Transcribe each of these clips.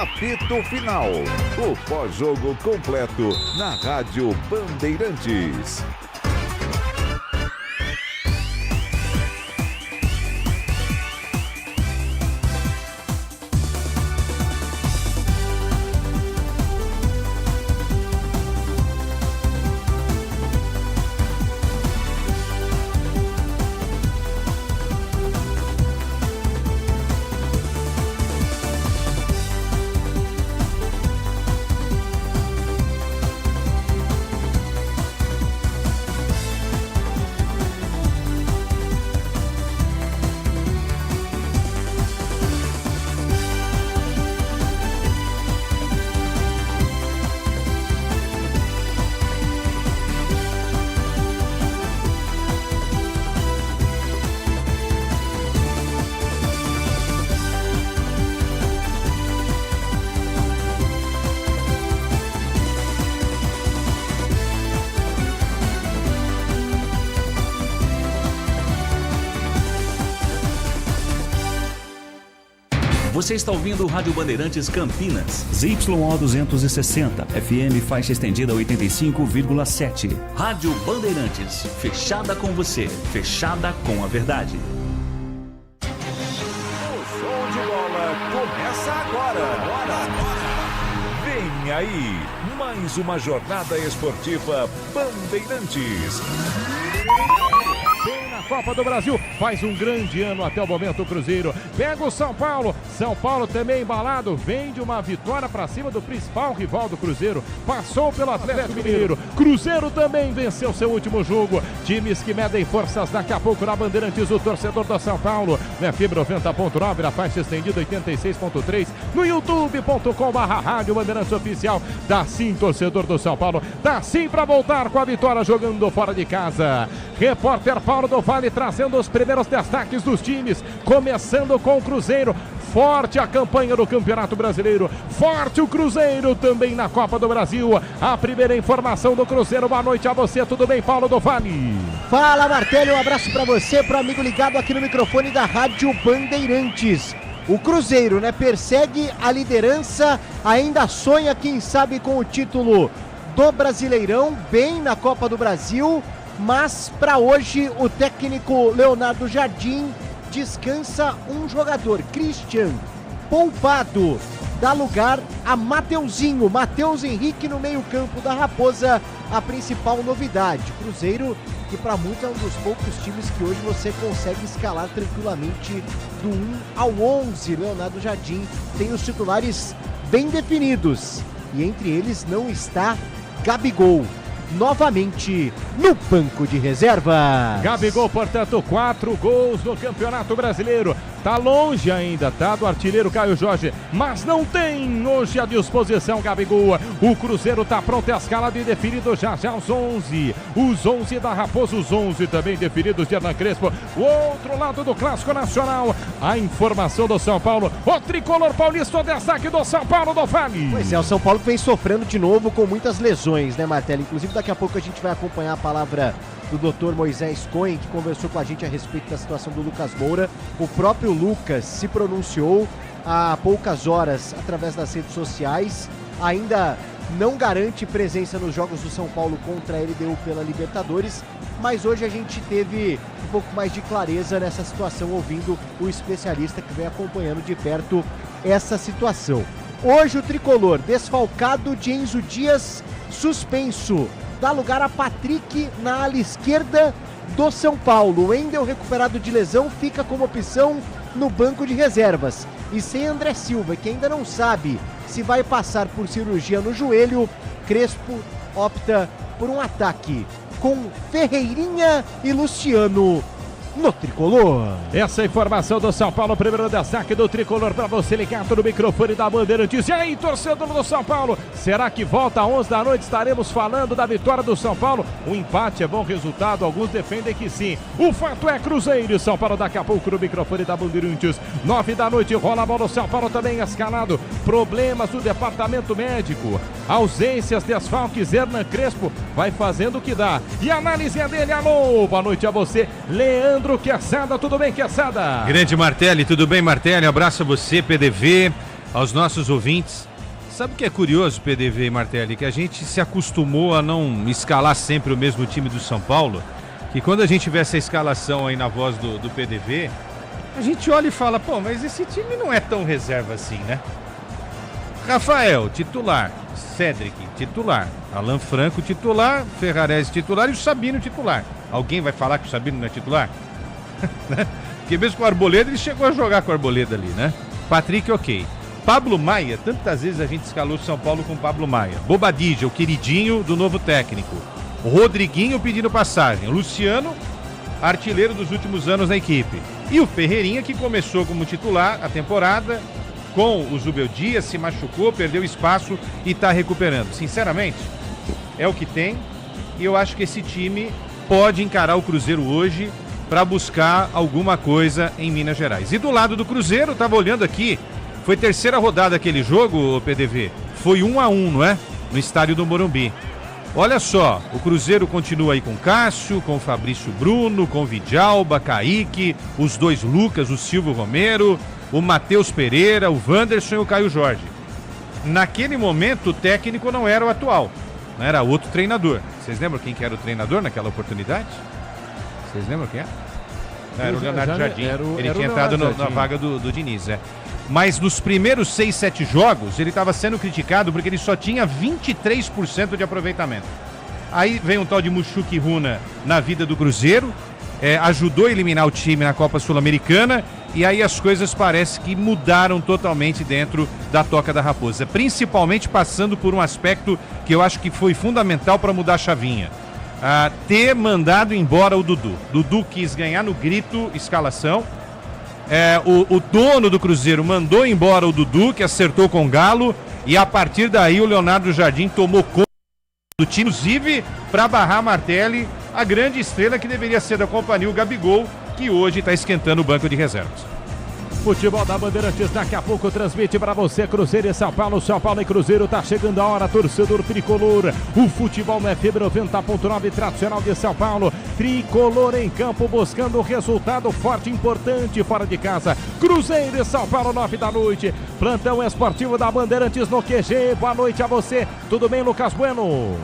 Apito Final. O pós-jogo completo na Rádio Bandeirantes. Você está ouvindo o Rádio Bandeirantes Campinas. ZYO 260, FM faixa estendida 85,7. Rádio Bandeirantes, fechada com você, fechada com a verdade. O show de bola começa agora. Vem aí, mais uma jornada esportiva Bandeirantes. Vem na Copa do Brasil, faz um grande ano até o momento o Cruzeiro. Pega o São Paulo também embalado, vem de uma vitória para cima do principal rival do Cruzeiro. Passou pelo Atlético Mineiro. Cruzeiro também venceu seu último jogo. Times que medem forças daqui a pouco na Bandeirantes, o torcedor do São Paulo. Na fibra 90.9, na faixa estendida 86.3, no youtube.com/Rádio Bandeirantes Oficial. Dá sim, torcedor do São Paulo, dá sim para voltar com a vitória jogando fora de casa. Repórter Paulo do Vale trazendo os primeiros destaques dos times, começando com o Cruzeiro. Forte a campanha do Campeonato Brasileiro, forte o Cruzeiro também na Copa do Brasil. A primeira informação do Cruzeiro, boa noite a você, tudo bem, Paulo do Vale? Fala, Martelli, um abraço para você, para o amigo ligado aqui no microfone da Rádio Bandeirantes. O Cruzeiro, persegue a liderança, ainda sonha, quem sabe, com o título do Brasileirão, bem na Copa do Brasil, mas para hoje o técnico Leonardo Jardim descansa um jogador, Christian, poupado, dá lugar a Mateuzinho, Matheus Henrique no meio-campo da Raposa, a principal novidade. Cruzeiro, que para muitos é um dos poucos times que hoje você consegue escalar tranquilamente do 1 ao 11. Leonardo Jardim tem os titulares bem definidos e entre eles não está Gabigol. Novamente no banco de reserva. Gabigol, portanto, 4 gols no Campeonato Brasileiro. Tá longe ainda, do artilheiro Caio Jorge, mas não tem hoje à disposição Gabigol. O Cruzeiro tá pronto, escalado e definido já os 11. Os 11 da Raposa, os 11 também definidos de Hernan Crespo. O outro lado do Clássico Nacional, a informação do São Paulo. O tricolor paulista, o destaque do São Paulo do Vale. Pois é, o São Paulo vem sofrendo de novo com muitas lesões, Martelli? Inclusive daqui a pouco a gente vai acompanhar a palavra do Dr. Moisés Cohen, que conversou com a gente a respeito da situação do Lucas Moura. O próprio Lucas se pronunciou há poucas horas através das redes sociais, ainda não garante presença nos jogos do São Paulo contra a LDU pela Libertadores, mas hoje a gente teve um pouco mais de clareza nessa situação, ouvindo o especialista que vem acompanhando de perto essa situação. Hoje o tricolor, desfalcado de Enzo Dias, suspenso, dá lugar a Patrick na ala esquerda do São Paulo. O Wendel, recuperado de lesão, fica como opção no banco de reservas. E sem André Silva, que ainda não sabe se vai passar por cirurgia no joelho, Crespo opta por um ataque com Ferreirinha e Luciano no tricolor. Essa informação do São Paulo, primeiro destaque do tricolor para você ligado no microfone da Bandeirantes. E aí, torcedor do São Paulo, será que volta às 11 da noite? Estaremos falando da vitória do São Paulo. O empate é bom resultado, alguns defendem que sim. O fato é Cruzeiro e São Paulo daqui a pouco no microfone da Bandeirantes. 9 da noite, rola a bola, o São Paulo também escalado. Problemas do departamento médico, ausências, desfalques, Hernan Crespo vai fazendo o que dá. E a análise é dele, alô, boa noite a você, Leandro Queçada, tudo bem, Queçada? Grande Martelli, tudo bem, Martelli? Abraço a você, PDV. aos nossos ouvintes. Sabe o que é curioso, PDV e Martelli? Que a gente se acostumou a não escalar sempre o mesmo time do São Paulo. Que quando a gente vê essa escalação aí na voz do PDV, a gente olha e fala, pô, mas esse time não é tão reserva assim, né? Rafael, titular. Cédric, titular. Alan Franco, titular. Ferrarese, titular. E o Sabino, titular. Alguém vai falar que o Sabino não é titular? Porque mesmo com o Arboleda, ele chegou a jogar com o Arboleda ali, né? Patrick, ok. Pablo Maia, tantas vezes a gente escalou São Paulo com Pablo Maia. Bobadilla, o queridinho do novo técnico. Rodriguinho pedindo passagem. Luciano, artilheiro dos últimos anos na equipe. E o Ferreirinha, que começou como titular a temporada, com o Zubeldia, se machucou, perdeu espaço e está recuperando. Sinceramente, é o que tem. E eu acho que esse time pode encarar o Cruzeiro hoje para buscar alguma coisa em Minas Gerais. E do lado do Cruzeiro, estava olhando aqui, foi terceira rodada aquele jogo, PDV. Foi 1-1, não é? No estádio do Morumbi. Olha só, o Cruzeiro continua aí com Cássio, com Fabrício Bruno, com Vidalba, Kaique, os dois Lucas, o Silvio Romero, o Matheus Pereira, o Wanderson e o Caio Jorge. Naquele momento, o técnico não era o atual, não era outro treinador. Vocês lembram quem que era o treinador naquela oportunidade? Vocês lembram quem é? Era o Leonardo Jardim. Ele tinha entrado na vaga do Diniz, Mas nos primeiros 6, 7 jogos, ele estava sendo criticado porque ele só tinha 23% de aproveitamento. Aí vem um tal de Mushuki Runa na vida do Cruzeiro, ajudou a eliminar o time na Copa Sul-Americana, e aí as coisas parece que mudaram totalmente dentro da Toca da Raposa. Principalmente passando por um aspecto que eu acho que foi fundamental para mudar a chavinha. Ter mandado embora o Dudu. Dudu quis ganhar no grito, escalação. O dono do Cruzeiro mandou embora o Dudu, que acertou com o Galo, e a partir daí o Leonardo Jardim tomou conta do time, inclusive para barrar Martelli, a grande estrela que deveria ser da companhia, o Gabigol, que hoje está esquentando o banco de reservas. Futebol da Bandeirantes daqui a pouco transmite para você Cruzeiro e São Paulo e Cruzeiro, tá chegando a hora, torcedor tricolor, o futebol no FM 90.9 tradicional de São Paulo, tricolor em campo buscando o resultado forte e importante fora de casa, Cruzeiro e São Paulo 9 da noite, plantão esportivo da Bandeirantes no QG, boa noite a você, tudo bem Lucas Bueno?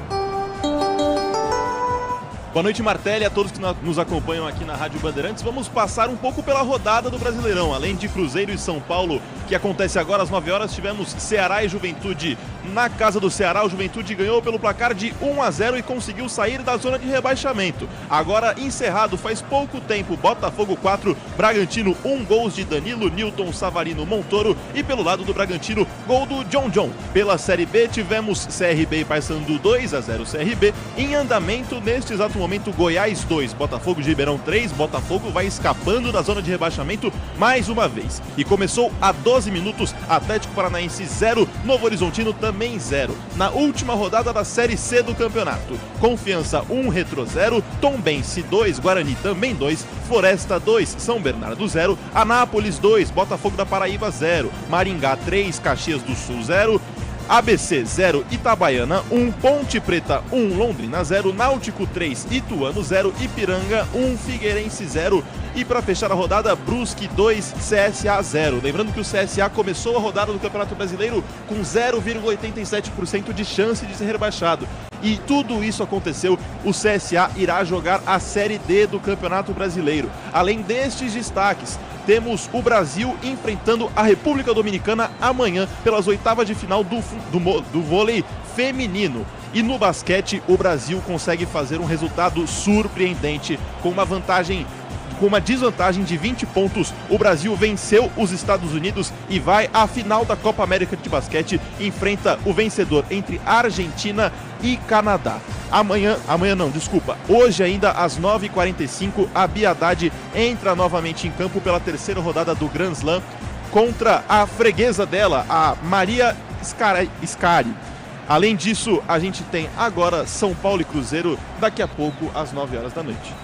Boa noite, Martelli, a todos que nos acompanham aqui na Rádio Bandeirantes. Vamos passar um pouco pela rodada do Brasileirão. Além de Cruzeiro e São Paulo, que acontece agora às 9 horas, tivemos Ceará e Juventude na casa do Ceará. O Juventude ganhou pelo placar de 1-0 e conseguiu sair da zona de rebaixamento. Agora encerrado faz pouco tempo, Botafogo 4, Bragantino 1, gols de Danilo, Nilton, Savarino, Montoro, e pelo lado do Bragantino, gol do John. Pela Série B tivemos CRB e Paysandu 2-0 CRB. Em andamento, neste exato momento, Goiás 2, Botafogo de Ribeirão 3. Botafogo vai escapando da zona de rebaixamento mais uma vez. E começou a 12 minutos, Atlético Paranaense 0, Novo Horizontino também 0. Na última rodada da Série C do campeonato, Confiança 1, Retro 0, Tombense 2, Guarani também 2, Floresta 2, São Bernardo 0, Anápolis 2, Botafogo da Paraíba 0, Maringá 3, Caxias do Sul 0, ABC 0, Itabaiana 1, Ponte Preta 1, Londrina 0, Náutico 3, Ituano 0, Ipiranga 1, Figueirense 0. E para fechar a rodada, Brusque 2, CSA 0. Lembrando que o CSA começou a rodada do Campeonato Brasileiro com 0,87% de chance de ser rebaixado. E tudo isso aconteceu, o CSA irá jogar a Série D do Campeonato Brasileiro. Além destes destaques, temos o Brasil enfrentando a República Dominicana amanhã pelas oitavas de final do vôlei feminino. E no basquete, o Brasil consegue fazer um resultado surpreendente com uma desvantagem de 20 pontos, o Brasil venceu os Estados Unidos e vai à final da Copa América de Basquete, enfrenta o vencedor entre Argentina e Canadá. Hoje ainda às 9h45, a Bia Haddad entra novamente em campo pela terceira rodada do Grand Slam contra a freguesa dela, a Maria Scari. Além disso, a gente tem agora São Paulo e Cruzeiro daqui a pouco às 9 horas da noite.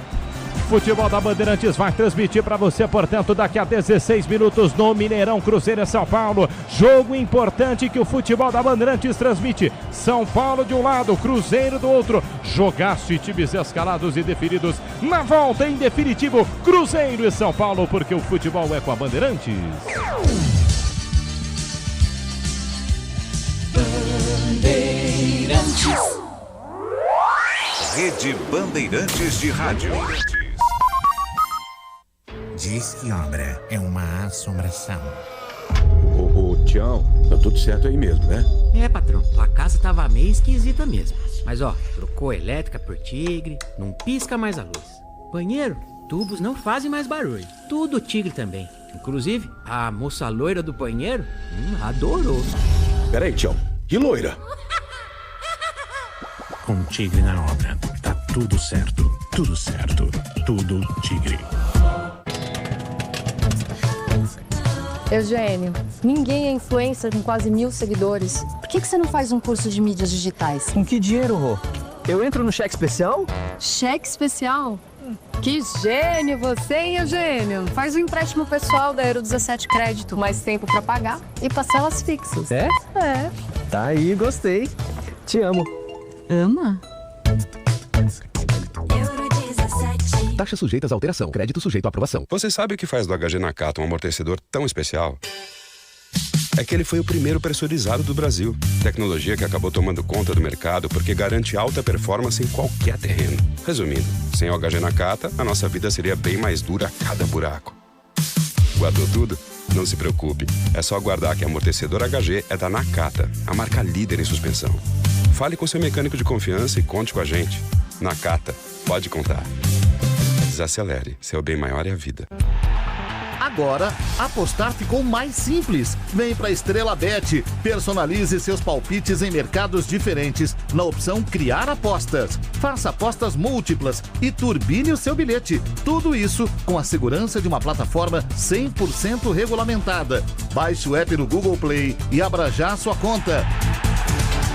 Futebol da Bandeirantes vai transmitir para você, portanto, daqui a 16 minutos no Mineirão, Cruzeiro e São Paulo. Jogo importante que o futebol da Bandeirantes transmite. São Paulo de um lado, Cruzeiro do outro. Jogaço e times escalados e definidos. Na volta, em definitivo, Cruzeiro e São Paulo, porque o futebol é com a Bandeirantes. Bandeirantes. Rede Bandeirantes de Rádio. Diz que obra é uma assombração. Ô, Tião, tá tudo certo aí mesmo, né? É, patrão, tua casa tava meio esquisita mesmo. Mas ó, trocou a elétrica por Tigre, não pisca mais a luz. Banheiro, tubos não fazem mais barulho. Tudo Tigre também. Inclusive, a moça loira do banheiro adorou. Peraí, Tião, que loira? Com Tigre na obra, tá tudo certo, tudo certo, tudo Tigre. Eugênio, ninguém é influencer com quase 1.000 seguidores. Por que você não faz um curso de mídias digitais? Com que dinheiro, Rô? Eu entro no cheque especial? Cheque especial? Que gênio você, hein, Eugênio? Faz um empréstimo pessoal da Euro 17 Crédito, mais tempo pra pagar e parcelas fixas. É? É. Tá aí, gostei. Te amo. Ama? Taxas sujeitas à alteração. Crédito sujeito à aprovação. Você sabe o que faz do HG Nakata um amortecedor tão especial? É que ele foi o primeiro pressurizado do Brasil. Tecnologia que acabou tomando conta do mercado porque garante alta performance em qualquer terreno. Resumindo, sem o HG Nakata, a nossa vida seria bem mais dura a cada buraco. Guardou tudo? Não se preocupe. É só aguardar que amortecedor HG é da Nakata, a marca líder em suspensão. Fale com seu mecânico de confiança e conte com a gente. Nakata, pode contar. Desacelere, seu bem maior é a vida. Agora, apostar ficou mais simples. Vem pra Estrela Bet. Personalize seus palpites em mercados diferentes na opção Criar Apostas. Faça apostas múltiplas e turbine o seu bilhete. Tudo isso com a segurança de uma plataforma 100% regulamentada. Baixe o app no Google Play e abra já sua conta.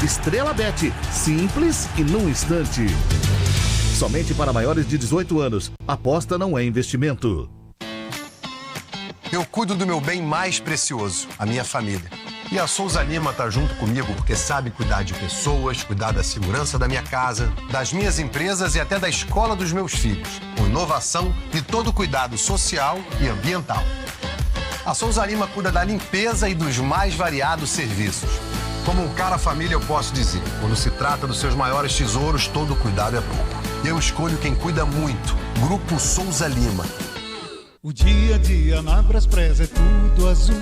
Estrela Bet. Simples e num instante. Somente para maiores de 18 anos. Aposta não é investimento. Eu cuido do meu bem mais precioso, a minha família. E a Souza Lima tá junto comigo porque sabe cuidar de pessoas, cuidar da segurança da minha casa, das minhas empresas e até da escola dos meus filhos, com inovação e todo cuidado social e ambiental. A Souza Lima cuida da limpeza e dos mais variados serviços. Como um cara família, eu posso dizer, quando se trata dos seus maiores tesouros, todo cuidado é bom. Eu escolho quem cuida muito. Grupo Souza Lima. O dia a dia na Braspress é tudo azul,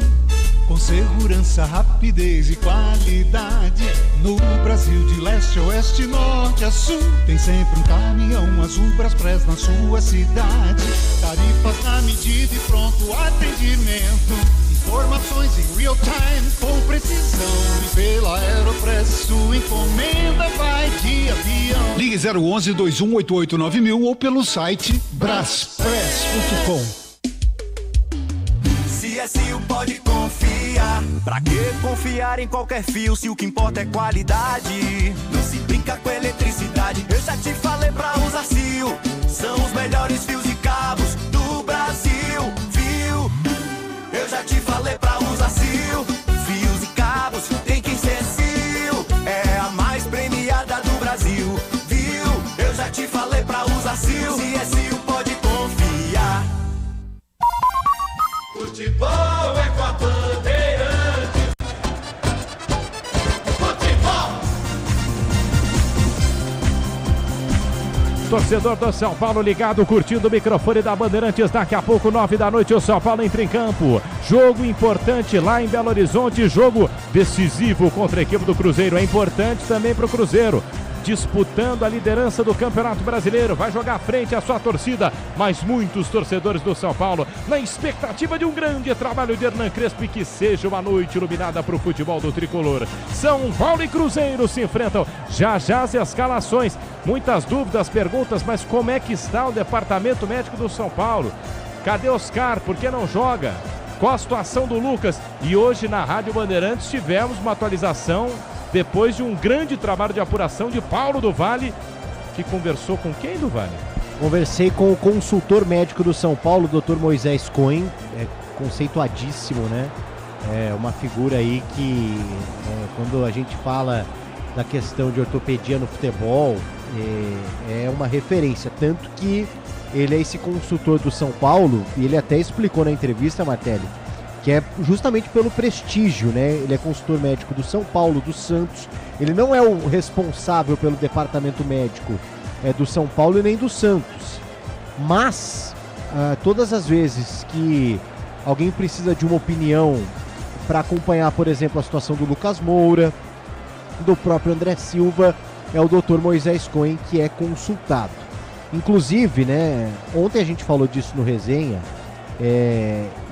com segurança, rapidez e qualidade. No Brasil de leste a oeste, norte a sul, tem sempre um caminhão azul Braspress na sua cidade. Tarifas na medida e pronto atendimento. Informações em real time, com precisão. E pela Aeropress, sua encomenda vai de avião. Ligue 011-2188-9000 ou pelo site braspress.com. CSU pode confiar. Pra que confiar em qualquer fio se o que importa é qualidade? Não se brinca com eletricidade. Eu já te falei pra usar CIO. São os melhores fios e cabos do Brasil. Viu? Eu já te falei pra usar CIO. Fios e cabos tem que ser CIO. É a mais premiada do Brasil. Viu? Eu já te falei pra usar CIO. CSU pode confiar. Futebol é com a Bandeirantes. Futebol. Torcedor do São Paulo ligado, curtindo o microfone da Bandeirantes. Daqui a pouco, 9h, o São Paulo entra em campo. Jogo importante lá em Belo Horizonte. Jogo decisivo contra a equipe do Cruzeiro. É importante também para o Cruzeiro. Disputando a liderança do Campeonato Brasileiro, vai jogar à frente a sua torcida, mas muitos torcedores do São Paulo na expectativa de um grande trabalho de Hernan Crespo e que seja uma noite iluminada para o futebol do tricolor. São Paulo e Cruzeiro se enfrentam, já as escalações, muitas dúvidas, perguntas, mas como é que está o departamento médico do São Paulo? Cadê Oscar? Por que não joga? Qual a situação do Lucas? E hoje na Rádio Bandeirantes tivemos uma atualização depois de um grande trabalho de apuração de Paulo do Vale, que conversou com quem, do Vale? Conversei com o consultor médico do São Paulo, Dr. Moisés Cohen, conceituadíssimo, né? É uma figura aí que, quando a gente fala da questão de ortopedia no futebol, é uma referência, tanto que ele é esse consultor do São Paulo, e ele até explicou na entrevista, Martelli, que é justamente pelo prestígio, né? Ele é consultor médico do São Paulo, do Santos. Ele não é o responsável pelo departamento médico do São Paulo e nem do Santos. Mas, todas as vezes que alguém precisa de uma opinião para acompanhar, por exemplo, a situação do Lucas Moura, do próprio André Silva, é o Dr. Moisés Cohen que é consultado. Inclusive, né, ontem a gente falou disso no Resenha,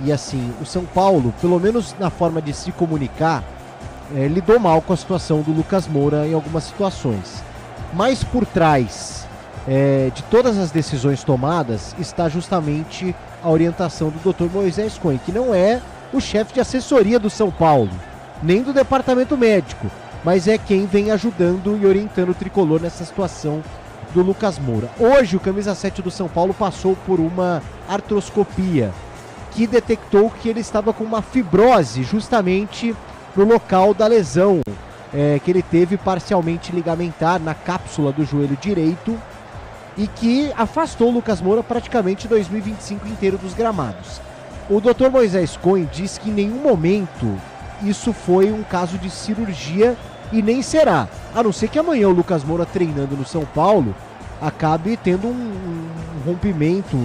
e assim, o São Paulo, pelo menos na forma de se comunicar, lidou mal com a situação do Lucas Moura em algumas situações. Mas por trás de todas as decisões tomadas está justamente a orientação do Dr. Moisés Cohen, que não é o chefe de assessoria do São Paulo, nem do departamento médico, mas é quem vem ajudando e orientando o tricolor nessa situação do Lucas Moura. Hoje o camisa 7 do São Paulo passou por uma artroscopia que detectou que ele estava com uma fibrose justamente no local da lesão que ele teve parcialmente ligamentar na cápsula do joelho direito e que afastou o Lucas Moura praticamente 2025 inteiro dos gramados. O Dr. Moisés Cohen diz que em nenhum momento isso foi um caso de cirurgia e nem será, a não ser que amanhã o Lucas Moura treinando no São Paulo acabe tendo um rompimento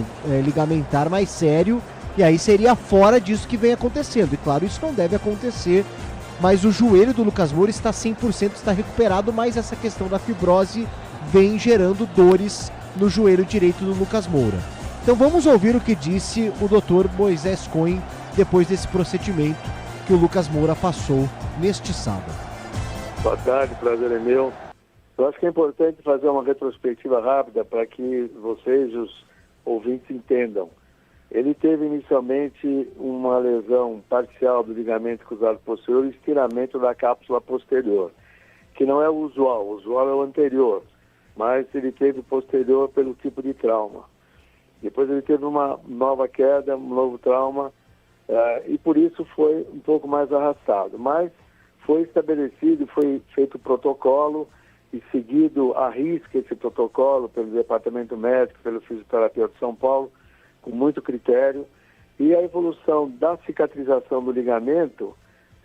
ligamentar mais sério, e aí seria fora disso que vem acontecendo. E claro, isso não deve acontecer, mas o joelho do Lucas Moura está 100%, está recuperado, mas essa questão da fibrose vem gerando dores no joelho direito do Lucas Moura. Então vamos ouvir o que disse o Dr. Moisés Cohen depois desse procedimento que o Lucas Moura passou neste sábado. Boa tarde, prazer é meu. Eu acho que é importante fazer uma retrospectiva rápida para que vocês, os ouvintes, entendam. Ele teve inicialmente uma lesão parcial do ligamento cruzado posterior e estiramento da cápsula posterior, que não é o usual é o anterior, mas ele teve posterior pelo tipo de trauma. Depois ele teve uma nova queda, um novo trauma, e por isso foi um pouco mais arrastado. Mas foi estabelecido, foi feito o protocolo e seguido à risca esse protocolo pelo departamento médico, pelo fisioterapeuta de São Paulo, com muito critério. E a evolução da cicatrização do ligamento,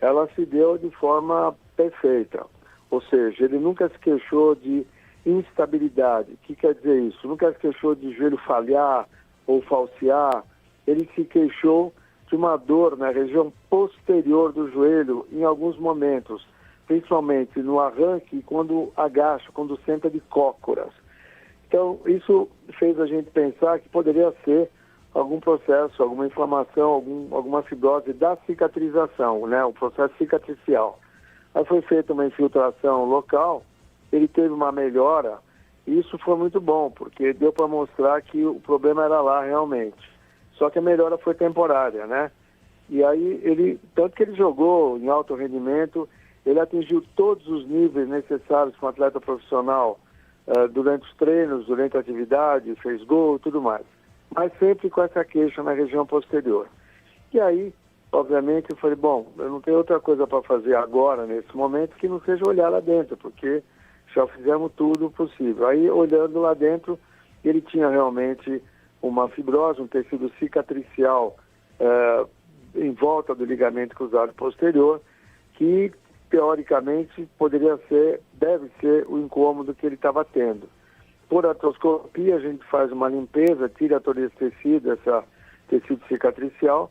ela se deu de forma perfeita. Ou seja, ele nunca se queixou de instabilidade. O que quer dizer isso? Nunca se queixou de joelho falhar ou falsear. Ele se queixou de uma dor na região posterior do joelho em alguns momentos, principalmente no arranque, quando agacha, quando senta de cócoras. Então, isso fez a gente pensar que poderia ser algum processo, alguma inflamação, alguma fibrose da cicatrização, né? O processo cicatricial. Aí foi feita uma infiltração local, ele teve uma melhora, e isso foi muito bom, porque deu para mostrar que o problema era lá realmente. Só que a melhora foi temporária, né? E aí, tanto que ele jogou em alto rendimento, ele atingiu todos os níveis necessários para um atleta profissional durante os treinos, durante a atividade, fez gol e tudo mais. Mas sempre com essa queixa na região posterior. E aí, obviamente, eu falei, bom, eu não tenho outra coisa para fazer agora, nesse momento, que não seja olhar lá dentro, porque já fizemos tudo possível. Aí, olhando lá dentro, ele tinha realmente uma fibrose, um tecido cicatricial em volta do ligamento cruzado posterior, que teoricamente deve ser o incômodo que ele estava tendo. Por artroscopia, a gente faz uma limpeza, tira todo esse tecido cicatricial,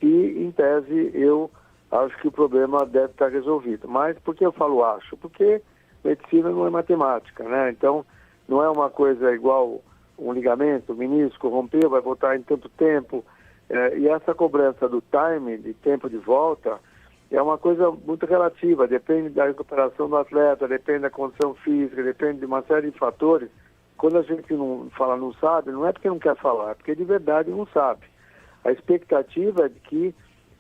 e em tese eu acho que o problema deve estar resolvido. Mas por que eu falo acho? Porque medicina não é matemática, né? Então não é uma coisa igual um ligamento, menisco, rompeu, vai voltar em tanto tempo. E essa cobrança do time, de tempo de volta, é uma coisa muito relativa, depende da recuperação do atleta, depende da condição física, depende de uma série de fatores. Quando a gente não fala não sabe, não é porque não quer falar, é porque de verdade não sabe. A expectativa é de que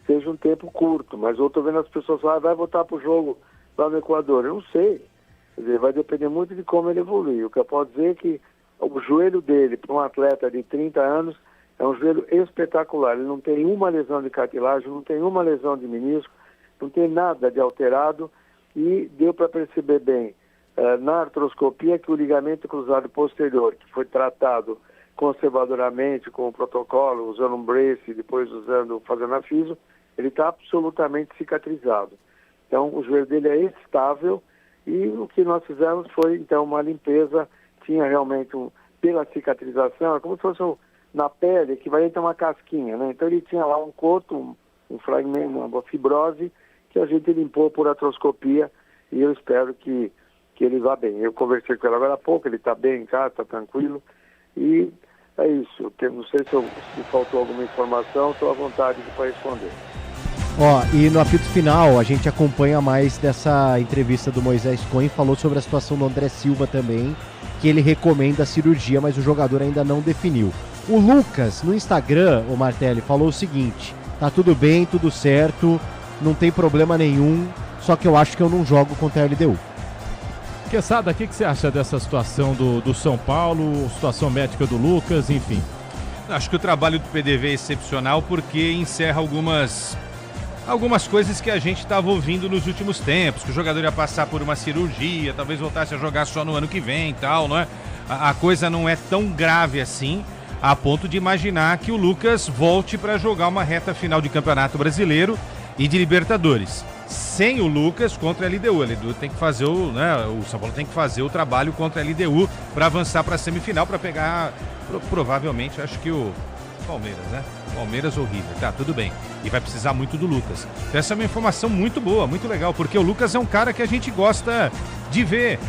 seja um tempo curto, mas eu estou vendo as pessoas falar, vai voltar para o jogo lá no Equador. Eu não sei. Quer dizer, vai depender muito de como ele evoluir. O que eu posso dizer é que o joelho dele, para um atleta de 30 anos, é um joelho espetacular. Ele não tem uma lesão de cartilagem, não tem uma lesão de menisco, não tem nada de alterado, e deu para perceber bem na artroscopia que o ligamento cruzado posterior, que foi tratado conservadoramente com o protocolo, usando um brace, depois fazendo a fisio, ele está absolutamente cicatrizado. Então, o joelho dele é estável e o que nós fizemos foi, então, uma limpeza. Tinha realmente, pela cicatrização, é como se fosse na pele, que vai ter uma casquinha, né? Então, ele tinha lá um coto, um fragmento, uma fibrose, que a gente limpou por artroscopia e eu espero que ele vá bem. Eu conversei com ele agora há pouco, ele está bem em casa, está tranquilo e é isso. Não sei se faltou alguma informação, estou à vontade para responder. E no apito final, a gente acompanha mais dessa entrevista do Moisés Cohen, falou sobre a situação do André Silva também, que ele recomenda a cirurgia, mas o jogador ainda não definiu. O Lucas, no Instagram, o Martelli, falou o seguinte: tá tudo bem, tudo certo, não tem problema nenhum, só que eu acho que eu não jogo contra a LDU. Quesada, o que você acha dessa situação do São Paulo, situação médica do Lucas, enfim? Acho que o trabalho do PDV é excepcional porque encerra algumas coisas que a gente estava ouvindo nos últimos tempos, que o jogador ia passar por uma cirurgia, talvez voltasse a jogar só no ano que vem e tal, não é? A coisa não é tão grave assim, a ponto de imaginar que o Lucas volte para jogar uma reta final de Campeonato Brasileiro e de Libertadores. Sem o Lucas contra a LDU. A LDU tem que fazer o São Paulo tem que fazer o trabalho contra a LDU para avançar para a semifinal, para pegar, provavelmente, acho que o Palmeiras, né? Palmeiras ou River, tá, tudo bem. E vai precisar muito do Lucas. Então, essa é uma informação muito boa, muito legal, porque o Lucas é um cara que a gente gosta de ver,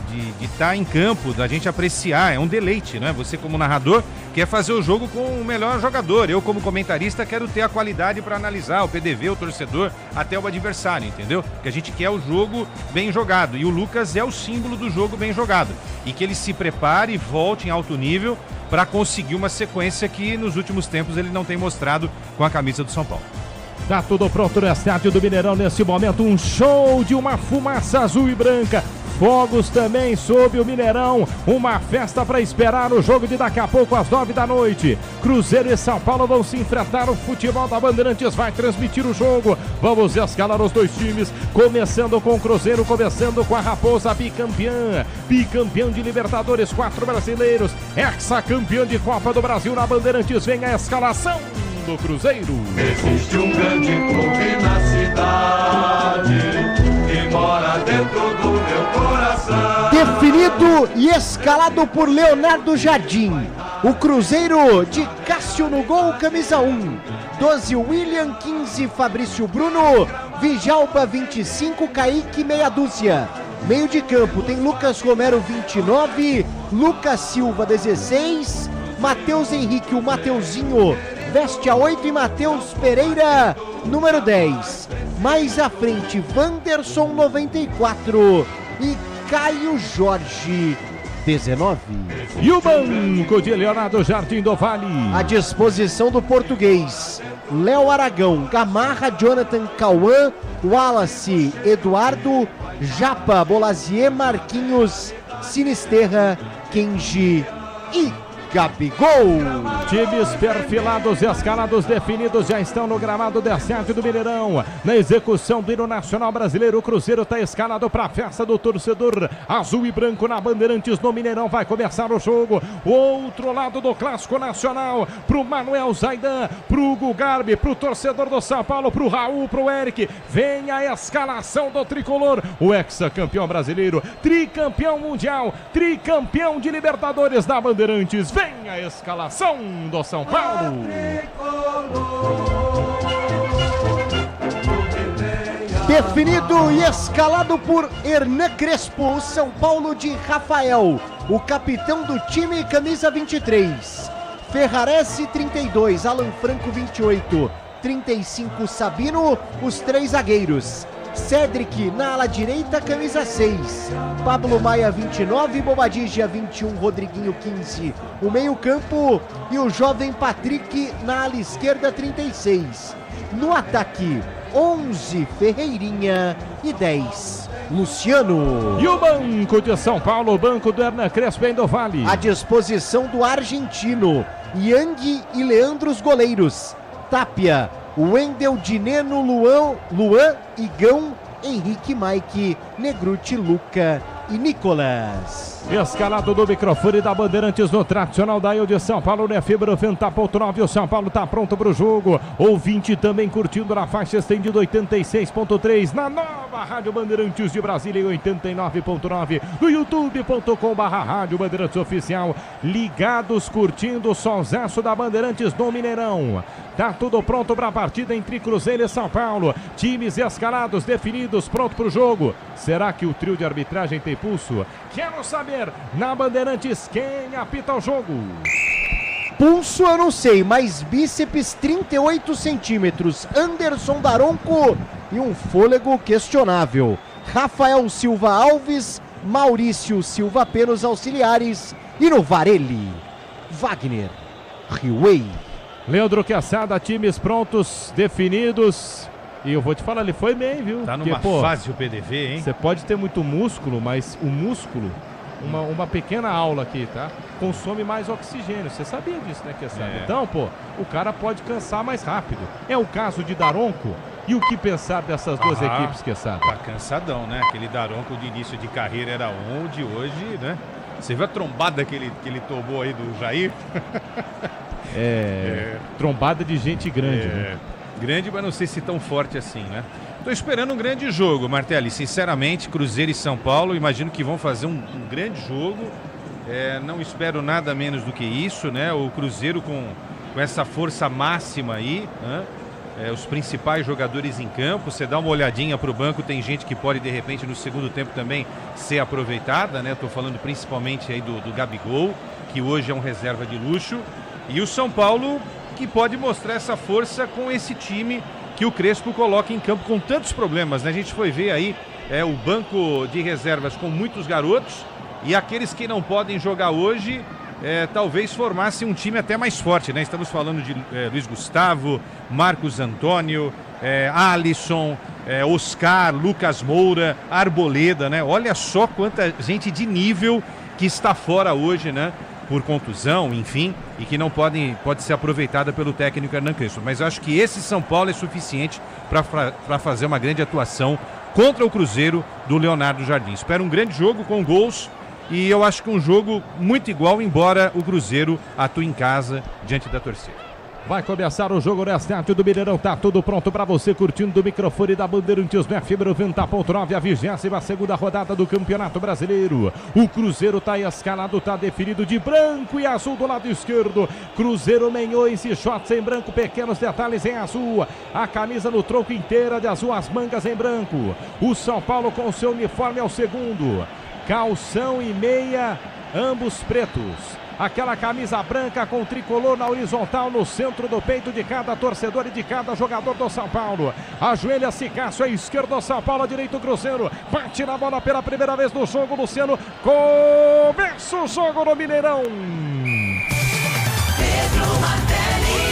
de estar em campo, da gente apreciar, é um deleite, né? Você como narrador quer fazer o jogo com o melhor jogador, eu como comentarista quero ter a qualidade para analisar o PDV, o torcedor, até o adversário, entendeu? Porque a gente quer o jogo bem jogado, e o Lucas é o símbolo do jogo bem jogado, e que ele se prepare e volte em alto nível para conseguir uma sequência que nos últimos tempos ele não tem mostrado com a camisa do São Paulo. Tá tudo pronto no estádio do Mineirão nesse momento, um show de uma fumaça azul e branca, fogos também sob o Mineirão, uma festa para esperar o jogo de daqui a pouco às 9 da noite. Cruzeiro e São Paulo vão se enfrentar, o futebol da Bandeirantes vai transmitir o jogo. Vamos escalar os dois times, começando com o Cruzeiro, começando com a Raposa bicampeã de Libertadores, 4 brasileiros, hexacampeã de Copa do Brasil na Bandeirantes. Vem a escalação do Cruzeiro. Existe um grande clube na cidade que mora dentro do meu coração. Definido e escalado por Leonardo Jardim. O Cruzeiro de Cássio no gol, camisa 1. 12 William, 15 Fabrício Bruno, Vijalba 25, Kaique meia dúzia. Meio de campo tem Lucas Romero 29, Lucas Silva 16, Matheus Henrique, o Mateuzinho veste a 8 e Matheus Pereira, número 10. Mais à frente, Wanderson, 94 e Caio Jorge, 19. E o banco de Leonardo Jardim do Vale. À disposição do português, Léo Aragão, Gamarra, Jonathan, Cauã, Wallace, Eduardo, Japa, Bolazier, Marquinhos, Sinisterra, Kenji e Gabigol. Times perfilados e escalados definidos já estão no gramado do estádio do Mineirão. Na execução do hino nacional brasileiro, o Cruzeiro está escalado para a festa do torcedor azul e branco na Bandeirantes no Mineirão. Vai começar o jogo. Outro lado do clássico nacional, pro Manuel Zaidan, pro Hugo Garbi, pro torcedor do São Paulo, pro Raul, pro Eric. Vem a escalação do tricolor, o hexacampeão brasileiro, tricampeão mundial, tricampeão de Libertadores da Bandeirantes. Vem a escalação do São Paulo. Definido e escalado por Hernan Crespo, o São Paulo de Rafael, o capitão do time, camisa 23. Ferrarese 32, Alan Franco 28, 35 Sabino, os 3 zagueiros. Cedric na ala direita, camisa 6. Pablo Maia 29, Bobadilla 21, Rodriguinho 15. O meio campo e o jovem Patrick na ala esquerda, 36. No ataque, 11 Ferreirinha e 10 Luciano. E o banco de São Paulo, o banco do Hernan Crespo em do Vale. À disposição do argentino, Yang e Leandro os goleiros. Tapia, Wendel, Dineno, Luan, Igão, Henrique, Mike, Negruti, Luca e Nicolas. Escalado do microfone da Bandeirantes no tradicional da de São Paulo, né? Fibra 90.9, o São Paulo tá pronto pro jogo. Ouvinte também curtindo na faixa estendida 86.3, na nova Rádio Bandeirantes de Brasília em 89.9, no youtube.com/Rádio Bandeirantes Oficial. Ligados, curtindo o sonsaço da Bandeirantes no Mineirão. Tá tudo pronto para a partida entre Cruzeiro e São Paulo. Times escalados, definidos, pronto pro jogo. Será que o trio de arbitragem tem pulso? Quero saber, na Bandeirantes, quem apita o jogo? Pulso eu não sei, mas bíceps 38 centímetros. Anderson Daronco e um fôlego questionável. Rafael Silva Alves, Maurício Silva P nos auxiliares. E no Varelli, Wagner Riway. Leandro Quesada, times prontos, definidos. E eu vou te falar, ele foi bem, viu? Tá numa fase o PDV, hein? Você pode ter muito músculo, mas o músculo, uma pequena aula aqui, tá? Consome mais oxigênio. Você sabia disso, né, Quesada? Então, o cara pode cansar mais rápido. É o caso de Daronco. E o que pensar dessas duas equipes, Quesada? Tá cansadão, né? Aquele Daronco de início de carreira era onde hoje, né? Você viu a trombada que ele tomou aí do Jair? Trombada de gente grande, né? Grande, mas não sei se tão forte assim, né? Tô esperando um grande jogo, Martelli. Sinceramente, Cruzeiro e São Paulo, imagino que vão fazer um grande jogo. Não espero nada menos do que isso, né? O Cruzeiro com essa força máxima aí, né? Os principais jogadores em campo. Você dá uma olhadinha pro banco, tem gente que pode, de repente, no segundo tempo também ser aproveitada, né? Tô falando principalmente aí do Gabigol, que hoje é um reserva de luxo. E o São Paulo, que pode mostrar essa força com esse time que o Crespo coloca em campo com tantos problemas, né? A gente foi ver aí o banco de reservas com muitos garotos e aqueles que não podem jogar hoje, talvez formassem um time até mais forte, né? Estamos falando de Luiz Gustavo, Marcos Antônio, Alisson, Oscar, Lucas Moura, Arboleda, né? Olha só quanta gente de nível que está fora hoje, né? Por contusão, enfim, e que não pode ser aproveitada pelo técnico Hernan Crespo. Mas eu acho que esse São Paulo é suficiente para fazer uma grande atuação contra o Cruzeiro do Leonardo Jardim. Espero um grande jogo com gols e eu acho que um jogo muito igual, embora o Cruzeiro atue em casa diante da torcida. Vai começar o jogo nesta arte do Mineirão, tá tudo pronto para você curtindo do microfone da Bandeirantes na Fibra 90.9, a 22ª rodada do Campeonato Brasileiro. O Cruzeiro tá escalado, tá definido de branco e azul do lado esquerdo. Cruzeiro menhões e shorts em branco, pequenos detalhes em azul. A camisa no tronco inteira de azul, as mangas em branco. O São Paulo com seu uniforme ao segundo. Calção e meia, ambos pretos. Aquela camisa branca com tricolor na horizontal no centro do peito de cada torcedor e de cada jogador do São Paulo. Ajoelha-se Cássio, à esquerda do São Paulo, à direita o Cruzeiro. Bate na bola pela primeira vez no jogo, Luciano. Começa o jogo no Mineirão. Pedro Martelli.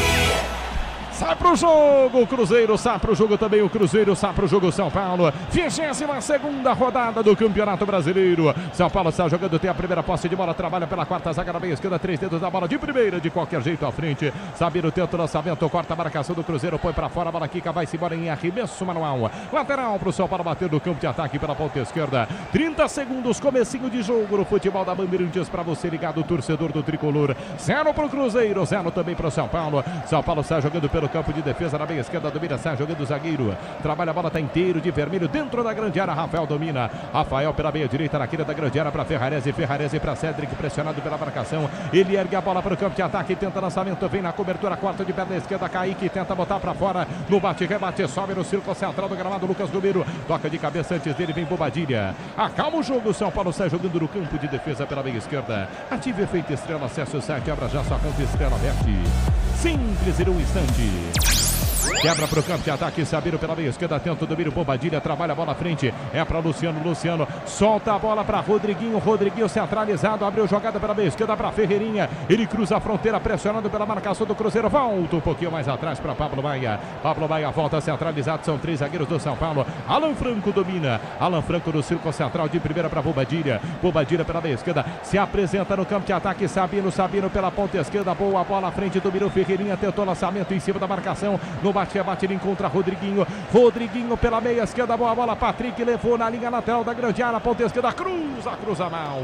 Sai pro jogo o Cruzeiro, sai pro jogo também o Cruzeiro, sai pro jogo São Paulo. 22ª rodada do Campeonato Brasileiro. São Paulo está jogando, tem a primeira posse de bola, trabalha pela quarta zaga na meia esquerda, 3 dedos da bola de primeira, de qualquer jeito à frente. Sabino tenta o lançamento, corta a marcação do Cruzeiro, põe pra fora, a bola quica, vai-se embora em arremesso manual. Lateral pro São Paulo bater no campo de ataque pela ponta esquerda. 30 segundos, comecinho de jogo no futebol da Bandeirantes para você ligado, torcedor do Tricolor. 0 pro Cruzeiro, 0 também pro São Paulo. São Paulo está jogando pelo campo de defesa na meia esquerda, domina, sai jogando o zagueiro, trabalha a bola, tá inteiro de vermelho dentro da grande área, Rafael domina, Rafael pela meia direita na quina da grande área para Ferrarese para Cédric, pressionado pela marcação, ele ergue a bola para o campo de ataque, tenta lançamento, vem na cobertura, quarta de perna esquerda, Kaique tenta botar para fora, no bate-rebate, sobe no círculo central do gramado, Lucas Romero, toca de cabeça, antes dele vem Bobadilha, acalma o jogo, São Paulo sai jogando no campo de defesa pela meia esquerda, ative efeito estrela, acesse o site, abra já sua conta Estrela Bet. Simples em um instante. Quebra para o campo de ataque, Sabino pela meia esquerda, tenta o domínio, Bobadilha, trabalha a bola à frente, é para Luciano, solta a bola para Rodriguinho centralizado, abriu jogada pela meia esquerda para Ferreirinha, ele cruza a fronteira, pressionado pela marcação do Cruzeiro, volta um pouquinho mais atrás para Pablo Maia volta centralizado, são 3 zagueiros do São Paulo, Alan Franco domina, Alan Franco no círculo central, de primeira para Bobadilha pela meia esquerda, se apresenta no campo de ataque, Sabino pela ponta esquerda, boa bola à frente, dominou Ferreirinha, tentou lançamento em cima da marcação, no rebate, ele encontra Rodriguinho. Rodriguinho pela meia esquerda, boa bola. Patrick levou na linha lateral da grande área, ponta esquerda, cruza mal.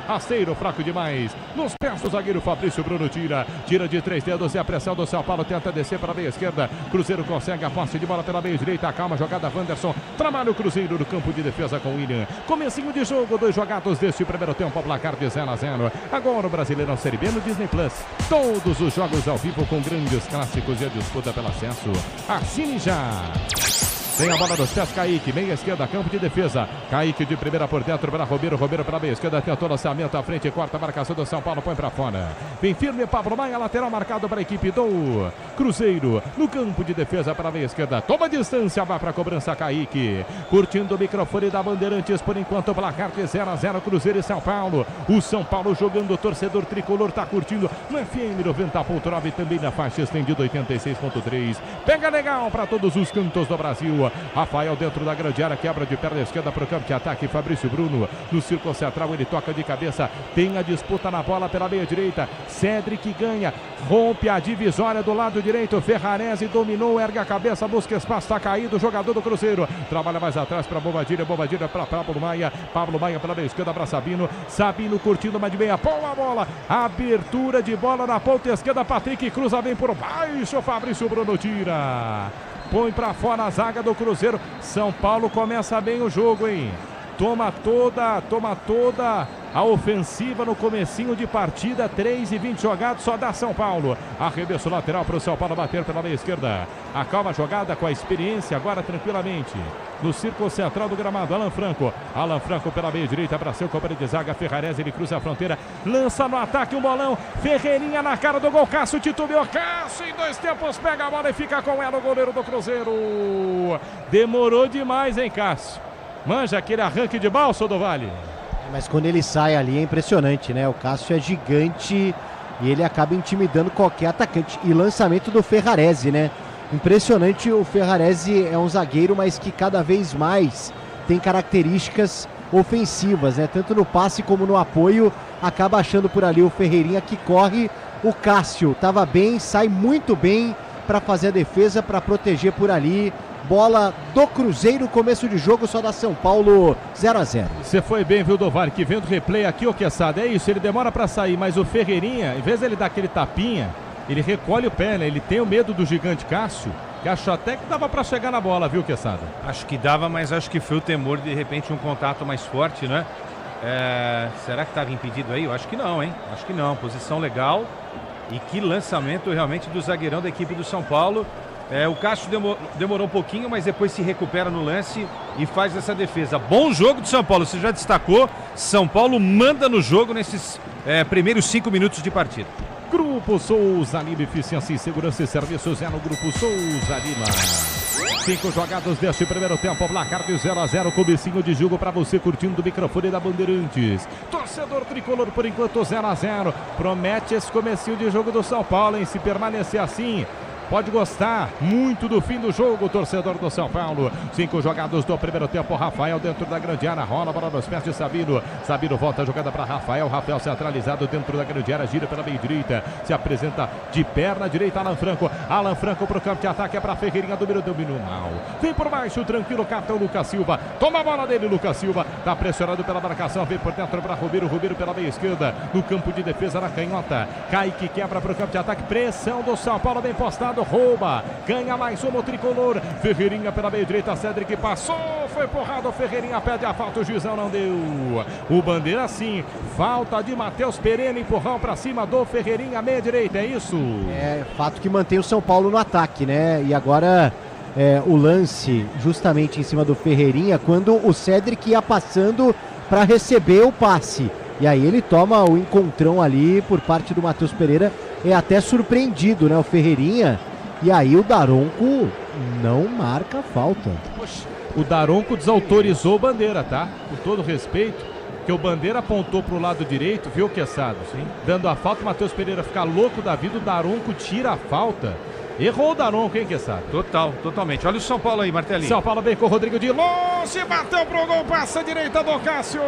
Rasteiro, fraco demais. Nos pés do zagueiro Fabrício Bruno tira de 3 dedos e a pressão do São Paulo tenta descer para a meia esquerda. Cruzeiro consegue a posse de bola pela meia direita, calma, jogada Wanderson. Trabalha o Cruzeiro no campo de defesa com o William. Comecinho de jogo, 2 jogados deste primeiro tempo, placar de 0-0. Agora o Brasileirão Série B no Disney Plus. Todos os jogos ao vivo com grandes clássicos e a disputa pelo acesso. Assine já! Tem a bola dos pés, Kaique, meia esquerda, campo de defesa. Kaique de primeira por dentro para Romero pela meia esquerda, tentou lançamento à frente, corta a marcação do São Paulo, põe para fora. Vem firme Pablo Maia, lateral marcado para a equipe do Cruzeiro. No campo de defesa para a meia esquerda, toma distância, vai para a cobrança Kaique. Curtindo o microfone da Bandeirantes, por enquanto o placar de 0-0, Cruzeiro e São Paulo. O São Paulo jogando, o torcedor tricolor está curtindo no FM 90.9 também na faixa estendida 86.3. Pega legal para todos os cantos do Brasil. Rafael dentro da grande área, quebra de perna esquerda para o campo de ataque. Fabrício Bruno no círculo central, ele toca de cabeça, tem a disputa na bola pela meia direita. Cédric ganha, rompe a divisória do lado direito. Ferrarese dominou, ergue a cabeça, busca espaço, está caído o jogador do Cruzeiro. Trabalha mais atrás para Bobadilha para Pablo Maia. Pablo Maia pela meia esquerda para Sabino. Sabino curtindo uma de meia, boa bola. Abertura de bola na ponta esquerda. Patrick cruza bem por baixo. Fabrício Bruno tira. Põe para fora a zaga do Cruzeiro. São Paulo começa bem o jogo, hein? Toma toda a ofensiva no comecinho de partida. 3:20 jogados, só dá São Paulo. Arremesso lateral para o São Paulo bater pela meia esquerda. Acalma a jogada com a experiência, agora tranquilamente. No círculo central do gramado, Alan Franco pela meia direita para seu companheiro de zaga. Ferrarese, ele cruza a fronteira, lança no ataque um bolão. Ferreirinha na cara do gol, Cássio titubeou. Cássio em 2 tempos pega a bola e fica com ela o goleiro do Cruzeiro. Demorou demais, hein, Cássio? Manja aquele arranque de balso do Vale. Mas quando ele sai ali é impressionante, né? O Cássio é gigante e ele acaba intimidando qualquer atacante. E lançamento do Ferrarese, né? Impressionante, o Ferrarese é um zagueiro, mas que cada vez mais tem características ofensivas, né? Tanto no passe como no apoio, acaba achando por ali o Ferreirinha que corre. O Cássio estava bem, sai muito bem para fazer a defesa, para proteger por ali. Bola do Cruzeiro, começo de jogo, só da São Paulo, 0-0. Você foi bem, viu, Dovar? Que vendo o replay aqui, ô Quesada, é isso, ele demora pra sair, mas o Ferreirinha, em vez de ele dar aquele tapinha, ele recolhe o pé, né? Ele tem o medo do gigante Cássio, que achou até que dava pra chegar na bola, viu, Quesada? Acho que dava, mas acho que foi o temor de repente um contato mais forte, né? Será que estava impedido aí? Eu acho que não, hein? Acho que não, posição legal. E que lançamento realmente do zagueirão da equipe do São Paulo. O Cássio demorou um pouquinho, mas depois se recupera no lance e faz essa defesa. Bom jogo do São Paulo, você já destacou. São Paulo manda no jogo nesses primeiros 5 minutos de partida. Grupo Souza Lima, eficiência em segurança e serviços é no Grupo Souza Lima. 5 jogados deste primeiro tempo, placar de 0-0, comecinho de jogo para você curtindo o microfone da Bandeirantes. Torcedor tricolor por enquanto 0-0. Promete esse comecinho de jogo do São Paulo, hein? Se permanecer assim, pode gostar muito do fim do jogo, torcedor do São Paulo. 5 jogados do primeiro tempo. Rafael dentro da grande área, rola a bola nos pés de Sabino. Sabino volta a jogada para Rafael. Rafael centralizado dentro da grande área, gira pela meia direita, se apresenta de perna direita. Alan Franco para o campo de ataque, é para Ferreirinha, dominou mal. Vem por baixo, tranquilo, capitão Lucas Silva. Toma a bola dele, Lucas Silva. Está pressionado pela marcação, vem por dentro para Romero pela meia esquerda. No campo de defesa, na canhota. Kaique quebra para o campo de ataque. Pressão do São Paulo, bem postado. Rouba, ganha mais uma o tricolor. Ferreirinha pela meia direita, Cédric passou, foi porrado, Ferreirinha pede a falta, o juizão não deu. O Bandeira sim, falta de Matheus Pereira, empurrão pra cima do Ferreirinha, meia direita, é isso? É fato que mantém o São Paulo no ataque, né? E agora o lance justamente em cima do Ferreirinha, quando o Cédric ia passando para receber o passe. E aí ele toma o encontrão ali por parte do Matheus Pereira, é até surpreendido, né? O Ferreirinha. E aí o Daronco não marca a falta. Poxa, o Daronco desautorizou o Bandeira, tá? Com todo respeito, que o Bandeira apontou pro lado direito, viu, Quesado? Sim. Dando a falta, o Matheus Pereira fica louco da vida, o Daronco tira a falta. Errou o Daronco, hein, Quesado? Totalmente. Olha o São Paulo aí, Martelinho. São Paulo bem com o Rodrigo de longe, bateu pro gol, passa a direita do Cássio.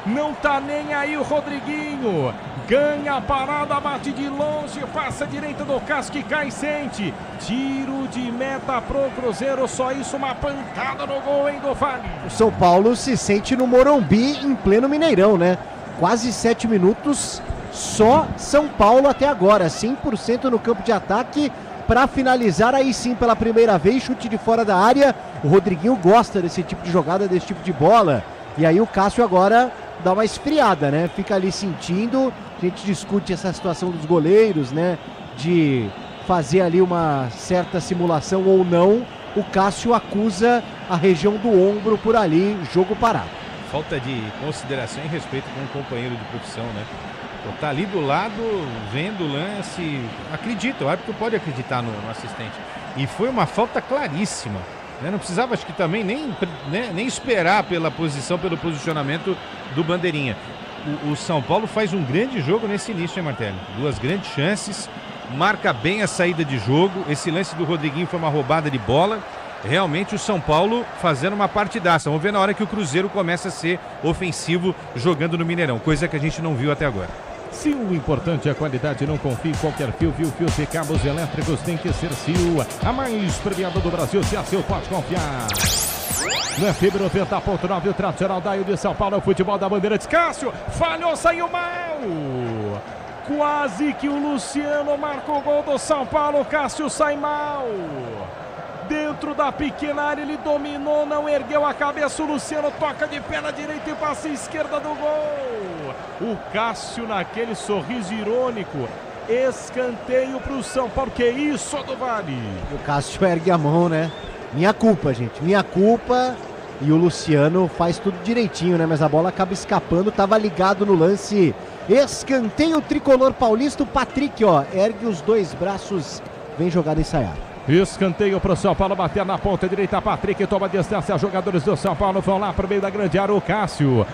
não tá nem aí o Rodriguinho. Ganha a parada, bate de longe, passa a direita do Cássio que cai e sente. Tiro de meta pro Cruzeiro, só isso, uma pancada no gol, hein, do Vale. O São Paulo se sente no Morumbi em pleno Mineirão, né? Quase 7 minutos, só São Paulo até agora, 100% no campo de ataque. Para finalizar, aí sim, pela primeira vez, chute de fora da área. O Rodriguinho gosta desse tipo de jogada, desse tipo de bola. E aí o Cássio agora dá uma esfriada, né? Fica ali sentindo. A gente discute essa situação dos goleiros, né? De fazer ali uma certa simulação ou não. O Cássio acusa a região do ombro por ali, jogo parado. Falta de consideração e respeito com um companheiro de profissão, né? Tá ali do lado, vendo o lance, acredita, o árbitro pode acreditar no assistente. E foi uma falta claríssima, né? Não precisava, acho que também, nem esperar pela posição, pelo posicionamento do Bandeirinha. O São Paulo faz um grande jogo nesse início, hein, Martelli? 2 grandes chances, marca bem a saída de jogo. Esse lance do Rodriguinho foi uma roubada de bola. Realmente o São Paulo fazendo uma partidaça. Vamos ver na hora que o Cruzeiro começa a ser ofensivo jogando no Mineirão, coisa que a gente não viu até agora. Se o importante é a qualidade, não confie em qualquer fio. Fios e cabos elétricos tem que ser Sil. A mais premiada do Brasil, se a Sil pode confiar. No FM 90.9, o tradicional Daio de São Paulo, é o futebol da Bandeirantes. Cássio falhou, saiu mal. Quase que o Luciano marca o gol do São Paulo. Cássio sai mal. Dentro da pequena área, ele dominou, não ergueu a cabeça. O Luciano toca de pé na direita e passa à esquerda do gol. O Cássio naquele sorriso irônico. Escanteio para o São Paulo. Que isso, do Vale? O Cássio ergue a mão, né? Minha culpa, gente. Minha culpa. E o Luciano faz tudo direitinho, né? Mas a bola acaba escapando. Tava ligado no lance. Escanteio tricolor paulista. O Patrick, ó, ergue os 2 braços. Vem jogada ensaiada. Escanteio para o São Paulo bater na ponta direita. Patrick toma distância. Jogadores do São Paulo vão lá para o meio da grande área. O Cássio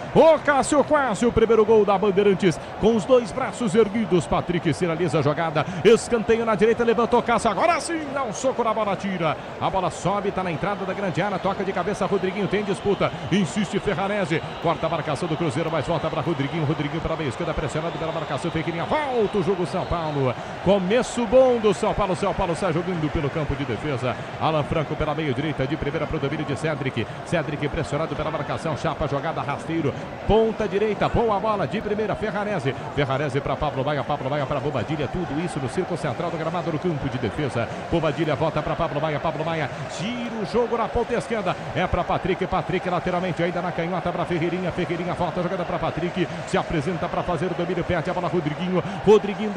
quase o primeiro gol da Bandeirantes com os 2 braços erguidos. Patrick sinaliza a jogada. Escanteio na direita, levantou Cássio. Agora sim, dá um soco na bola, tira. A bola sobe, está na entrada da grande área. Toca de cabeça, Rodriguinho tem disputa. Insiste Ferrarese. Corta a marcação do Cruzeiro, mas volta para Rodriguinho. Rodriguinho para a meia esquerda, pressionado pela marcação. Pequeninha, volta o jogo São Paulo. Começo bom do São Paulo. São Paulo sai jogando pelo campo de defesa. Alan Franco pela meia direita, de primeira para o domínio de Cedric. Cedric pressionado pela marcação, chapa, jogada, rasteiro, ponta direita, boa bola de primeira, Ferrarese. Ferrarese para Pablo Maia para Bobadilha, tudo isso no círculo central do gramado, no campo de defesa. Bobadilha volta para Pablo Maia, tira o jogo na ponta esquerda, é para Patrick lateralmente ainda na canhota para Ferreirinha volta, jogada para Patrick, se apresenta para fazer o domínio, perde a bola Rodriguinho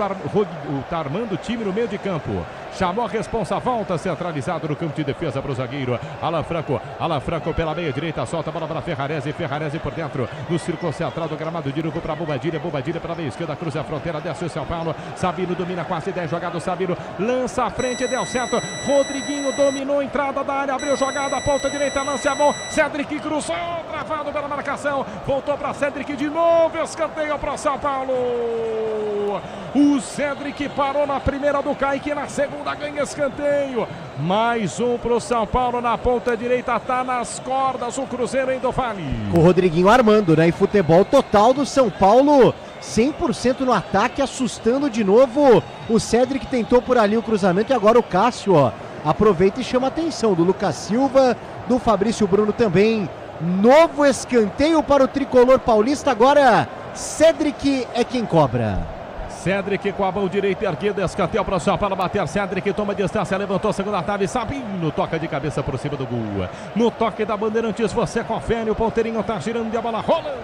tá armando o time no meio de campo, chamou a responsa, volta centralizado no campo de defesa para o zagueiro Alan Franco pela meia direita, solta a bola para Ferrarese por dentro, no círculo central do gramado, de novo para Bobadilha pela meia esquerda, cruza a fronteira, desce o São Paulo, Sabino domina quase 10 jogadas, Sabino lança a frente, deu certo, Rodriguinho dominou a entrada da área, abriu jogada, ponta direita, lance a mão, Cedric cruzou, travado pela marcação, voltou para Cedric de novo, escanteio para São Paulo. O Cedric parou na primeira do Kaique, na segunda ganha escanteio. Mais um pro São Paulo na ponta direita, tá nas cordas o Cruzeiro em do Vale. O Rodriguinho armando, né? E futebol total do São Paulo, 100% no ataque, assustando de novo. O Cedric tentou por ali o cruzamento e agora o Cássio, ó, aproveita e chama a atenção do Lucas Silva, do Fabrício Bruno também. Novo escanteio para o tricolor paulista, agora Cedric é quem cobra. Cedric com a mão direita erguida, escanteio para o São Paulo bater. Cedric toma distância, levantou a segunda trave. Sabino toca de cabeça por cima do gol. No toque da Bandeirantes, você confere. O ponteirinho tá girando e a bola rolando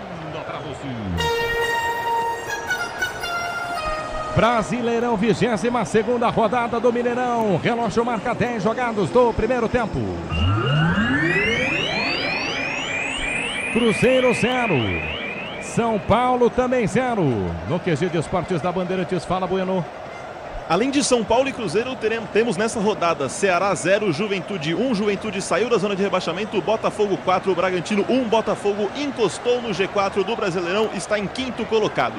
para você. Brasileirão, 22ª rodada do Mineirão. Relógio marca 10 jogados do primeiro tempo. Cruzeiro 0. São Paulo também 0. No QG de Esportes da Bandeirantes, fala Bueno. Além de São Paulo e Cruzeiro, temos nessa rodada Ceará 0, Juventude 1. Juventude saiu da zona de rebaixamento, Botafogo 4, Bragantino 1. Botafogo encostou no G4 do Brasileirão, está em 5º colocado.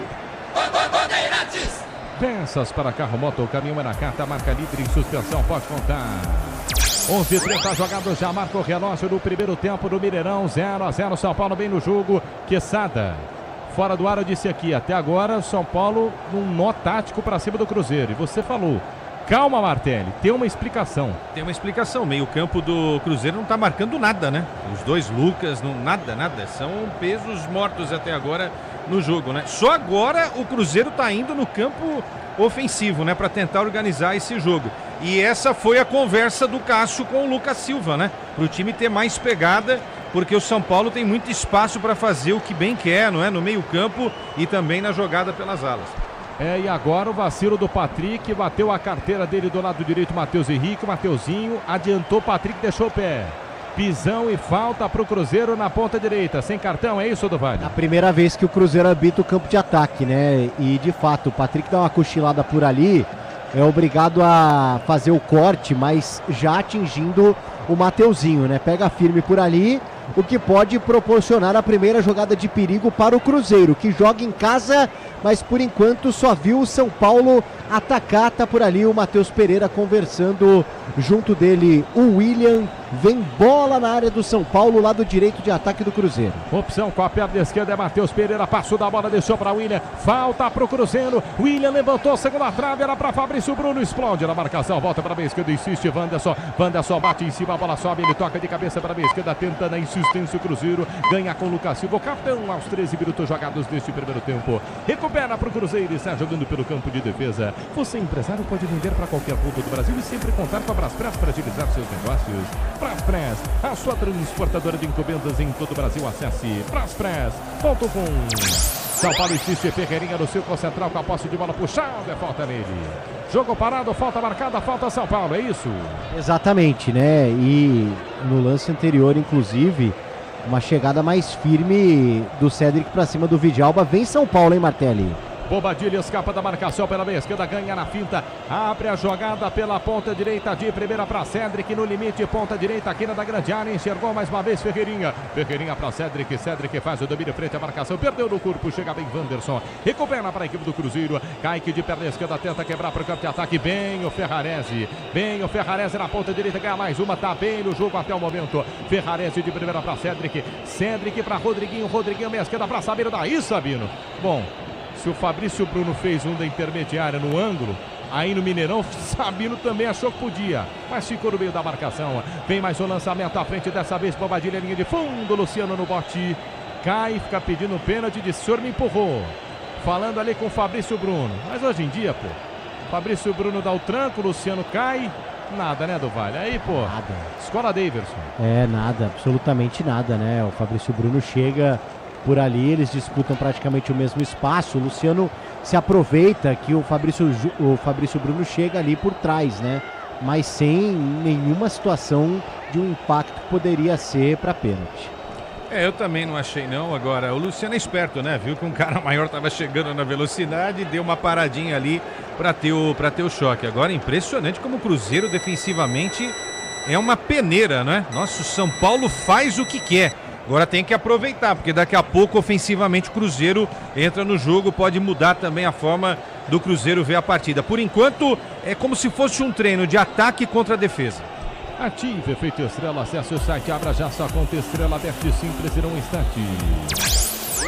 Bandeirantes! Peças para carro, moto, caminhão é na carta, marca livre em suspensão, pode contar. 11:30 jogados, já marca o relógio do primeiro tempo do Mineirão, 0-0, São Paulo bem no jogo. Quesada Fora do ar eu disse aqui, até agora o São Paulo num nó tático para cima do Cruzeiro. E você falou, calma Martelli, tem uma explicação. Tem uma explicação, meio campo do Cruzeiro não tá marcando nada, né? Os dois Lucas, nada. São pesos mortos até agora no jogo, né? Só agora o Cruzeiro tá indo no campo ofensivo, né? Para tentar organizar esse jogo. E essa foi a conversa do Cássio com o Lucas Silva, né? Para o time ter mais pegada, porque o São Paulo tem muito espaço para fazer o que bem quer, não é? No meio campo e também na jogada pelas alas. E agora o vacilo do Patrick, bateu a carteira dele do lado direito, Matheus Henrique, o Mateuzinho adiantou, o Patrick deixou o pé. Pisão e falta para o Cruzeiro na ponta direita, sem cartão, é isso, Dovani? A primeira vez que o Cruzeiro habita o campo de ataque, né? E de fato, o Patrick dá uma cochilada por ali, é obrigado a fazer o corte, mas já atingindo o Mateuzinho, né? Pega firme por ali, o que pode proporcionar a primeira jogada de perigo para o Cruzeiro, que joga em casa, mas por enquanto só viu o São Paulo atacar. Tá por ali o Matheus Pereira conversando, junto dele o William. Vem bola na área do São Paulo, lado direito de ataque do Cruzeiro. Opção com a perna esquerda é Matheus Pereira, passou da bola, deixou para William, falta para o Cruzeiro. William levantou, segunda trave, era para Fabrício Bruno, explode na marcação, volta para a esquerda, insiste Wanderson bate em cima, a bola sobe, ele toca de cabeça para a esquerda, tenta na insistência o Cruzeiro, ganha com o Lucas Silva, o capitão, aos 13 minutos jogados neste primeiro tempo. Recupera para o Cruzeiro e está jogando pelo campo de defesa. Você, empresário, pode vender para qualquer ponto do Brasil e sempre contar com a Braspress para agilizar seus negócios. Braspress, a sua transportadora de encomendas em todo o Brasil. Acesse braspress.com. São Paulo insiste, Ferreirinha no círculo central com a posse de bola puxada, é falta nele. Jogo parado, falta marcada, falta São Paulo, é isso? Exatamente, né? E no lance anterior, inclusive, uma chegada mais firme do Cédric para cima do Vidalba. Vem São Paulo, hein, Martelli? Bobadilha escapa da marcação pela meia esquerda, ganha na finta, abre a jogada pela ponta direita, de primeira para Cédric, no limite, ponta direita, aqui na da grande área, enxergou mais uma vez Ferreirinha para Cédric faz o domínio frente à marcação, perdeu no corpo, chega bem Wanderson, recupera para a equipe do Cruzeiro, Kaique de perna esquerda, tenta quebrar para o campo de ataque, bem o Ferrarese na ponta direita, ganha mais uma, tá bem no jogo até o momento, Ferrarese de primeira para Cédric para Rodriguinho, meia esquerda para Sabino, daí Sabino, bom, se o Fabrício Bruno fez um da intermediária no ângulo, aí no Mineirão, Sabino também achou que podia, mas ficou no meio da marcação. Vem mais um lançamento à frente, dessa vez Bobadilha, linha de fundo, Luciano no bote, cai, fica pedindo pênalti, diz, o senhor me empurrou. Falando ali com o Fabrício Bruno, mas hoje em dia, pô, Fabrício Bruno dá o tranco, Luciano cai, nada, né, do Vale? Aí, pô, nada. Escola Daverson. Nada, absolutamente nada, né? O Fabrício Bruno chega por ali, eles disputam praticamente o mesmo espaço. O Luciano se aproveita que o Fabrício Bruno chega ali por trás, né? Mas sem nenhuma situação de um impacto que poderia ser para pênalti. Eu também não achei não. Agora, o Luciano é esperto, né? Viu que um cara maior estava chegando na velocidade, deu uma paradinha ali para ter o choque. Agora, impressionante como o Cruzeiro defensivamente é uma peneira, né? Nossa, o São Paulo faz o que quer. Agora tem que aproveitar, porque daqui a pouco ofensivamente o Cruzeiro entra no jogo, pode mudar também a forma do Cruzeiro ver a partida. Por enquanto é como se fosse um treino de ataque contra a defesa. Ative Efeito Estrela, acesse o site, abra já sua conta Estrela, Bete simples em um instante.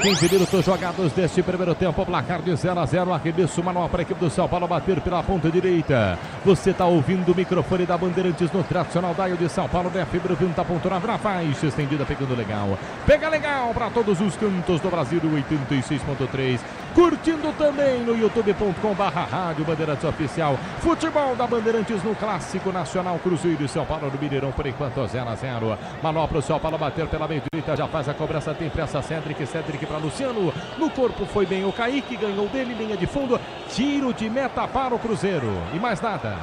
15 minutos jogados deste primeiro tempo, placar de 0-0, arremesso manual para a equipe do São Paulo bater pela ponta direita. Você está ouvindo o microfone da Bandeirantes no tradicional dial de São Paulo, da fibra 20.9 na faixa estendida, pegando legal. Pega legal para todos os cantos do Brasil, 86.3. Curtindo também no youtube.com/rádio Bandeirantes Oficial. Futebol da Bandeirantes no Clássico Nacional, Cruzeiro e São Paulo no Mineirão, por enquanto 0-0. Manual para o São Paulo bater pela meia direita, já faz a cobrança, tem pressa Cédric para Luciano, no corpo foi bem o Kaique, ganhou dele, linha de fundo, tiro de meta para o Cruzeiro, e mais nada.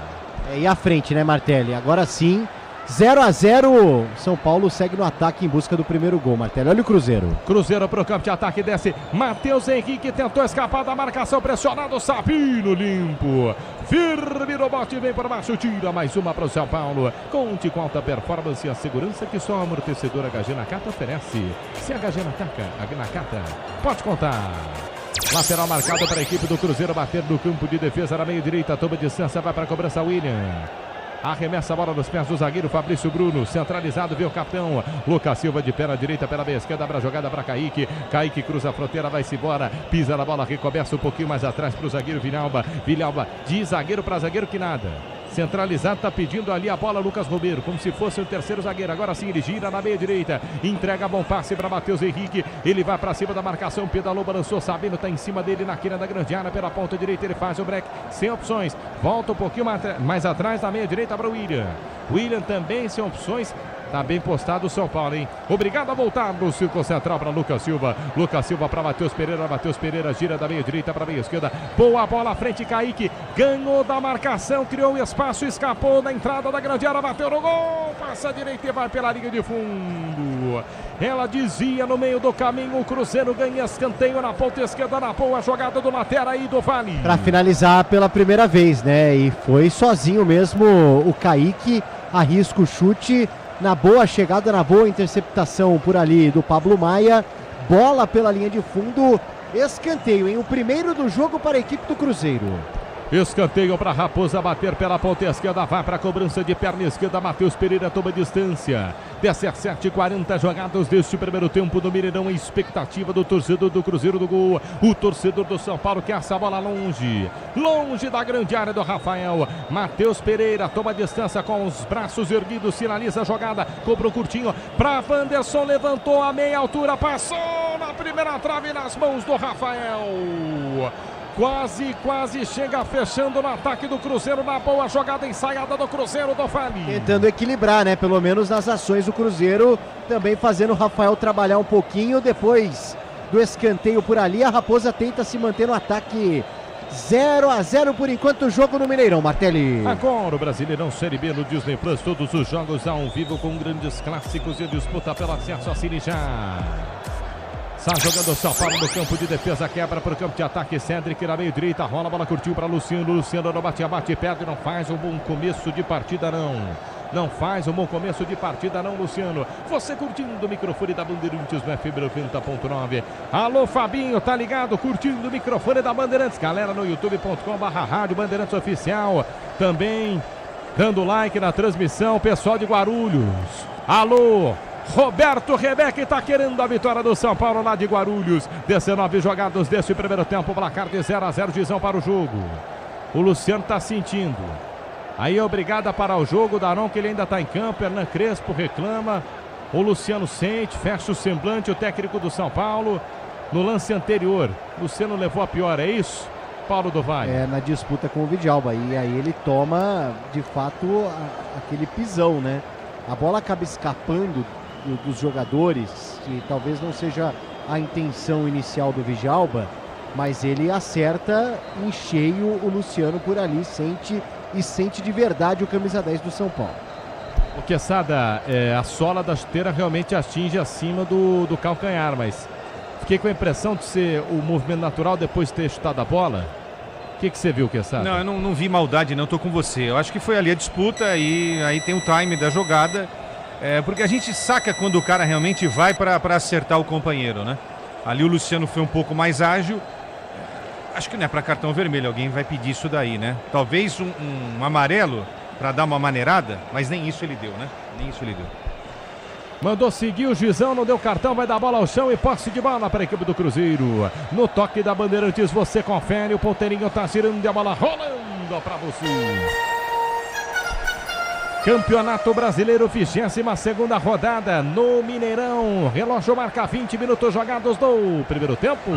E à frente, né, Martelli? Agora sim, 0-0, São Paulo segue no ataque em busca do primeiro gol, Martelli. Olha o Cruzeiro. Cruzeiro para o campo de ataque, desce Matheus Henrique, tentou escapar da marcação, pressionado, Sabino limpo, firme no bote, vem por baixo, tira mais uma para o São Paulo. Conte com alta performance e a segurança que só a amortecedora HG Nakata oferece. Se a HG Nakata, pode contar. Lateral marcado para a equipe do Cruzeiro bater no campo de defesa na meia direita, toma distância, vai para a cobrança William. Arremessa a bola nos pés do zagueiro Fabrício Bruno. Centralizado, vê o capitão. Lucas Silva de pé na direita, pela meia esquerda. Abre a jogada para Kaique. Kaique cruza a fronteira, vai-se embora. Pisa na bola, recomeça um pouquinho mais atrás para o zagueiro Vilhalba. Vilhalba de zagueiro para zagueiro que nada. Centralizado, tá pedindo ali a bola Lucas Romero, como se fosse o terceiro zagueiro. Agora sim ele gira na meia direita, entrega bom passe para Matheus Henrique. Ele vai para cima da marcação, pedalou, balançou, Sabino tá em cima dele na quina da grande área pela ponta direita. Ele faz o break sem opções, volta um pouquinho mais atrás na meia direita para o William. William também sem opções. Tá bem postado o São Paulo, hein? Obrigado a voltar no círculo central para Lucas Silva. Lucas Silva para Matheus Pereira. Matheus Pereira gira da meia direita para a meia esquerda. Boa bola à frente, Kaique. Ganhou da marcação, criou espaço, escapou da entrada da grande área, bateu no gol. Passa a direita e vai pela linha de fundo. Ela dizia no meio do caminho. O Cruzeiro ganha escanteio na ponta esquerda, na boa jogada do lateral aí do Vale. Para finalizar pela primeira vez, né? E foi sozinho mesmo o Kaique. Arrisca o chute. Na boa chegada, na boa interceptação por ali do Pablo Maia. Bola pela linha de fundo. Escanteio, hein? O primeiro do jogo para a equipe do Cruzeiro. Escanteio para Raposa bater pela ponta esquerda. Vai para a cobrança de perna esquerda. Matheus Pereira toma distância. 17:40 jogadas deste primeiro tempo do Mineirão. A expectativa do torcedor do Cruzeiro do gol. O torcedor do São Paulo quer essa bola longe. Longe da grande área do Rafael. Matheus Pereira toma distância com os braços erguidos. Sinaliza a jogada. Cobrou curtinho para Wanderson. Levantou a meia altura. Passou na primeira trave nas mãos do Rafael. Quase chega fechando no ataque do Cruzeiro, na boa jogada ensaiada do Cruzeiro do Vale. Tentando equilibrar, né? Pelo menos nas ações do Cruzeiro, também fazendo o Rafael trabalhar um pouquinho. Depois do escanteio por ali, a Raposa tenta se manter no ataque. 0-0 por enquanto o jogo no Mineirão, Martelli. Agora o Brasileirão Série B no Disney Plus, todos os jogos ao vivo com grandes clássicos e disputa pelo acesso. Assine já. Está jogando o São Paulo no campo de defesa, quebra para o campo de ataque. Cedric na meio direita, rola a bola, curtiu para Luciano. Luciano no bate-abate, perde, não faz um bom começo de partida não. Não faz um bom começo de partida não, Luciano. Você curtindo o microfone da Bandeirantes no FM 90.9. Alô, Fabinho, tá ligado? Curtindo o microfone da Bandeirantes. Galera no youtube.com/Rádio Bandeirantes Oficial. Também dando like na transmissão, pessoal de Guarulhos. Alô, Roberto Rebeque está querendo a vitória do São Paulo lá de Guarulhos. 19 jogados deste primeiro tempo, placar de 0-0, Gizão para o jogo. O Luciano está sentindo. Aí é obrigada para o jogo, Daron que ele ainda está em campo, Hernan Crespo reclama. O Luciano sente, fecha o semblante, o técnico do São Paulo. No lance anterior, Luciano levou a pior, é isso? Paulo do Vale. É, na disputa com o Vidalba, e aí ele toma, de fato, aquele pisão, né? A bola acaba escapando dos jogadores, que talvez não seja a intenção inicial do Vidalba, mas ele acerta em cheio o Luciano por ali, sente de verdade o camisa 10 do São Paulo. O Quesada, a sola da chuteira realmente atinge acima do calcanhar, mas fiquei com a impressão de ser o movimento natural depois de ter chutado a bola. O que você viu, Quesada? Não, eu não vi maldade não, tô com você. Eu acho que foi ali a disputa e aí tem o time da jogada. Porque a gente saca quando o cara realmente vai para acertar o companheiro, né? Ali o Luciano foi um pouco mais ágil. Acho que não é para cartão vermelho, alguém vai pedir isso daí, né? Talvez um amarelo para dar uma maneirada, mas nem isso ele deu, né? Nem isso ele deu. Mandou seguir o Gizão, não deu cartão, vai dar bola ao chão e posse de bola para a equipe do Cruzeiro. No toque da Bandeirantes você confere, o ponteirinho tá girando e a bola rolando para você. Campeonato Brasileiro, 22ª rodada no Mineirão. Relógio marca 20 minutos jogados do primeiro tempo.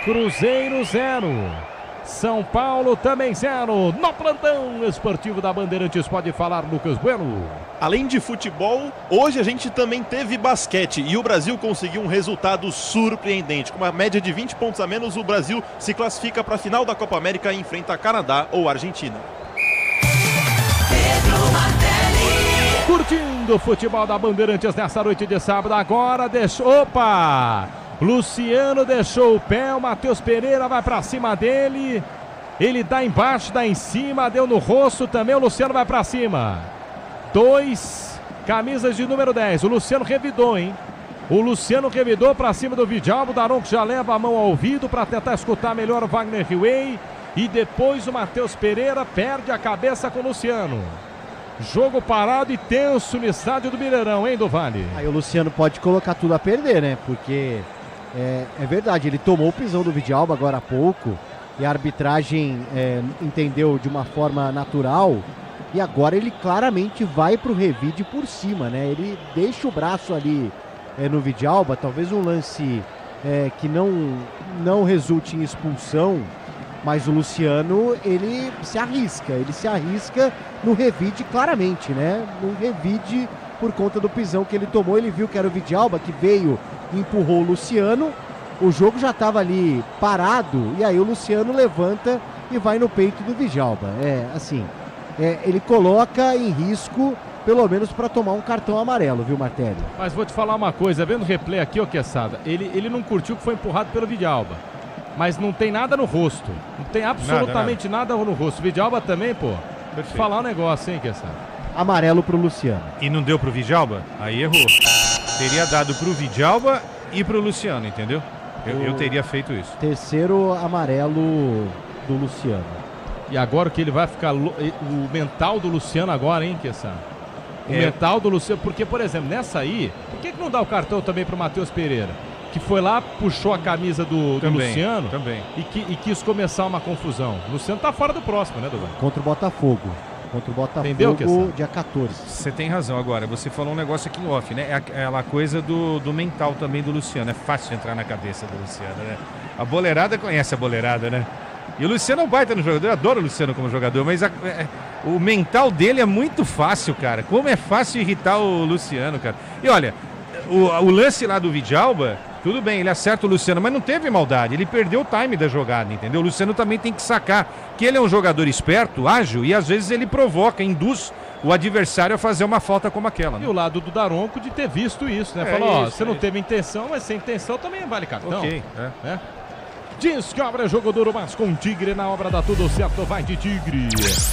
Cruzeiro 0. São Paulo também 0. No plantão esportivo da Bandeirantes pode falar Lucas Bueno. Além de futebol, hoje a gente também teve basquete e o Brasil conseguiu um resultado surpreendente. Com uma média de 20 pontos a menos, o Brasil se classifica para a final da Copa América e enfrenta Canadá ou Argentina. Curtindo o futebol da Bandeirantes nessa noite de sábado. Agora deixou... Opa! Luciano deixou o pé, o Matheus Pereira vai para cima dele. Ele dá embaixo, dá em cima, deu no rosto também. O Luciano vai para cima. 2 camisas de número 10. O Luciano revidou, hein? O Luciano revidou para cima do Vidalba. O Daron que já leva a mão ao ouvido para tentar escutar melhor o Wagner Riway. E depois o Matheus Pereira perde a cabeça com o Luciano. Jogo parado e tenso no estádio do Mineirão, hein, do Vale? Aí o Luciano pode colocar tudo a perder, né? Porque é verdade, ele tomou o pisão do Vidalba agora há pouco e a arbitragem entendeu de uma forma natural e agora ele claramente vai pro revide por cima, né? Ele deixa o braço ali no Vidalba, talvez um lance que não resulte em expulsão, mas o Luciano, ele se arrisca no revide claramente, né? No revide por conta do pisão que ele tomou, ele viu que era o Vidalba que veio e empurrou o Luciano, o jogo já estava ali parado e aí o Luciano levanta e vai no peito do Vidalba. Ele coloca em risco, pelo menos para tomar um cartão amarelo, viu, Martelli? Mas vou te falar uma coisa, vendo o replay aqui, ô Quesada, ele não curtiu que foi empurrado pelo Vidalba. Mas não tem nada no rosto. Não tem absolutamente nada no rosto. Vidalba também, pô. Vou te falar um negócio, hein, Quesada? Amarelo pro Luciano. E não deu pro Vidalba? Aí errou. Teria dado pro Vidalba e pro Luciano, entendeu? Eu teria feito isso. Terceiro amarelo do Luciano. E agora o que ele vai ficar... O mental do Luciano agora, hein, Quesada? O mental do Luciano... Porque, por exemplo, nessa aí... Por que não dá o cartão também pro Matheus Pereira? Que foi lá, puxou a camisa do Luciano e quis começar uma confusão. O Luciano tá fora do próximo, né, Duvan? Contra o Botafogo. Entendeu, dia 14. Você tem razão agora. Você falou um negócio aqui em off, né? É aquela coisa do mental também do Luciano. É fácil entrar na cabeça do Luciano, né? A boleirada conhece a boleirada, né? E o Luciano é um baita no jogador. Eu adoro o Luciano como jogador, mas o mental dele é muito fácil, cara. Como é fácil irritar o Luciano, cara. E olha, o lance lá do Vidalba... Tudo bem, ele acerta o Luciano, mas não teve maldade. Ele perdeu o time da jogada, entendeu? O Luciano também tem que sacar que ele é um jogador esperto, ágil, e às vezes ele provoca, induz o adversário a fazer uma falta como aquela. Né? E o lado do Daronco de ter visto isso, né? Falou, você não teve intenção, mas sem intenção também vale cartão. Ok, né? Descobre jogo duro, mas com Tigre na obra dá tudo certo, vai de Tigre.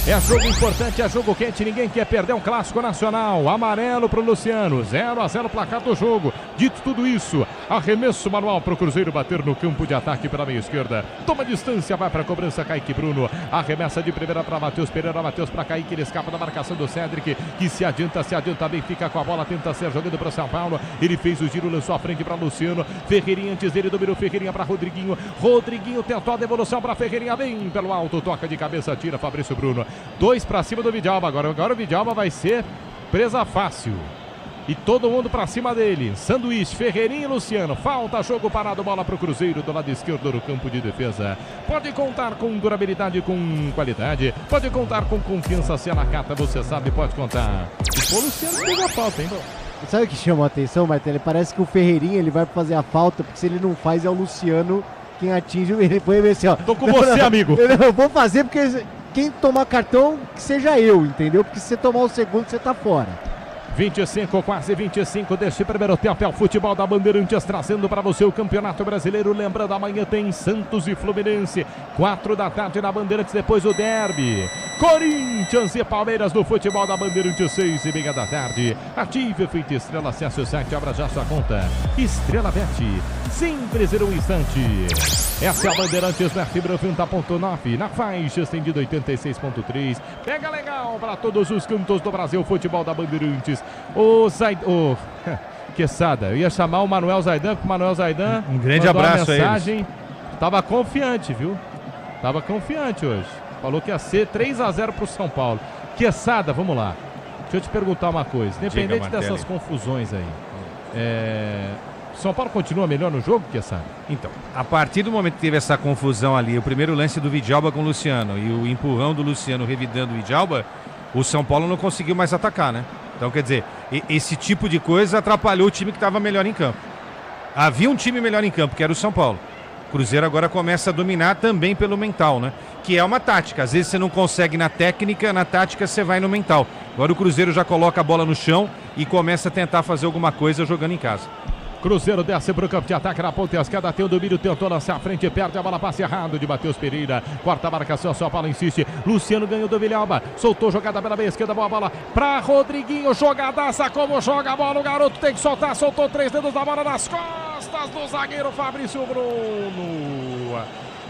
É jogo importante, é jogo quente, ninguém quer perder um clássico nacional. Amarelo pro Luciano, 0-0 placar do jogo. Dito tudo isso, arremesso manual pro Cruzeiro bater no campo de ataque pela meia esquerda. Toma distância, vai pra cobrança, Kaique Bruno. Arremessa de primeira pra Matheus Pereira, Matheus pra Kaique, ele escapa da marcação do Cedric, que se adianta bem, fica com a bola, tenta ser jogando pro São Paulo. Ele fez o giro, lançou a frente pra Luciano. Ferreirinha antes dele, dominou Ferreirinha pra Rodriguinho. Rodriguinho tentou a devolução para Ferreirinha, bem pelo alto, toca de cabeça, tira Fabrício Bruno. 2 para cima do Vidalba, agora o Vidalba vai ser presa fácil. E todo mundo para cima dele. Sanduíche, Ferreirinha e Luciano. Falta, jogo parado, bola para o Cruzeiro do lado esquerdo do campo de defesa. Pode contar com durabilidade, com qualidade. Pode contar com confiança, se ela cata, você sabe, pode contar. E o Luciano pegou a falta, hein? Sabe o que chamou a atenção, Martelli? Parece que o Ferreirinha ele vai fazer a falta, porque se ele não faz é o Luciano quem atinge, ele foi ver assim, ó. Tô com você, amigo. Eu vou fazer porque quem tomar cartão, que seja eu, entendeu? Porque se você tomar o segundo, você tá fora. 25, quase 25 deste primeiro tempo. É o futebol da Bandeirantes trazendo para você o Campeonato Brasileiro. Lembrando, amanhã tem Santos e Fluminense. 4 da tarde na Bandeirantes, depois o derby. Corinthians e Palmeiras no futebol da Bandeirantes, 6h30 da tarde. Ative o Feito Estrela, acesse o site, abra já sua conta. Estrela Bet, sempre ser um instante. Essa é a Bandeirantes na fibra 90.9, na faixa estendida 86.3. Pega legal para todos os cantos do Brasil, futebol da Bandeirantes. Quesada, eu ia chamar o Manuel Zaidan, porque o Manuel Zaidan um grande abraço aí. Tava confiante, viu? Tava confiante hoje. Falou que ia ser 3-0 pro São Paulo. Quesada, vamos lá. Deixa eu te perguntar uma coisa. Independente dessas confusões aí, São Paulo continua melhor no jogo, Quesada? Então, a partir do momento que teve essa confusão ali, o primeiro lance do Vidalba com o Luciano e o empurrão do Luciano revidando o Vidalba, o São Paulo não conseguiu mais atacar, né? Então, quer dizer, esse tipo de coisa atrapalhou o time que estava melhor em campo. Havia um time melhor em campo, que era o São Paulo. O Cruzeiro agora começa a dominar também pelo mental, né? Que é uma tática. Às vezes você não consegue na técnica, na tática você vai no mental. Agora o Cruzeiro já coloca a bola no chão e começa a tentar fazer alguma coisa jogando em casa. Cruzeiro desce para o campo de ataque na ponta esquerda, tem o domínio, tentou lançar a frente, perde a bola, passe errado de Matheus Pereira, quarta marcação, São Paulo insiste, Luciano ganhou do Vidalba, soltou jogada pela meia esquerda, boa bola para Rodriguinho, jogadaça, como joga a bola, o garoto tem que soltar, soltou 3 dedos da bola nas costas do zagueiro Fabrício Bruno.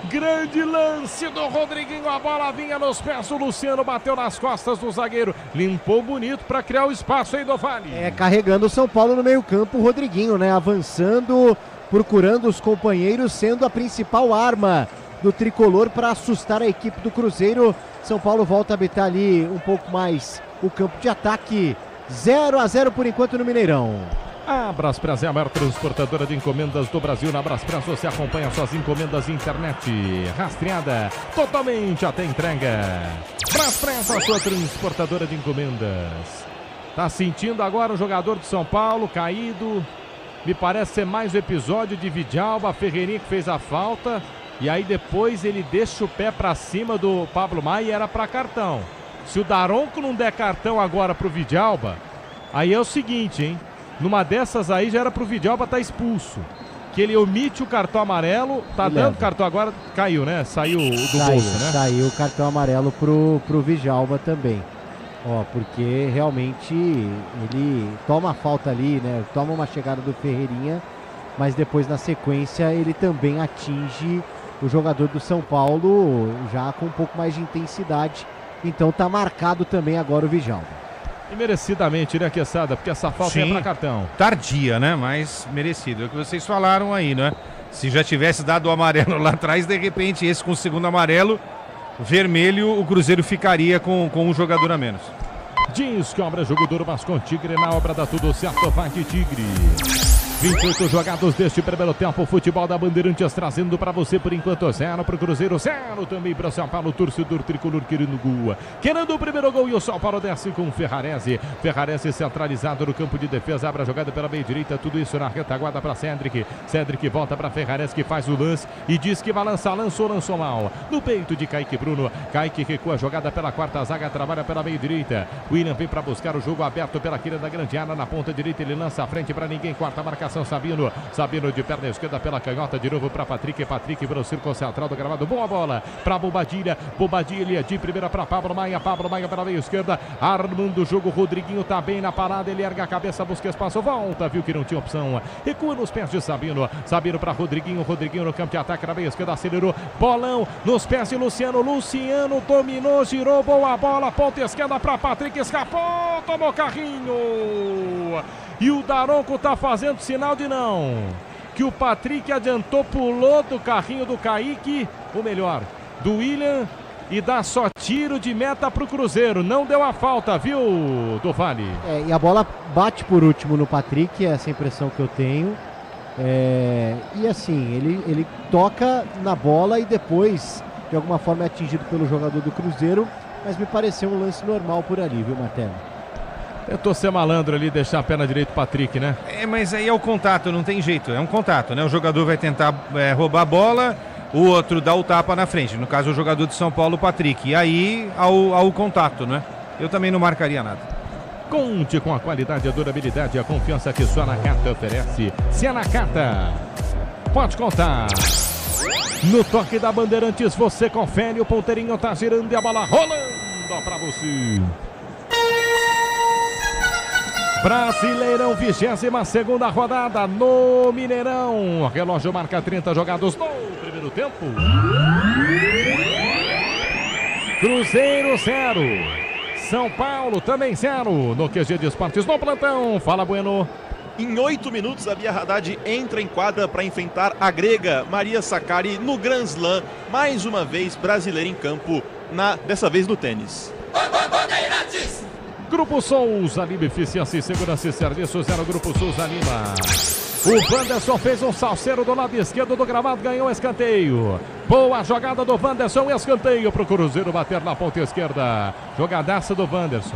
Grande lance do Rodriguinho, a bola vinha nos pés, o Luciano bateu nas costas do zagueiro, limpou bonito para criar o espaço aí do Vale. Carregando o São Paulo no meio campo, o Rodriguinho, né, avançando, procurando os companheiros, sendo a principal arma do tricolor para assustar a equipe do Cruzeiro. São Paulo volta a habitar ali um pouco mais o campo de ataque. 0-0 por enquanto no Mineirão. A Braspress é a maior transportadora de encomendas do Brasil. Na Braspress você acompanha suas encomendas internet rastreada totalmente até entrega. Braspress, a sua transportadora de encomendas. Tá sentindo agora o jogador de São Paulo caído. Me parece ser mais um episódio de Vidalba, Ferreirinha que fez a falta. E aí depois ele deixa o pé pra cima do Pablo Maia e era pra cartão. Se o Daronco não der cartão agora pro Vidalba, aí é o seguinte, hein? Numa dessas aí já era pro Vidalba estar expulso. Que ele omite o cartão amarelo, tá dando cartão agora, caiu, né? Saiu do bolso, né? Saiu o cartão amarelo pro Vidalba também. Ó, porque realmente ele toma a falta ali, né? Toma uma chegada do Ferreirinha, mas depois na sequência ele também atinge o jogador do São Paulo já com um pouco mais de intensidade. Então tá marcado também agora o Vidalba. E merecidamente, né, Quesada? Porque essa falta é pra cartão. Tardia, né? Mas merecido. É o que vocês falaram aí, né? Se já tivesse dado o amarelo lá atrás, de repente esse com o segundo amarelo, vermelho, o Cruzeiro ficaria com um jogador a menos. Diz que obra jogo duro, mas com Tigre na obra dá tudo certo, vai de Tigre. 28 jogados deste primeiro tempo, futebol da Bandeirantes trazendo para você por enquanto 0 para o Cruzeiro, 0 também para o São Paulo, torcedor tricolor querendo gol. Querendo o primeiro gol e o São Paulo desce com o Ferrarese. Ferrarese centralizado no campo de defesa, abre a jogada pela meia direita, tudo isso na retaguarda para Cédric. Cédric volta para Ferrarese que faz o lance e diz que vai lançar, lançou mal. No peito de Kaique Bruno, Kaique recua a jogada pela quarta zaga, trabalha pela meia direita. William vem para buscar o jogo aberto pela quina da grande área, na ponta direita ele lança a frente para ninguém, quarta marcação. Sabino de perna esquerda pela canhota, de novo para Patrick para o círculo central do gramado, boa bola para Bobadilha de primeira para Pablo Maia pela meia esquerda, armando o jogo, Rodriguinho tá bem na parada, ele erga a cabeça, busca espaço, volta, viu que não tinha opção, recua nos pés de Sabino para Rodriguinho no campo de ataque, na meia esquerda, acelerou, bolão nos pés de Luciano dominou, girou, boa bola, ponta esquerda para Patrick, escapou, tomou carrinho. E o Daronco tá fazendo sinal de não. Que o Patrick adiantou, pulou do carrinho do Kaique, ou melhor, do William, e dá só tiro de meta pro Cruzeiro. Não deu a falta, viu, do Vale? E a bola bate por último no Patrick, é essa impressão que eu tenho. E assim, ele toca na bola e depois, de alguma forma, é atingido pelo jogador do Cruzeiro, mas me pareceu um lance normal por ali, viu, Martelo? Tentou ser malandro ali, deixar a perna direita do Patrick, né? Mas aí é o contato, não tem jeito, é um contato, né? O jogador vai tentar roubar a bola, o outro dá o tapa na frente, no caso o jogador de São Paulo, o Patrick, e aí ao contato, né? Eu também não marcaria nada. Conte com a qualidade, a durabilidade e a confiança que só a Nakata oferece. Se é Nakata, pode contar. No toque da Bandeirantes você confere, o ponteirinho tá girando e a bola rolando pra você. Brasileirão, 22ª rodada no Mineirão. O relógio marca 30 jogados no primeiro tempo. Cruzeiro 0. São Paulo também 0. No QG de Esportes no plantão. Fala, Bueno. Em 8 minutos, a Bia Haddad entra em quadra para enfrentar a grega Maria Sakkari no Grand Slam. Mais uma vez, brasileira em campo, dessa vez no tênis. Grupo Souza Lima, eficiência e segurança e serviços, era o Grupo Souza Lima. O Wanderson fez um salseiro do lado esquerdo do gramado, ganhou o escanteio. Boa jogada do Wanderson, escanteio para o Cruzeiro bater na ponta esquerda. Jogadaça do Wanderson.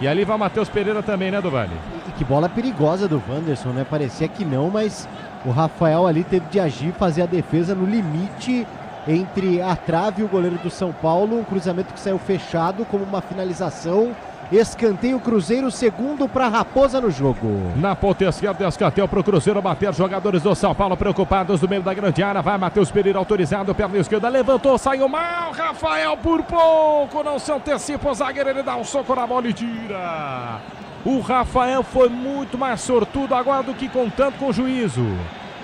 E ali vai o Matheus Pereira também, né, do Vale? E que bola perigosa do Wanderson, né? Parecia que não, mas o Rafael ali teve de agir, fazer a defesa no limite entre a trave e o goleiro do São Paulo. Um cruzamento que saiu fechado como uma finalização. Escanteio Cruzeiro, segundo para Raposa no jogo. Na ponta esquerda, escanteio para o Cruzeiro bater. Jogadores do São Paulo preocupados no meio da grande área. Vai Matheus Pereira autorizado, perna esquerda, levantou, saiu mal. Rafael por pouco, não se antecipa o zagueiro, ele dá um soco na bola e tira. O Rafael foi muito mais sortudo agora do que contando com o juízo.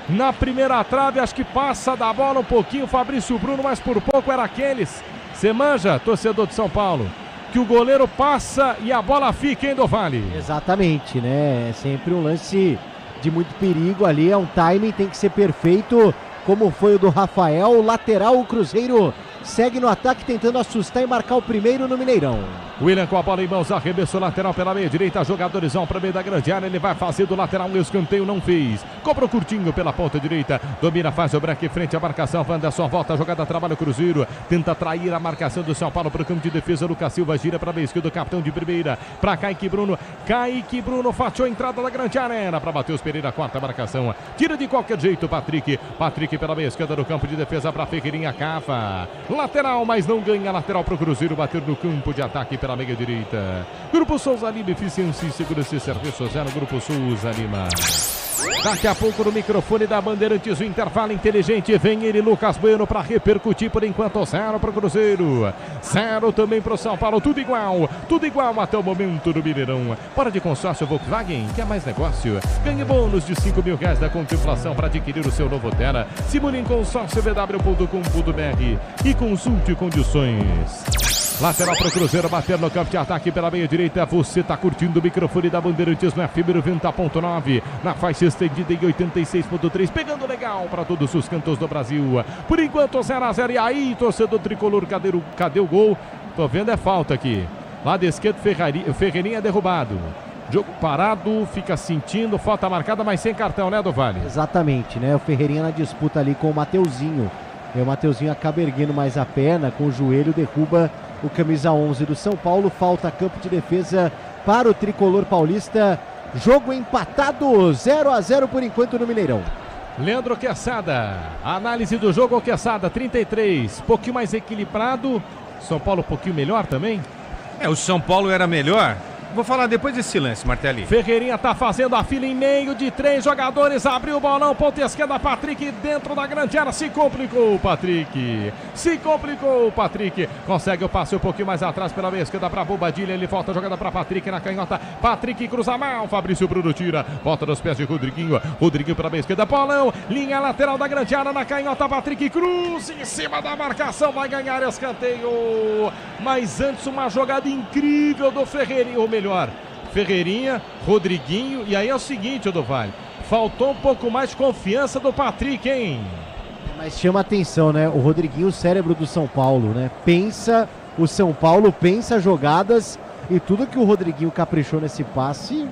na primeira trave, acho que passa da bola um pouquinho, Fabrício Bruno, mas por pouco era aqueles. Você manja, torcedor de São Paulo, que o goleiro passa e a bola fica, hein, do Vale? Exatamente, né? É sempre um lance de muito perigo ali, é um timing, tem que ser perfeito, como foi o do Rafael. O lateral, o Cruzeiro segue no ataque tentando assustar e marcar o primeiro no Mineirão. William com a bola em mãos, arremesso lateral pela meia direita, jogadores vão para meio da grande área, ele vai fazer do lateral um escanteio, não fez, cobrou curtinho pela ponta direita, domina, faz o break frente à marcação, Wanderson volta a jogada, trabalha o Cruzeiro, tenta atrair a marcação do São Paulo para o campo de defesa, Lucas Silva gira para a meia esquerda, capitão de primeira, para Kaique Bruno fatiou a entrada da grande arena para Matheus Pereira, quarta marcação, tira de qualquer jeito Patrick pela meia esquerda no campo de defesa para Ferreirinha, cava, lateral, mas não ganha, lateral para o Cruzeiro, bater no campo de ataque pela meia direita. Grupo Souza Lima, eficiência e segurança e serviço zero. Grupo Souza Lima. Daqui a pouco no microfone da Bandeirantes, o intervalo inteligente. Vem ele, Lucas Bueno, para repercutir. Por enquanto 0 para o Cruzeiro, 0 também para o São Paulo. Tudo igual até o momento do Mineirão. Para de consórcio Volkswagen, quer mais negócio? Ganhe bônus de R$5.000 da contemplação para adquirir o seu novo Terra. Simule em consórciovw.com.br e consulte condições. Lateral para o Cruzeiro, bater no campo de ataque pela meia direita. Você está curtindo o microfone da Bandeirantes no FM 90.9, na faixa estendida em 86.3, pegando legal para todos os cantos do Brasil. Por enquanto 0-0. E aí, torcedor tricolor, cadê o gol? Tô vendo, é falta aqui. Lado esquerdo, Ferreirinha derrubado. Jogo parado, fica sentindo, falta marcada, mas sem cartão, né, do Vale? Exatamente, né? O Ferreirinha na disputa ali com o Mateuzinho. E o Mateuzinho acaba erguendo mais a perna, com o joelho derruba o camisa 11 do São Paulo. Falta campo de defesa para o tricolor paulista. Jogo empatado, 0-0 por enquanto no Mineirão. Leandro Quesada, análise do jogo, Quesada, 33, pouquinho mais equilibrado. São Paulo um pouquinho melhor também? O São Paulo era melhor. Vou falar depois desse lance, Martelli. Ferreirinha tá fazendo a fila em meio de 3 jogadores. Abriu o bolão, ponta esquerda, Patrick dentro da grande área. Se complicou o Patrick. Consegue o passe um pouquinho mais atrás pela meia esquerda para Bobadilha. Ele volta a jogada para Patrick na canhota. Patrick cruza mal. Fabrício Bruno tira. Volta nos pés de Rodriguinho. Rodriguinho pela meia esquerda. Bolão. Linha lateral da grande área na canhota. Patrick cruza em cima da marcação. Vai ganhar escanteio. Mas antes uma jogada incrível do Ferreirinha. Ou melhor, Ferreirinha, Rodriguinho, e aí é o seguinte, Odovalho, faltou um pouco mais de confiança do Patrick, hein? Mas chama atenção, né? O Rodriguinho, o cérebro do São Paulo, né? O São Paulo pensa jogadas, e tudo que o Rodriguinho caprichou nesse passe,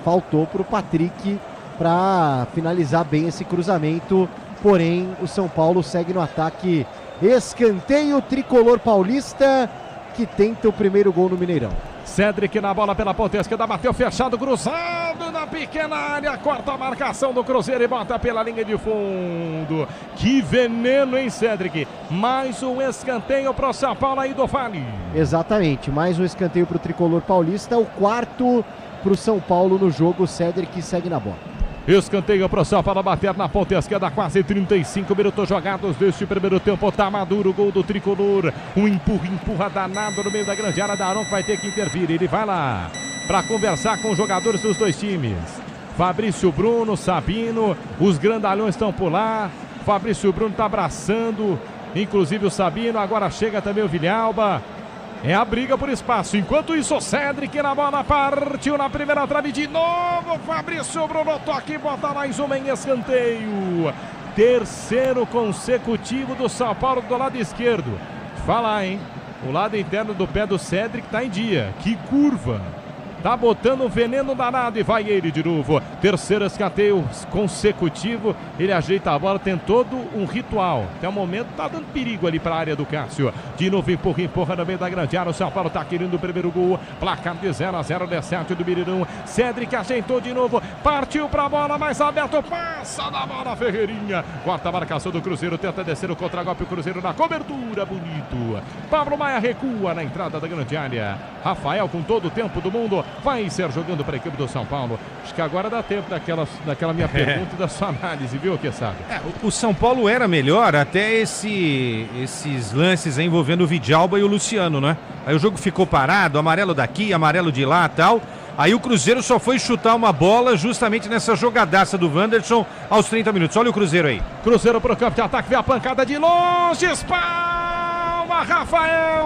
faltou pro Patrick para finalizar bem esse cruzamento. Porém, o São Paulo segue no ataque. Escanteio tricolor paulista, que tenta o primeiro gol no Mineirão. Cedric na bola pela ponta esquerda, bateu fechado, cruzado na pequena área, corta a marcação do Cruzeiro e bota pela linha de fundo. Que veneno, hein, Cedric? Mais um escanteio para o São Paulo aí do Vale. Exatamente, mais um escanteio para o tricolor paulista, o quarto para o São Paulo no jogo. O Cedric segue na bola. Escanteio para o São Paulo bater na ponta esquerda, quase 35 minutos jogados deste primeiro tempo. Tá maduro o gol do tricolor. Um empurra danado no meio da grande área. Daronco vai ter que intervir. Ele vai lá para conversar com os jogadores dos dois times. Fabrício Bruno, Sabino, os grandalhões estão por lá. Fabrício Bruno está abraçando, inclusive o Sabino. Agora chega também o Vilhalba. É a briga por espaço. Enquanto isso, o Cedric na bola, partiu na primeira trave de novo. Fabrício Bruno toca e bota mais uma em escanteio. Terceiro consecutivo do São Paulo do lado esquerdo. Fala, hein? O lado interno do pé do Cedric tá em dia. Que curva! Tá botando um veneno danado e vai ele de novo. Terceiro escanteio consecutivo. Ele ajeita a bola, tem todo um ritual. Até o momento tá dando perigo ali para a área do Cássio. De novo empurra no meio da grande área. O São Paulo tá querendo o primeiro gol. Placar de 0-0, 17 do Mineirão. Cedric ajeitou de novo. Partiu para a bola, mais aberto. Passa da bola, Ferreirinha. Quarta marcação do Cruzeiro. Tenta descer o contragolpe. O Cruzeiro na cobertura. Bonito. Pablo Maia recua na entrada da grande área. Rafael com todo o tempo do mundo. Vai ser jogando para a equipe do São Paulo. Acho que agora dá tempo daquela minha pergunta e da sua análise, viu, Quesada? O São Paulo era melhor até esses lances envolvendo o Vidalba e o Luciano, né? Aí o jogo ficou parado, amarelo daqui, amarelo de lá e tal. Aí o Cruzeiro só foi chutar uma bola justamente nessa jogadaça do Wanderson aos 30 minutos. Olha o Cruzeiro aí. Cruzeiro pro campo de ataque, vem a pancada de longe, espalma Rafael!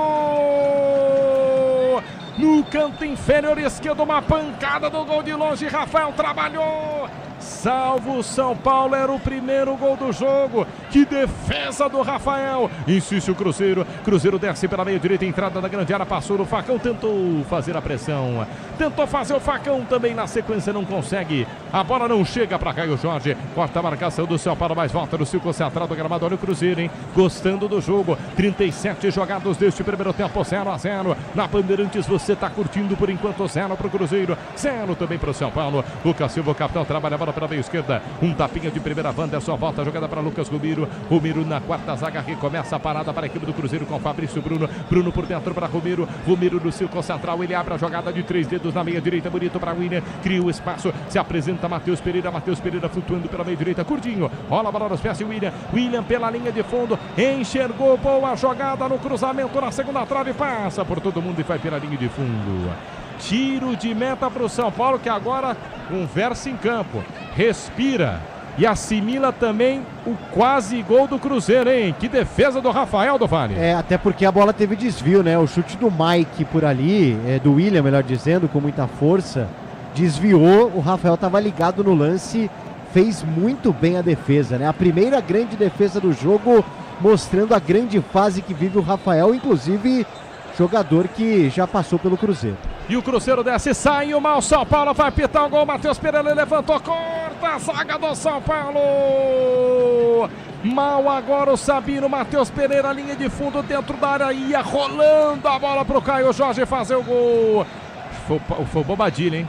No canto inferior esquerdo, uma pancada do gol de longe, Rafael trabalhou! Salvo o São Paulo, era o primeiro gol do jogo. Que defesa do Rafael. Insiste o Cruzeiro. Cruzeiro desce pela meia direita, entrada da grande área, passou no Facão, tentou fazer a pressão. Tentou fazer o Facão também, na sequência não consegue. A bola não chega para Caio Jorge. Corta a marcação do São Paulo, mas volta no círculo central do gramado. Olha o Cruzeiro, hein? Gostando do jogo. 37 jogados deste primeiro tempo, 0-0. Na Bandeirantes você tá curtindo por enquanto, 0 pro Cruzeiro, 0 também pro São Paulo. Lucas Silva, o capitão, trabalha a bola pela meia esquerda, um tapinha de primeira, Wanderson volta a jogada para Lucas Romero. Romero na quarta zaga, recomeça a parada para a equipe do Cruzeiro com Fabrício Bruno. Bruno por dentro para Romero. Romero no círculo central, ele abre a jogada de 3 dedos na meia direita, bonito para William, cria o espaço, se apresenta Matheus Pereira flutuando pela meia direita, curtinho, rola a bola nos pés de William pela linha de fundo, enxergou boa jogada no cruzamento na segunda trave, passa por todo mundo e vai pela linha de fundo. Tiro de meta para o São Paulo, que agora conversa em campo, respira e assimila também o quase gol do Cruzeiro, hein? Que defesa do Rafael do Vale. Até porque a bola teve desvio, né? O chute do Mike por ali, do William, melhor dizendo, com muita força, desviou, o Rafael estava ligado no lance, fez muito bem a defesa, né? A primeira grande defesa do jogo, mostrando a grande fase que vive o Rafael, inclusive jogador que já passou pelo Cruzeiro. E o Cruzeiro desce, saiu mal, São Paulo vai pitar o gol, Matheus Pereira levantou, corta a zaga do São Paulo. Mal agora o Sabino, Matheus Pereira, linha de fundo dentro da área, ia rolando a bola pro Caio Jorge fazer o gol. Foi Bobadilha, hein?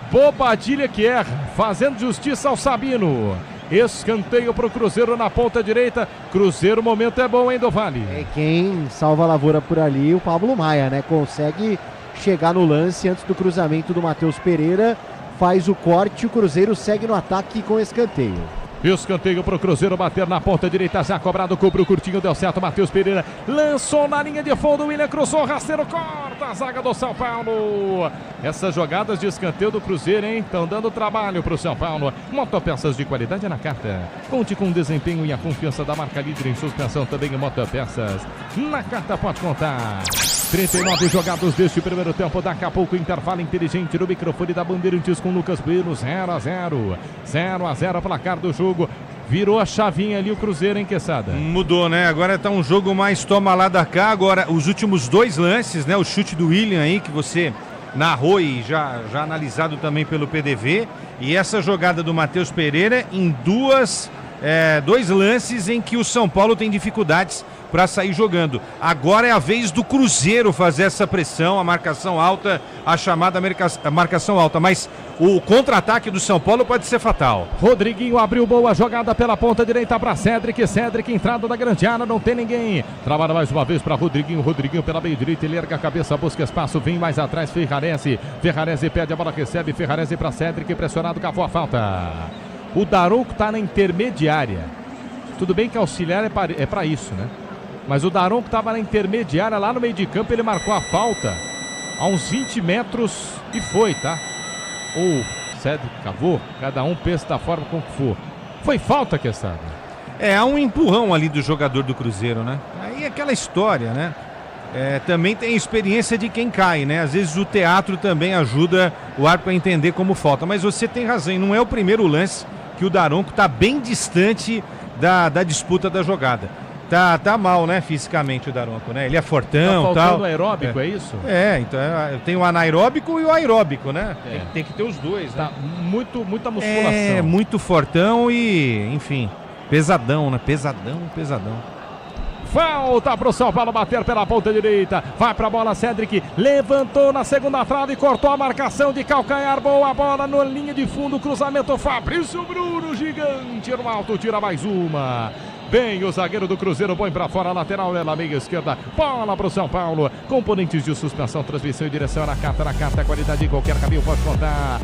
Bobadilha que erra, fazendo justiça ao Sabino. Escanteio pro Cruzeiro na ponta direita. Cruzeiro, o momento é bom, hein, do Vale? Quem salva a lavoura por ali, o Pablo Maia, né? Consegue chegar no lance antes do cruzamento do Matheus Pereira, faz o corte, o Cruzeiro segue no ataque com escanteio. Escanteio para o Cruzeiro bater na ponta direita, já cobrado, cobriu curtinho, deu certo, Matheus Pereira lançou na linha de fundo, William cruzou, rasteiro, corta a zaga do São Paulo. Essas jogadas de escanteio do Cruzeiro, hein, estão dando trabalho para o São Paulo. Motopeças de qualidade na carta, conte com o desempenho e a confiança da marca líder em suspensão, também em motopeças. Na carta pode contar. 39 jogados deste primeiro tempo, daqui a pouco intervalo inteligente no microfone da Bandeirantes com Lucas Bueno, 0-0. 0-0 placar do jogo. Virou a chavinha ali o Cruzeiro, hein, Quesada? Mudou, né? Agora tá um jogo mais toma lá da cá. Agora, os últimos 2 lances, né? O chute do William aí, que você narrou e já analisado também pelo PDV. E essa jogada do Matheus Pereira em 2 lances em que o São Paulo tem dificuldades para sair jogando. Agora é a vez do Cruzeiro fazer essa pressão, a marcação alta, a chamada marcação alta, mas o contra-ataque do São Paulo pode ser fatal. Rodriguinho abriu boa jogada pela ponta direita para Cédric, entrada da grande área, não tem ninguém, trabalha mais uma vez para Rodriguinho pela meia direita, ele erga a cabeça, busca espaço, vem mais atrás, Ferrarese pede a bola, recebe, Ferrarese para Cédric, pressionado, cavou a falta. O Daronco está na intermediária, tudo bem que auxiliar é para isso, né? Mas o Daronco estava na intermediária, lá no meio de campo, ele marcou a falta a uns 20 metros e foi, tá? Ou Cédric cavou, cada um pensa da forma como que for. Foi falta, Quesada. Há um empurrão ali do jogador do Cruzeiro, né? Aí é aquela história, né? Também tem experiência de quem cai, né? Às vezes o teatro também ajuda o árbitro a entender como falta. Mas você tem razão, não é o primeiro lance que o Daronco está bem distante da disputa da jogada. Tá mal, né, fisicamente o Daronco, né? Ele é fortão, tá faltando aeróbico, é isso? Então tem o anaeróbico e o aeróbico, né? Tem que ter os dois, né? Muita musculação. Muito fortão e, enfim, pesadão, né? Pesadão. Falta pro São Paulo bater pela ponta direita. Vai pra bola, Cédric. Levantou na segunda trave, cortou a marcação de calcanhar. Boa bola na linha de fundo. Cruzamento, Fabrício Bruno, gigante no alto, tira mais uma. Bem, o zagueiro do Cruzeiro põe pra fora, lateral na meia esquerda, bola pro São Paulo, componentes de suspensão, transmissão e direção na carta, qualidade em qualquer caminho pode contar.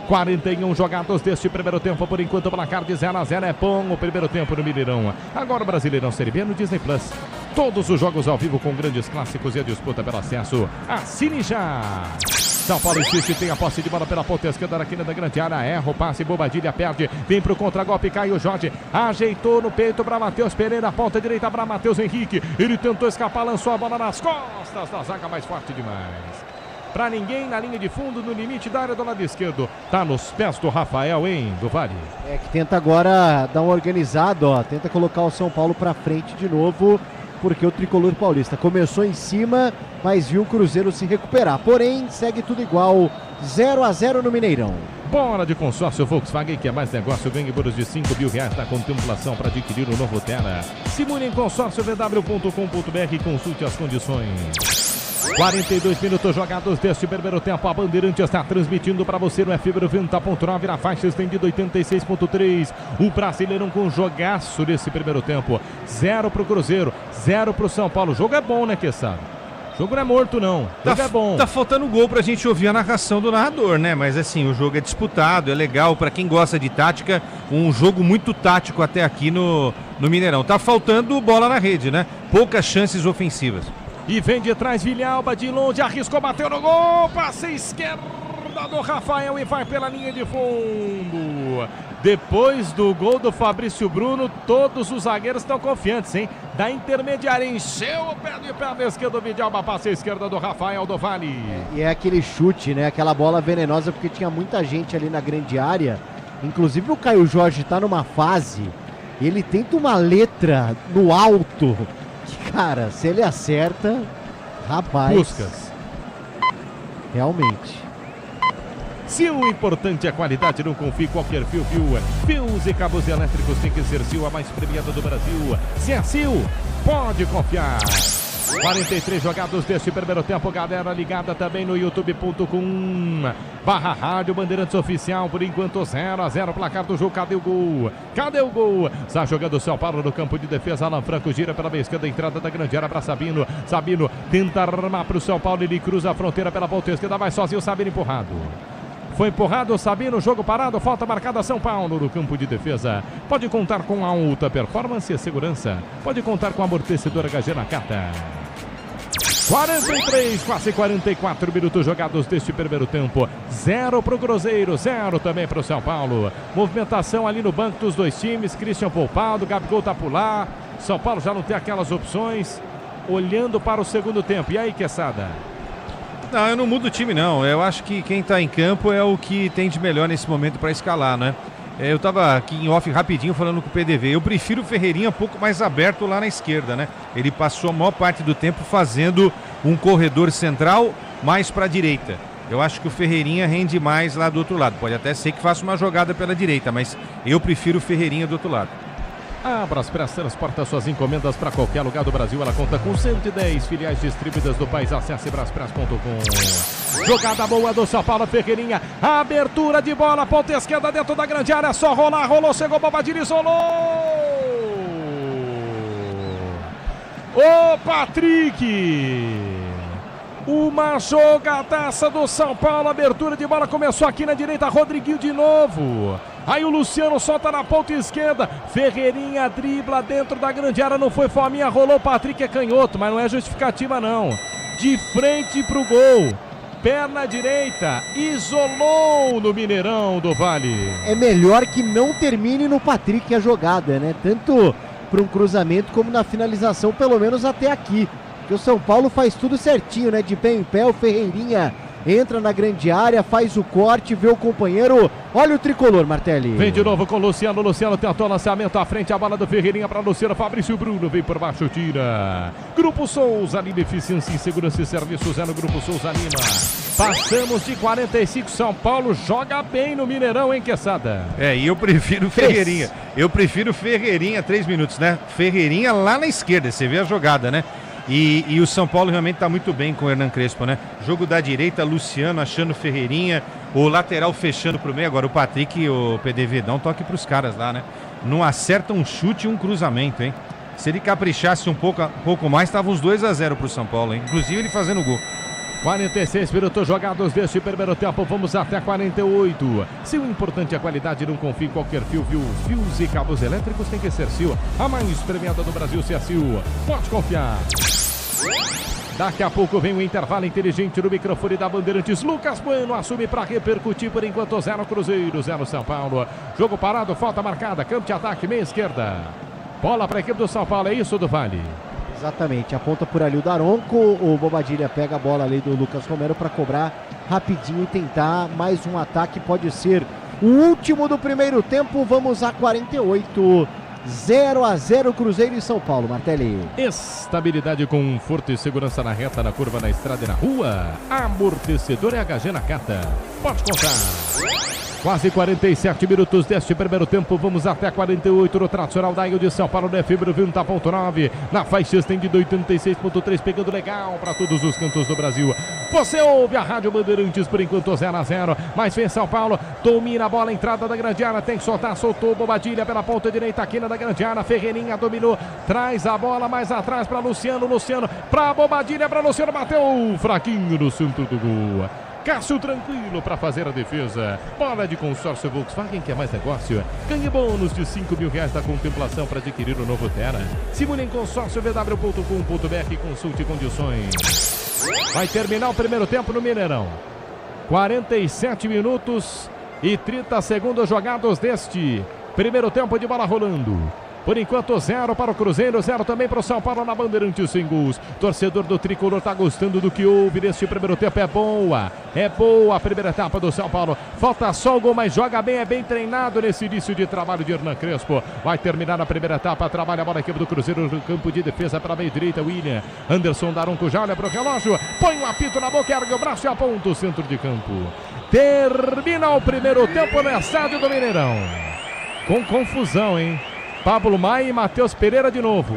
41 jogados deste primeiro tempo, por enquanto o placar de 0-0 é bom o primeiro tempo no Mineirão. Agora o Brasileirão Série B no Disney Plus, todos os jogos ao vivo com grandes clássicos e a disputa pelo acesso. Assine já! São Paulo insiste, tem a posse de bola pela ponta esquerda na quina da grande área. Erra o passe, Bobadilha perde. Vem pro contragolpe, Caio Jorge. Ajeitou no peito para Matheus Pereira. Ponta direita para Matheus Henrique. Ele tentou escapar, lançou a bola nas costas da zaga, mais forte demais. Pra ninguém na linha de fundo, no limite da área do lado esquerdo. Tá nos pés do Rafael, hein, do Vale. É que tenta agora dar uma organizada, ó. Tenta colocar o São Paulo pra frente de novo, porque o tricolor paulista começou em cima, mas viu o Cruzeiro se recuperar. Porém, segue tudo igual, 0-0 no Mineirão. Bora de consórcio Volkswagen, que é mais negócio, ganhe bônus de R$5.000 na contemplação para adquirir o novo Terra. Simule em consórciovw.com.br e consulte as condições. 42 minutos jogados deste primeiro tempo. A Bandeirantes está transmitindo para você no FM 90.9, na faixa estendida 86.3. O Brasileirão com jogaço nesse primeiro tempo. 0 pro Cruzeiro, 0 pro São Paulo. O jogo é bom, né, Queçado? O jogo não é morto, não. O jogo é bom. Tá faltando gol pra gente ouvir a narração do narrador, né? Mas assim, o jogo é disputado, é legal. Pra quem gosta de tática, um jogo muito tático até aqui no Mineirão. Tá faltando bola na rede, né? Poucas chances ofensivas. E vem de trás Vilhalba, de longe, arriscou, bateu no gol, passe esquerda do Rafael e vai pela linha de fundo. Depois do gol do Fabrício Bruno, todos os zagueiros estão confiantes, hein? Da intermediária, encheu o pé de perna esquerda do Vilhalba, passe esquerda do Rafael do Vale. E é aquele chute, né? Aquela bola venenosa, porque tinha muita gente ali na grande área. Inclusive o Caio Jorge tá numa fase, ele tenta uma letra no alto. Cara, se ele acerta, rapaz. Puskas. Realmente. Se o importante é a qualidade, não confie em qualquer fio. Fios e cabos elétricos tem que ser Sil, a mais premiada do Brasil. Se é Sil, pode confiar. 43 jogados deste primeiro tempo, galera ligada também no youtube.com/Rádio Bandeirantes Oficial. Por enquanto 0-0 placar do jogo. Cadê o gol? Cadê o gol? Está jogando o São Paulo no campo de defesa. Alan Franco gira pela meia esquerda, entrada da grande área para Sabino. Sabino tenta armar para o São Paulo, ele cruza a fronteira pela ponta esquerda, vai sozinho, Sabino empurrado. Foi empurrado o Sabino, jogo parado, falta marcada São Paulo no campo de defesa. Pode contar com alta performance e segurança. Pode contar com amortecedor HG Nakata. 43, quase 44 minutos jogados deste primeiro tempo. 0 pro Cruzeiro, 0 também pro São Paulo. Movimentação ali no banco dos dois times. Christian poupado, Gabigol tá por lá. São Paulo já não tem aquelas opções. Olhando para o segundo tempo. E aí, Queçada? Não, eu não mudo o time, não. Eu acho que quem tá em campo é o que tem de melhor nesse momento para escalar, né? Eu tava aqui em off rapidinho falando com o PDV. Eu prefiro o Ferreirinha um pouco mais aberto lá na esquerda, né? Ele passou a maior parte do tempo fazendo um corredor central mais para a direita. Eu acho que o Ferreirinha rende mais lá do outro lado. Pode até ser que faça uma jogada pela direita, mas eu prefiro o Ferreirinha do outro lado. A Braspress transporta suas encomendas para qualquer lugar do Brasil. Ela conta com 110 filiais distribuídas do país. Acesse braspress.com. Jogada boa do São Paulo, Ferreirinha. Abertura de bola, ponta esquerda dentro da grande área. Só rolar, rolou, chegou, Bobadilha, isolou. Ô Patrick! Uma jogadaça do São Paulo. Abertura de bola começou aqui na direita. Rodriguinho de novo. Aí o Luciano solta na ponta esquerda. Ferreirinha dribla dentro da grande área. Não foi fominha, rolou. O Patrick é canhoto, mas não é justificativa, não. De frente pro gol. Perna direita. Isolou no Mineirão do Vale. É melhor que não termine no Patrick a jogada, né? Tanto para um cruzamento como na finalização, pelo menos até aqui. Porque o São Paulo faz tudo certinho, né? De pé em pé, o Ferreirinha entra na grande área, faz o corte, vê o companheiro. Olha o tricolor, Martelli. Vem de novo com o Luciano. Luciano tentou o lançamento à frente, a bola do Ferreirinha para Luciano. Fabrício Bruno vem por baixo, tira. Grupo Souza Lima, eficiência em segurança e serviços é no Grupo Souza Lima. Passamos de 45, São Paulo joga bem no Mineirão, hein, Queçada? E eu prefiro o Ferreirinha. Eu prefiro o Ferreirinha, 3 minutos, né? Ferreirinha lá na esquerda, você vê a jogada, né? E o São Paulo realmente está muito bem com o Hernan Crespo, né? Jogo da direita, Luciano achando Ferreirinha, o lateral fechando pro meio. Agora o Patrick e o PDV dão um toque pros caras lá, né? Não acerta um chute e um cruzamento, hein? Se ele caprichasse um pouco mais, estavam os 2-0 pro São Paulo, hein? Inclusive ele fazendo gol. 46 minutos jogados deste primeiro tempo, vamos até 48. Se o importante é a qualidade, não confie em qualquer fio. Fios e cabos elétricos tem que ser Sil. A mais premiada do Brasil, se é Sil. Pode confiar. Daqui a pouco vem o intervalo inteligente no microfone da Bandeirantes. Lucas Bueno assume para repercutir por enquanto 0 Cruzeiro, 0 São Paulo. Jogo parado, falta marcada, campo de ataque, meia esquerda. Bola para a equipe do São Paulo, é isso, do Vale? Exatamente, aponta por ali o Daronco, o Bobadilha pega a bola ali do Lucas Romero para cobrar rapidinho e tentar mais um ataque, pode ser o último do primeiro tempo. Vamos a 48, 0-0 Cruzeiro e São Paulo, Martelli. Estabilidade, conforto e segurança na reta, na curva, na estrada e na rua. Amortecedor HG Nakata, pode contar. Quase 47 minutos deste primeiro tempo, vamos até 48 no tradicional Dial de São Paulo, na FM 90.9, na faixa estendida 86.3, pegando legal para todos os cantos do Brasil. Você ouve a Rádio Bandeirantes por enquanto 0-0, mas vem São Paulo, domina a bola, entrada da grande área, tem que soltar, soltou Bobadilha pela ponta direita, aqui na da grande área, Ferreirinha dominou, traz a bola mais atrás para Luciano, para Bobadilha, para Luciano, bateu fraquinho no centro do gol. Cássio tranquilo para fazer a defesa. Bola de consórcio Volkswagen, que é mais negócio. Ganhe bônus de R$5.000 da contemplação para adquirir o novo Terra. Simule em consórciovw.com.br e consulte condições. Vai terminar o primeiro tempo no Mineirão. 47 minutos e 30 segundos jogados deste primeiro tempo de bola rolando. Por enquanto 0 para o Cruzeiro, 0 também para o São Paulo na Bandeirantes sem gols. Torcedor do Tricolor está gostando do que houve neste primeiro tempo. É boa a primeira etapa do São Paulo. Falta só o gol, mas joga bem, é bem treinado nesse início de trabalho de Hernan Crespo. Vai terminar a primeira etapa, trabalha a bola a equipe do Cruzeiro no campo de defesa para a meia direita. William Anderson Daronco já olha para o relógio, põe um apito na boca, ergue o braço e aponta o centro de campo. Termina o primeiro tempo no estádio do Mineirão. Com confusão, hein? Pablo Maia e Matheus Pereira de novo.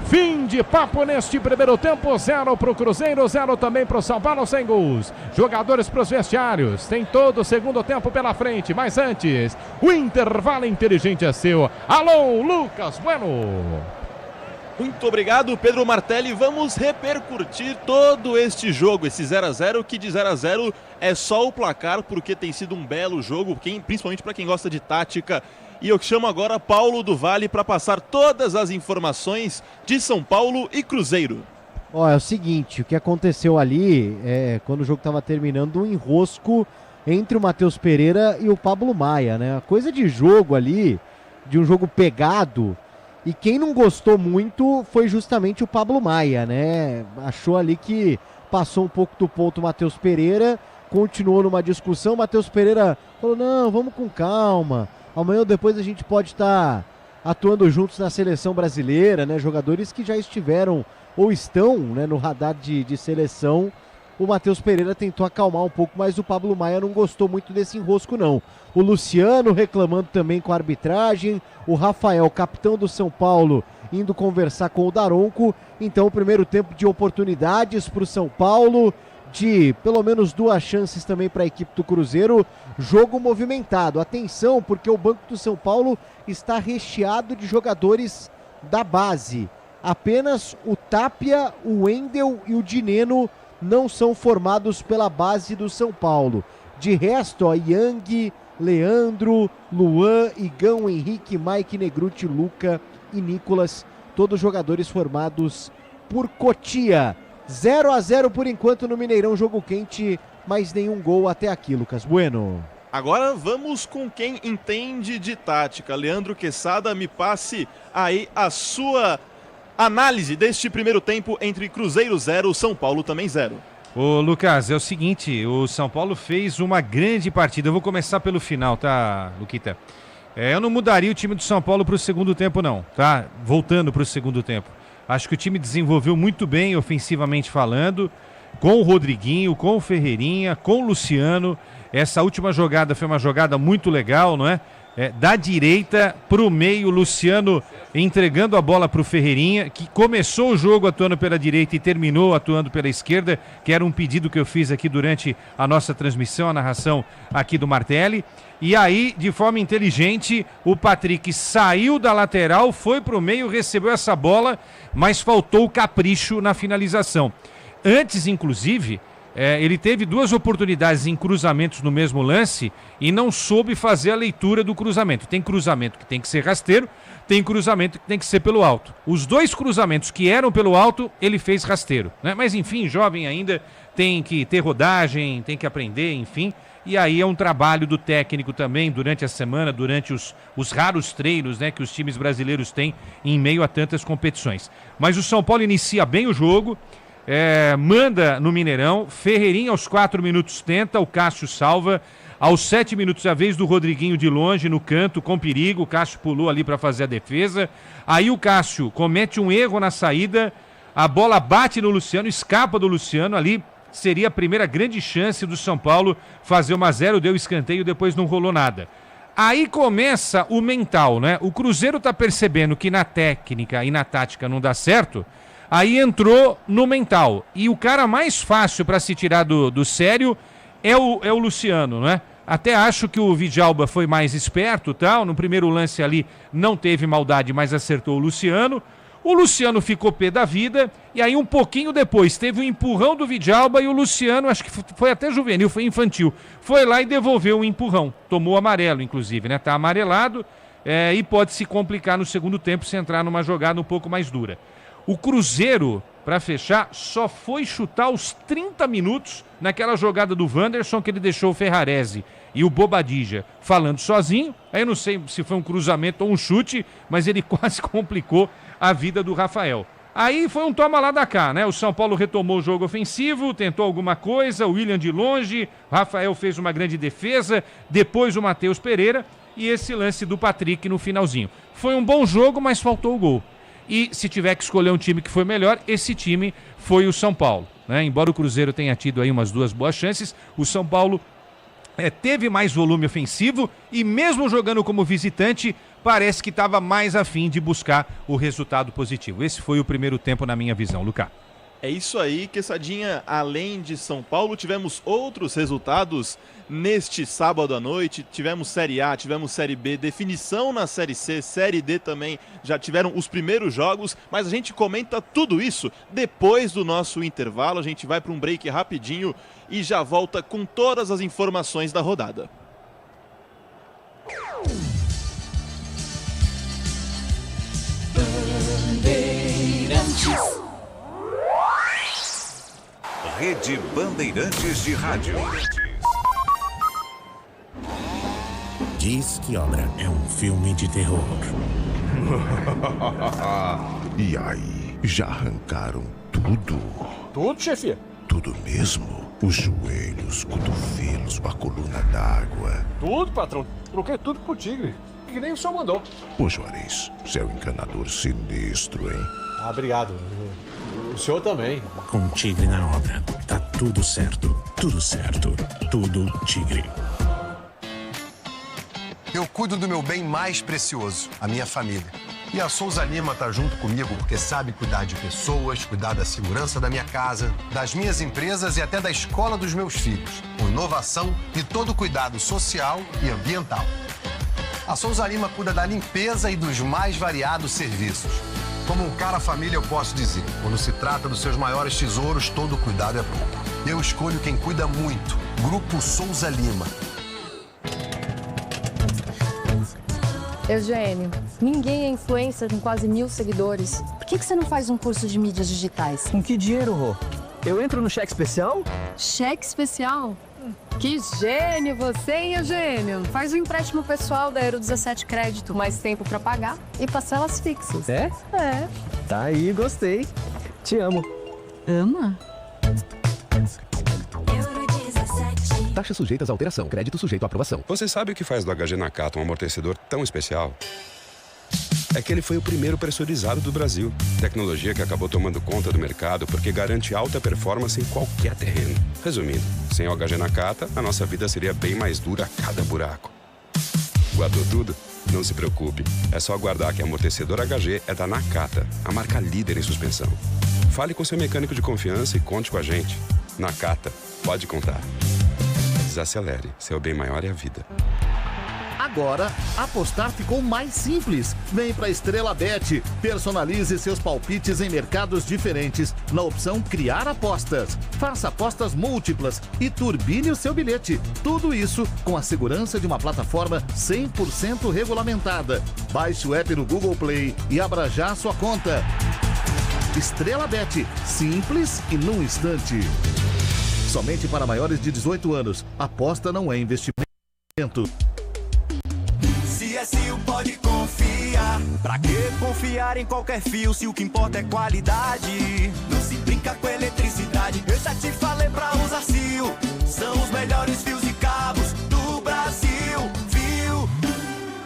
Fim de papo neste primeiro tempo. 0 para o Cruzeiro, 0 também para o São Paulo, sem gols. Jogadores para os vestiários. Tem todo o segundo tempo pela frente. Mas antes, o intervalo inteligente é seu. Alô, Lucas Bueno. Muito obrigado, Pedro Martelli. Vamos repercutir todo este jogo, esse 0-0, que de 0-0 é só o placar, porque tem sido um belo jogo, principalmente para quem gosta de tática. E eu chamo agora Paulo do Vale para passar todas as informações de São Paulo e Cruzeiro. É o seguinte, o que aconteceu ali, quando o jogo estava terminando, um enrosco entre o Matheus Pereira e o Pablo Maia, né? A coisa de jogo ali, de um jogo pegado, e quem não gostou muito foi justamente o Pablo Maia, né? Achou ali que passou um pouco do ponto o Matheus Pereira, continuou numa discussão, o Matheus Pereira falou, não, vamos com calma. Amanhã ou depois a gente pode estar atuando juntos na seleção brasileira, né? Jogadores que já estiveram ou estão, né, no radar de seleção. O Matheus Pereira tentou acalmar um pouco, mas o Pablo Maia não gostou muito desse enrosco, não. O Luciano reclamando também com a arbitragem. O Rafael, capitão do São Paulo, indo conversar com o Daronco. Então o primeiro tempo de oportunidades para o São Paulo, de pelo menos 2 chances também para a equipe do Cruzeiro. Jogo movimentado. Atenção, porque o banco do São Paulo está recheado de jogadores da base. Apenas o Tapia, o Wendel e o Dineno não são formados pela base do São Paulo. De resto, Yang, Leandro, Luan, Igão, Henrique, Mike, Negruti, Luca e Nicolas, todos jogadores formados por Cotia. 0-0 por enquanto no Mineirão, jogo quente, mas nenhum gol até aqui, Lucas Bueno. Agora vamos com quem entende de tática. Leandro Quesada, me passe aí a sua análise deste primeiro tempo entre Cruzeiro 0, São Paulo também 0. Ô Lucas, é o seguinte, o São Paulo fez uma grande partida. Eu vou começar pelo final, tá, Luquita? Eu não mudaria o time do São Paulo para o segundo tempo não, tá? Voltando para o segundo tempo. Acho que o time desenvolveu muito bem, ofensivamente falando, com o Rodriguinho, com o Ferreirinha, com o Luciano. Essa última jogada foi uma jogada muito legal, não é? Da direita para o meio, Luciano entregando a bola para o Ferreirinha, que começou o jogo atuando pela direita e terminou atuando pela esquerda, que era um pedido que eu fiz aqui durante a nossa transmissão, a narração aqui do Martelli. E aí, de forma inteligente, o Patrick saiu da lateral, foi para o meio, recebeu essa bola, mas faltou o capricho na finalização. Antes, inclusive, ele teve 2 oportunidades em cruzamentos no mesmo lance e não soube fazer a leitura do cruzamento. Tem cruzamento que tem que ser rasteiro, tem cruzamento que tem que ser pelo alto. Os 2 cruzamentos que eram pelo alto, ele fez rasteiro, né? Mas enfim, jovem ainda, tem que ter rodagem, tem que aprender, enfim. E aí é um trabalho do técnico também durante a semana, durante os raros treinos, né, que os times brasileiros têm em meio a tantas competições. Mas o São Paulo inicia bem o jogo, manda no Mineirão, Ferreirinha aos 4 minutos tenta, o Cássio salva. Aos 7 minutos a vez do Rodriguinho de longe, no canto, com perigo, o Cássio pulou ali para fazer a defesa. Aí o Cássio comete um erro na saída, a bola bate no Luciano, escapa do Luciano ali. Seria a primeira grande chance do São Paulo fazer 1-0, deu escanteio, depois não rolou nada. Aí começa o mental, né? O Cruzeiro tá percebendo que na técnica e na tática não dá certo, aí entrou no mental. E o cara mais fácil para se tirar do sério é o Luciano, né? Até acho que o Vidjalba foi mais esperto, tal. No primeiro lance ali não teve maldade, mas acertou o Luciano. O Luciano ficou pé da vida, e aí um pouquinho depois teve um empurrão do Vidjalba e o Luciano, acho que foi até juvenil, foi infantil, foi lá e devolveu o empurrão, tomou amarelo inclusive, né? Tá amarelado e pode se complicar no segundo tempo se entrar numa jogada um pouco mais dura. O Cruzeiro, para fechar, só foi chutar aos 30 minutos naquela jogada do Wanderson que ele deixou o Ferrarese e o Bobadilla falando sozinho. Aí eu não sei se foi um cruzamento ou um chute, mas ele quase complicou a vida do Rafael. Aí foi um toma lá da cá, né? O São Paulo retomou o jogo ofensivo, tentou alguma coisa, o William de longe, o Rafael fez uma grande defesa, depois o Matheus Pereira e esse lance do Patrick no finalzinho. Foi um bom jogo, mas faltou o gol. E se tiver que escolher um time que foi melhor, esse time foi o São Paulo, né? Embora o Cruzeiro tenha tido aí umas 2 boas chances, o São Paulo teve mais volume ofensivo e mesmo jogando como visitante, parece que estava mais afim de buscar o resultado positivo. Esse foi o primeiro tempo na minha visão, Lucas. É isso aí, Quessadinha. Além de São Paulo, tivemos outros resultados neste sábado à noite. Tivemos Série A, tivemos Série B, definição na Série C, Série D também. Já tiveram os primeiros jogos, mas a gente comenta tudo isso depois do nosso intervalo. A gente vai para um break rapidinho e já volta com todas as informações da rodada. Rede Bandeirantes de Rádio. Diz que Obra é um filme de terror. E aí, já arrancaram tudo? Tudo, chefia? Tudo mesmo? Os joelhos, cotovelos, a coluna d'água. Tudo, patrão. Troquei tudo pro Tigre. Que nem o senhor mandou. Ô, Juarez, você é um encanador sinistro, hein? Ah, obrigado. O senhor também. Com Tigre na obra, tá tudo certo. Tudo certo. Tudo Tigre. Eu cuido do meu bem mais precioso, a minha família. E a Souza Lima tá junto comigo porque sabe cuidar de pessoas, cuidar da segurança da minha casa, das minhas empresas e até da escola dos meus filhos, com inovação e todo cuidado social e ambiental. A Souza Lima cuida da limpeza e dos mais variados serviços. Como um cara família, eu posso dizer, quando se trata dos seus maiores tesouros, todo cuidado é pouco. Eu escolho quem cuida muito. Grupo Souza Lima. Eugênio, ninguém é influencer com quase 1000 seguidores. Por que você não faz um curso de mídias digitais? Com que dinheiro, Rô? Eu entro no cheque especial? Cheque especial? Que gênio você, hein, Eugênio? Faz um empréstimo pessoal da Euro 17 Crédito, mais tempo pra pagar e parcelas fixas. É? É. Tá aí, gostei. Te amo. Ama? Taxas sujeitas à alteração. Crédito sujeito à aprovação. Você sabe o que faz do HG Nakata um amortecedor tão especial? É que ele foi o primeiro pressurizado do Brasil. Tecnologia que acabou tomando conta do mercado porque garante alta performance em qualquer terreno. Resumindo, sem o HG Nakata, a nossa vida seria bem mais dura a cada buraco. Guardou tudo? Não se preocupe. É só aguardar que amortecedor HG é da Nakata, a marca líder em suspensão. Fale com seu mecânico de confiança e conte com a gente. Nakata, pode contar. Desacelere, seu bem maior é a vida. Agora, apostar ficou mais simples. Vem para Estrela Bet. Personalize seus palpites em mercados diferentes na opção Criar Apostas. Faça apostas múltiplas e turbine o seu bilhete. Tudo isso com a segurança de uma plataforma 100% regulamentada. Baixe o app no Google Play e abra já sua conta. Estrela Bet. Simples e num instante. Somente para maiores de 18 anos. Aposta não é investimento. CSU pode confiar. Pra que confiar em qualquer fio se o que importa é qualidade? Não se brinca com eletricidade. Eu já te falei pra usar CSU. São os melhores fios e cabos do Brasil. Viu?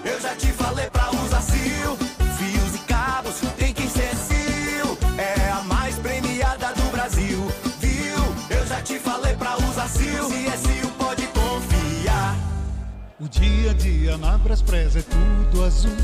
Eu já te falei pra usar CSU. Fios e cabos tem que ser CSU. É a mais premiada do Brasil. Viu? Eu já te falei pra usar CSU. CSU pode confiar. O dia a dia na Braspress é tudo azul,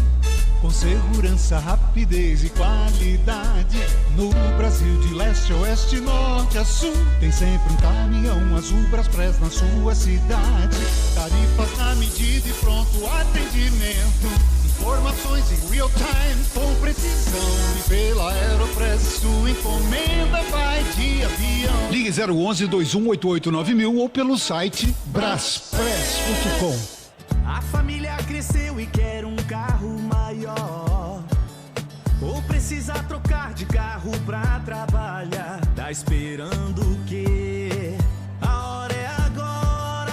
com segurança, rapidez e qualidade. No Brasil de leste a oeste, norte a sul, tem sempre um caminhão azul Braspress na sua cidade. Tarifas na medida e pronto atendimento. Informações em real time com precisão. E pela Aeropress sua encomenda vai de avião. Ligue 011-2188-9000 ou pelo site braspress.com. A família cresceu e quer um carro maior, ou precisa trocar de carro pra trabalhar. Tá esperando o quê? A hora é agora.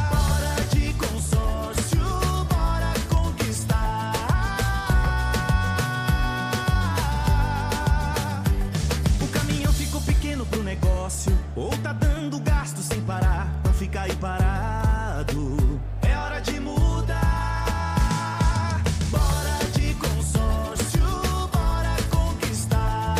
Bora de consórcio, bora conquistar. O caminhão ficou pequeno pro negócio, ou tá dando gasto sem parar. Não fica aí parado. De mudar, bora de consórcio, bora conquistar.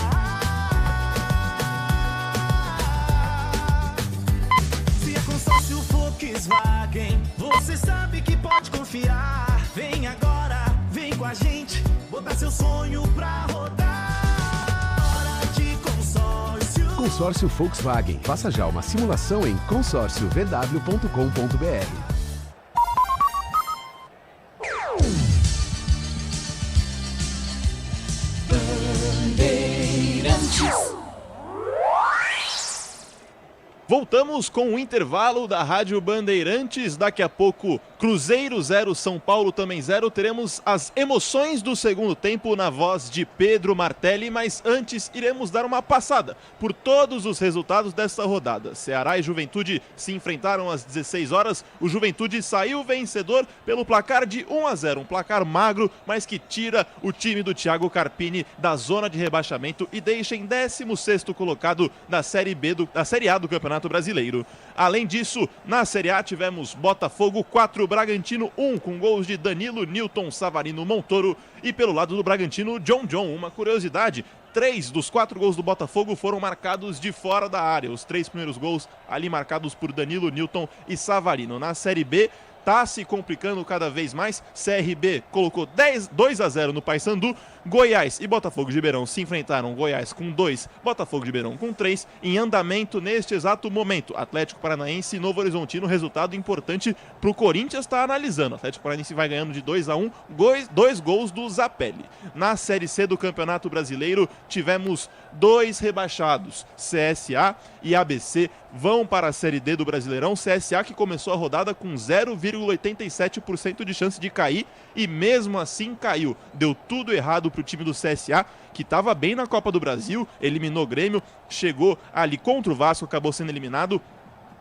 Se é consórcio Volkswagen, você sabe que pode confiar. Vem agora, vem com a gente, botar seu sonho pra rodar. Bora de consórcio. Consórcio Volkswagen. Faça já uma simulação em consórciovw.com.br. Voltamos com o intervalo da Rádio Bandeirantes. Daqui a pouco, Cruzeiro 0, São Paulo também 0. Teremos as emoções do segundo tempo na voz de Pedro Martelli, mas antes iremos dar uma passada por todos os resultados desta rodada. Ceará e Juventude se enfrentaram às 16 horas. O Juventude saiu vencedor pelo placar de 1-0. Um placar magro, mas que tira o time do Thiago Carpini da zona de rebaixamento e deixa em 16º colocado da Série A do Campeonato Brasileiro. Além disso, na Série A tivemos Botafogo 4, Bragantino 1, com gols de Danilo, Newton, Savarino, Montoro, e pelo lado do Bragantino, John. Uma curiosidade: 3 dos 4 gols do Botafogo foram marcados de fora da área. Os 3 primeiros gols ali marcados por Danilo, Newton e Savarino. Na Série B, tá se complicando cada vez mais. CRB colocou 2-0 no Paysandu. Goiás e Botafogo de Ribeirão se enfrentaram. Goiás com 2, Botafogo de Ribeirão com 3. Em andamento neste exato momento, Atlético Paranaense e Novo Horizontino. Resultado importante para o Corinthians estar analisando. Atlético Paranaense vai ganhando de 2-1, 2 gols do Zapelli. Na Série C do Campeonato Brasileiro, tivemos 2 rebaixados. CSA e ABC vão para a Série D do Brasileirão. CSA que começou a rodada com 0,87% de chance de cair e mesmo assim caiu. Deu tudo errado para o time do CSA, que estava bem na Copa do Brasil, eliminou o Grêmio, chegou ali contra o Vasco, acabou sendo eliminado.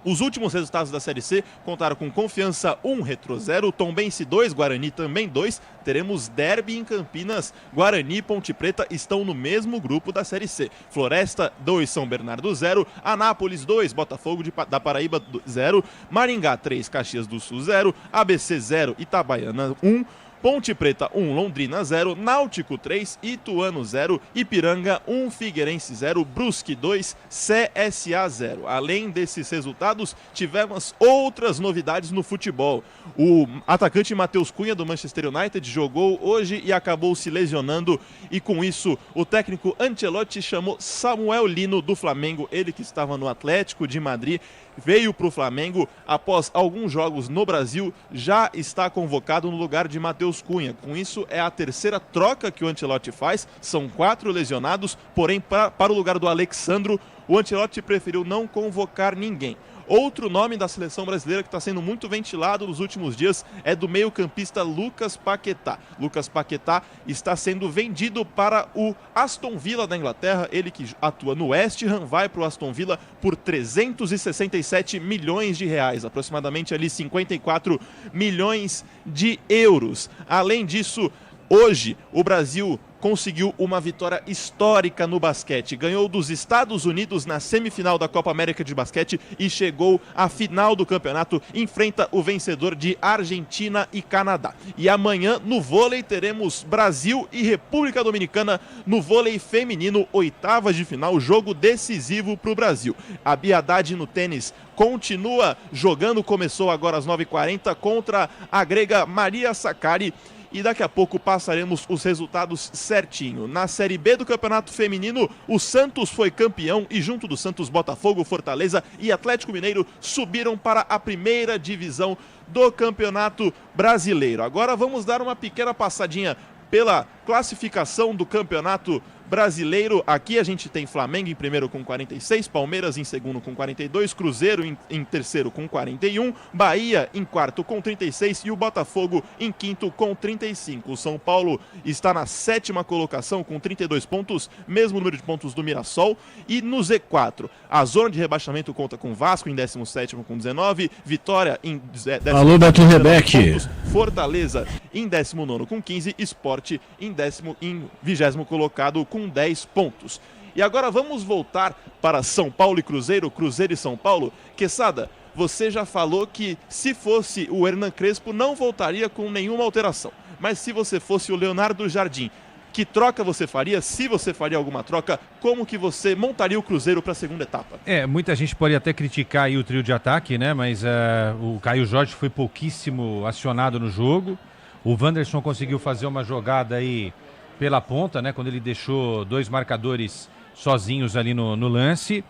Os últimos resultados da Série C contaram com Confiança 1, Retrô 0, Tombense 2, Guarani também 2. Teremos derby em Campinas. Guarani e Ponte Preta estão no mesmo grupo da Série C. Floresta 2, São Bernardo 0, Anápolis 2, Botafogo da Paraíba 0, Maringá 3, Caxias do Sul 0, ABC 0, Itabaiana 1. Ponte Preta 1, Londrina 0, Náutico 3, Ituano 0, Ipiranga 1, Figueirense 0, Brusque 2, CSA 0. Além desses resultados, tivemos outras novidades no futebol. O atacante Matheus Cunha do Manchester United jogou hoje e acabou se lesionando, e com isso o técnico Ancelotti chamou Samuel Lino do Flamengo, ele que estava no Atlético de Madrid, veio para o Flamengo após alguns jogos no Brasil, já está convocado no lugar de Matheus Cunha. Com isso, é a terceira troca que o Ancelotti faz, são 4 lesionados, porém para o lugar do Alexandro, o Ancelotti preferiu não convocar ninguém. Outro nome da seleção brasileira que está sendo muito ventilado nos últimos dias é do meio-campista Lucas Paquetá. Lucas Paquetá está sendo vendido para o Aston Villa da Inglaterra. Ele que atua no West Ham vai para o Aston Villa por 367 milhões de reais, aproximadamente ali 54 milhões de euros. Além disso, hoje o Brasil conseguiu uma vitória histórica no basquete. Ganhou dos Estados Unidos na semifinal da Copa América de Basquete e chegou à final do campeonato. Enfrenta o vencedor de Argentina e Canadá. E amanhã, no vôlei, teremos Brasil e República Dominicana no vôlei feminino, oitavas de final, jogo decisivo para o Brasil. A Bia Haddad no tênis continua jogando, começou agora às 9h40 contra a grega Maria Sakkari. E daqui a pouco passaremos os resultados certinho. Na Série B do Campeonato Feminino, o Santos foi campeão e junto do Santos, Botafogo, Fortaleza e Atlético Mineiro subiram para a primeira divisão do Campeonato Brasileiro. Agora vamos dar uma pequena passadinha pela classificação do Campeonato Brasileiro. Aqui a gente tem Flamengo em primeiro com 46, Palmeiras em segundo com 42, Cruzeiro em terceiro com 41, Bahia em quarto com 36 e o Botafogo em quinto com 35. O São Paulo está na 7ª colocação com 32 pontos, mesmo número de pontos do Mirassol. E no Z4, a zona de rebaixamento conta com Vasco em 17º com 19, Vitória em 10º Alô, Beto Rebeck. pontos, Fortaleza em 19º com 15, Sport em 20º colocado com 10 pontos. E agora vamos voltar para São Paulo e Cruzeiro, Cruzeiro e São Paulo. Quesada, você já falou que se fosse o Hernan Crespo não voltaria com nenhuma alteração. Mas se você fosse o Leonardo Jardim, que troca você faria? Se você faria alguma troca, como que você montaria o Cruzeiro para a segunda etapa? Muita gente pode até criticar aí o trio de ataque, né? Mas o Caio Jorge foi pouquíssimo acionado no jogo. O Wanderson conseguiu fazer uma jogada aí pela ponta, né? Quando ele deixou 2 marcadores sozinhos ali no lance.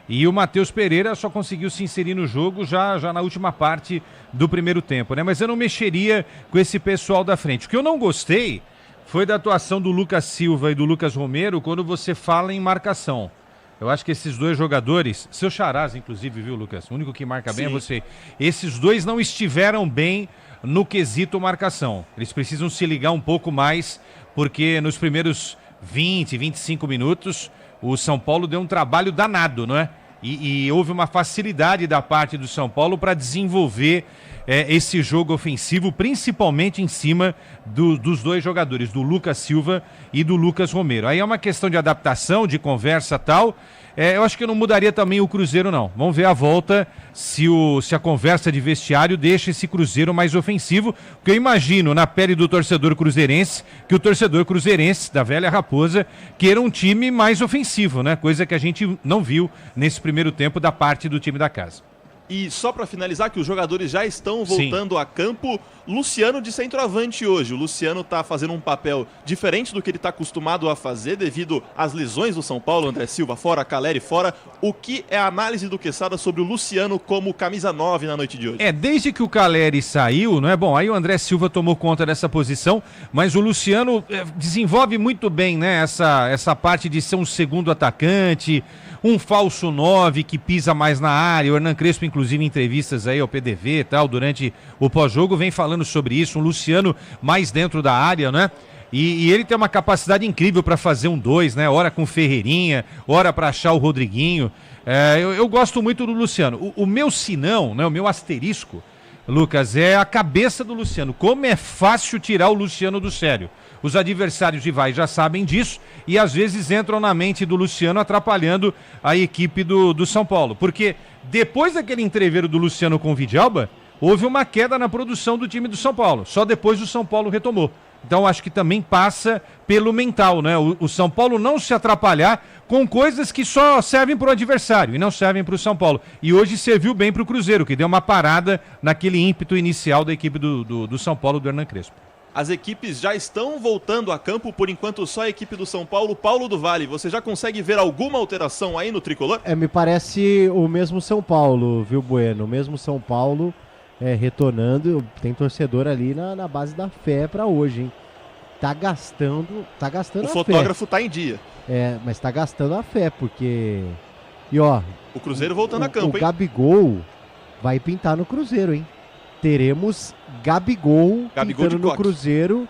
E o Matheus Pereira só conseguiu se inserir no jogo já na última parte do primeiro tempo, né? Mas eu não mexeria com esse pessoal da frente. O que eu não gostei foi da atuação do Lucas Silva e do Lucas Romero quando você fala em marcação. Eu acho que esses 2 jogadores, seus xarás inclusive, viu, Lucas? O único que marca bem é você. Esses 2 não estiveram bem no quesito marcação. Eles precisam se ligar um pouco mais, porque nos primeiros 20, 25 minutos, o São Paulo deu um trabalho danado, não é? E houve uma facilidade da parte do São Paulo para desenvolver esse jogo ofensivo, principalmente em cima dos 2 jogadores, do Lucas Silva e do Lucas Romero. Aí é uma questão de adaptação, de conversa e tal. Eu acho que eu não mudaria também o Cruzeiro, não. Vamos ver a volta se a conversa de vestiário deixa esse Cruzeiro mais ofensivo, porque eu imagino na pele do torcedor cruzeirense que o torcedor cruzeirense da velha Raposa queira um time mais ofensivo, né? Coisa que a gente não viu nesse primeiro tempo da parte do time da casa. E só para finalizar, que os jogadores já estão voltando a campo, Luciano de centroavante hoje. O Luciano está fazendo um papel diferente do que ele está acostumado a fazer devido às lesões do São Paulo, André Silva fora, Caleri fora. O que é a análise do Quesada sobre o Luciano como camisa 9 na noite de hoje? Desde que o Caleri saiu, não é bom? Aí o André Silva tomou conta dessa posição, mas o Luciano desenvolve muito bem, né? Essa parte de ser um segundo atacante, um falso 9 que pisa mais na área. O Hernan Crespo, inclusive, em entrevistas aí ao PDV e tal, durante o pós-jogo, vem falando sobre isso. Um Luciano mais dentro da área, né? E ele tem uma capacidade incrível para fazer um 2, né? Ora com o Ferreirinha, ora para achar o Rodriguinho. Eu gosto muito do Luciano. O meu sinão, né? O meu asterisco, Lucas, é a cabeça do Luciano. Como é fácil tirar o Luciano do sério. Os adversários rivais já sabem disso e às vezes entram na mente do Luciano atrapalhando a equipe do São Paulo. Porque depois daquele entreveiro do Luciano com o Vidalba, houve uma queda na produção do time do São Paulo. Só depois o São Paulo retomou. Então acho que também passa pelo mental, né? O São Paulo não se atrapalhar com coisas que só servem para o adversário e não servem para o São Paulo. E hoje serviu bem para o Cruzeiro, que deu uma parada naquele ímpeto inicial da equipe do São Paulo, do Hernan Crespo. As equipes já estão voltando a campo, por enquanto só a equipe do São Paulo. Paulo do Vale, você já consegue ver alguma alteração aí no tricolor? Me parece o mesmo São Paulo, viu, Bueno? O mesmo São Paulo retornando. Tem torcedor ali na base da fé para hoje, hein? Tá gastando o a fotógrafo fé. tá em dia. Mas tá gastando a fé, porque... E ó... O Cruzeiro voltando a campo, hein? O Gabigol vai pintar no Cruzeiro, hein? Teremos Gabigol pintando no Cruzeiro.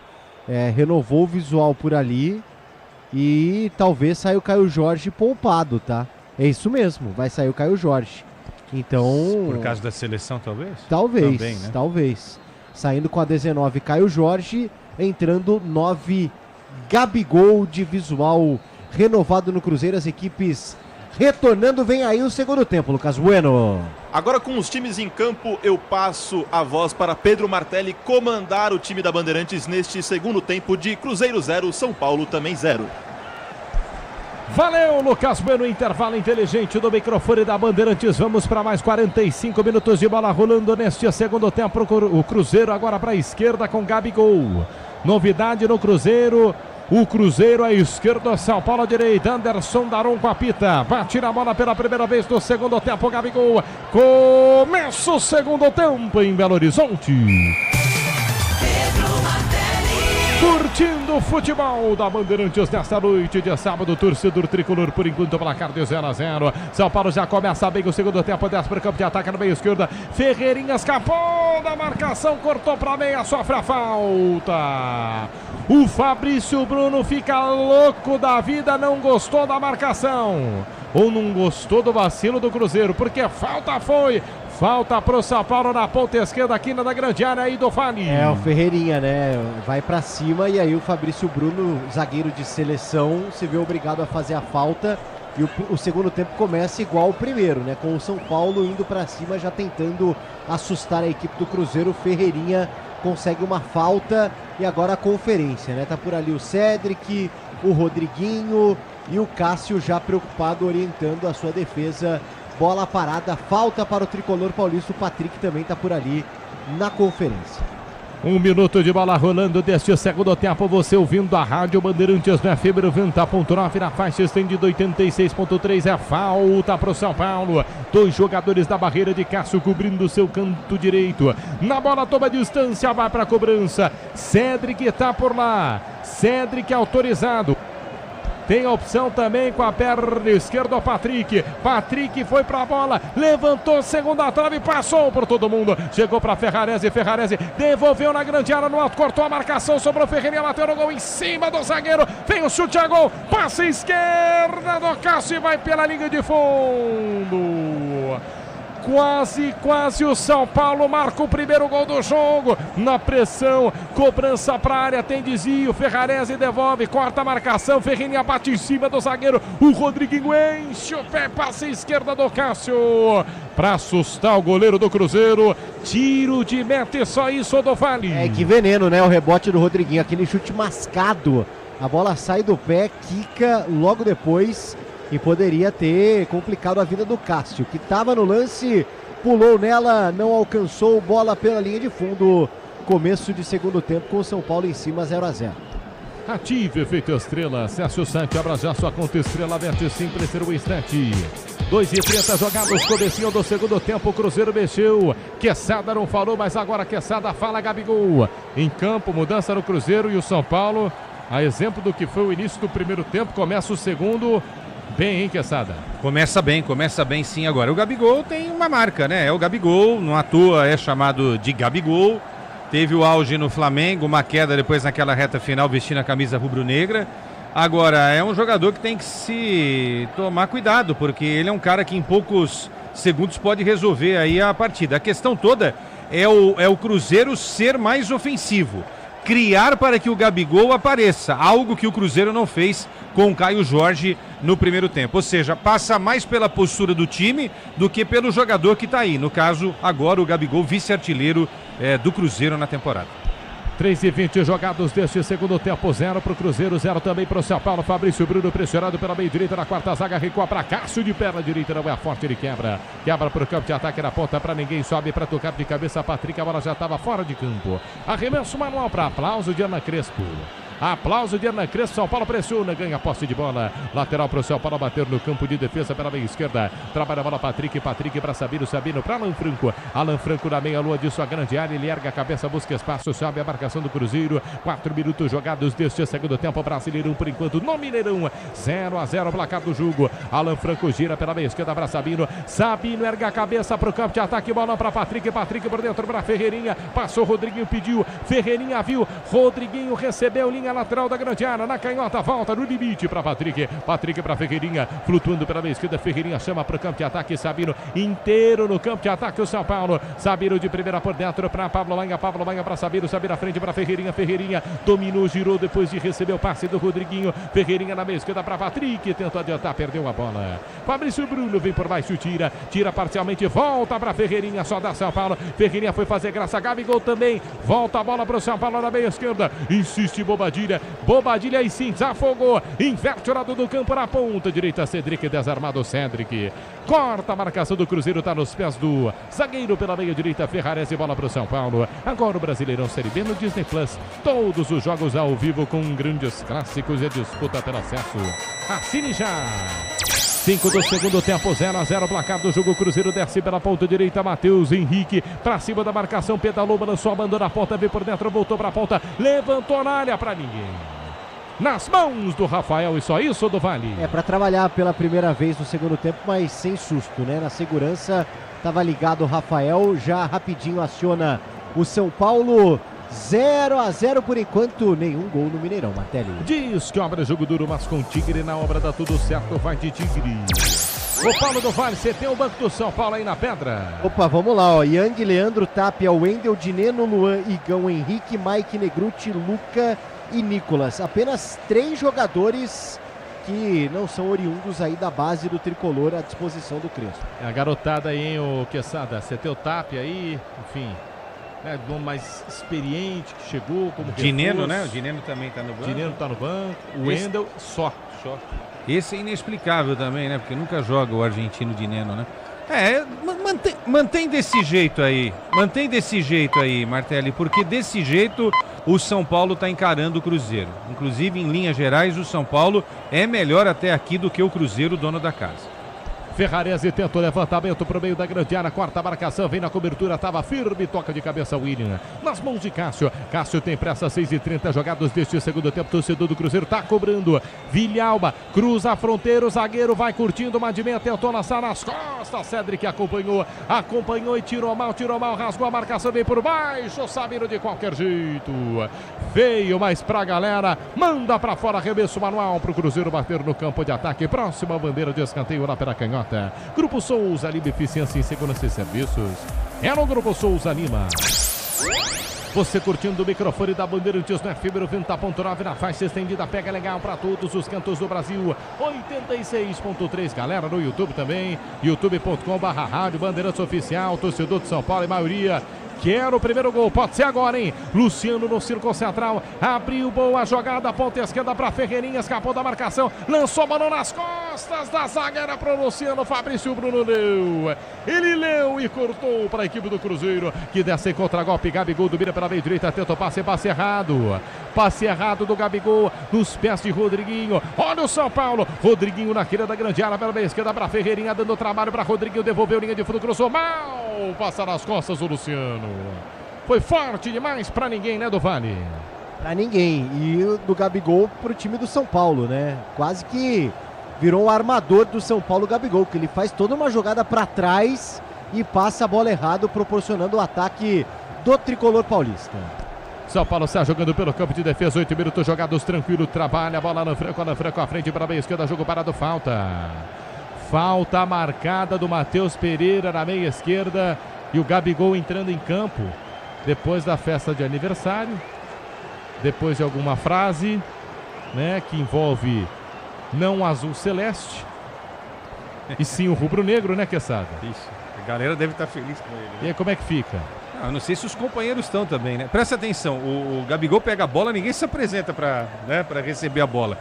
Renovou o visual por ali. E talvez saia o Caio Jorge poupado, tá? É isso mesmo, vai sair o Caio Jorge. Então... Por causa da seleção, talvez? Talvez, também, né? talvez. Saindo com a 19, Caio Jorge. Entrando 9, Gabigol, de visual renovado no Cruzeiro. As equipes retornando. Vem aí o segundo tempo, Lucas Bueno. Agora com os times em campo, eu passo a voz para Pedro Martelli comandar o time da Bandeirantes neste segundo tempo de Cruzeiro 0, São Paulo também 0. Valeu, Lucas Bueno, intervalo inteligente do microfone da Bandeirantes. Vamos para mais 45 minutos de bola rolando neste segundo tempo. O Cruzeiro agora para a esquerda com Gabigol. Novidade no Cruzeiro. O Cruzeiro à esquerda, São Paulo à direita. Anderson Daron com a pita. Bate na bola pela primeira vez no segundo tempo. Gabigol. Começa o segundo tempo em Belo Horizonte. Curtindo o futebol da Bandeirantes nesta noite de sábado, torcedor tricolor, por enquanto, placar de 0-0. São Paulo já começa bem o segundo tempo, desce para o campo de ataque no meio esquerda. Ferreirinha escapou da marcação, cortou para a meia, sofre a falta. O Fabrício Bruno fica louco da vida, não gostou da marcação. Ou não gostou do vacilo do Cruzeiro, porque falta foi. Falta pro São Paulo na ponta esquerda, aqui na grande área aí do Vale. O Ferreirinha, né? Vai pra cima e aí o Fabrício Bruno, zagueiro de seleção, se vê obrigado a fazer a falta. E o segundo tempo começa igual o primeiro, né? Com o São Paulo indo pra cima, já tentando assustar a equipe do Cruzeiro. O Ferreirinha consegue uma falta e agora a conferência, né? Tá por ali o Cédric, o Rodriguinho e o Cássio já preocupado, orientando a sua defesa. Bola parada, falta para o tricolor paulista. O Patrick também está por ali na conferência. 1 minuto de bola rolando deste segundo tempo. Você ouvindo a Rádio Bandeirantes no FM 90.9 na faixa estendida 86.3. É falta para o São Paulo. 2 jogadores da barreira de Cássio cobrindo o seu canto direito. Na bola toma distância, vai para a cobrança. Cédric está por lá. Cédric autorizado. Tem a opção também com a perna esquerda o Patrick. Patrick foi pra bola, levantou segunda trave, passou por todo mundo. Chegou pra Ferrarese, Ferrarese devolveu na grande área no alto, cortou a marcação, sobrou Ferreirinha, bateu no gol em cima do zagueiro. Vem o chute a gol, passa esquerda do Cássio e vai pela linha de fundo. Quase o São Paulo marca o primeiro gol do jogo. Na pressão, cobrança para a área, tem desvio, Ferrarese devolve, corta a marcação, Ferreirinha bate em cima do zagueiro, o Rodriguinho enche o pé, passa a esquerda do Cássio, para assustar o goleiro do Cruzeiro. Tiro de meta e só isso do Vale. Que veneno, né? O rebote do Rodriguinho, aquele chute mascado. A bola sai do pé, quica logo depois. E poderia ter complicado a vida do Cássio, que estava no lance, pulou nela, não alcançou, bola pela linha de fundo. Começo de segundo tempo com o São Paulo em cima, 0-0. Ative efeito estrela, acesse o site, abra já sua conta Estrela Bet, simples ser o instante. 2:30 jogados, comecinho do segundo tempo, o Cruzeiro mexeu. Quesada não falou, mas agora Quesada fala, Gabigol. Em campo, mudança no Cruzeiro e o São Paulo, a exemplo do que foi o início do primeiro tempo, começa o segundo. Bem, hein, Quesada? Começa bem sim agora. O Gabigol tem uma marca, né? É o Gabigol, não à toa é chamado de Gabigol. Teve o auge no Flamengo, uma queda depois naquela reta final vestindo a camisa rubro-negra. Agora, é um jogador que tem que se tomar cuidado, porque ele é um cara que em poucos segundos pode resolver aí a partida. A questão toda é o Cruzeiro ser mais ofensivo. criar para que o Gabigol apareça, algo que o Cruzeiro não fez com o Caio Jorge no primeiro tempo. Ou seja, passa mais pela postura do time do que pelo jogador que está aí. No caso, agora o Gabigol, vice-artilheiro do Cruzeiro na temporada. 3:20 jogados deste segundo tempo, 0 para o Cruzeiro, 0 também para o São Paulo. Fabrício Bruno pressionado pela meia direita na quarta zaga, recua para Cássio de perna direita, não é forte, ele quebra para o campo de ataque na ponta para ninguém, sobe para tocar de cabeça Patrick, a bola já estava fora de campo. Arremesso manual para aplauso de Hernan Crespo. Aplauso de Hernan Crespo, São Paulo pressiona, ganha a posse de bola. Lateral para o São Paulo bater no campo de defesa pela meia esquerda. Trabalha a bola Patrick para Sabino para Alan Franco. Alan Franco na meia-lua de sua grande área, ele erga a cabeça, busca espaço, sobe a marcação do Cruzeiro. 4 minutos jogados deste segundo tempo, Brasileirão por enquanto no Mineirão. 0-0 o placar do jogo. Alan Franco gira pela meia esquerda para Sabino. Sabino erga a cabeça para o campo de ataque, bola para Patrick por dentro para Ferreirinha. Passou, Rodriguinho pediu, Ferreirinha viu, Rodriguinho recebeu, linha lateral da grande área, na canhota, volta no limite para Patrick para Ferreirinha, flutuando pela meia esquerda, Ferreirinha chama para o campo de ataque, Sabino inteiro no campo de ataque, o São Paulo, Sabino de primeira por dentro para Pablo Maia para Sabino à frente para Ferreirinha, dominou, girou depois de receber o passe do Rodriguinho, Ferreirinha na meia esquerda para Patrick, tentou adiantar, perdeu a bola, Fabrício Bruno vem por baixo, tira parcialmente, volta para Ferreirinha, só dá São Paulo, Ferreirinha foi fazer graça, Gabigol também, volta a bola para o São Paulo na meia esquerda, insiste Bobadilha aí sim, desafogou, inverte o lado do campo na ponta direita, Cedric desarmado, Cedric corta a marcação do Cruzeiro, está nos pés do zagueiro pela meia direita, Ferrares e bola para o São Paulo. Agora o Brasileirão Série B no Disney Plus, todos os jogos ao vivo com grandes clássicos e a disputa pelo acesso. Assine já! 5 do segundo tempo, 0-0 placar do jogo. Cruzeiro desce pela ponta direita, Matheus Henrique para cima da marcação, pedalou, balançou, abandonou a ponta, veio por dentro, voltou para a ponta, levantou na área para ninguém. Nas mãos do Rafael, e só isso do Vale. Para trabalhar pela primeira vez no segundo tempo, mas sem susto, né? Na segurança estava ligado o Rafael, já rapidinho aciona o São Paulo. 0-0 por enquanto, nenhum gol no Mineirão, Martelli. Diz que obra jogo duro, mas com Tigre na obra dá tudo certo, vai de Tigre. O Paulo do Vale, você tem o banco do São Paulo aí na pedra. Opa, vamos lá, ó. Yang, Leandro, Tapia, Wendel, Dineno, Luan, Igão, Henrique, Mike, Negruti, Luca e Nicolas. Apenas 3 jogadores que não são oriundos aí da base do Tricolor à disposição do Crespo. É a garotada aí, hein, o Quesada? Você tem o Tapia aí, enfim... um mais experiente que chegou como Dineno, né? O Dineno também está no banco. Dineno está no banco. O Wendel só. Esse é inexplicável também, né? Porque nunca joga o argentino Dineno, né? Mantém desse jeito aí. Mantém desse jeito aí, Martelli, porque desse jeito o São Paulo está encarando o Cruzeiro. Inclusive, em linhas gerais, o São Paulo é melhor até aqui do que o Cruzeiro, dono da casa. Ferrarese tentou levantamento para o meio da grande área, quarta marcação, vem na cobertura, estava firme, toca de cabeça William, nas mãos de Cássio. Cássio tem pressa, 6:30 jogados deste segundo tempo, torcedor do Cruzeiro está cobrando. Vilhalba cruza a fronteira, o zagueiro vai curtindo, uma de meia, tentou lançar nas costas, Cedric acompanhou e tirou mal, rasgou a marcação, vem por baixo, Sabino de qualquer jeito, veio mais pra galera, manda pra fora, arremesso manual pro Cruzeiro bater no campo de ataque, próxima bandeira de escanteio lá pela canhota. Grupo Souza Lima, eficiência em segurança e serviços. É no Grupo Souza Lima. Você curtindo o microfone da Bandeirantes no FM 90.9 na faixa estendida, pega legal para todos os cantos do Brasil. 86.3, galera no YouTube também, youtube.com/rádio Bandeirantes Oficial, torcedor de São Paulo e maioria. Quero o primeiro gol, pode ser agora, hein? Luciano no círculo central, abriu boa jogada, ponta esquerda para Ferreirinha, escapou da marcação, lançou a mão nas costas da zaga, era para o Luciano, Fabrício Bruno leu. Ele leu e cortou para a equipe do Cruzeiro, que desce em contra-golpe, Gabigol domina pela meia direita, tenta o passe errado. Passe errado do Gabigol, nos pés de Rodriguinho. Olha o São Paulo, Rodriguinho na queira da grande área, pela meia esquerda para Ferreirinha, dando trabalho para Rodriguinho, devolveu linha de fundo, cruzou mal, passa nas costas do Luciano. Foi forte demais pra ninguém, né, do Vale? Pra ninguém. E do Gabigol pro time do São Paulo, né? Quase que virou o armador do São Paulo, Gabigol, que ele faz toda uma jogada pra trás e passa a bola errado, proporcionando o ataque do tricolor paulista. São Paulo está jogando pelo campo de defesa, 8 minutos jogados, tranquilo, trabalha a bola no Franco à frente para a meia esquerda, jogo parado, falta marcada do Matheus Pereira na meia esquerda. E o Gabigol entrando em campo depois da festa de aniversário. depois de alguma frase, né, que envolve não o azul celeste, e sim o rubro-negro, né, Quesada? Isso, a galera deve estar feliz com ele. Né? E aí, como é que fica? Eu não sei se os companheiros estão também, né? Presta atenção, o Gabigol pega a bola, ninguém se apresenta para receber a bola.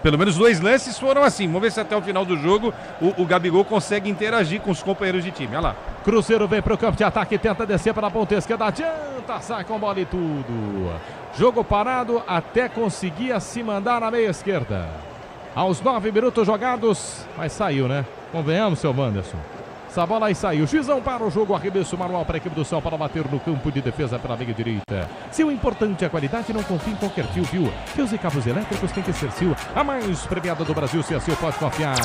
Pelo menos 2 lances foram assim. Vamos ver se até o final do jogo o Gabigol consegue interagir com os companheiros de time. Olha lá. Cruzeiro vem para o campo de ataque, tenta descer para a ponta esquerda, adianta, sai com bola e tudo. Jogo parado até conseguir se mandar na meia esquerda. Aos 9 minutos jogados, mas saiu, né? Convenhamos, seu Wanderson. Essa bola aí saiu. Juizão para o jogo. Arremesso manual para a equipe do São Paulo bater no campo de defesa pela meia direita. Se o importante é a qualidade, não confie em qualquer fio, viu? Fios e cabos elétricos tem que ser Sil. A mais premiada do Brasil, se a Sil pode confiar.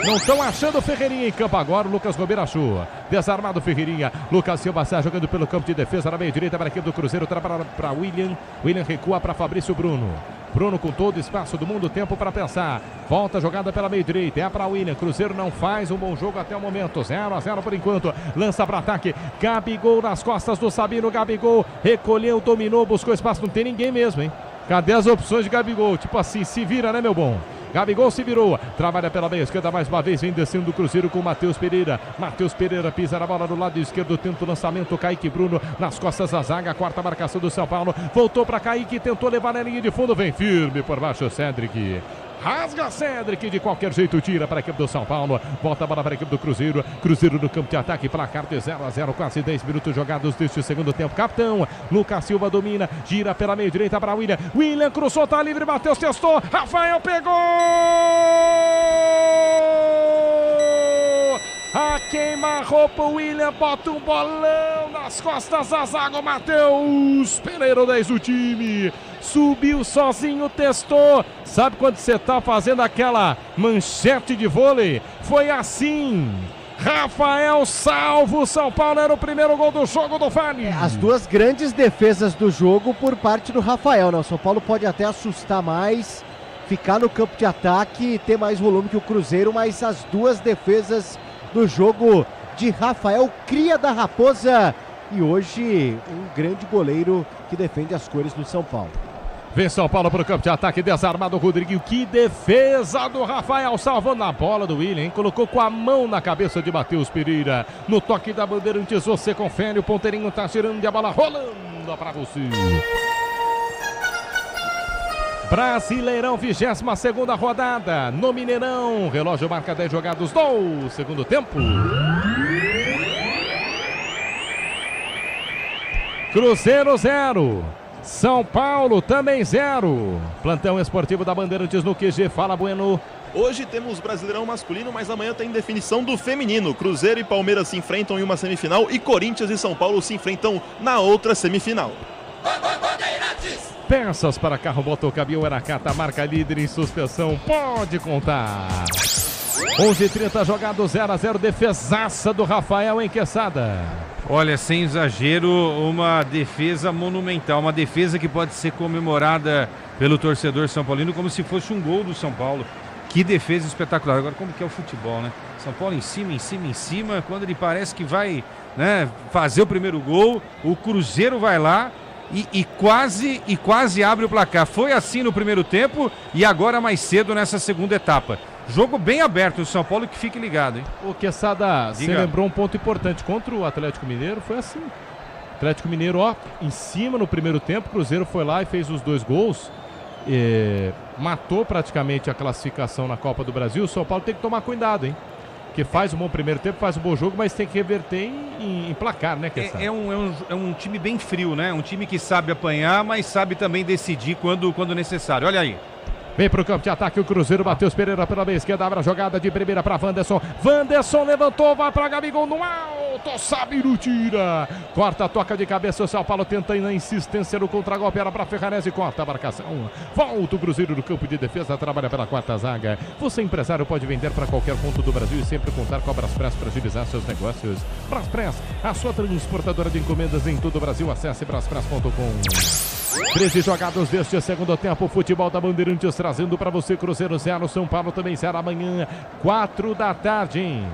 Não estão achando o Ferreirinha em campo agora. O Lucas Gobeira achou. Desarmado o Ferreirinha. Lucas Silva sai jogando pelo campo de defesa na meia direita para a equipe do Cruzeiro. Trabalha para William. William recua para Fabrício Bruno. Bruno com todo o espaço do mundo, tempo para pensar. Volta a jogada pela meia direita, é para William. Cruzeiro não faz um bom jogo até o momento. 0-0 por enquanto. Lança para ataque. Gabigol nas costas do Sabino. Gabigol recolheu, dominou, buscou espaço. Não tem ninguém mesmo, hein? Cadê as opções de Gabigol? Tipo assim, se vira, né, meu bom? Gabigol se virou, trabalha pela meia esquerda mais uma vez, vem descendo do Cruzeiro com o Matheus Pereira. Matheus Pereira pisa na bola do lado esquerdo, tenta o lançamento, Kaique Bruno nas costas da zaga, quarta marcação do São Paulo, voltou para Kaique, tentou levar na linha de fundo, vem firme por baixo o Cedric. Rasga Cedric, de qualquer jeito tira para a equipe do São Paulo, volta a bola para a equipe do Cruzeiro. Cruzeiro no campo de ataque, placar de 0-0, quase 10 minutos jogados deste segundo tempo. Capitão Lucas Silva domina, gira pela meia direita para William. William cruzou, tá livre, Matheus testou, Rafael pegou! A queima-roupa, o William bota um bolão nas costas da zaga, o Matheus Pereira, 10 do time. Subiu sozinho, testou. Sabe quando você tá fazendo aquela manchete de vôlei? Foi assim. Rafael salva o São Paulo, era o primeiro gol do jogo do Vale. As duas grandes defesas do jogo por parte do Rafael, né? O São Paulo pode até assustar mais, ficar no campo de ataque e ter mais volume que o Cruzeiro, mas as duas defesas do jogo de Rafael, cria da Raposa, e hoje um grande goleiro que defende as cores do São Paulo. Vem São Paulo para o campo de ataque, desarmado o Rodriguinho, que defesa do Rafael, salvando a bola do William, hein? Colocou com a mão na cabeça de Matheus Pereira, no toque da Bandeirantes, você confere, o ponteirinho tá girando e a bola rolando para você. Brasileirão, 22ª rodada, no Mineirão, relógio marca 10 jogados do segundo tempo. Cruzeiro 0, São Paulo também 0. Plantão esportivo da Bandeirantes no QG, fala Bueno. Hoje temos Brasileirão masculino, mas amanhã tem definição do feminino. Cruzeiro e Palmeiras se enfrentam em uma semifinal e Corinthians e São Paulo se enfrentam na outra semifinal. Peças para carro motor Caminhão Aracata, marca líder em suspensão, pode contar. 11h30 jogado 0-0, defesaça do Rafael em Quesada. Olha, sem exagero, uma defesa monumental, uma defesa que pode ser comemorada pelo torcedor são paulino como se fosse um gol do São Paulo. Que defesa espetacular. Agora, como que é o futebol, né? São Paulo em cima, quando ele parece que vai, né, fazer o primeiro gol, o Cruzeiro vai lá e quase abre o placar. Foi assim no primeiro tempo e agora mais cedo nessa segunda etapa. Jogo bem aberto, o São Paulo que fique ligado, hein? O Quesada, você lembrou um ponto importante. Contra o Atlético Mineiro foi assim. Atlético Mineiro, ó, em cima no primeiro tempo, o Cruzeiro foi lá e fez os 2 gols. Matou praticamente a classificação na Copa do Brasil. O São Paulo tem que tomar cuidado, hein? Que faz um bom primeiro tempo, faz um bom jogo, mas tem que reverter em placar, né, Quesada? É um time bem frio, né? Um time que sabe apanhar, mas sabe também decidir quando necessário. Olha aí. Vem pro campo de ataque o Cruzeiro, Matheus Pereira pela meia esquerda, abre a jogada de primeira para Wanderson. Wanderson levantou, vai para Gabigol no alto, Sabino tira. Corta, toca de cabeça, o São Paulo tenta na insistência no contra-golpe, era para Ferrarese, corta a marcação. Volta o Cruzeiro no campo de defesa, trabalha pela quarta zaga. Você, empresário, pode vender para qualquer ponto do Brasil e sempre contar com a Braspress para agilizar seus negócios. Braspress, a sua transportadora de encomendas em todo o Brasil, acesse braspress.com. 13 jogados deste segundo tempo, futebol da Bandeirantes trazendo para você Cruzeiro 0, São Paulo também 0 amanhã, 4 da tarde, hein?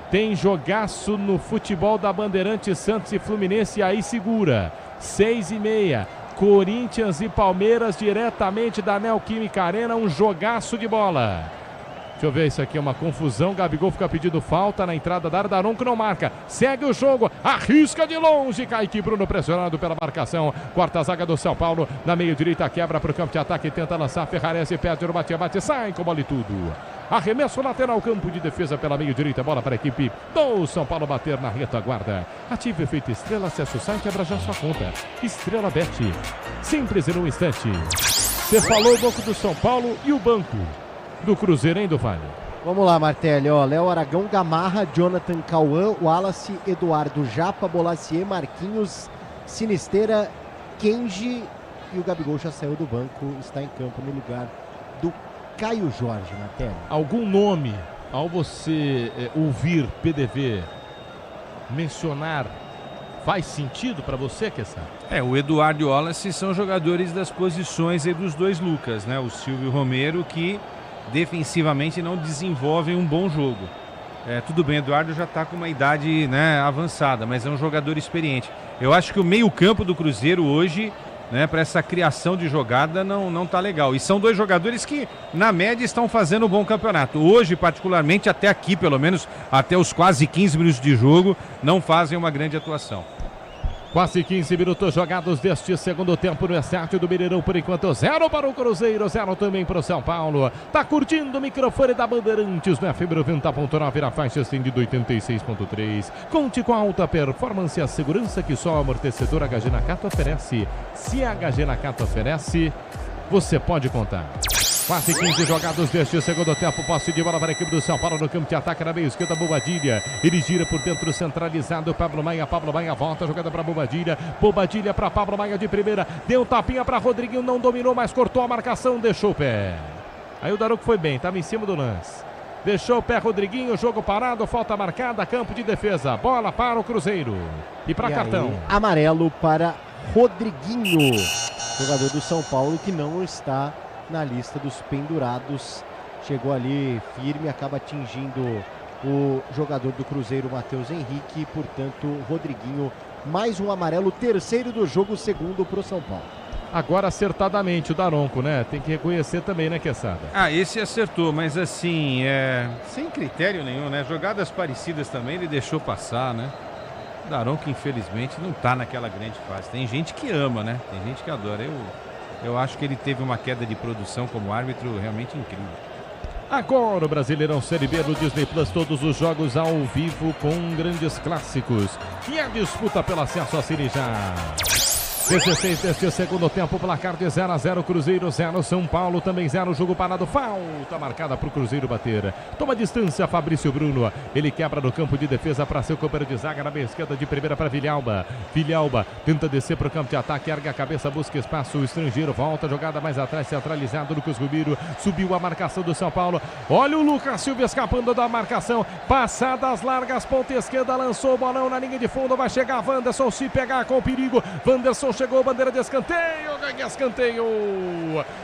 Tem jogaço no futebol da Bandeirantes, Santos e Fluminense, aí segura, 6h30, Corinthians e Palmeiras, diretamente da Neoquímica Arena, um jogaço de bola. Deixa eu ver, isso aqui é uma confusão. Gabigol fica pedindo falta na entrada da área. Daronco não marca. Segue o jogo. Arrisca de longe. Kaique Bruno pressionado pela marcação. Quarta zaga do São Paulo. Na meia-direita, quebra para o campo de ataque. Tenta lançar. Ferrarese perde no bate-bate. Sai com bola e tudo. Arremesso lateral, campo de defesa pela meia-direita. Bola para a equipe do São Paulo bater na retaguarda. Ative o efeito Estrela. Acesse o site e abra já sua conta. Estrela Bet. Simples em um instante. Você falou o banco do São Paulo e o banco do Cruzeiro, hein, do Vale? Vamos lá, Martelli, ó, Léo Aragão, Gamarra, Jonathan Cauã, Wallace, Eduardo Japa, Bolacier, Marquinhos, Sinisteira, Kenji e o Gabigol já saiu do banco, está em campo no lugar do Caio Jorge, Martelli. Algum nome, ao você ouvir PDV mencionar, faz sentido para você, Kessá? O Eduardo e o Wallace são jogadores das posições aí dos dois Lucas, né? O Silvio Romero, que defensivamente não desenvolvem um bom jogo. Tudo bem, o Eduardo já está com uma idade, né, avançada, mas é um jogador experiente. Eu acho que o meio-campo do Cruzeiro hoje, né, para essa criação de jogada não tá legal. E são dois jogadores que, na média, estão fazendo um bom campeonato. Hoje, particularmente, até aqui, pelo menos, até os quase 15 minutos de jogo, não fazem uma grande atuação. Quase 15 minutos jogados deste segundo tempo no estádio do Mineirão. Por enquanto, 0 para o Cruzeiro, 0 também para o São Paulo. Tá curtindo o microfone da Bandeirantes no FM 90.9 na faixa estendida 86.3. Conte com a alta performance e a segurança que só o amortecedor HG Nakata oferece. Se a HG Nakata oferece, você pode contar. Quase 15 jogados deste segundo tempo. Posse de bola para a equipe do São Paulo no campo de ataque na meia esquerda. Bobadilha. Ele gira por dentro, centralizado. Pablo Maia volta. Jogada para Bobadilha. Bobadilha para Pablo Maia de primeira. Deu tapinha para Rodriguinho. Não dominou, mas cortou a marcação. Deixou o pé. Aí o Daronco foi bem. Estava em cima do lance. Deixou o pé Rodriguinho. Jogo parado. Falta marcada. Campo de defesa. Bola para o Cruzeiro. E para cartão. Aí, amarelo para Rodriguinho. Jogador do São Paulo que não está na lista dos pendurados, chegou ali firme, acaba atingindo o jogador do Cruzeiro, Matheus Henrique, portanto, Rodriguinho, mais um amarelo, terceiro do jogo, segundo para o São Paulo. Agora acertadamente o Daronco, né? Tem que reconhecer também, né, Quesada? Esse acertou, mas assim, sem critério nenhum, né? Jogadas parecidas também ele deixou passar, né? O Daronco, infelizmente, não tá naquela grande fase. Tem gente que ama, né? Tem gente que adora. Eu acho que ele teve uma queda de produção como árbitro realmente incrível. Agora o Brasileirão Série B no Disney Plus, todos os jogos ao vivo com grandes clássicos. E a disputa pelo acesso a Cine já. 16 deste segundo tempo, placar de 0-0, Cruzeiro 0, São Paulo também 0, jogo parado, falta marcada para o Cruzeiro bater. Toma distância Fabrício Bruno, ele quebra no campo de defesa para seu companheiro de zaga, na meia esquerda de primeira para Vilhalba. Vilhalba tenta descer para o campo de ataque, ergue a cabeça, busca espaço, o estrangeiro volta, jogada mais atrás, centralizado, Lucas Rubiro, subiu a marcação do São Paulo. Olha o Lucas Silva escapando da marcação, passadas largas, ponta esquerda, lançou o bolão na linha de fundo, vai chegar Wanderson, se pegar com perigo, Wanderson chegou, bandeira de escanteio, ganha escanteio.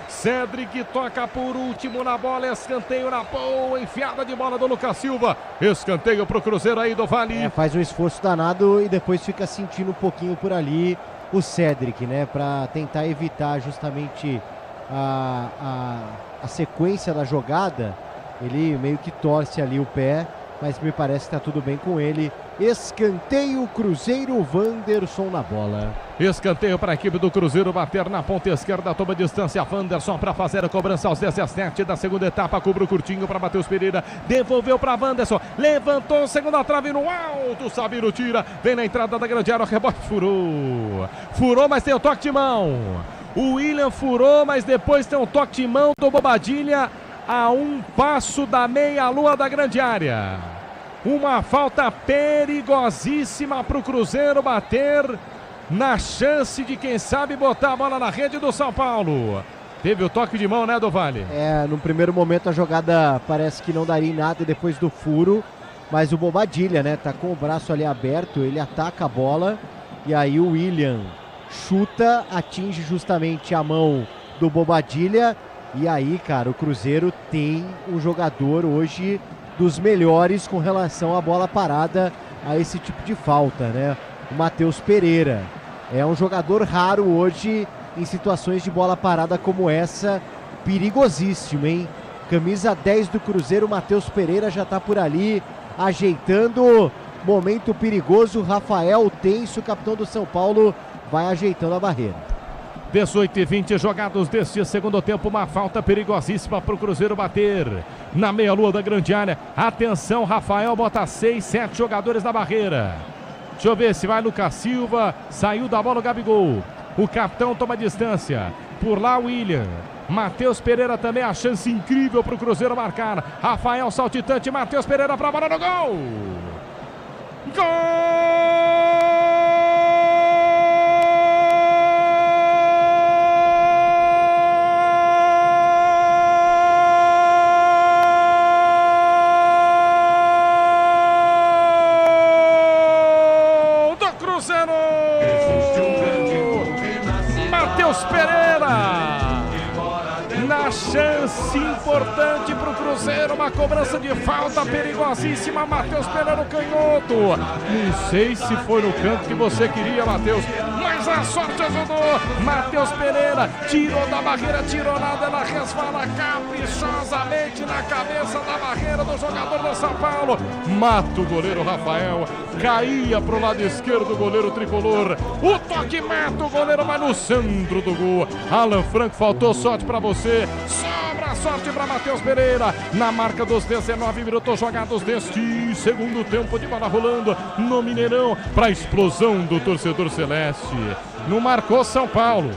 Cedric toca por último na bola, escanteio na boa, enfiada de bola do Lucas Silva. Escanteio pro Cruzeiro aí do Vale. Faz um esforço danado e depois fica sentindo um pouquinho por ali o Cedric, né? Para tentar evitar justamente a sequência da jogada. Ele meio que torce ali o pé, mas me parece que está tudo bem com ele. Escanteio, Cruzeiro, Wanderson na bola. Escanteio para a equipe do Cruzeiro bater na ponta esquerda, toma distância, Wanderson para fazer a cobrança aos 17 da segunda etapa, cobre o curtinho para Matheus Pereira, devolveu para Wanderson, levantou, segunda trave no alto, Sabino tira, vem na entrada da grande área, o rebote furou, mas tem o toque de mão. O William furou, mas depois tem um toque de mão do Bobadilha a um passo da meia-lua da grande área. Uma falta perigosíssima para o Cruzeiro bater na chance de, quem sabe, botar a bola na rede do São Paulo. Teve o toque de mão, né, do Vale? No primeiro momento a jogada parece que não daria em nada depois do furo, mas o Bobadilha, né, tá com o braço ali aberto, ele ataca a bola e aí o William chuta, atinge justamente a mão do Bobadilha e aí, cara, o Cruzeiro tem um jogador hoje dos melhores com relação à bola parada, a esse tipo de falta, né? O Matheus Pereira é um jogador raro hoje em situações de bola parada como essa, perigosíssimo, hein? Camisa 10 do Cruzeiro, Matheus Pereira já tá por ali, ajeitando, momento perigoso, Rafael Tenso, capitão do São Paulo, vai ajeitando a barreira. 18:20 jogados deste segundo tempo, uma falta perigosíssima para o Cruzeiro bater na meia-lua da grande área. Atenção, Rafael bota 6, 7 jogadores na barreira. Deixa eu ver se vai Lucas Silva, saiu da bola o Gabigol. O capitão toma distância, por lá o William. Matheus Pereira também, a chance incrível para o Cruzeiro marcar. Rafael saltitante, Matheus Pereira para a bola no gol. Gol! Matheus Pereira, na chance importante para o Cruzeiro, uma cobrança de falta perigosíssima, Matheus Pereira no canhoto, não sei se foi no canto que você queria, Matheus, mas a sorte ajudou, Matheus Pereira tirou da barreira, tirou nada, ela resvala caprichosamente na cabeça da barreira do jogador do São Paulo, mata o goleiro Rafael, caía pro lado esquerdo o goleiro tricolor, o toque mata o goleiro, mas no centro do gol, Alan Franco, faltou sorte para você, sobra sorte para Matheus Pereira, na marca dos 19 minutos jogados deste segundo tempo de bola rolando no Mineirão, para a explosão do torcedor celeste, não marcou São Paulo,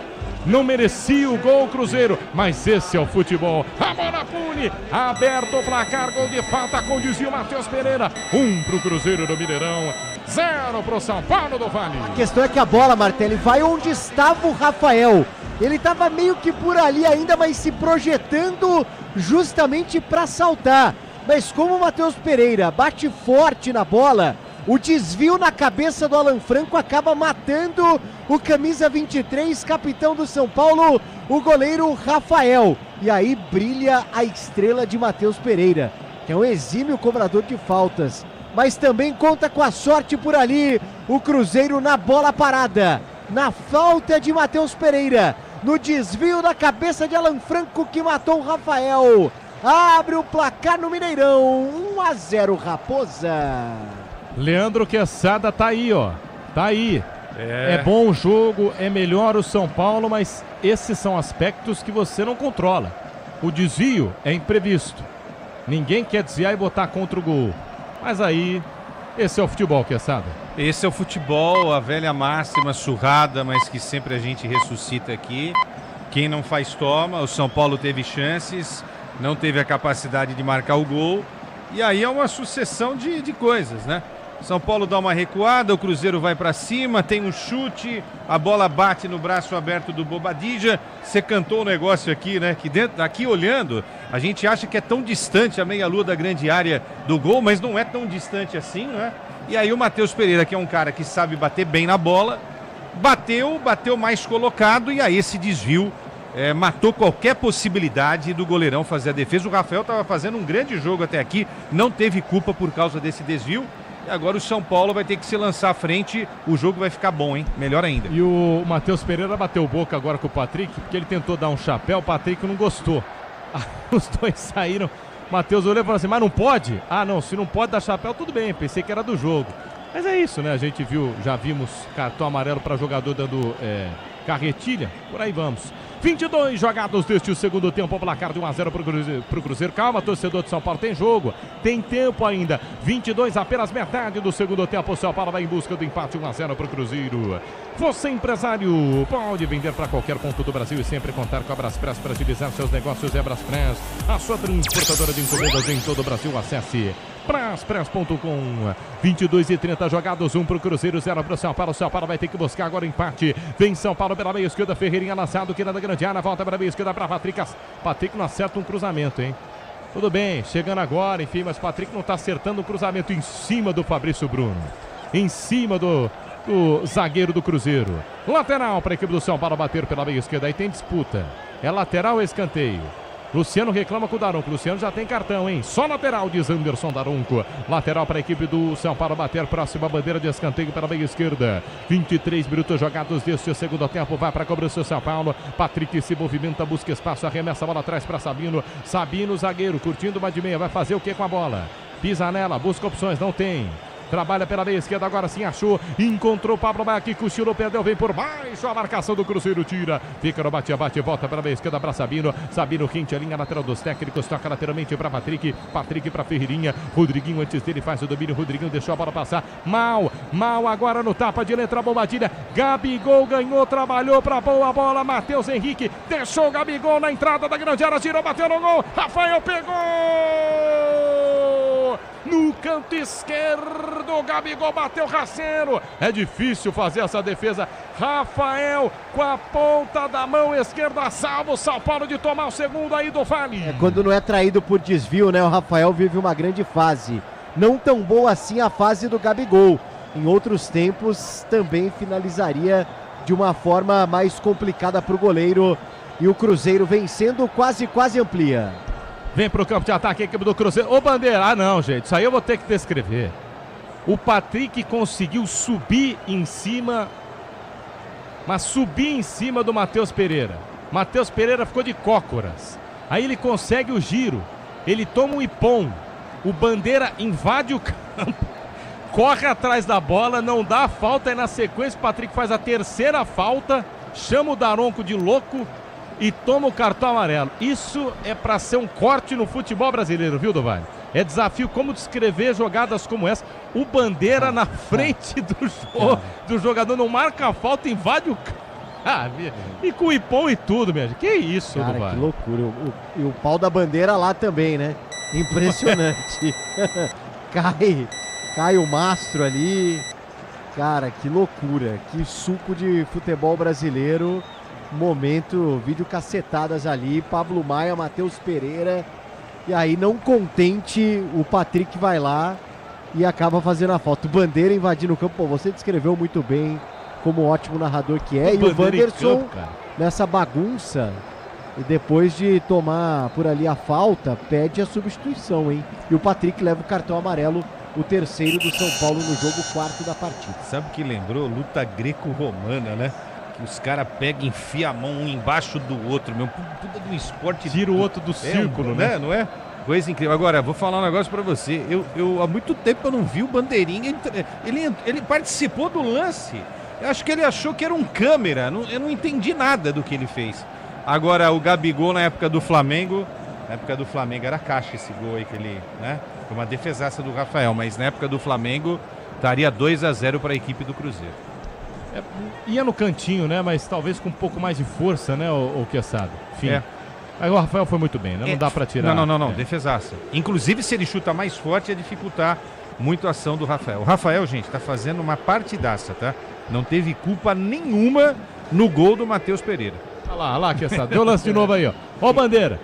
não merecia o gol Cruzeiro, mas esse é o futebol. A bola pune, aberto o placar, gol de falta com desvio Matheus Pereira, 1 pro Cruzeiro do Mineirão, 0 pro São Paulo do Vale. A questão é que a bola, Martelli, vai onde estava o Rafael. Ele estava meio que por ali ainda, mas se projetando justamente para saltar. Mas como o Matheus Pereira bate forte na bola, o desvio na cabeça do Alan Franco acaba matando o camisa 23, capitão do São Paulo, o goleiro Rafael. E aí brilha a estrela de Matheus Pereira, que é um exímio cobrador de faltas. Mas também conta com a sorte por ali, o Cruzeiro na bola parada, na falta de Matheus Pereira, no desvio da cabeça de Alan Franco que matou o Rafael. Abre o placar no Mineirão, 1-0 Raposa. Leandro Quesada tá aí, ó. Tá aí. É bom o jogo, é melhor o São Paulo, mas esses são aspectos que você não controla. O desvio é imprevisto. Ninguém quer desviar e botar contra o gol. Mas aí, esse é o futebol, Quesada. Esse é o futebol, a velha máxima surrada, mas que sempre a gente ressuscita aqui. Quem não faz toma, o São Paulo teve chances, não teve a capacidade de marcar o gol. E aí é uma sucessão de coisas, né? São Paulo dá uma recuada, o Cruzeiro vai para cima, tem um chute, a bola bate no braço aberto do Bobadilla. Você cantou um negócio aqui, né? Que daqui olhando, a gente acha que é tão distante a meia-lua da grande área do gol, mas não é tão distante assim, né? E aí o Matheus Pereira, que é um cara que sabe bater bem na bola, bateu mais colocado, e aí esse desvio matou qualquer possibilidade do goleirão fazer a defesa. O Rafael estava fazendo um grande jogo até aqui, não teve culpa por causa desse desvio. E agora o São Paulo vai ter que se lançar à frente, o jogo vai ficar bom, hein? Melhor ainda. E o Matheus Pereira bateu boca agora com o Patrick, porque ele tentou dar um chapéu, o Patrick não gostou. Os dois saíram, o Matheus olhou e falou assim, mas não pode? Ah não, se não pode dar chapéu, tudo bem, pensei que era do jogo. Mas é isso, né? A gente viu, já vimos cartão amarelo para jogador dando carretilha, por aí vamos. 22 jogados deste segundo tempo, placar de 1-0 pro Cruzeiro. Calma, torcedor de São Paulo, tem jogo, tem tempo ainda. 22, apenas metade do segundo tempo. O São Paulo vai em busca do empate, 1-0 pro Cruzeiro. Você, empresário, pode vender para qualquer ponto do Brasil e sempre contar com a Braspress para agilizar seus negócios. É a Braspress, a sua transportadora de encomendas em todo o Brasil. Acesse Braspress.com. 22:30 jogados, 1 pro Cruzeiro, 0 pro São Paulo. O São Paulo vai ter que buscar agora empate. Vem São Paulo pela meia esquerda, Ferreirinha lançado, que na grande área, volta pela meia esquerda para Patrick. Patrick não acerta um cruzamento, hein? Tudo bem, chegando agora, enfim, mas Patrick não está acertando o cruzamento em cima do Fabrício Bruno. Em cima do zagueiro do Cruzeiro. Lateral para a equipe do São Paulo bater pela meia esquerda. Aí tem disputa. É lateral ou escanteio? Luciano reclama com o Daronco. Luciano já tem cartão, hein? Só lateral, diz Anderson Daronco. Lateral para a equipe do São Paulo bater. Próxima bandeira de escanteio pela meia esquerda. 23 minutos jogados deste segundo tempo. Vai para a cobrança do São Paulo. Patrick se movimenta, busca espaço, arremessa a bola atrás para Sabino. Sabino, zagueiro, curtindo uma de meia. Vai fazer o que com a bola? Pisa nela, busca opções, não tem. Trabalha pela meia esquerda, agora sim achou. Encontrou Pablo Maia aqui, cochilou, perdeu, vem por baixo. A marcação do Cruzeiro tira. Fica no bate-bate, volta pela meia esquerda para Sabino. Sabino quente, a linha lateral dos técnicos. Toca lateralmente para Patrick. Patrick para Ferreirinha. Rodriguinho antes dele faz o domínio. Rodriguinho deixou a bola passar. Mal agora no tapa de letra bombadilha. Gabigol ganhou, trabalhou para boa bola. Matheus Henrique deixou o Gabigol na entrada da grande área. Girou, bateu no gol. Rafael pegou! No canto esquerdo, o Gabigol bateu rasteiro. É difícil fazer essa defesa. Rafael com a ponta da mão esquerda salva o São Paulo de tomar o segundo aí do Vale. Quando não é traído por desvio, né? O Rafael vive uma grande fase. Não tão boa assim a fase do Gabigol. Em outros tempos também finalizaria de uma forma mais complicada para o goleiro. E o Cruzeiro vencendo, quase amplia. Vem pro campo de ataque a equipe do Cruzeiro. Ô Bandeira, ah não, gente, isso aí eu vou ter que descrever. O Patrick conseguiu subir em cima, mas subir em cima do Matheus Pereira. Matheus Pereira ficou de cócoras. Aí ele consegue o giro, ele toma um ipom. O Bandeira invade o campo, corre atrás da bola, não dá a falta. E na sequência o Patrick faz a terceira falta, chama o Daronco de louco e toma o cartão amarelo. Isso é para ser um corte no futebol brasileiro, viu, Dovani? É desafio como descrever jogadas como essa. O Bandeira na frente do jogador, não marca a falta, invade o campo. E com o ipom e tudo, minha gente. Que isso, cara, Dovani? Que loucura. E o pau da Bandeira lá também, né? Impressionante. Cai o mastro ali. Cara, que loucura. Que suco de futebol brasileiro. Momento, vídeo cacetadas ali, Pablo Maia, Matheus Pereira, e aí não contente, o Patrick vai lá e acaba fazendo a falta. O Bandeira invadindo o campo. Pô, você descreveu muito bem como ótimo narrador que é, e o Wanderson nessa bagunça, e depois de tomar por ali a falta, pede a substituição, hein? E o Patrick leva o cartão amarelo, o terceiro do São Paulo no jogo, quarto da partida. Sabe o que lembrou? Luta greco-romana, né? Que os caras pegam e enfiam a mão um embaixo do outro, meu. Puta de um esporte. Tira o outro do círculo, né? Não é? Coisa incrível. Agora, vou falar um negócio pra você. Eu há muito tempo eu não vi o Bandeirinha. Ele participou do lance. Eu acho que ele achou que era um câmera. Eu não entendi nada do que ele fez. Agora, o Gabigol na época do Flamengo. Na época do Flamengo era caixa esse gol aí que ele, né? Foi uma defesaça do Rafael. Mas na época do Flamengo estaria 2-0 para a equipe do Cruzeiro. Ia no cantinho, né? Mas talvez com um pouco mais de força, né, o Quesada? Enfim. Aí o Rafael foi muito bem, né? Não dá pra tirar. Não. Defesaça. Inclusive, se ele chuta mais forte, ia dificultar muito a ação do Rafael. O Rafael, gente, tá fazendo uma partidaça, tá? Não teve culpa nenhuma no gol do Matheus Pereira. Olha lá, Quesada. Deu lance de novo aí, ó. Ó o Bandeira.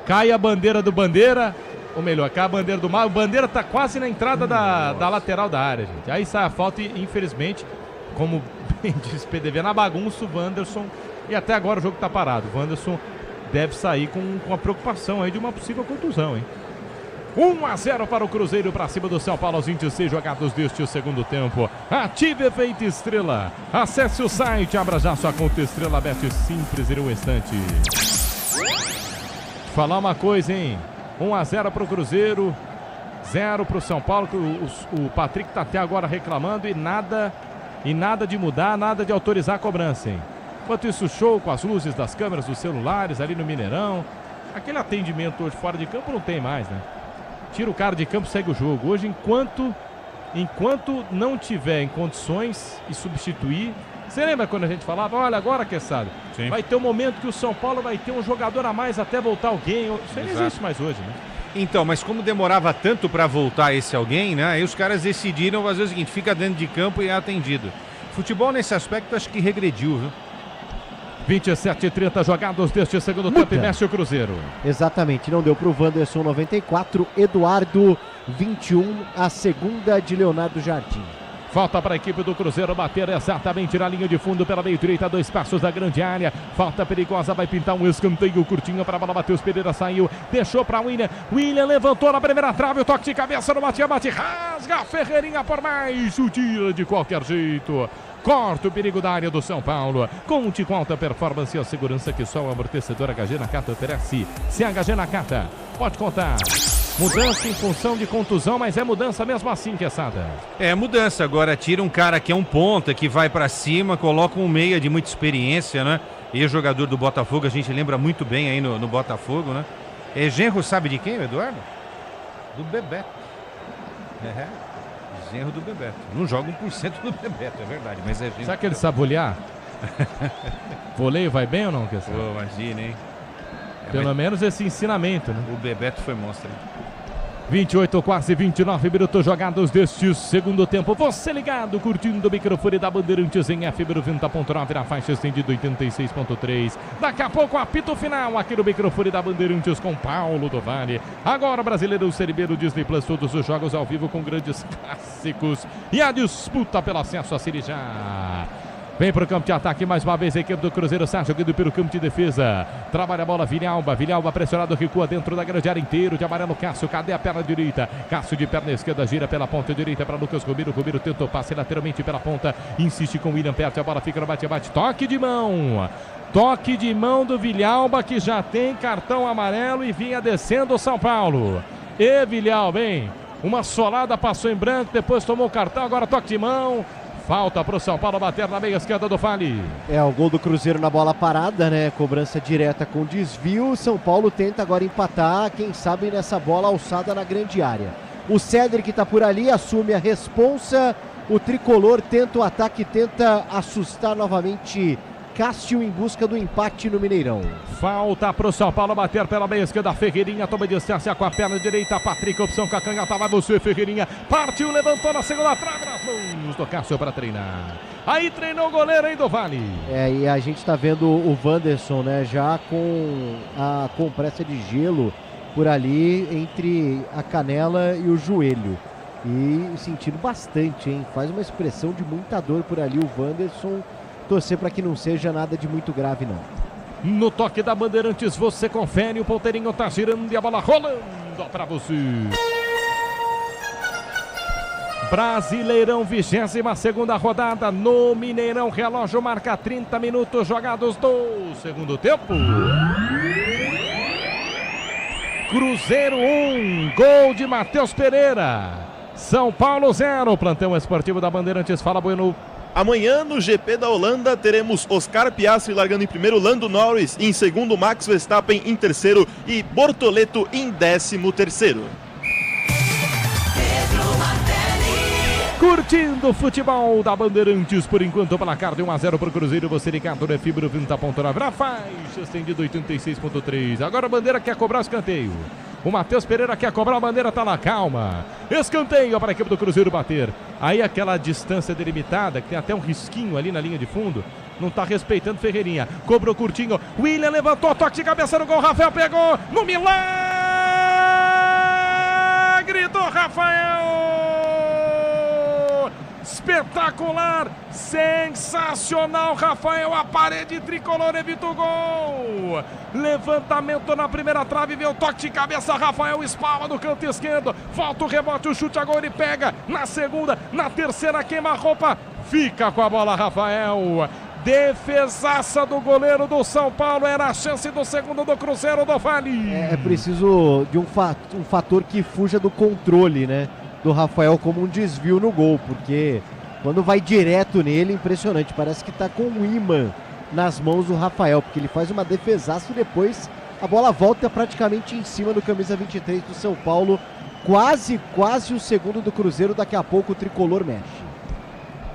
Cai a bandeira do Bandeira. Ou melhor, cai a bandeira do Mar. O Bandeira tá quase na entrada da lateral da área, gente. Aí sai a falta e, infelizmente, como bem diz o PDV, na bagunça o Wanderson, e até agora o jogo tá parado. O Wanderson deve sair com a preocupação aí de uma possível contusão, hein? 1-0 para o Cruzeiro, para cima do São Paulo aos 26 jogados deste segundo tempo. Ative Efeito Estrela. Acesse o site, abra já sua conta Estrela Bet, simples em um instante. Falar uma coisa, hein? 1-0 para o Cruzeiro, 0 para o São Paulo. O Patrick tá até agora reclamando e nada de mudar, nada de autorizar a cobrança, hein? Enquanto isso, o show com as luzes das câmeras dos celulares ali no Mineirão. Aquele atendimento hoje fora de campo não tem mais, né? Tira o cara de campo e segue o jogo. Hoje, enquanto não tiver em condições e substituir... Você lembra quando a gente falava, olha, agora, Quesada, vai ter um momento que o São Paulo vai ter um jogador a mais até voltar alguém. Isso aí não existe mais hoje, né? Então, mas como demorava tanto para voltar esse alguém, né? Aí os caras decidiram fazer o seguinte, fica dentro de campo e é atendido. Futebol nesse aspecto acho que regrediu, viu? 27-30 jogados deste segundo tempo e mexe o Cruzeiro. Exatamente, não deu para o Wanderson 94, Eduardo 21, a segunda de Leonardo Jardim. Falta para a equipe do Cruzeiro bater exatamente na linha de fundo pela meio direita, 2 passos da grande área. Falta perigosa, vai pintar um escanteio curtinho para a bola. Matheus Pereira saiu, deixou para William. William levantou na primeira trave, o toque de cabeça no bate-bate, rasga Ferreirinha por mais, o tira de qualquer jeito. Corta o perigo da área do São Paulo. Conte com alta performance e a segurança que só o amortecedor HG Nakata oferece. Se HG Nakata, pode contar. Mudança em função de contusão, mas é mudança mesmo assim, Quesada. É mudança, agora tira um cara que é um ponta, que vai pra cima, coloca um meia de muita experiência, né? E o jogador do Botafogo, a gente lembra muito bem aí no Botafogo, né? É genro, sabe de quem, Eduardo? Do Bebeto. Genro do Bebeto. Não joga 1% do Bebeto, é verdade, mas é genro. Será que ele sabe olhar? Voleio vai bem ou não, Quesada? Pô, imagina, hein? Pelo menos esse ensinamento, né? O Bebeto foi monstro, hein? 28, quase 29 minutos jogados deste segundo tempo. Você ligado, curtindo o microfone da Bandeirantes em FM 90.9 na faixa estendida 86.3. Daqui a pouco apito final aqui no microfone da Bandeirantes com Paulo do Vale. Agora o Brasileirão Série B do Disney Plus, todos os jogos ao vivo com grandes clássicos. E a disputa pelo acesso a Série A. Vem para o campo de ataque mais uma vez a equipe do Cruzeiro, está jogando pelo campo de defesa. Trabalha a bola, Vilhalba pressionado, recua dentro da grande área inteiro de amarelo. Cássio, cadê a perna direita? Cássio de perna esquerda, gira pela ponta direita para Lucas Romero. Romero tentou passe lateralmente pela ponta, insiste com o William, perde a bola, fica no bate-bate. Toque de mão do Vilhalba, que já tem cartão amarelo e vinha descendo o São Paulo. E Vilhalba, hein? Uma solada, passou em branco, depois tomou o cartão, agora toque de mão. Falta para o São Paulo bater na meia esquerda do Vale. É, o gol do Cruzeiro na bola parada, né? Cobrança direta com desvio. São Paulo tenta agora empatar, quem sabe nessa bola alçada na grande área. O Cédric está por ali, assume a responsa. O tricolor tenta o ataque, tenta assustar novamente Cássio em busca do empate no Mineirão. Falta para o São Paulo bater pela meia esquerda. Ferreirinha toma distância com a perna direita. Patrick, opção com a canhota. Vai você, Ferreirinha. Partiu, levantou na segunda trave nas mãos do Cássio para treinar. Aí treinou o goleiro aí do Vale. É, e a gente está vendo o Wanderson, né? Já com a compressa de gelo por ali entre a canela e o joelho. E sentindo bastante, hein? Faz uma expressão de muita dor por ali o Wanderson. Torcer para que não seja nada de muito grave, não. No toque da Bandeirantes, você confere, o ponteirinho tá girando e a bola rolando para você. Brasileirão, 22ª rodada no Mineirão. Relógio marca 30 minutos jogados do segundo tempo. Cruzeiro 1, gol de Matheus Pereira. São Paulo 0, plantão esportivo da Bandeirantes. Fala, Bueno. Amanhã, no GP da Holanda, teremos Oscar Piastri largando em primeiro, Lando Norris em segundo, Max Verstappen em terceiro e Bortoleto em 13º. Curtindo o futebol da Bandeirantes, por enquanto o placar de 1-0 para o Cruzeiro. Você ligado no FM 90.9 na faixa estendida 86.3. Agora a Bandeira quer cobrar o escanteio. O Matheus Pereira quer cobrar, a Bandeira tá lá, calma. Escanteio para a equipe do Cruzeiro bater. Aí aquela distância delimitada, que tem até um risquinho ali na linha de fundo, não tá respeitando Ferreirinha. Cobrou curtinho, William levantou, toque de cabeça no gol, Rafael pegou, no milagre do Rafael. Espetacular, sensacional, Rafael, a parede tricolor evita o gol. Levantamento na primeira trave, veio o toque de cabeça, Rafael espalma no canto esquerdo, falta o rebote, o chute agora e pega, na segunda, na terceira queima a roupa, fica com a bola Rafael. Defesaça do goleiro do São Paulo, era a chance do segundo do Cruzeiro do Vale. É preciso de um fator que fuja do controle, né? Do Rafael, como um desvio no gol, porque quando vai direto nele, impressionante, parece que tá com um imã nas mãos do Rafael, porque ele faz uma defesaça e depois a bola volta praticamente em cima do camisa 23 do São Paulo, quase o segundo do Cruzeiro, daqui a pouco o tricolor mexe.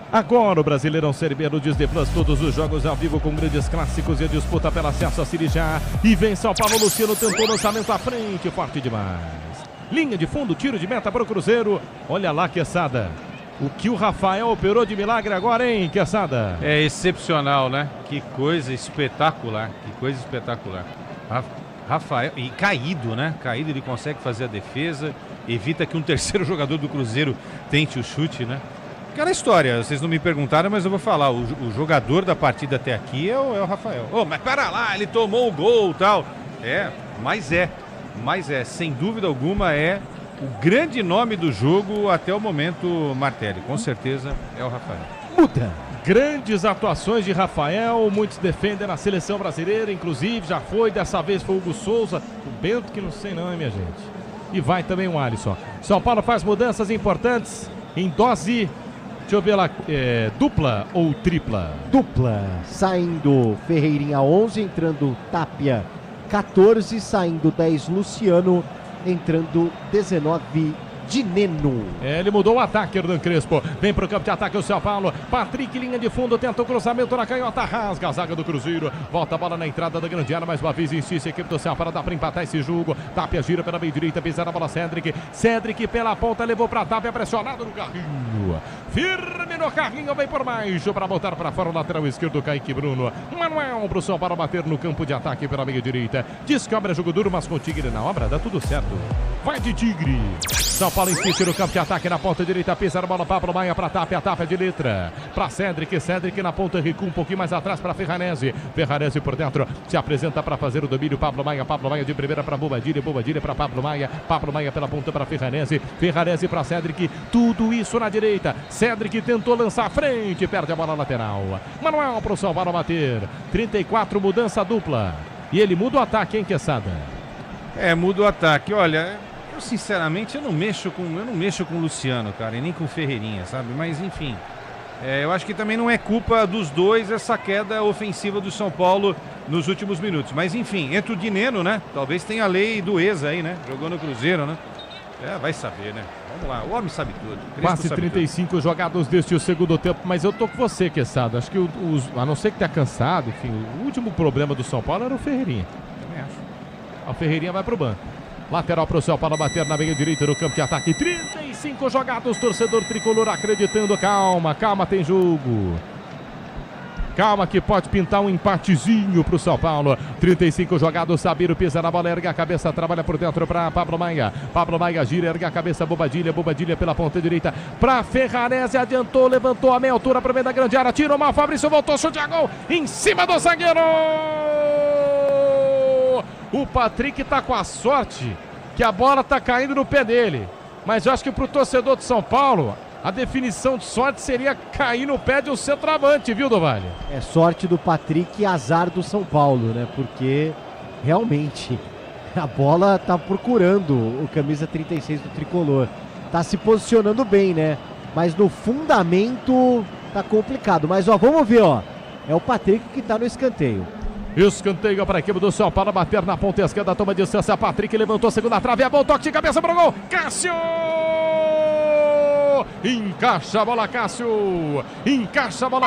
Agora o Brasileirão Série B no Disney Plus, todos os jogos ao vivo com grandes clássicos e a disputa pelo acesso a Série A. E vem São Paulo, Luciano tentou lançamento à frente, forte demais. Linha de fundo, tiro de meta para o Cruzeiro. Olha lá, Quesada. O que o Rafael operou de milagre agora, hein, Quesada? É excepcional, né? Que coisa espetacular. Que coisa espetacular. Rafael, e caído, né? Caído, ele consegue fazer a defesa. Evita que um terceiro jogador do Cruzeiro tente o chute, né? Aquela história, vocês não me perguntaram, mas eu vou falar. O jogador da partida até aqui é o Rafael. Mas pera lá, ele tomou o gol e tal. Mas sem dúvida alguma é o grande nome do jogo até o momento, Martelli. Com certeza é o Rafael. Muda. Grandes atuações de Rafael, muitos defendem na seleção brasileira, inclusive já foi, dessa vez foi o Hugo Souza, o Bento que não sei não, hein, minha gente. E vai também o Alisson. São Paulo faz mudanças importantes em dose, deixa eu ver lá, dupla ou tripla? Dupla, saindo Ferreirinha 11, entrando Tapia 14, saindo 10 Luciano, entrando 19 Dineno. Ele mudou o ataque, Hernan Crespo. Vem pro campo de ataque o São Paulo. Patrick, linha de fundo, tenta o cruzamento na canhota, rasga a zaga do Cruzeiro. Volta a bola na entrada da grande área, mais uma vez insiste a equipe do São Paulo, dá pra empatar esse jogo. Tapia gira pela meia direita, pisa na bola Cedric. Cedric pela ponta, levou pra Tapia, pressionado no carrinho. Firme no carrinho, vem por baixo pra botar pra fora o lateral esquerdo, Kaique Bruno. Manuel pro São Paulo bater no campo de ataque pela meia direita. Diz que obra jogo duro, mas com o Tigre na obra dá tudo certo. Vai de Tigre. São Paulo insiste no campo de ataque na ponta direita, pisa na bola, Pablo Maia pra Tapia, Tapia de letra. Pra Cedric na ponta, recua um pouquinho mais atrás pra Ferranese. Ferranese por dentro, se apresenta pra fazer o domínio, Pablo Maia de primeira pra Bobadilha pra Pablo Maia pela ponta pra Ferranese pra Cedric, tudo isso na direita. Cedric tentou lançar à frente, perde a bola lateral. Manuel pro São Paulo bater. 34, mudança dupla. E ele muda o ataque, hein, Quesada? Muda o ataque. Olha, eu sinceramente eu não mexo com o Luciano, cara, e nem com o Ferreirinha, sabe? Mas enfim, eu acho que também não é culpa dos dois essa queda ofensiva do São Paulo nos últimos minutos. Mas enfim, entra o Dineno, né? Talvez tenha a lei do exa aí, né? Jogou no Cruzeiro, né? Vai saber, né? Vamos lá, o homem sabe tudo. Quase 35 jogados deste segundo tempo, mas eu tô com você, Quesada. Acho que a não ser que tenha cansado, enfim, o último problema do São Paulo era o Ferreirinha. Também acho. O Ferreirinha vai pro banco. Lateral pro São Paulo bater na meia direita no campo de ataque. 35 jogados, torcedor tricolor acreditando. Calma, tem jogo. Calma que pode pintar um empatezinho pro São Paulo. 35 jogados, Sabiro pisa na bola, ergue a cabeça, trabalha por dentro para Pablo Maia. Pablo Maia gira, ergue a cabeça, Bobadilha pela ponta direita para Ferranese, adiantou, levantou a meia altura para meio da grande área, tirou mal, Fabrício voltou, chute a gol em cima do zagueiro. O Patrick tá com a sorte que a bola tá caindo no pé dele. Mas eu acho que pro torcedor de São Paulo, a definição de sorte seria cair no pé de um centroavante, viu, Dovale? É sorte do Patrick e azar do São Paulo, né? Porque realmente a bola tá procurando o camisa 36 do tricolor. Tá se posicionando bem, né? Mas no fundamento tá complicado. Mas ó, vamos ver, ó. É o Patrick que tá no escanteio. Escanteio para a equipe do São Paulo bater na ponta esquerda, toma distância, Patrick levantou a segunda trave, é bom toque de cabeça para o gol, Cássio! Encaixa a bola,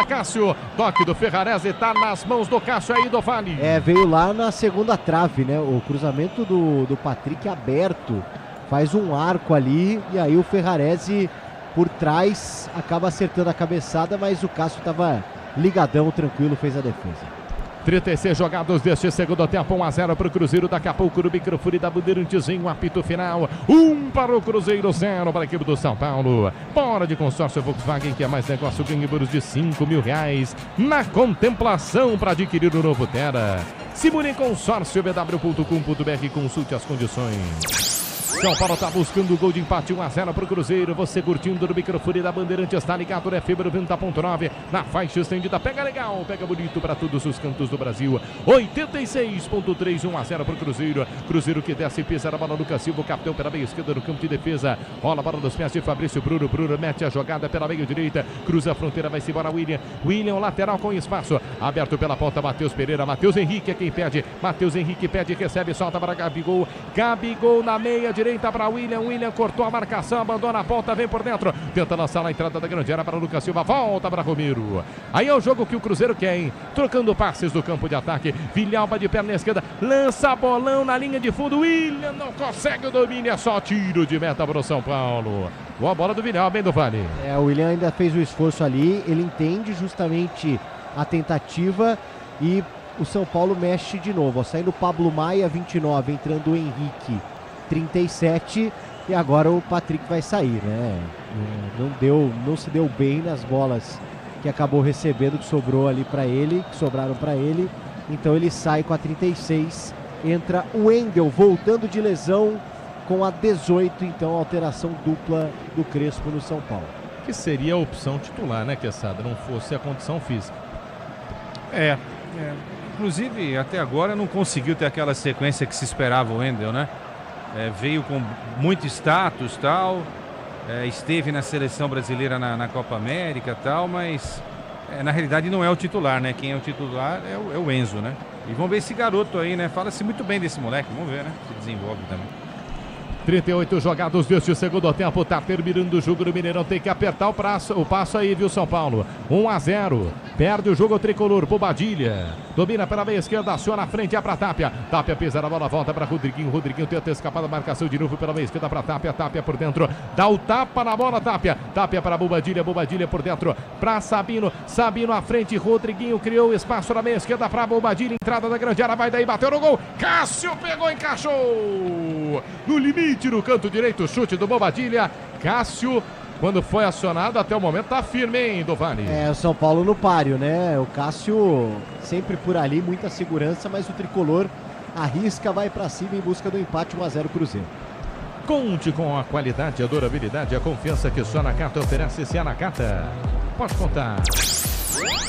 Cássio, toque do Ferranese, tá nas mãos do Cássio aí, do Vale. Veio lá na segunda trave, né, o cruzamento do Patrick aberto, faz um arco ali, e aí o Ferranese por trás acaba acertando a cabeçada, mas o Cássio tava ligadão, tranquilo, fez a defesa. 36 jogados deste segundo tempo, 1-0 para o Cruzeiro. Daqui a pouco no microfone da Bandeirantes em um apito final. 1 para o Cruzeiro, 0 para a equipe do São Paulo. Bora de consórcio Volkswagen, que é mais negócio, ganha bônus de R$5.000 na contemplação para adquirir o novo Tera. Simule em consórcio bw.com.br, consulte as condições. São Paulo está buscando o gol de empate, 1-0 para o Cruzeiro. Você curtindo no microfone da Bandeirantes, está ligado no FM 90.9, na faixa estendida. Pega legal, pega bonito para todos os cantos do Brasil. 86.3, 1-0 para o Cruzeiro. Cruzeiro que desce e pisa na bola, Lucas Silva, o capitão pela meia esquerda no campo de defesa. Rola a bola nos pés de Fabrício Bruno. Bruno mete a jogada pela meia direita. Cruza a fronteira, vai-se embora William, lateral com espaço. Aberto pela ponta, Matheus Pereira. Matheus Henrique é quem pede. Matheus Henrique pede, recebe, solta para Gabigol. Gabigol na meia direita para William cortou a marcação, abandona a ponta, vem por dentro, tenta lançar na entrada da grande área para Lucas Silva, volta para Romero. Aí é o jogo que o Cruzeiro quer, hein? Trocando passes do campo de ataque, Villalba de perna esquerda, lança bolão na linha de fundo, William não consegue o domínio, é só tiro de meta para o São Paulo. Boa bola do Villalba, bem do Vale. O William ainda fez o esforço ali, ele entende justamente a tentativa e o São Paulo mexe de novo, ó, saindo Pablo Maia, 29, entrando o Henrique, 37, E agora o Patrick vai sair, né? Não se deu bem nas bolas que acabou recebendo, que sobraram para ele. Então ele sai com a 36. Entra o Wendel voltando de lesão com a 18. Então alteração dupla do Crespo no São Paulo. Que seria a opção titular, né, Quesada? Não fosse a condição física. Inclusive, até agora não conseguiu ter aquela sequência que se esperava o Wendel, né? Veio com muito status, tal. Esteve na seleção brasileira na Copa América, tal, mas na realidade não é o titular, né? Quem é o titular é o Enzo, né? E vamos ver esse garoto aí, né? Fala-se muito bem desse moleque, vamos ver, né? Se desenvolve também. 38 jogados deste segundo tempo, tá terminando o jogo do Mineirão, tem que apertar o passo aí, viu, São Paulo? 1-0, perde o jogo o tricolor, Bobadilha, domina pela meia esquerda, aciona a frente, é pra Tapia, Tapia pisa na bola, volta pra Rodriguinho, tenta escapar da marcação de novo pela meia esquerda pra Tapia, Tapia por dentro, dá o tapa na bola, Tapia para Bobadilha, Bobadilha por dentro, pra Sabino, Sabino à frente, Rodriguinho criou espaço na meia esquerda pra Bobadilha, entrada da grande área, vai daí, bateu no gol, Cássio pegou, encaixou, no limite, no canto direito, chute do Bobadilha. Cássio, quando foi acionado, até o momento tá firme, hein, Dovani? O São Paulo no páreo, né? O Cássio sempre por ali, muita segurança, mas o tricolor arrisca, vai pra cima em busca do empate. 1-0 Cruzeiro. Conte com a qualidade, a durabilidade, a confiança que só a Nakata oferece. Se a Nakata, pode contar.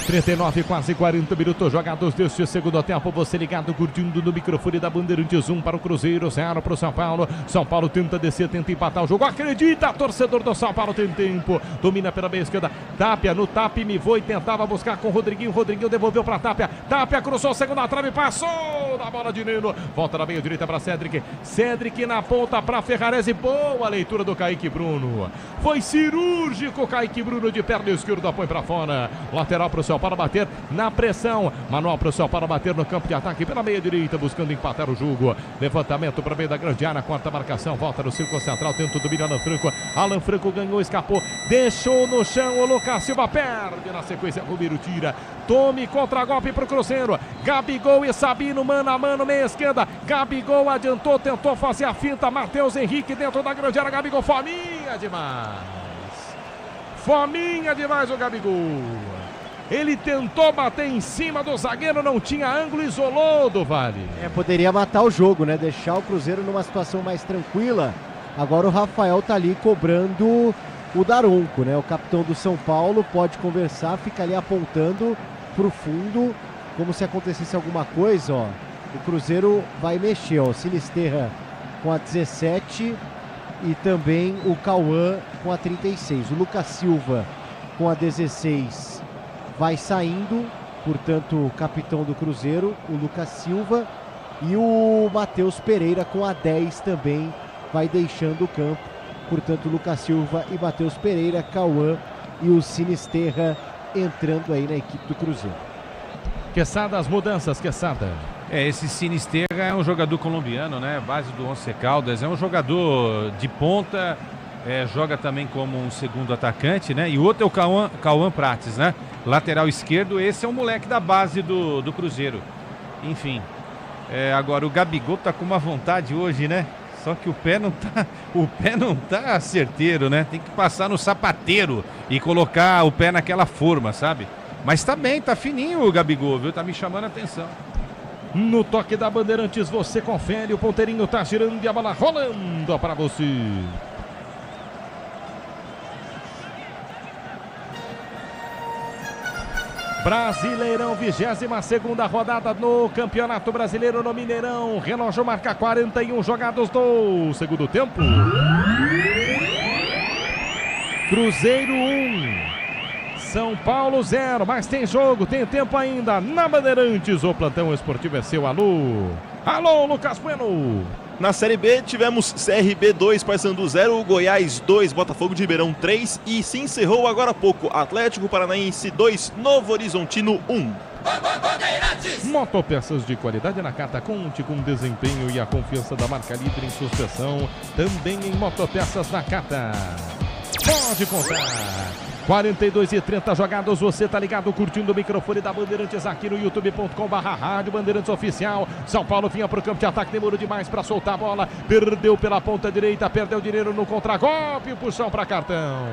39, quase 40 minutos jogados deste segundo tempo. Você ligado, curtindo no microfone da Bandeirantes. 1 para o Cruzeiro, 0 para o São Paulo. São Paulo tenta descer, tenta empatar o jogo. Acredita, torcedor do São Paulo, tem tempo. Domina pela meia esquerda. Tapia no tap, me foi, tentava buscar com o Rodriguinho. Rodriguinho devolveu para Tapia. Tapia cruzou, segunda trave, passou da bola de Neno. Volta na meia direita para Cedric. Cedric na ponta para Ferrarese. Boa leitura do Kaique Bruno. Foi cirúrgico o Kaique Bruno de perna esquerda, põe para fora. Lateral para o São Paulo bater na pressão. Manual para o São Paulo bater no campo de ataque pela meia direita, buscando empatar o jogo. Levantamento para meio da grande área, quarta marcação, volta no círculo central, tenta o domínio Alan Franco. Alan Franco ganhou, escapou, deixou no chão o Lucas Silva, perde na sequência, Romero tira. Tome contra-golpe para o Cruzeiro. Gabigol e Sabino, mano a mano, meia esquerda. Gabigol adiantou, tentou fazer a finta. Matheus Henrique dentro da grande área. Gabigol, fominha demais. Fominha demais o Gabigol. Ele tentou bater em cima do zagueiro, não tinha ângulo, isolou do Vale. Poderia matar o jogo, né? Deixar o Cruzeiro numa situação mais tranquila. Agora o Rafael tá ali cobrando o Daronco, né? O capitão do São Paulo pode conversar, fica ali apontando pro fundo, como se acontecesse alguma coisa, ó. O Cruzeiro vai mexer, ó. Sinisterra com a 17 e também o Cauã com a 36. O Lucas Silva com a 16 vai saindo, portanto, o capitão do Cruzeiro, o Lucas Silva, e o Matheus Pereira com a 10 também vai deixando o campo. Portanto, Lucas Silva e Matheus Pereira, Cauã e o Sinisterra entrando aí na equipe do Cruzeiro. Quesada, as mudanças, Quesada. Esse Sinisterra é um jogador colombiano, né? Base do Once Caldas, é um jogador de ponta, joga também como um segundo atacante, né? E o outro é o Cauã Prates, né? Lateral esquerdo, esse é um moleque da base do Cruzeiro. Enfim, agora o Gabigol tá com uma vontade hoje, né? Só que o pé não tá certeiro, né? Tem que passar no sapateiro e colocar o pé naquela forma, sabe? Mas tá bem, tá fininho o Gabigol, viu? Tá me chamando a atenção. No toque da Bandeirantes, você confere, o ponteirinho tá girando e a bola rolando para você. Brasileirão, 22ª rodada no Campeonato Brasileiro no Mineirão. Relógio marca 41 jogados do segundo tempo. Cruzeiro 1, São Paulo 0, mas tem jogo, tem tempo ainda na Bandeirantes. O plantão esportivo é seu. Alô, Lucas Bueno. Na Série B tivemos CRB 2, Paysandu 0, Goiás 2, Botafogo de Ribeirão 3 e se encerrou agora há pouco, Atlético Paranaense 2, Novo Horizontino 1. Motopeças de qualidade na Nakata, conte com desempenho e a confiança da marca líder em suspensão, também em motopeças Nakata. Pode contar. 42:30 jogados, você tá ligado, curtindo o microfone da Bandeirantes aqui no youtube.com/rádio Bandeirantes Oficial. São Paulo vinha pro campo de ataque, demorou demais para soltar a bola, perdeu pela ponta direita, perdeu dinheiro no contragolpe, puxão para cartão.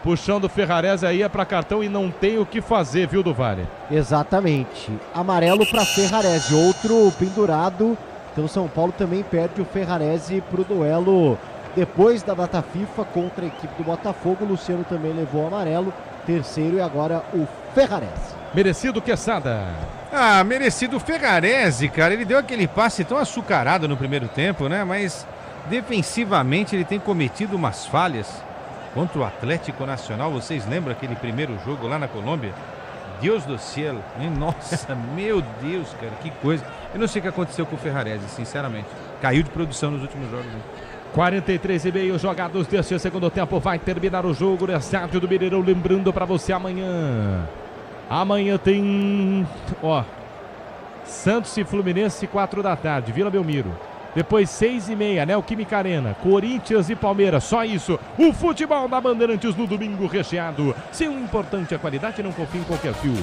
Puxão do Ferrarese aí é para cartão e não tem o que fazer, viu, do Vale? Exatamente. Amarelo para Ferrarese, outro pendurado. Então São Paulo também perde o Ferrarese pro duelo depois da data FIFA contra a equipe do Botafogo. O Luciano também levou o amarelo. Terceiro e agora o Ferrarese. Merecido, Quesada. Ah, merecido o Ferrarese, cara. Ele deu aquele passe tão açucarado no primeiro tempo, né? Mas defensivamente ele tem cometido umas falhas contra o Atlético Nacional. Vocês lembram aquele primeiro jogo lá na Colômbia? Deus do céu, hein? Nossa, meu Deus, cara, que coisa. Eu não sei o que aconteceu com o Ferrarese, sinceramente. Caiu de produção nos últimos jogos, né? 43,5 jogados deste segundo tempo. Vai terminar o jogo no estádio do Mineirão. Lembrando para você amanhã. Amanhã tem, Santos e Fluminense, 4 da tarde, Vila Belmiro. Depois 6:30, Neoquímica Arena, Corinthians e Palmeiras, só isso. O futebol da Bandeirantes no domingo recheado. Se o importante é a qualidade, não confie em qualquer fio.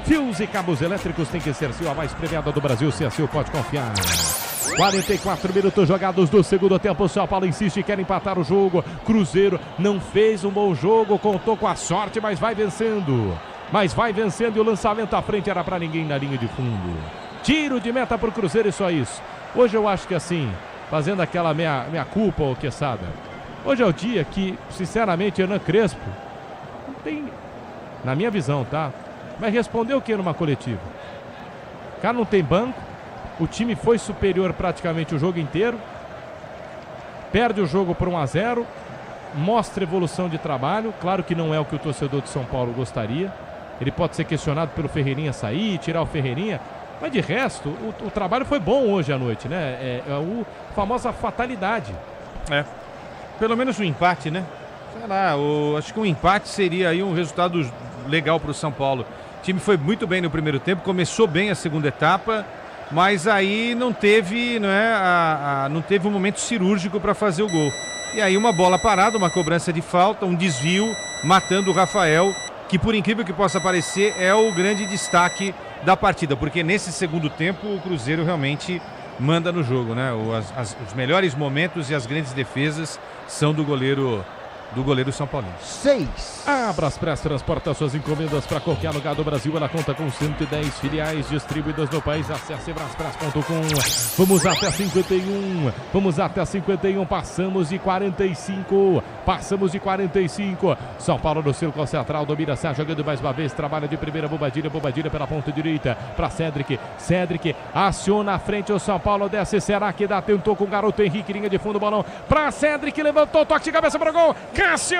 Fios e cabos elétricos tem que ser Sil, a mais premiada do Brasil. Se a Sil, pode confiar. 44 minutos jogados do segundo tempo. O São Paulo insiste e quer empatar o jogo. Cruzeiro não fez um bom jogo, contou com a sorte, mas vai vencendo. E o lançamento à frente era para ninguém na linha de fundo. Tiro de meta para o Cruzeiro e só isso. Hoje eu acho que assim, fazendo aquela minha culpa, ô Quesada, hoje é o dia que, sinceramente, Hernan Crespo não tem, na minha visão, tá? Mas respondeu o que numa coletiva? O cara não tem banco, o time foi superior praticamente o jogo inteiro, perde o jogo por 1-0, mostra evolução de trabalho, claro que não é o que o torcedor de São Paulo gostaria, ele pode ser questionado pelo Ferreirinha sair, tirar o Ferreirinha, mas de resto, o trabalho foi bom hoje à noite, né? É a famosa fatalidade. Pelo menos um empate, né? Sei lá, acho que um empate seria aí um resultado legal para o São Paulo. O time foi muito bem no primeiro tempo, começou bem a segunda etapa, mas aí não teve, não teve um momento cirúrgico para fazer o gol. E aí uma bola parada, uma cobrança de falta, um desvio, matando o Rafael, que por incrível que possa parecer é o grande destaque da partida, porque nesse segundo tempo o Cruzeiro realmente manda no jogo, né? Os melhores momentos e as grandes defesas são do goleiro São Paulino. 6. A Braspress transporta suas encomendas para qualquer lugar do Brasil. Ela conta com 110 filiais distribuídas no país. Acesse braspress.com. Vamos até 51. Passamos de 45. São Paulo no círculo central. Domina, sai jogando mais uma vez. Trabalha de primeira, Bobadilha pela ponta direita. Para Cédric. Aciona a frente. O São Paulo desce. Será que dá? Tentou com o garoto Henrique. Linha de fundo. Balão para Cédric. Levantou. Toque de cabeça para o gol. Cássio!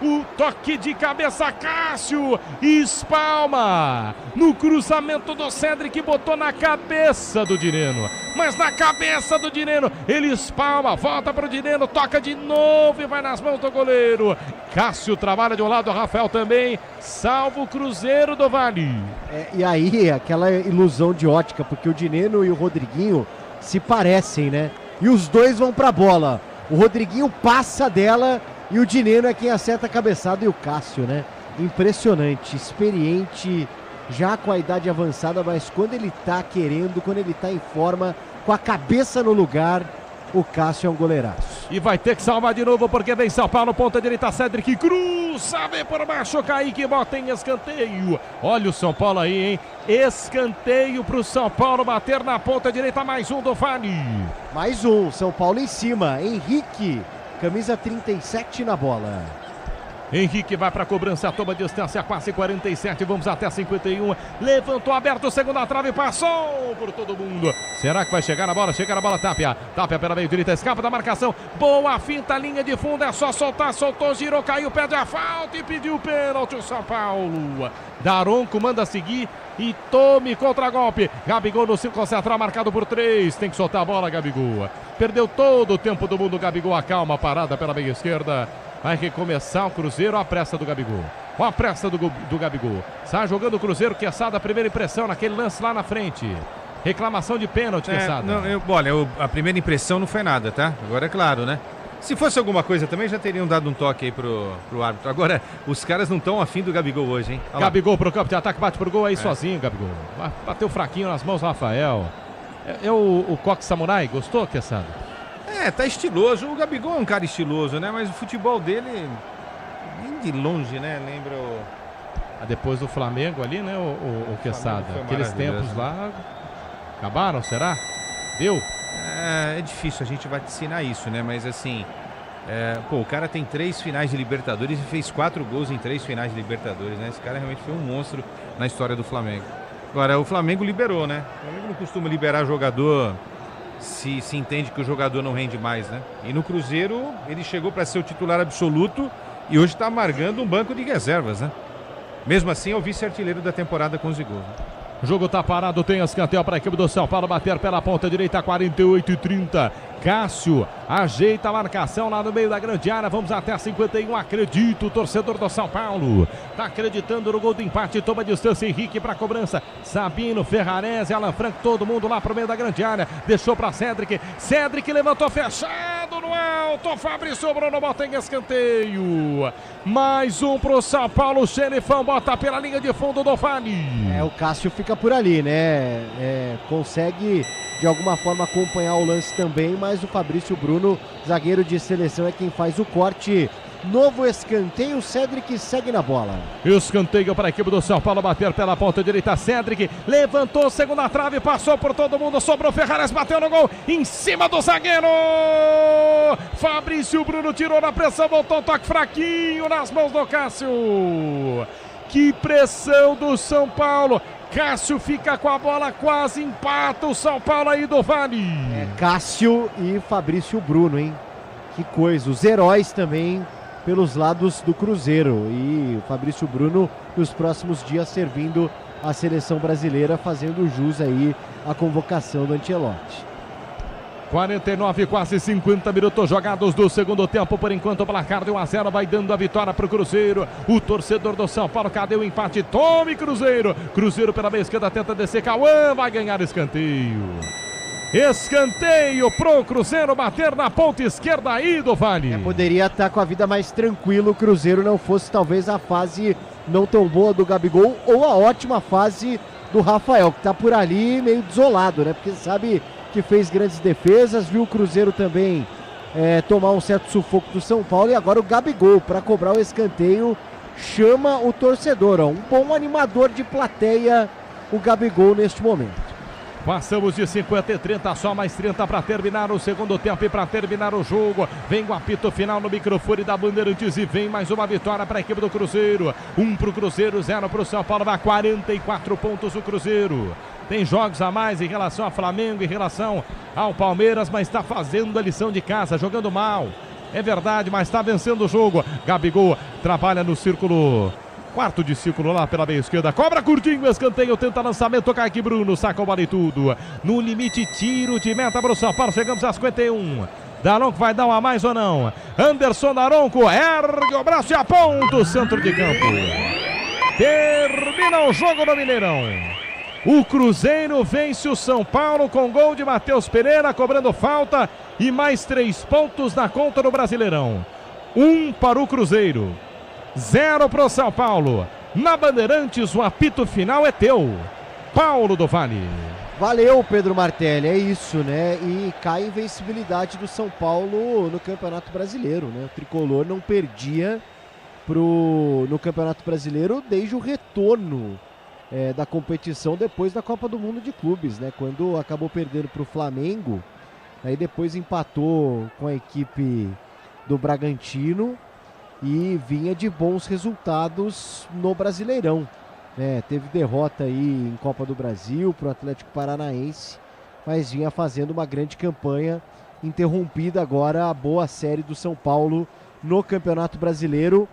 O toque de cabeça, Cássio espalma no cruzamento do Cédric, botou na cabeça do Dineno, mas na cabeça do Dineno ele espalma, volta para o Dineno, toca de novo e vai nas mãos do goleiro. Cássio trabalha de um lado, o Rafael também, salva o Cruzeiro do Vale. E aí aquela ilusão de ótica, porque o Dineno e o Rodriguinho se parecem, né? E os dois vão pra bola. O Rodriguinho passa dela e o Dineno é quem acerta a cabeçada, e o Cássio, né? Impressionante, experiente, já com a idade avançada, mas quando ele tá querendo, quando ele tá em forma, com a cabeça no lugar, o Cássio é um goleiraço. E vai ter que salvar de novo, porque vem São Paulo, ponta direita, Cédric cruza, vem por baixo, Kaique bota em escanteio. Olha o São Paulo aí, hein? Escanteio pro São Paulo bater na ponta direita, mais um do Vale. Mais um, São Paulo em cima, Henrique, camisa 37 na bola. Henrique vai para a cobrança, toma distância, quase 47, vamos até 51, levantou aberto, segunda trave, passou por todo mundo. Será que vai chegar na bola? Chega na bola, Tapia pela meio direita, escapa da marcação, boa finta, linha de fundo, é só soltar, soltou, girou, caiu, pede a falta e pediu pênalti o São Paulo. Daronco manda seguir e tome contra-golpe. Gabigol no círculo central, marcado por 3, tem que soltar a bola, Gabigol. Perdeu todo o tempo do mundo, Gabigol, a calma, parada pela meia esquerda. Vai recomeçar o Cruzeiro, a pressa do Gabigol. A pressa do Gabigol. Sai jogando o Cruzeiro, Quesada, primeira impressão naquele lance lá na frente. Reclamação de pênalti, Quesada. Olha, a primeira impressão não foi nada, tá? Agora é claro, né? Se fosse alguma coisa também, já teriam dado um toque aí pro árbitro. Agora, os caras não estão afim do Gabigol hoje, hein? Gabigol pro campo de ataque, bate pro gol aí sozinho, Gabigol. Bateu fraquinho nas mãos do Rafael. O Coque Samurai, gostou, Quesada? Tá estiloso. O Gabigol é um cara estiloso, né? Mas o futebol dele, nem de longe, né? Lembra o... Depois do Flamengo ali, né, o Quesada? Aqueles tempos lá acabaram, será? Deu? É difícil a gente vaticinar isso, né? Mas assim, o cara tem 3 finais de Libertadores e fez 4 gols em 3 finais de Libertadores, né? Esse cara realmente foi um monstro na história do Flamengo. Agora, o Flamengo liberou, né? O Flamengo não costuma liberar jogador se entende que o jogador não rende mais, né? E no Cruzeiro, ele chegou para ser o titular absoluto e hoje está amargando um banco de reservas, né? Mesmo assim, é o vice-artilheiro da temporada com 11 gols. Né? O jogo tá parado, tem escanteio para a equipe do São Paulo bater pela ponta direita, 48-30. Cássio ajeita a marcação lá no meio da grande área. Vamos até a 51. Acredito, o torcedor do São Paulo tá acreditando no gol do empate. Toma distância, Henrique para cobrança. Sabino, Ferrarese, Alan Franco, todo mundo lá pro meio da grande área. Deixou para Cédric. Cédric levantou fechado no alto. Fabrício Bruno bota em escanteio. Mais um pro São Paulo. Xerifão bota pela linha de fundo do Vale. O Cássio fica por ali, né? Consegue de alguma forma acompanhar o lance também, mas o Fabrício Bruno, zagueiro de seleção, é quem faz o corte. Novo escanteio, Cédric segue na bola. Escanteio para a equipe do São Paulo bater pela ponta direita. Cédric levantou, segunda trave, passou por todo mundo, sobrou Ferrares, bateu no gol, em cima do zagueiro. Fabrício Bruno tirou na pressão, voltou, toque fraquinho nas mãos do Cássio. Que pressão do São Paulo. Cássio fica com a bola, quase empata o São Paulo aí do Vale. Cássio e Fabrício Bruno, hein? Que coisa. Os heróis também pelos lados do Cruzeiro. E o Fabrício Bruno nos próximos dias servindo a seleção brasileira, fazendo jus aí à convocação do Ancelotti. 49, quase 50 minutos jogados do segundo tempo. Por enquanto o placar de 1-0 vai dando a vitória para o Cruzeiro. O torcedor do São Paulo, cadê o empate? Tome Cruzeiro. Cruzeiro pela meia esquerda, tenta descer. Cauã vai ganhar escanteio. Escanteio pro Cruzeiro bater na ponta esquerda aí do Vale. Poderia estar com a vida mais tranquila o Cruzeiro, não fosse talvez a fase não tão boa do Gabigol ou a ótima fase do Rafael, que está por ali meio desolado, né? Porque sabe que fez grandes defesas, viu o Cruzeiro também tomar um certo sufoco do São Paulo, e agora o Gabigol para cobrar o escanteio chama o torcedor, um bom animador de plateia o Gabigol neste momento. Passamos de 50 e 30, só mais 30 para terminar o segundo tempo e para terminar o jogo. Vem o apito final no microfone da Bandeirantes e vem mais uma vitória para a equipe do Cruzeiro. 1 para o Cruzeiro, 0 para o São Paulo, vai 44 pontos o Cruzeiro. Tem jogos a mais em relação ao Flamengo, em relação ao Palmeiras, mas está fazendo a lição de casa, jogando mal. É verdade, mas está vencendo o jogo. Gabigol trabalha no círculo, quarto de círculo lá pela meia esquerda. Cobra curtinho, escanteio, tenta lançamento, cai aqui Bruno, saca o bola e tudo. No limite, tiro de meta para o São Paulo, chegamos a 51. Daronco vai dar uma a mais ou não? Anderson Daronco ergue o braço e aponta o centro de campo. Termina o jogo no Mineirão. O Cruzeiro vence o São Paulo com gol de Matheus Pereira, cobrando falta, e mais 3 pontos na conta do Brasileirão. 1 para o Cruzeiro, 0 para o São Paulo. Na Bandeirantes, o apito final é teu, Paulo do Vale. Valeu, Pedro Martelli, é isso, né? E cai a invencibilidade do São Paulo no Campeonato Brasileiro, né? O tricolor não perdia no Campeonato Brasileiro desde o retorno da competição depois da Copa do Mundo de Clubes, né? Quando acabou perdendo para o Flamengo, aí depois empatou com a equipe do Bragantino e vinha de bons resultados no Brasileirão, né? Teve derrota aí em Copa do Brasil para o Atlético Paranaense, mas vinha fazendo uma grande campanha, interrompida agora a boa série do São Paulo no Campeonato Brasileiro,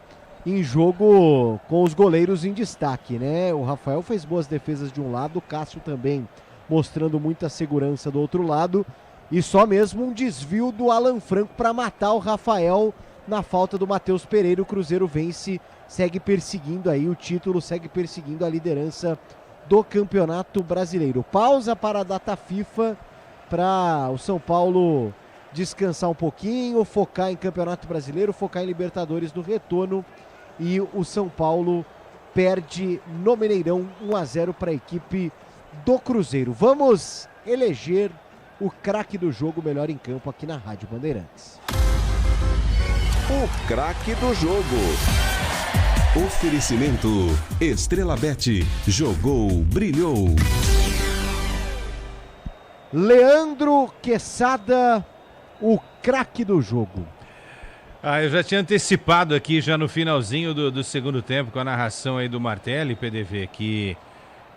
em jogo com os goleiros em destaque, né? O Rafael fez boas defesas de um lado, o Cássio também mostrando muita segurança do outro lado, e só mesmo um desvio do Alan Franco para matar o Rafael na falta do Matheus Pereira. O Cruzeiro vence, segue perseguindo aí o título, segue perseguindo a liderança do Campeonato Brasileiro. Pausa para a data FIFA, para o São Paulo descansar um pouquinho, focar em Campeonato Brasileiro, focar em Libertadores no retorno, e o São Paulo perde no Mineirão 1-0 para a equipe do Cruzeiro. Vamos eleger o craque do jogo, melhor em campo, aqui na Rádio Bandeirantes. O craque do jogo. Oferecimento Estrela Bet. Jogou, brilhou. Leandro Quesada, o craque do jogo. Eu já tinha antecipado aqui, já no finalzinho do segundo tempo, com a narração aí do Martelli, PDV, que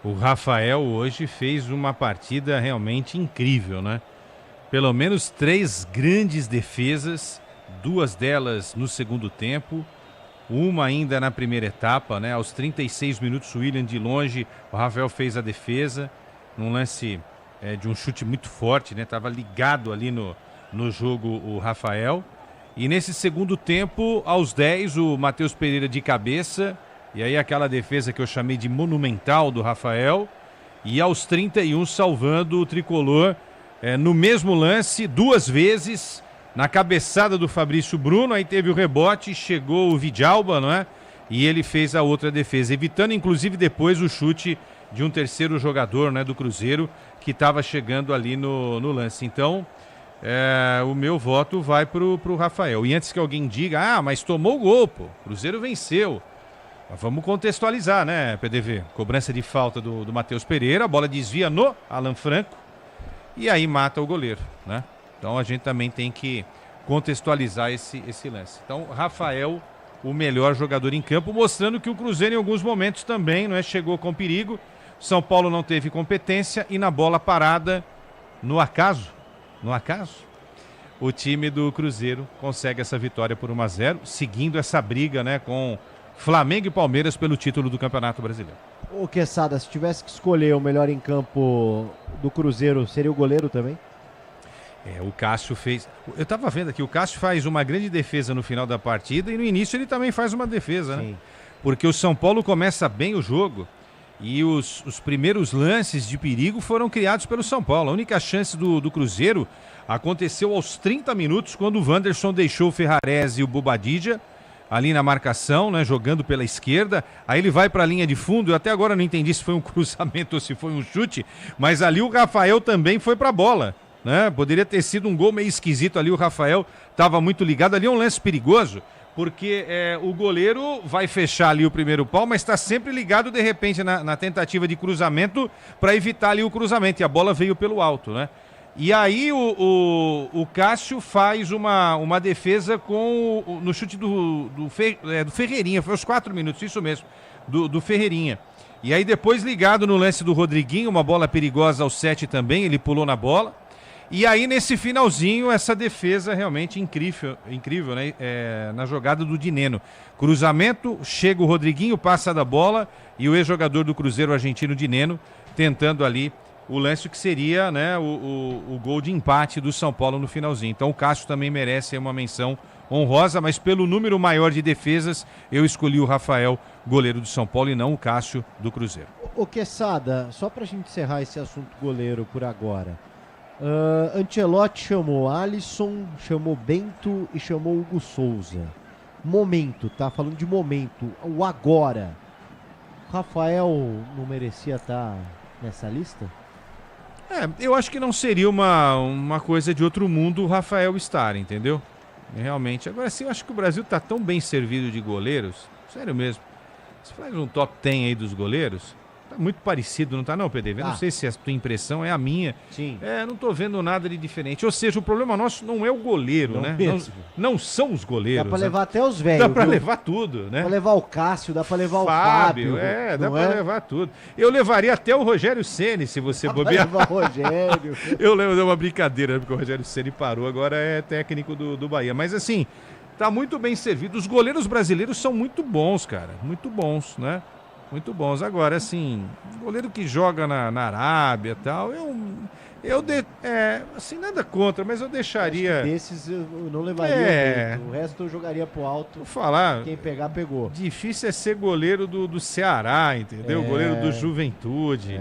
o Rafael hoje fez uma partida realmente incrível, né? Pelo menos 3 grandes defesas, 2 delas no segundo tempo, uma ainda na primeira etapa, né? Aos 36 minutos, o William de longe, o Rafael fez a defesa, num lance de um chute muito forte, né? Tava ligado ali no jogo o Rafael. E nesse segundo tempo, aos 10, o Matheus Pereira de cabeça, e aí aquela defesa que eu chamei de monumental do Rafael, e aos 31 salvando o tricolor no mesmo lance, 2 vezes, na cabeçada do Fabrício Bruno, aí teve o rebote, chegou o Vidalba, não é? E ele fez a outra defesa, evitando inclusive depois o chute de um terceiro jogador, né, do Cruzeiro, que estava chegando ali no lance. Então, o meu voto vai pro Rafael. E antes que alguém diga, mas tomou o gol, pô, o Cruzeiro venceu. Mas vamos contextualizar, né, PDV? Cobrança de falta do Matheus Pereira, a bola desvia no Alan Franco e aí mata o goleiro, né? Então a gente também tem que contextualizar esse lance. Então, Rafael, o melhor jogador em campo, mostrando que o Cruzeiro em alguns momentos também, não é, chegou com perigo. São Paulo não teve competência e na bola parada, no acaso, o time do Cruzeiro consegue essa vitória por 1-0, seguindo essa briga, né, com Flamengo e Palmeiras pelo título do Campeonato Brasileiro. Ô Quesada, se tivesse que escolher o melhor em campo do Cruzeiro, seria o goleiro também? O Cássio fez... Eu tava vendo aqui, o Cássio faz uma grande defesa no final da partida e no início ele também faz uma defesa, né? Porque o São Paulo começa bem o jogo e os primeiros lances de perigo foram criados pelo São Paulo. A única chance do Cruzeiro aconteceu aos 30 minutos, quando o Wanderson deixou o Ferrarese e o Bobadilla ali na marcação, né, jogando pela esquerda. Aí ele vai para a linha de fundo. Eu até agora não entendi se foi um cruzamento ou se foi um chute, mas ali o Rafael também foi para a bola, né? Poderia ter sido um gol meio esquisito ali, o Rafael estava muito ligado. Ali é um lance perigoso, porque o goleiro vai fechar ali o primeiro pau, mas está sempre ligado de repente na tentativa de cruzamento para evitar ali o cruzamento, e a bola veio pelo alto, né? E aí o Cássio faz uma defesa no chute do Ferreirinha, foi aos 4 minutos, isso mesmo, do Ferreirinha. E aí depois ligado no lance do Rodriguinho, uma bola perigosa aos 7 também, ele pulou na bola. E aí nesse finalzinho, essa defesa realmente incrível, né? Na jogada do Dineno. Cruzamento, chega o Rodriguinho, passa da bola e o ex-jogador do Cruzeiro argentino Dineno tentando ali o lance que seria, né, o gol de empate do São Paulo no finalzinho. Então o Cássio também merece uma menção honrosa, mas pelo número maior de defesas, eu escolhi o Rafael, goleiro do São Paulo, e não o Cássio do Cruzeiro. Ô Quesada, só pra gente encerrar esse assunto goleiro por agora. Ancelotti chamou Alisson, chamou Bento e chamou Hugo Souza. Momento, tá? Falando de momento, o agora. Rafael não merecia estar nessa lista? Eu acho que não seria uma coisa de outro mundo o Rafael estar, entendeu? Realmente. Agora sim, eu acho que o Brasil tá tão bem servido de goleiros, sério mesmo. Você faz um top 10 aí dos goleiros, tá muito parecido, não tá não, PDV? Não sei se a tua impressão é a minha. Sim. Não tô vendo nada de diferente. Ou seja, o problema nosso não é o goleiro, não, né? Mesmo. Não são os goleiros. Dá pra levar né? até os velhos. Dá pra levar tudo, né? Dá pra levar o Cássio, dá pra levar o Fábio. Dá pra levar tudo. Eu levaria até o Rogério Ceni, se você bobear. Dá pra levar o Rogério. Eu lembro de uma brincadeira, porque o Rogério Ceni parou, agora é técnico do Bahia. Mas assim, tá muito bem servido. Os goleiros brasileiros são muito bons, cara. Muito bons, né? Muito bons. Agora, assim, goleiro que joga na Arábia e tal, assim, nada contra, mas eu deixaria... Desses eu não levaria muito. O resto eu jogaria pro alto. Vou falar. Quem pegar, pegou. Difícil é ser goleiro do Ceará, entendeu? Goleiro do Juventude.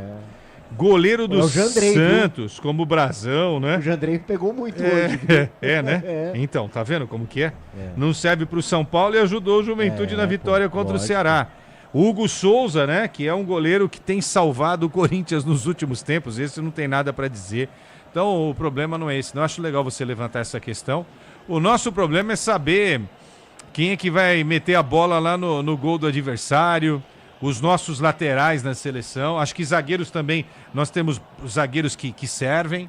Goleiro do Jandrei, Santos, como o Brasão, né? O Jandrei pegou muito hoje. Né? Então, tá vendo como que é? Não serve pro São Paulo e ajudou o Juventude na vitória contra o Ceará. Hugo Souza, né? Que é um goleiro que tem salvado o Corinthians nos últimos tempos. Esse não tem nada para dizer. Então, o problema não é esse. Não acho legal você levantar essa questão. O nosso problema é saber quem é que vai meter a bola lá no gol do adversário. Os nossos laterais na seleção. Acho que zagueiros também. Nós temos zagueiros que servem.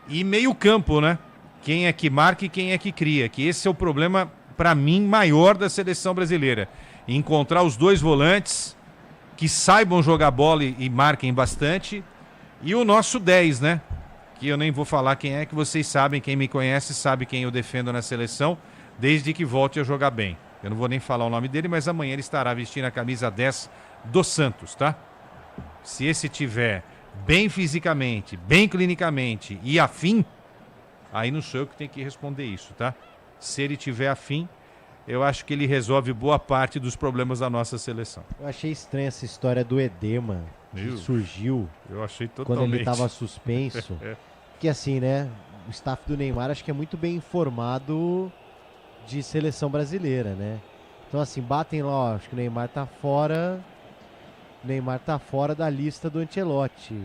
E meio campo, né? Quem é que marca e quem é que cria. Que esse é o problema, para mim, maior da seleção brasileira. Encontrar os dois volantes que saibam jogar bola e marquem bastante. E o nosso 10, né? Que eu nem vou falar quem é, que vocês sabem. Quem me conhece sabe quem eu defendo na seleção. Desde que volte a jogar bem. Eu não vou nem falar o nome dele, mas amanhã ele estará vestindo a camisa 10 do Santos, tá? Se esse tiver bem fisicamente, bem clinicamente e afim, aí não sou eu que tenho que responder isso, tá? Se ele tiver afim, eu acho que ele resolve boa parte dos problemas da nossa seleção. Eu achei estranha essa história do edema que surgiu. Eu achei totalmente. Quando ele estava suspenso. Que assim, né? O staff do Neymar acho que é muito bem informado de seleção brasileira, né? Então assim, batem lá, ó, acho que o Neymar tá fora. O Neymar tá fora da lista do Ancelotti.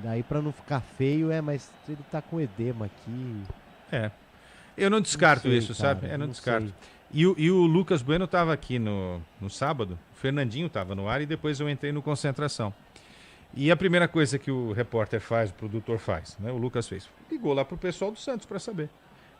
Daí pra não ficar feio, mas ele tá com edema aqui. Eu não descarto sei, isso, cara, sabe? Eu não não descarto. sei. E o Lucas Bueno tava aqui no sábado, o Fernandinho tava no ar e depois eu entrei no Concentração. E a primeira coisa que o repórter faz, o produtor faz, né? O Lucas fez, ligou lá pro pessoal do Santos para saber.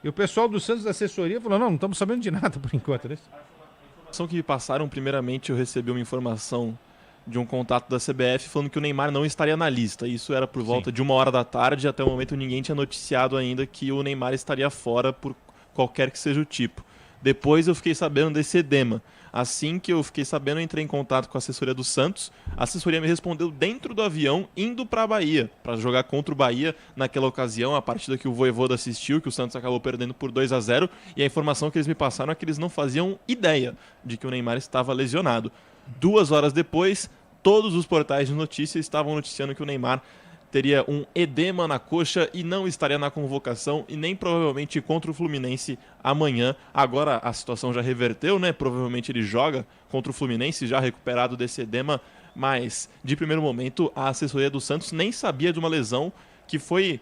E o pessoal do Santos da assessoria falou, não estamos sabendo de nada por enquanto. Né? A informação que me passaram, primeiramente eu recebi uma informação de um contato da CBF falando que o Neymar não estaria na lista. Isso era por volta de 1h da tarde, até o momento ninguém tinha noticiado ainda que o Neymar estaria fora por qualquer que seja o tipo. Depois eu fiquei sabendo desse edema. Assim que eu fiquei sabendo, eu entrei em contato com a assessoria do Santos. A assessoria me respondeu dentro do avião, indo para a Bahia, para jogar contra o Bahia naquela ocasião, a partida que o Vojvoda assistiu, que o Santos acabou perdendo por 2-0. E a informação que eles me passaram é que eles não faziam ideia de que o Neymar estava lesionado. 2 horas depois, todos os portais de notícias estavam noticiando que o Neymar teria um edema na coxa e não estaria na convocação e nem provavelmente contra o Fluminense amanhã. Agora a situação já reverteu, né? Provavelmente ele joga contra o Fluminense já recuperado desse edema, mas de primeiro momento a assessoria do Santos nem sabia de uma lesão que foi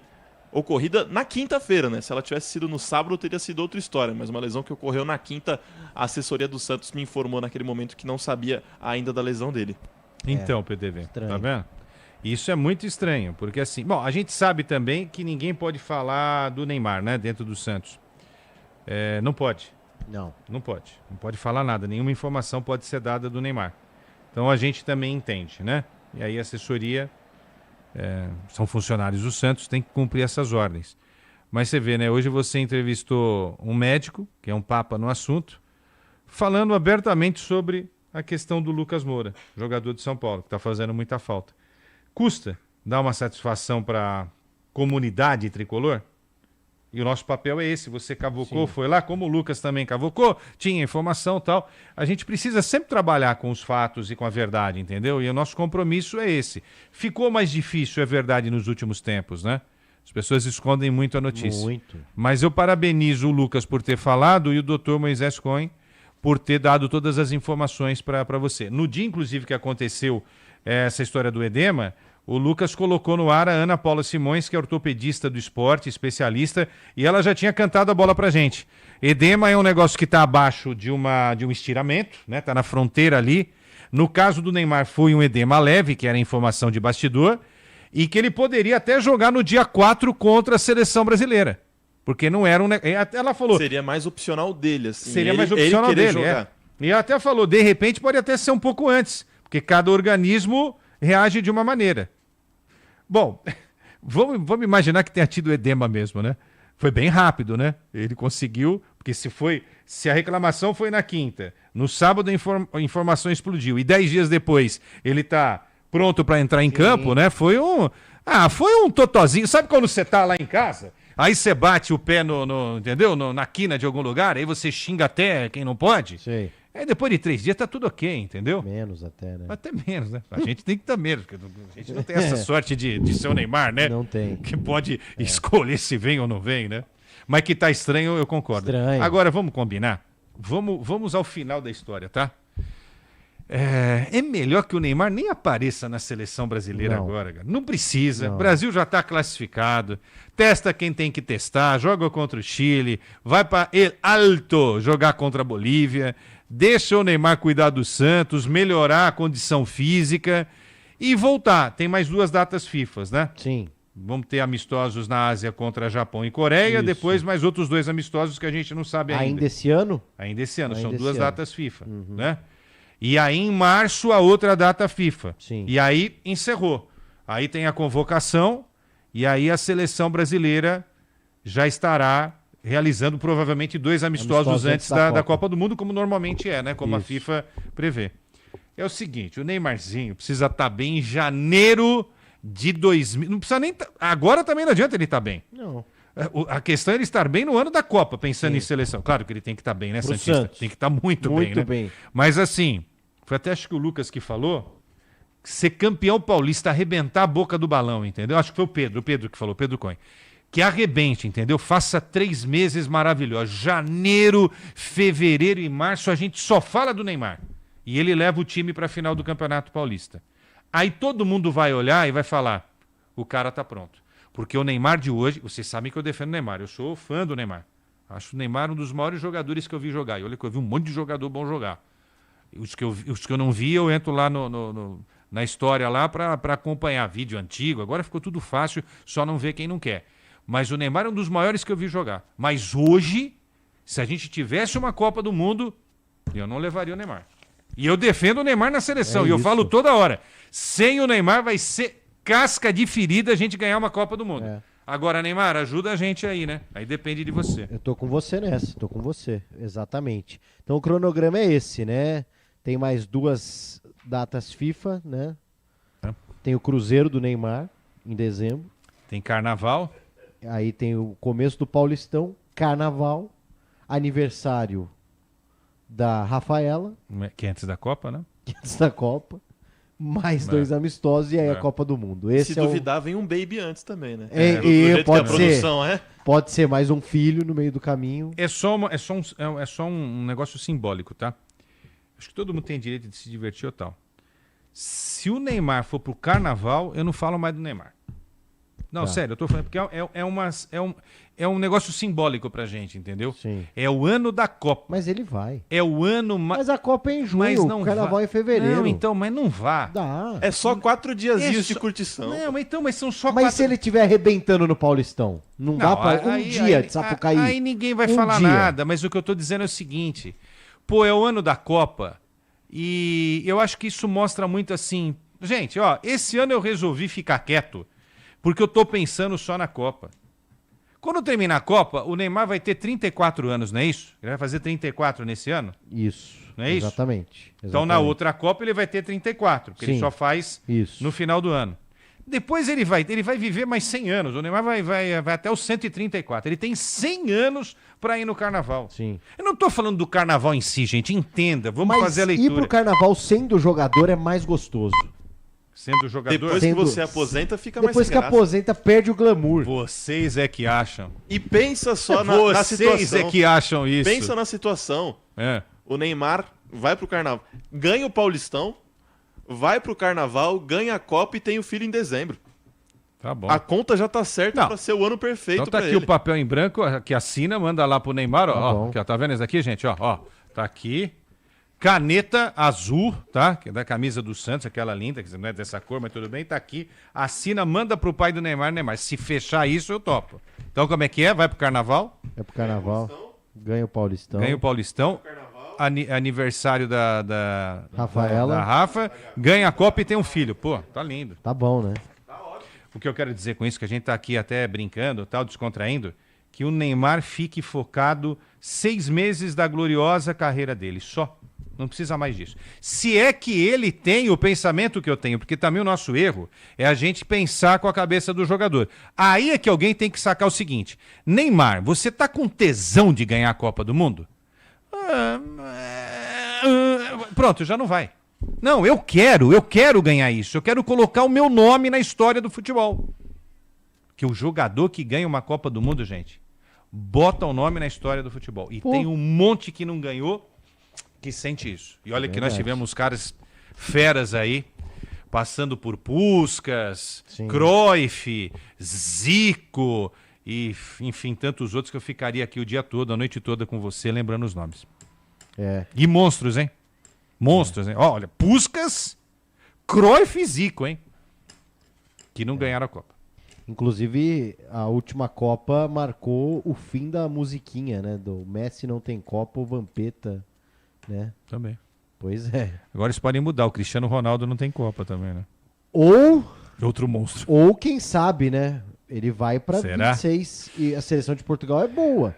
ocorrida na quinta-feira, né? Se ela tivesse sido no sábado teria sido outra história, mas uma lesão que ocorreu na quinta, a assessoria do Santos me informou naquele momento que não sabia ainda da lesão dele. Então, PDV, estranho. tá vendo? Isso é muito estranho, porque assim... Bom, a gente sabe também que ninguém pode falar do Neymar, né? Dentro do Santos. Não pode. Não pode. Não pode falar nada. Nenhuma informação pode ser dada do Neymar. Então a gente também entende, né? E aí a assessoria... são funcionários do Santos, tem que cumprir essas ordens. Mas você vê, né? Hoje você entrevistou um médico, que é um papa no assunto, falando abertamente sobre a questão do Lucas Moura, jogador de São Paulo, que está fazendo muita falta. Custa dar uma satisfação para a comunidade tricolor? E o nosso papel é esse. Você cavocou, foi lá, como o Lucas também cavocou, tinha informação e tal. A gente precisa sempre trabalhar com os fatos e com a verdade, entendeu? E o nosso compromisso é esse. Ficou mais difícil, é verdade, nos últimos tempos, né? As pessoas escondem muito a notícia. Muito. Mas eu parabenizo o Lucas por ter falado e o Dr. Moisés Cohen por ter dado todas as informações para você. No dia, inclusive, que aconteceu essa história do edema, o Lucas colocou no ar a Ana Paula Simões, que é ortopedista do esporte, especialista, e ela já tinha cantado a bola pra gente. Edema é um negócio que está abaixo de um estiramento, né? Tá na fronteira ali. No caso do Neymar foi um edema leve, que era informação de bastidor, e que ele poderia até jogar no dia 4 contra a seleção brasileira. Porque não era um... Ela falou... Seria mais opcional dele, assim. Seria mais opcional dele, E ela até falou, de repente pode até ser um pouco antes, porque cada organismo reage de uma maneira. Bom, vamos imaginar que tenha tido edema mesmo, né? Foi bem rápido, né? Ele conseguiu, Porque se a reclamação foi na quinta, no sábado a informação explodiu, e 10 dias depois ele tá pronto para entrar em campo, né? Foi um totozinho. Sabe quando você tá lá em casa? Aí você bate o pé entendeu? Na quina de algum lugar, aí você xinga até quem não pode. Sei. Aí depois de 3 dias tá tudo ok, entendeu? Menos até, né? Até menos, né? A gente tem que estar menos, porque a gente não tem essa sorte de ser o Neymar, né? Não tem. Que pode escolher se vem ou não vem, né? Mas que tá estranho, eu concordo. Estranho. Agora, vamos combinar? Vamos ao final da história, tá? É melhor que o Neymar nem apareça na seleção brasileira agora, cara. Não precisa. O Brasil já está classificado. Testa quem tem que testar. Joga contra o Chile. Vai para El Alto jogar contra a Bolívia. Deixa o Neymar cuidar do Santos, melhorar a condição física e voltar. Tem mais 2 datas FIFA, né? Sim. Vamos ter amistosos na Ásia contra Japão e Coreia. Isso. Depois mais outros 2 amistosos que a gente não sabe ainda. Ainda esse ano? Ainda esse ano. Ainda São esse 2 ano. datas FIFA, né? E aí, em março, a outra data FIFA. Sim. E aí, encerrou. Aí tem a convocação e aí a seleção brasileira já estará realizando provavelmente 2 amistosos antes da Copa do Mundo, como normalmente é, né? Como a FIFA prevê. É o seguinte, o Neymarzinho precisa estar bem em janeiro de 2000. Não precisa nem... Agora também não adianta ele estar bem. Não. A questão é ele estar bem no ano da Copa, pensando em seleção. Claro que ele tem que estar bem, né, Pro Santista? Santos. Tem que estar muito bem, né? bem. Mas assim, foi até acho que o Lucas que falou, ser campeão paulista, arrebentar a boca do balão, entendeu? Acho que foi o Pedro que falou, Pedro Cohen. Que arrebente, entendeu? Faça 3 meses maravilhosos. Janeiro, fevereiro e março a gente só fala do Neymar. E ele leva o time para a final do Campeonato Paulista. Aí todo mundo vai olhar e vai falar, o cara tá pronto. Porque o Neymar de hoje, vocês sabem que eu defendo o Neymar, eu sou fã do Neymar. Acho o Neymar um dos maiores jogadores que eu vi jogar. E olha que eu vi um monte de jogador bom jogar. Os que eu não vi, eu entro lá na história lá para acompanhar vídeo antigo. Agora ficou tudo fácil, só não vê quem não quer. Mas o Neymar é um dos maiores que eu vi jogar. Mas hoje, se a gente tivesse uma Copa do Mundo, eu não levaria o Neymar. E eu defendo o Neymar na seleção. E eu falo toda hora. Sem o Neymar vai ser casca de ferida a gente ganhar uma Copa do Mundo. Agora, Neymar, ajuda a gente aí, né? Aí depende de você. Eu tô com você nessa, tô com você. Exatamente. Então o cronograma é esse, né? Tem mais 2 datas FIFA, né? Tem o Cruzeiro do Neymar, em dezembro. Tem Carnaval. Aí tem o começo do Paulistão, Carnaval, aniversário da Rafaela. Que é antes da Copa, né? Que é antes da Copa. Mais 2 amistosos e aí a Copa do Mundo. Esse Se duvidar, vem um baby antes também, né? Pode ser. Pode ser mais um filho no meio do caminho. É só um negócio simbólico, tá? Acho que todo mundo tem direito de se divertir ou tal. Se o Neymar for pro Carnaval, eu não falo mais do Neymar. Não, sério, eu tô falando porque é um negócio simbólico pra gente, entendeu? Sim. É o ano da Copa. Mas ele vai. É o ano... Mas a Copa é em junho, mas não o Carnaval é em fevereiro. Não, então, mas não vá. Dá. É só 4 diazinhos de curtição. Não, mas são só 4... Mas se ele estiver arrebentando no Paulistão? Não dá pra... dia de Sapucaí. Aí ninguém vai falar nada, mas o que eu tô dizendo é o seguinte. Pô, é o ano da Copa e eu acho que isso mostra muito assim... Gente, ó, esse ano eu resolvi ficar quieto porque eu tô pensando só na Copa. Quando terminar a Copa, o Neymar vai ter 34 anos, não é isso? Ele vai fazer 34 nesse ano? Isso. Não é isso? Exatamente. Então na outra Copa ele vai ter 34, porque ele só faz no final do ano. Depois ele vai viver mais 100 anos. O Neymar vai até os 134. Ele tem 100 anos para ir no Carnaval. Sim. Eu não tô falando do Carnaval em si, gente. Entenda. Vamos fazer a leitura. Mas ir pro Carnaval sendo jogador é mais gostoso. Sendo jogador... Depois que você aposenta, fica mais Depois que aposenta, perde o glamour. Vocês é que acham. E pensa só na situação. Vocês é que acham isso. Pensa na situação. O Neymar vai pro Carnaval, ganha o Paulistão, vai pro Carnaval, ganha a Copa e tem o filho em dezembro. Tá bom. A conta já tá certa pra ser o ano perfeito então tá pra aqui ele. o papel em branco que assina, manda lá pro Neymar, ó. Aqui, ó, tá vendo esse aqui, gente? Ó, tá aqui. Caneta azul, tá? Que é da camisa do Santos, aquela linda, que não é dessa cor, mas tudo bem, tá aqui. Assina, manda pro pai do Neymar. Se fechar isso, eu topo. Então como é que é? Vai pro Carnaval? É pro Carnaval. Ganha o Paulistão. Ganha o Paulistão. Aniversário da Rafaela. Da Rafa. Ganha a Copa e tem um filho. Pô, tá lindo. Tá bom, né? O que eu quero dizer com isso, que a gente tá aqui até brincando, tal, descontraindo, que o Neymar fique focado 6 meses da gloriosa carreira dele, só. Não precisa mais disso. Se é que ele tem o pensamento que eu tenho, porque também o nosso erro é a gente pensar com a cabeça do jogador. Aí é que alguém tem que sacar o seguinte: Neymar, você tá com tesão de ganhar a Copa do Mundo? Pronto, já não vai. Não, eu quero ganhar isso. Eu quero colocar o meu nome na história do futebol. Que o jogador que ganha uma Copa do Mundo, gente, bota o nome na história do futebol. E tem um monte que não ganhou que sente isso. E olha que nós tivemos caras feras aí, passando por Puskás, Cruyff, Zico e, enfim, tantos outros que eu ficaria aqui o dia todo, a noite toda com você, lembrando os nomes. E monstros, hein? Monstros, hein? Olha, Puskás, Cruyff e Zico, hein? Que não ganharam a Copa. Inclusive, a última Copa marcou o fim da musiquinha, né? Do Messi não tem Copa, o Vampeta, né? Também. Pois é. Agora eles podem mudar, o Cristiano Ronaldo não tem Copa também, né? Ou... Outro monstro. Ou, quem sabe, né? Ele vai pra 26 e a seleção de Portugal é boa.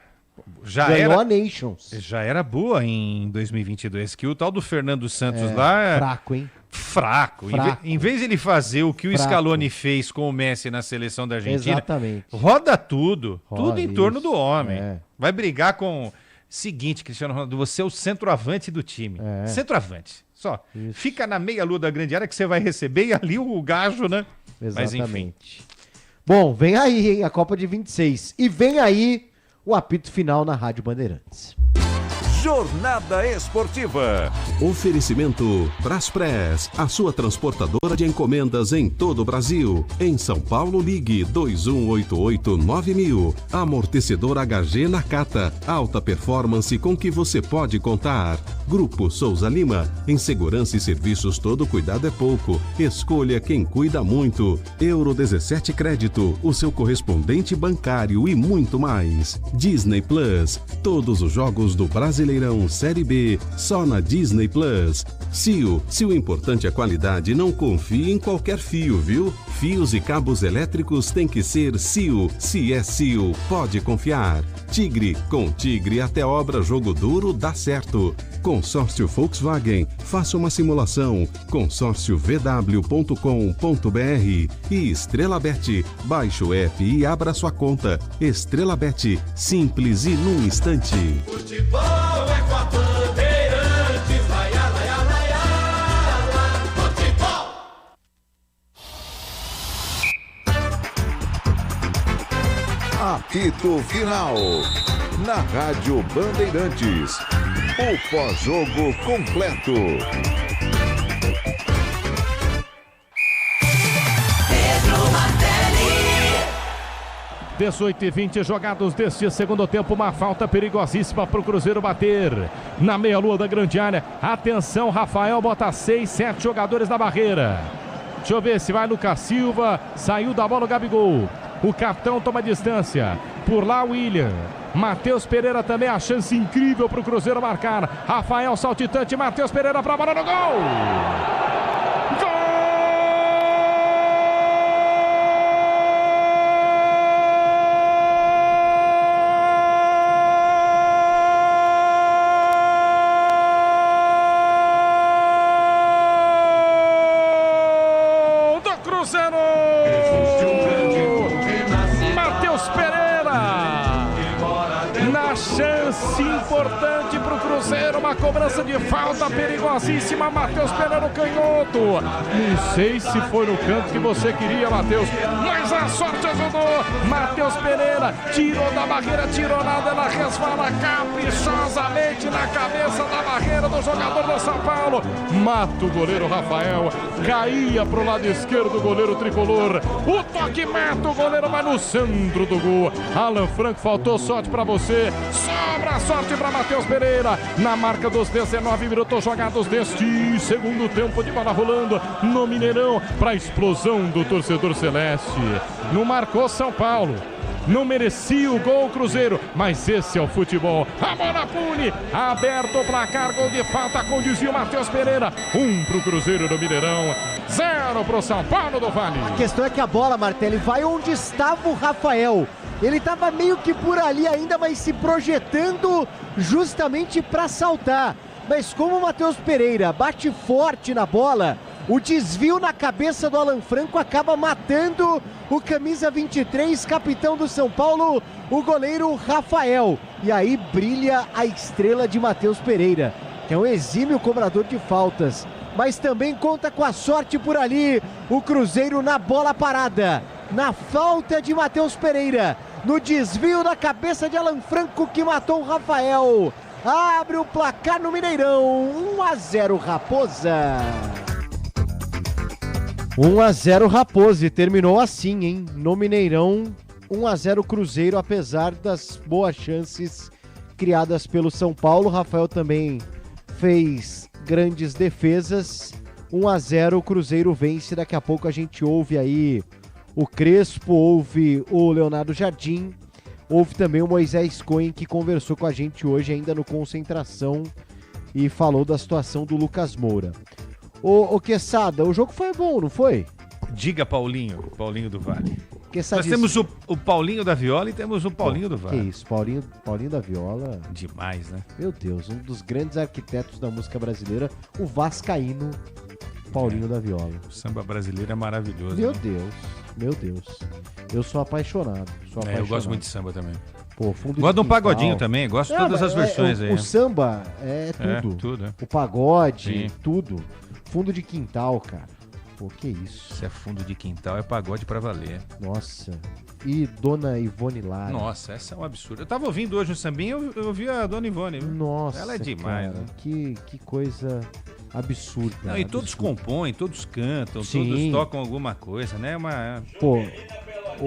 Ganhou a Nations. Já era boa em 2022, que o tal do Fernando Santos lá é... Fraco, hein? Fraco. Em vez de ele fazer o que o Scaloni fez com o Messi na seleção da Argentina, roda tudo. Tudo em torno do homem. Vai brigar com... Seguinte, Cristiano Ronaldo, você é o centroavante do time. Centroavante. Só. Isso. Fica na meia-lua da grande área que você vai receber e ali o gajo, né? Exatamente. Mas enfim. Bom, vem aí, hein, a Copa de 26. E vem aí o apito final na Rádio Bandeirantes. Jornada Esportiva. Oferecimento Braspress, a sua transportadora de encomendas em todo o Brasil. Em São Paulo, ligue 2188-9000. Amortecedor HG Nakata, alta performance com que você pode contar. Grupo Souza Lima, em segurança e serviços todo cuidado é pouco. Escolha quem cuida muito. Euro 17 Crédito, o seu correspondente bancário e muito mais. Disney Plus, todos os jogos do Brasileirão Série B, só na Disney Plus. CIO, se o importante é qualidade, não confie em qualquer fio, viu? Fios e cabos elétricos tem que ser CIO. Se é CIO, pode confiar. Tigre, com Tigre até obra jogo duro dá certo. Consórcio Volkswagen, faça uma simulação. consórciovw.com.br. E Estrela Bet, baixe o app e abra sua conta. Estrela Bet, simples e num instante. Futebol é com a Bandeirantes, laia, laia, laia, futebol. Apito Final. Na Rádio Bandeirantes. O pós-jogo completo. 18:20 jogados deste segundo tempo, uma falta perigosíssima para o Cruzeiro bater na meia-lua da grande área. Atenção, Rafael bota 6, 7 jogadores na barreira. Deixa eu ver se vai Lucas Silva, saiu da bola o Gabigol. O capitão toma distância. Por lá, William. Matheus Pereira também, a chance incrível para o Cruzeiro marcar. Rafael saltitante, Matheus Pereira para a bola no gol. Importante para o Cruzeiro, uma cobrança de falta perigosíssima. Matheus Pereira no canhoto. Não sei se foi no canto que você queria, Matheus, mas a sorte ajudou. Matheus Pereira tirou da barreira, tirou nada, ela resvala caprichosamente na cabeça da barreira do jogador do São Paulo. Mata o goleiro Rafael, caía para o lado esquerdo o goleiro tricolor. O toque mata o goleiro, vai no centro do gol. Alan Franco, faltou sorte para você. Sobra sorte para Matheus Pereira. Na marca dos 19 minutos jogados deste segundo tempo, de bola rolando no Mineirão para a explosão do torcedor celeste. Não marcou São Paulo, não merecia o gol Cruzeiro, mas esse é o futebol. A bola pune, aberto o placar, gol de falta com desvio Matheus Pereira. 1 pro Cruzeiro do Mineirão, 0 pro São Paulo do Vale. A questão é que a bola, Martelli, vai onde estava o Rafael. Ele estava meio que por ali ainda, mas se projetando justamente para saltar. Mas como o Matheus Pereira bate forte na bola, o desvio na cabeça do Alan Franco acaba matando o camisa 23, capitão do São Paulo, o goleiro Rafael. E aí brilha a estrela de Matheus Pereira, que é um exímio cobrador de faltas, mas também conta com a sorte por ali. O Cruzeiro na bola parada, na falta de Matheus Pereira, no desvio da cabeça de Alan Franco que matou o Rafael. Abre o placar no Mineirão, 1-0 Raposa. 1-0 Raposa, e terminou assim, hein? No Mineirão, 1-0 Cruzeiro, apesar das boas chances criadas pelo São Paulo. Rafael também fez grandes defesas. 1-0, o Cruzeiro vence. Daqui a pouco a gente ouve aí o Crespo, ouve o Leonardo Jardim, ouve também o Moisés Cohen, que conversou com a gente hoje ainda no Concentração e falou da situação do Lucas Moura. Ô Quesada, o jogo foi bom, não foi? Diga, Paulinho do Vale. Quesada, nós temos o Paulinho da Viola e temos o Paulinho do Vale. Que isso, Paulinho da Viola. Demais, né? Meu Deus, um dos grandes arquitetos da música brasileira, o vascaíno Paulinho da Viola. O samba brasileiro é maravilhoso. Meu né? Deus. Eu sou apaixonado. Eu gosto muito de samba também. Pô, fundo gosto de um quintal. pagodinho também, gosto de todas as versões aí. O samba é tudo. Tudo. O pagode, Sim. tudo. Fundo de quintal, cara. Pô, que isso. Se é fundo de quintal, é pagode pra valer. Nossa. E Dona Ivone Lara. Nossa, essa é um absurdo. Eu tava ouvindo hoje o sambinha, eu ouvi a Dona Ivone. Viu? Nossa, ela é demais, cara, né? Que coisa absurda. Não, e todos compõem, todos cantam, Sim. todos tocam alguma coisa, né? Pô,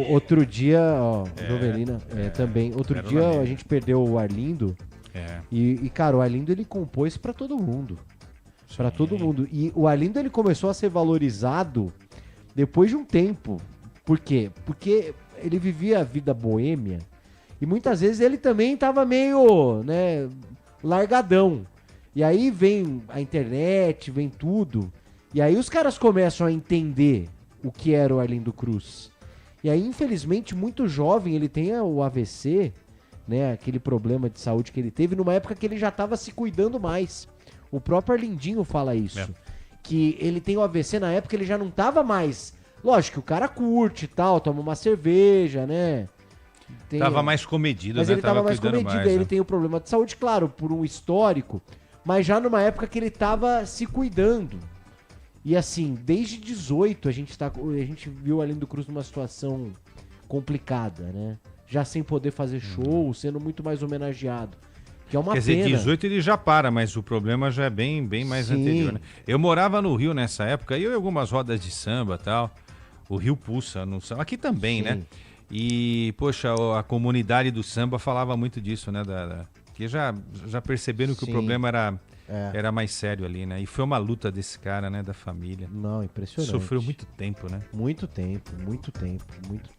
outro dia, ó, Jovelina, também. Outro dia a gente perdeu o Arlindo. E, cara, o Arlindo ele compôs pra todo mundo. Pra todo mundo. E o Arlindo ele começou a ser valorizado depois de um tempo. Por quê? Porque ele vivia a vida boêmia e muitas vezes ele também tava meio, né, largadão. E aí vem a internet, vem tudo. E aí os caras começam a entender o que era o Arlindo Cruz. E aí, infelizmente, muito jovem, ele tem o AVC, né, aquele problema de saúde que ele teve, numa época que ele já tava se cuidando mais. O próprio Arlindinho fala isso. Que ele tem o AVC na época, ele já não tava mais... Lógico que o cara curte e tal, toma uma cerveja, né? Tava mais comedido, mas né? ele tava mais comedido, aí ele né? tem o problema de saúde, claro, por um histórico, mas já numa época que ele tava se cuidando. E assim, desde 18 a gente viu o Arlindo Cruz numa situação complicada, né? Já sem poder fazer show, sendo muito mais homenageado. Que é uma Quer dizer, pena. 18 ele já para, mas o problema já é bem mais anterior, né? Eu morava no Rio nessa época, e eu em algumas rodas de samba e tal. O Rio pulsa no samba. Aqui também, né? E, poxa, a comunidade do samba falava muito disso, né? Que já perceberam que o problema era mais sério ali, né? E foi uma luta desse cara, né? Da família. Não, impressionante. Sofreu muito tempo, né? Muito tempo.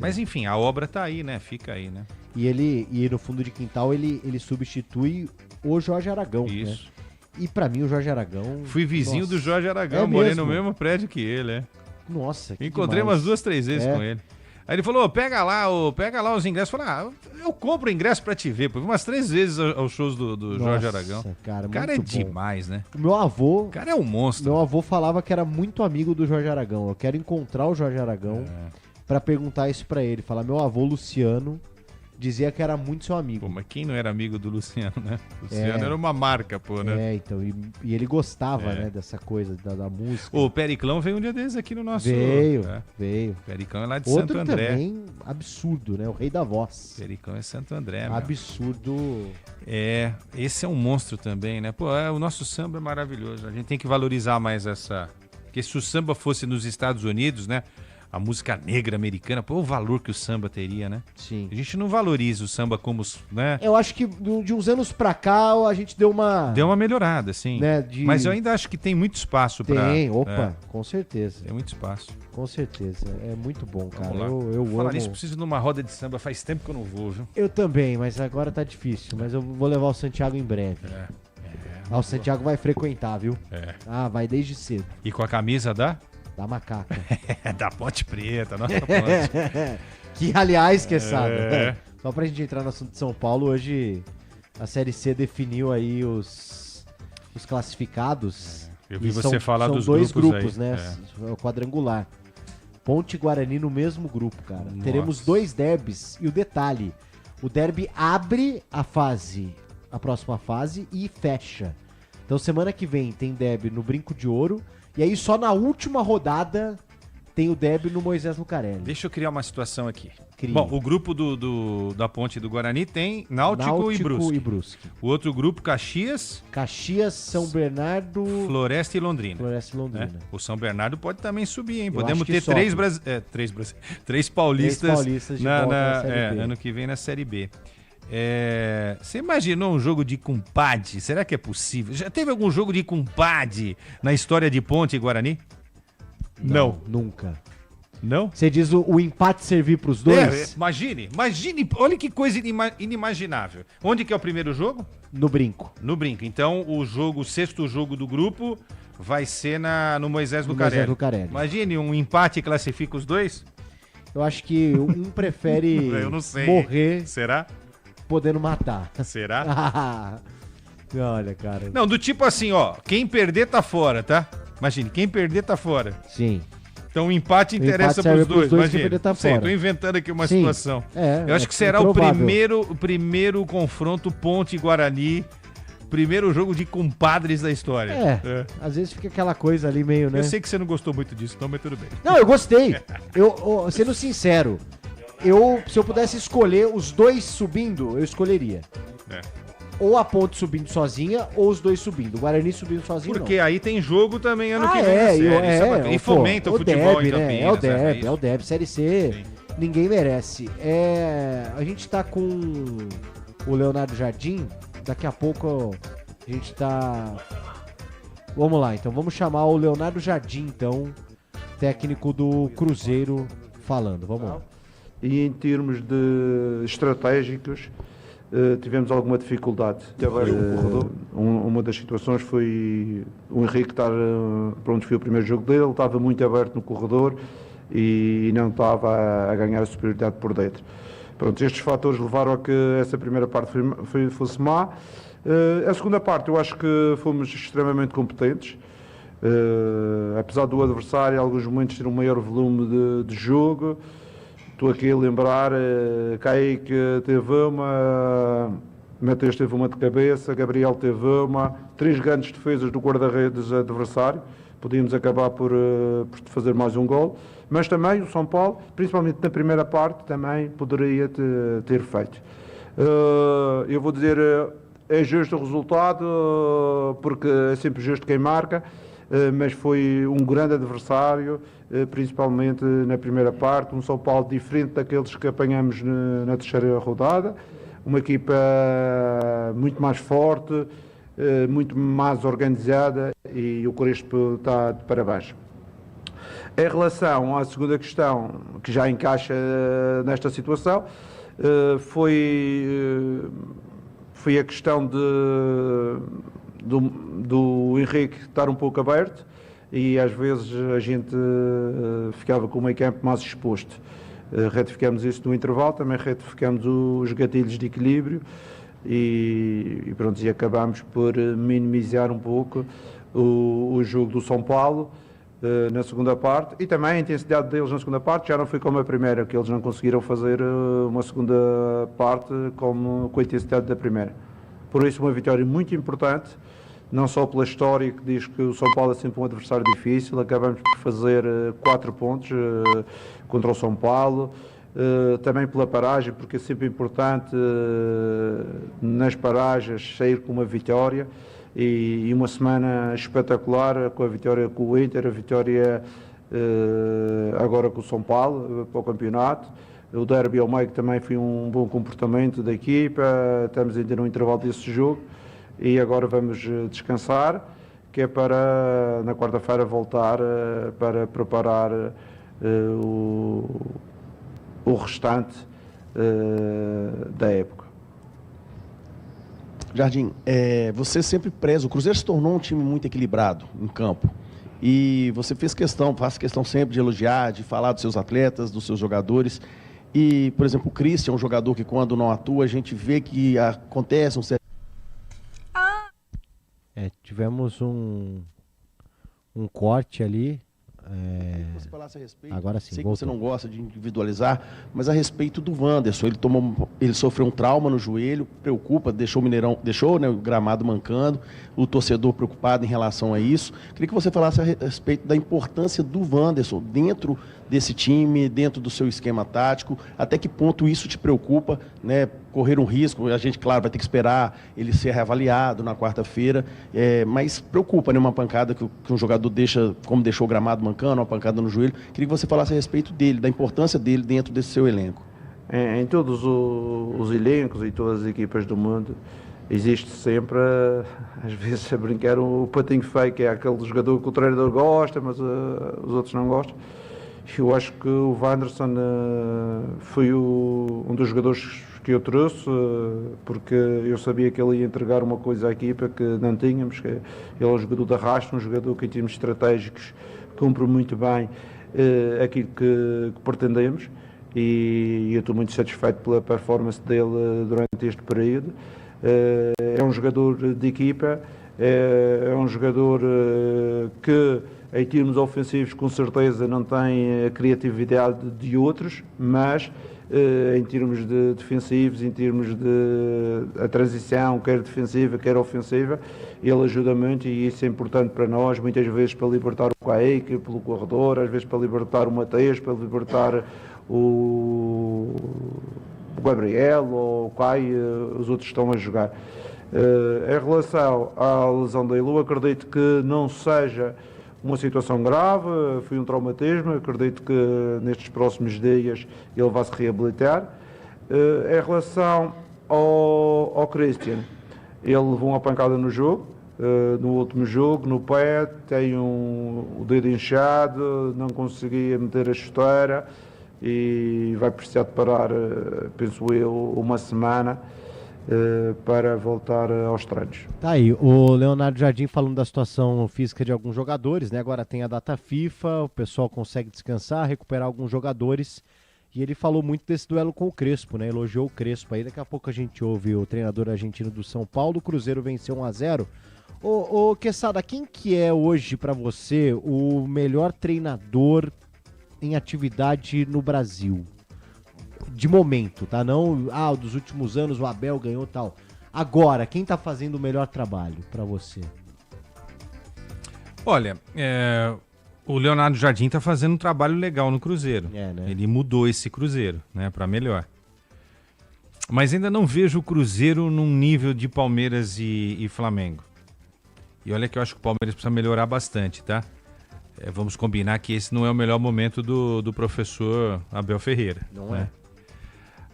Mas enfim, a obra tá aí, né? Fica aí, né? E no fundo de quintal ele substitui o Jorge Aragão, Isso. né? E pra mim o Jorge Aragão... Fui vizinho do Jorge Aragão, É morei mesmo? no mesmo prédio que ele, Nossa, que Encontrei demais. umas 2-3 vezes com ele. Aí ele falou, pega lá os ingressos. Eu falei, eu compro o ingresso pra te ver. Pô. Umas 3 vezes aos shows do Jorge Aragão. Cara, o cara é muito bom. demais, né? O meu avô... O cara é um monstro. Meu avô falava que era muito amigo do Jorge Aragão. Eu quero encontrar o Jorge Aragão pra perguntar isso pra ele. Falar, meu avô Luciano dizia que era muito seu amigo. Pô, mas quem não era amigo do Luciano, né? Luciano era uma marca, pô, né? Então, e ele gostava, né, dessa coisa da música. O Periclão veio um dia desses aqui no nosso... Veio. Pericão é lá de Outro Santo André. também absurdo, né? O rei da voz. Pericão é Santo André, meu. Absurdo. Esse é um monstro também, né? Pô, o nosso samba é maravilhoso. A gente tem que valorizar mais essa... Porque se o samba fosse nos Estados Unidos, né? A música negra americana, pô, o valor que o samba teria, né? Sim. A gente não valoriza o samba como, né? Eu acho que de uns anos pra cá a gente deu uma... Deu uma melhorada, sim. Né, Mas eu ainda acho que tem muito espaço pra... Com certeza. Tem muito espaço. Com certeza. É muito bom, cara. Vamos lá. Eu Falar amo... nisso, preciso de uma roda de samba. Faz tempo que eu não vou, viu? Eu também, mas agora tá difícil. Mas eu vou levar o Santiago em breve. O Santiago vai frequentar, viu? Vai desde cedo. E com a camisa da? Da Macaca. Da Ponte Preta, nossa Ponte. Que, aliás, Queçada, É. só pra gente entrar no assunto de São Paulo, hoje a Série C definiu aí os classificados. Eu vi E você falar são dos dois grupos né? aí. É o quadrangular. Ponte e Guarani no mesmo grupo, cara. Nossa. Teremos 2 derbys. E o detalhe, o derby abre a próxima fase e fecha. Então semana que vem tem derby no Brinco de Ouro. E aí só na última rodada tem o derby no Moisés Lucarelli. Deixa eu criar uma situação aqui. Cria. Bom, o grupo da Ponte do Guarani tem Náutico e Brusque. O outro grupo, Caxias, São Bernardo, Floresta e Londrina. Né? O São Bernardo pode também subir, hein? Eu Podemos acho que ter sobe. três paulistas, de volta na Série B. ano que vem na Série B. Você imaginou um jogo de compadre? Será que é possível? Já teve algum jogo de compadre na história de Ponte e Guarani? Não. Nunca. Não? Você diz o empate servir pros dois? Imagine, olha que coisa inimaginável. Onde que é o primeiro jogo? No Brinco. No Brinco. Então o sexto jogo do grupo vai ser no Moisés Lucarelli. Imagine, um empate classifica os dois? Eu acho que um prefere Eu não sei. morrer Será? podendo matar. Será? Olha, cara. Não, do tipo assim, ó, quem perder tá fora, tá? Imagine, quem perder tá fora. Sim. Então o empate interessa pros dois, quem imagina. perder tá Sei, fora. tô inventando aqui uma Sim. situação. Eu acho que será o primeiro confronto Ponte e Guarani, primeiro jogo de compadres da história. Às vezes fica aquela coisa ali meio, né? Eu sei que você não gostou muito disso, então, mas tudo bem. Não, eu gostei. Sendo sincero, se eu pudesse escolher os dois subindo, eu escolheria. Ou a Ponte subindo sozinha, ou os dois subindo. O Guarani subindo sozinho, Porque aí tem jogo também ano que vem na série. Isso é bacana. E fomenta o futebol derby, em Campinas. É o derby. Série C, ninguém merece. A gente tá com o Leonardo Jardim. Daqui a pouco a gente tá... Vamos lá, então. Vamos chamar o Leonardo Jardim, então, técnico do Cruzeiro, falando. Vamos lá. E em termos de estratégicos, tivemos alguma dificuldade. Uma das situações foi o Henrique estar, pronto, foi o primeiro jogo dele, ele estava muito aberto no corredor e não estava a ganhar a superioridade por dentro. Pronto, estes fatores levaram a que essa primeira parte fosse má. A segunda parte, eu acho que fomos extremamente competentes. Apesar do adversário, em alguns momentos, ter um maior volume de jogo. Estou aqui a lembrar, Kaique teve uma, Matheus teve uma de cabeça, Gabriel teve uma, 3 grandes defesas do guarda-redes adversário. Podíamos acabar por fazer mais um gol, mas também o São Paulo, principalmente na primeira parte, também poderia ter feito. Eu vou dizer, é justo o resultado, porque é sempre justo quem marca, mas foi um grande adversário, principalmente na primeira parte, um São Paulo diferente daqueles que apanhamos na terceira rodada, uma equipa muito mais forte, muito mais organizada, e o Crespo está de parabéns. Em relação à segunda questão, que já encaixa nesta situação, foi a questão do Henrique estar um pouco aberto, e às vezes a gente ficava com o meio campo mais exposto. Retificamos isso no intervalo, também retificamos os gatilhos de equilíbrio e pronto, e acabámos por minimizar um pouco o jogo do São Paulo na segunda parte, e também a intensidade deles na segunda parte já não foi como a primeira, que eles não conseguiram fazer uma segunda parte com a intensidade da primeira. Por isso, uma vitória muito importante, não só pela história que diz que o São Paulo é sempre um adversário difícil, acabamos por fazer 4 pontos contra o São Paulo, também pela paragem, porque é sempre importante nas paragens sair com uma vitória, e uma semana espetacular com a vitória com o Inter, a vitória agora com o São Paulo para o campeonato. O derby ao meio também foi um bom comportamento da equipa, estamos ainda no intervalo desse jogo. E agora vamos descansar, que é para na quarta-feira voltar para preparar o restante da época. Jardim, você sempre preza, o Cruzeiro se tornou um time muito equilibrado em campo. E você faz questão sempre de elogiar, de falar dos seus atletas, dos seus jogadores. E, por exemplo, o Christian é um jogador que quando não atua, a gente vê que acontece um certo... Tivemos um corte ali. Você falasse a respeito, agora sim, sei que voltou. você não gosta de individualizar, mas a respeito do Wanderson, ele sofreu um trauma no joelho, preocupa, deixou o gramado mancando, o torcedor preocupado em relação a isso. Queria que você falasse a respeito da importância do Wanderson dentro desse time, dentro do seu esquema tático, até que ponto isso te preocupa, né? Correr um risco, a gente, claro, vai ter que esperar ele ser reavaliado na quarta-feira, mas preocupa, né? Uma pancada que um jogador deixa, como deixou o gramado mancando, uma pancada no joelho. Queria que você falasse a respeito dele, da importância dele dentro desse seu elenco. Em todos os elencos e todas as equipas do mundo, existe sempre, às vezes, a brincar o patinho feio, que é aquele jogador que o treinador gosta, mas os outros não gostam. Eu acho que o Wanderson foi um dos jogadores que eu trouxe, porque eu sabia que ele ia entregar uma coisa à equipa que não tínhamos, que ele é um jogador de arrasto, um jogador que em termos estratégicos cumpre muito bem aquilo que pretendemos, e eu estou muito satisfeito pela performance dele durante este período. É um jogador de equipa, é um jogador que em termos ofensivos com certeza não tem a criatividade de outros, mas em termos de defensivos, em termos de a transição, quer defensiva, quer ofensiva, ele ajuda muito, e isso é importante para nós, muitas vezes para libertar o Kaique pelo corredor, às vezes para libertar o Mateus, para libertar o Gabriel ou o Caio, os outros estão a jogar. Em relação à lesão da Elu, acredito que não seja uma situação grave, foi um traumatismo, acredito que nestes próximos dias ele vai se reabilitar. Em relação ao Christian, ele levou uma pancada no jogo, no último jogo, no pé, tem o dedo inchado, não conseguia meter a chuteira e vai precisar de parar, penso eu, uma semana para voltar aos treinos. Tá aí, o Leonardo Jardim falando da situação física de alguns jogadores, né? Agora tem a data FIFA, o pessoal consegue descansar, recuperar alguns jogadores, e ele falou muito desse duelo com o Crespo, né? Elogiou o Crespo aí, daqui a pouco a gente ouve o treinador argentino do São Paulo. O Cruzeiro venceu 1-0. Ô Quesada, quem que é hoje pra você o melhor treinador em atividade no Brasil? De momento, tá? Não, dos últimos anos o Abel ganhou tal. Agora, quem tá fazendo o melhor trabalho pra você? Olha, o Leonardo Jardim tá fazendo um trabalho legal no Cruzeiro. Né? Ele mudou esse Cruzeiro, né, pra melhor. Mas ainda não vejo o Cruzeiro num nível de Palmeiras e Flamengo. E olha que eu acho que o Palmeiras precisa melhorar bastante, tá? Vamos combinar que esse não é o melhor momento do professor Abel Ferreira. Não né?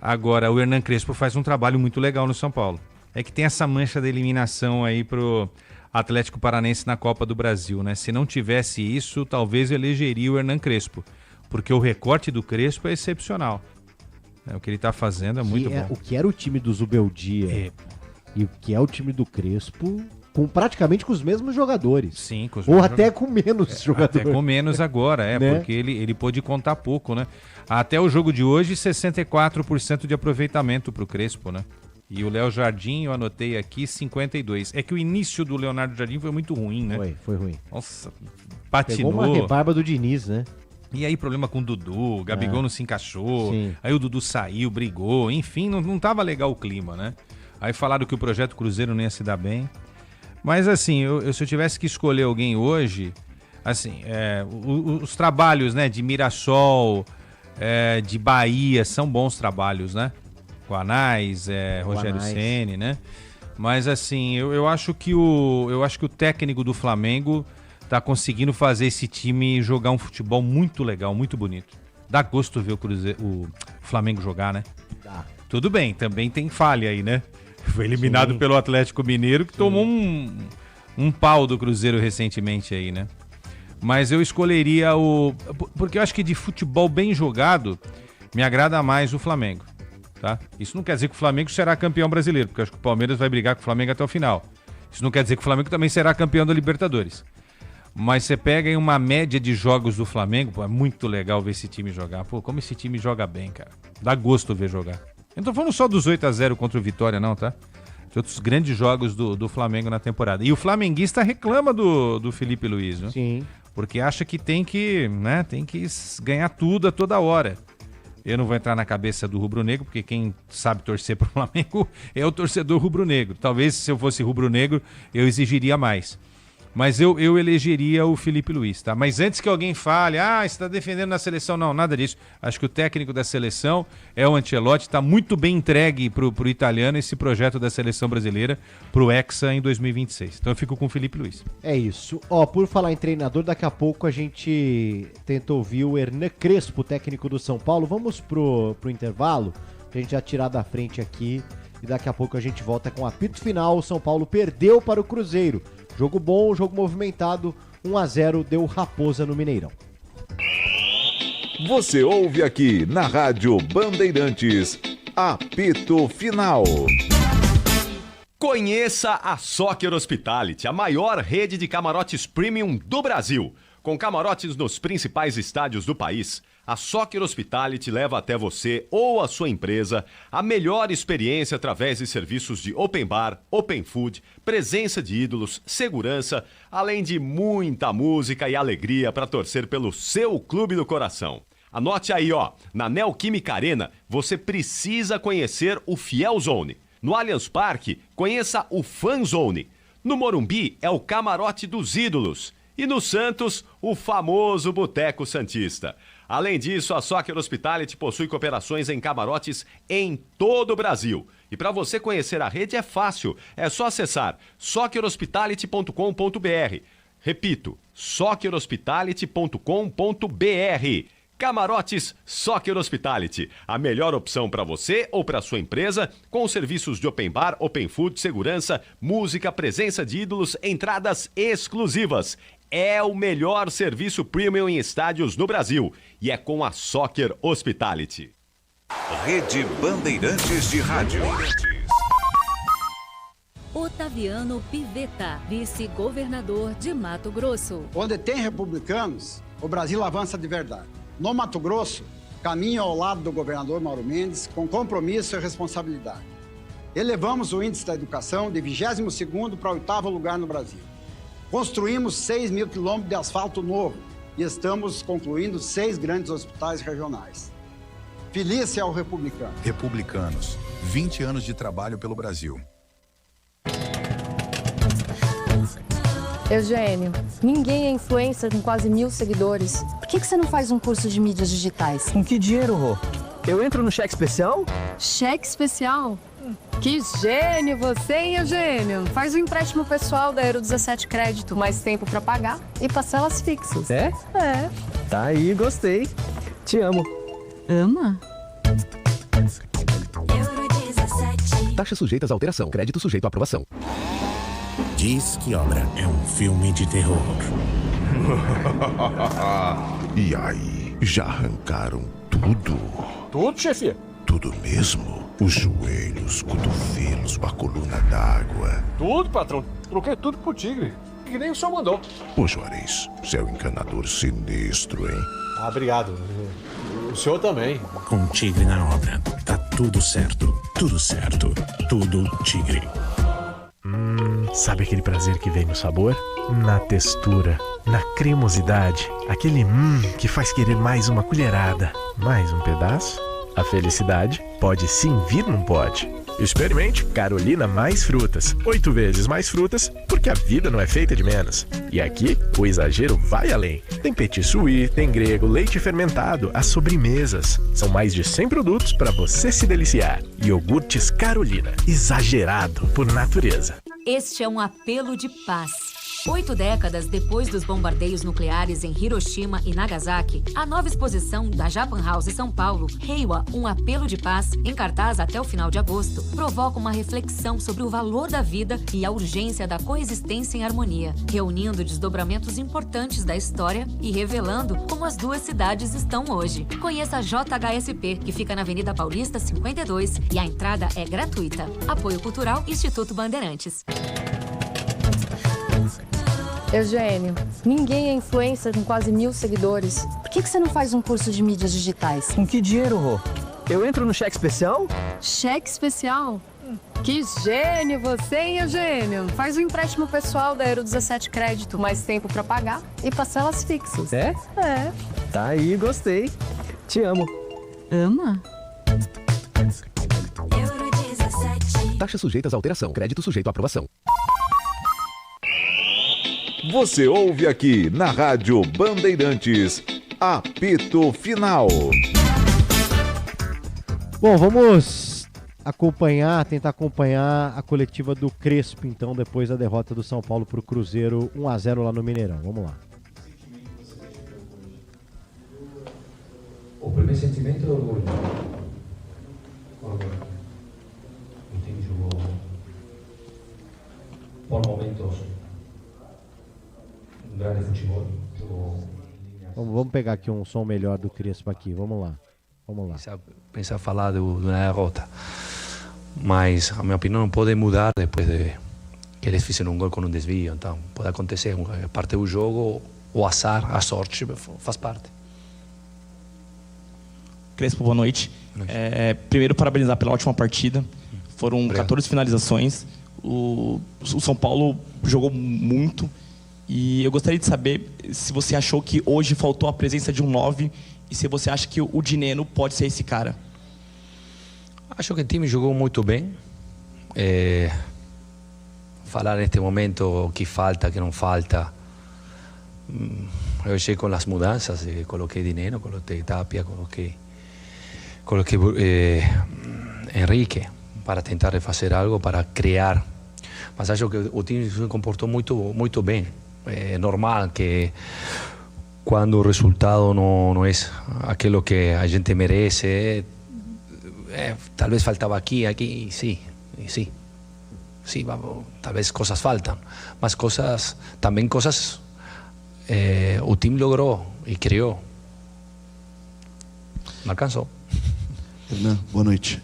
Agora, o Hernan Crespo faz um trabalho muito legal no São Paulo. É que tem essa mancha da eliminação aí pro Atlético Paranaense na Copa do Brasil, né? Se não tivesse isso, talvez eu elegeria o Hernan Crespo, porque o recorte do Crespo é excepcional. O que ele tá fazendo é muito bom. O que era o time do Zubeldia e o que é o time do Crespo, praticamente com os mesmos jogadores. Sim, com os ou mesmos até com menos jogadores. Até com menos agora, né? Porque ele pôde contar pouco, né? Até o jogo de hoje, 64% de aproveitamento pro Crespo, né? E o Léo Jardim, eu anotei aqui, 52%. É que o início do Leonardo Jardim foi muito ruim, né? Foi ruim. Nossa, patinou. Pegou uma rebarba do Diniz, né? E aí problema com o Dudu, o Gabigol não se encaixou, sim. Aí o Dudu saiu, brigou, enfim, não tava legal o clima, né? Aí falaram que o Projeto Cruzeiro não ia se dar bem. Mas assim, se eu tivesse que escolher alguém hoje, assim, os trabalhos, né, de Mirassol, de Bahia, são bons trabalhos, né? Guanais, Rogério Ceni, né? Mas assim, eu acho que o técnico do Flamengo tá conseguindo fazer esse time jogar um futebol muito legal, muito bonito. Dá gosto ver o Flamengo jogar, né? Dá. Tudo bem, também tem falha aí, né? Foi eliminado pelo Atlético Mineiro, que tomou um pau do Cruzeiro recentemente aí, né? Mas eu escolheria porque eu acho que de futebol bem jogado, me agrada mais o Flamengo, tá? Isso não quer dizer que o Flamengo será campeão brasileiro, porque eu acho que o Palmeiras vai brigar com o Flamengo até o final. Isso não quer dizer que o Flamengo também será campeão da Libertadores. Mas você pega aí uma média de jogos do Flamengo, pô, é muito legal ver esse time jogar. Pô, como esse time joga bem, cara. Dá gosto ver jogar. Eu não tô falando só dos 8-0 contra o Vitória, não, tá? De outros grandes jogos do Flamengo na temporada. E o flamenguista reclama do Felipe Luiz, né? Sim. Porque acha que tem que ganhar tudo a toda hora. Eu não vou entrar na cabeça do rubro-negro, porque quem sabe torcer pro Flamengo é o torcedor rubro-negro. Talvez se eu fosse rubro-negro, eu exigiria mais. Mas eu elegeria o Felipe Luiz, tá? Mas antes que alguém fale, você está defendendo na seleção, não, nada disso. Acho que o técnico da seleção é o Ancelotti, está muito bem entregue pro italiano esse projeto da seleção brasileira pro Hexa em 2026. Então eu fico com o Felipe Luiz. É isso. Por falar em treinador, daqui a pouco a gente tenta ouvir o Hernan Crespo, técnico do São Paulo. Vamos pro intervalo, pra gente já tirar da frente aqui. E daqui a pouco a gente volta com o apito final. O São Paulo perdeu para o Cruzeiro. Jogo bom, jogo movimentado, 1-0 deu Raposa no Mineirão. Você ouve aqui na Rádio Bandeirantes, apito final. Conheça a Soccer Hospitality, a maior rede de camarotes premium do Brasil. Com camarotes nos principais estádios do país, a Soccer Hospitality leva até você ou a sua empresa a melhor experiência através de serviços de open bar, open food, presença de ídolos, segurança, além de muita música e alegria para torcer pelo seu clube do coração. Anote aí, na Neoquímica Arena, você precisa conhecer o Fiel Zone. No Allianz Parque, conheça o Fan Zone. No Morumbi, é o Camarote dos Ídolos. E no Santos, o famoso Boteco Santista. Além disso, a Soccer Hospitality possui cooperações em camarotes em todo o Brasil. E para você conhecer a rede é fácil, é só acessar soccerhospitality.com.br. Repito, soccerhospitality.com.br. Camarotes Soccer Hospitality, a melhor opção para você ou para sua empresa, com serviços de open bar, open food, segurança, música, presença de ídolos, entradas exclusivas. É o melhor serviço premium em estádios no Brasil e é com a Soccer Hospitality. Rede Bandeirantes de Rádio. Otaviano Pivetta, vice-governador de Mato Grosso. Onde tem republicanos, o Brasil avança de verdade. No Mato Grosso, caminho ao lado do governador Mauro Mendes com compromisso e responsabilidade. Elevamos o índice da educação de 22º para o 8º lugar no Brasil. Construímos 6 mil quilômetros de asfalto novo e estamos concluindo 6 grandes hospitais regionais. Feliz é o republicano. Republicanos, 20 anos de trabalho pelo Brasil. Eugênio, ninguém é influencer com quase 1.000 seguidores. Por que você não faz um curso de mídias digitais? Com que dinheiro, Rô? Eu entro no cheque especial? Cheque especial? Que gênio você, hein, Eugênio? Faz um empréstimo pessoal da Euro 17 Crédito, mais tempo pra pagar e parcelas fixas. É? É. Tá aí, gostei. Te amo. Ama? Taxas sujeitas à alteração. Crédito sujeito à aprovação. Diz que Obra é um filme de terror. E aí, já arrancaram tudo? Tudo, chefia? Tudo mesmo? Os joelhos, cotovelos, a coluna d'água. Tudo, patrão. Troquei tudo pro Tigre. Que nem o senhor mandou. Ô Juarez, você é um encanador sinistro, hein? Ah, obrigado. O senhor também. Com Tigre na obra, tá tudo certo. Tudo certo. Tudo Tigre. Sabe aquele prazer que vem no sabor? Na textura, na cremosidade, aquele que faz querer mais uma colherada, mais um pedaço? A felicidade pode sim vir num pote. Experimente Carolina Mais Frutas. 8 vezes mais frutas, porque a vida não é feita de menos. E aqui, o exagero vai além. Tem petit suí, tem grego, leite fermentado, as sobremesas. São mais de 100 produtos para você se deliciar. Iogurtes Carolina, exagerado por natureza. Este é um apelo de paz. 8 décadas depois dos bombardeios nucleares em Hiroshima e Nagasaki, a nova exposição da Japan House São Paulo, Reiwa, um apelo de paz, em cartaz até o final de agosto, provoca uma reflexão sobre o valor da vida e a urgência da coexistência em harmonia, reunindo desdobramentos importantes da história e revelando como as duas cidades estão hoje. Conheça a JHSP, que fica na Avenida Paulista 52, e a entrada é gratuita. Apoio Cultural Instituto Bandeirantes. Eugênio, ninguém é influencer com quase 1000 seguidores. Por que você não faz um curso de mídias digitais? Com que dinheiro, Rô? Eu entro no cheque especial? Cheque especial? Que gênio você, hein, Eugênio? Faz um empréstimo pessoal da Euro 17 Crédito, mais tempo pra pagar e parcelas fixas. É? É. Tá aí, gostei. Te amo. Ama? Taxas sujeitas à alteração. Crédito sujeito à aprovação. Você ouve aqui na Rádio Bandeirantes, apito final. Bom, vamos tentar acompanhar a coletiva do Crespo, então, depois da derrota do São Paulo para o Cruzeiro 1-0 lá no Mineirão. Vamos lá. O primeiro sentimento é orgulho. O time jogou por momentos um grande futebol. Vamos pegar aqui um som melhor do Crespo aqui. Vamos lá. Pensar falar de uma derrota. Mas a minha opinião não pode mudar depois de que eles fizeram um gol com um desvio. Então pode acontecer, é parte do jogo, o azar, a sorte faz parte. Crespo, boa noite. Primeiro, parabenizar pela ótima partida. Foram Obrigado. 14 finalizações. O São Paulo jogou muito. E eu gostaria de saber se você achou que hoje faltou a presença de um 9 e se você acha que o Dineno pode ser esse cara. Acho que o time jogou muito bem. Falar neste momento o que falta, que não falta. Eu achei com as mudanças, coloquei Dineno, coloquei Tapia, coloquei Henrique para tentar refazer algo, para criar. Mas acho que o time se comportou muito bem. É normal que quando o resultado não é aquilo que a gente merece, talvez faltava aqui, sim, talvez coisas faltam, mas também coisas o time logrou e criou. Não alcançou. Hernan, boa noite.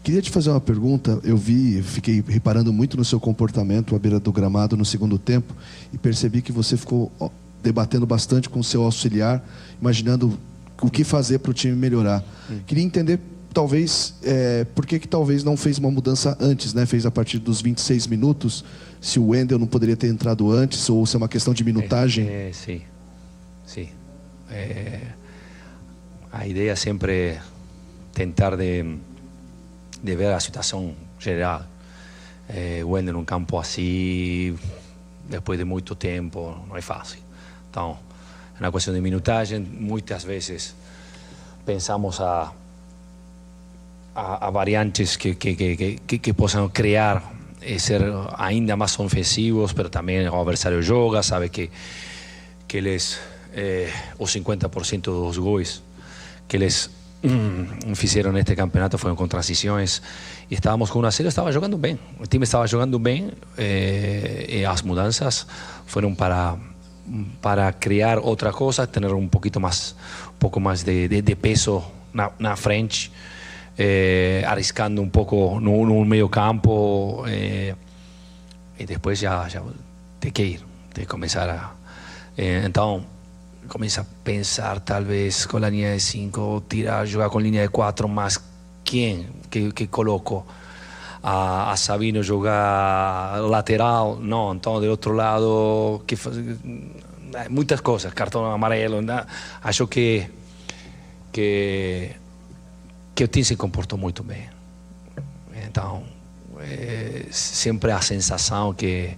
Queria te fazer uma pergunta. Fiquei reparando muito no seu comportamento à beira do gramado no segundo tempo e percebi que você ficou debatendo bastante com o seu auxiliar, imaginando o que fazer para o time melhorar. Queria entender, talvez, por que talvez não fez uma mudança antes, né? Fez a partir dos 26 minutos, se o Wendel não poderia ter entrado antes, ou se é uma questão de minutagem. Sim. A ideia é sempre tentar de ver a situação geral. O Wendel num campo assim, depois de muito tempo, não é fácil. Então, é uma questão de minutagem. Muitas vezes pensamos a variantes que possam criar e ser ainda mais ofensivos, mas também o adversário joga, sabe que eles, os 50% dos gols que eles fizeram neste campeonato foram com transições e estávamos com 1-0, estava jogando bem, o time estava jogando bem e as mudanças foram para criar outra coisa, ter um pouco mais de peso na frente, arriscando um pouco no meio campo e depois já tem que ir, tem que começar a então começa a pensar talvez com a linha de 5, jogar com linha de 4, mas quem que coloco? A Sabino jogar lateral? Não, então do outro lado muitas coisas, cartão amarelo, acho que o time se comportou muito bem. Então sempre a sensação que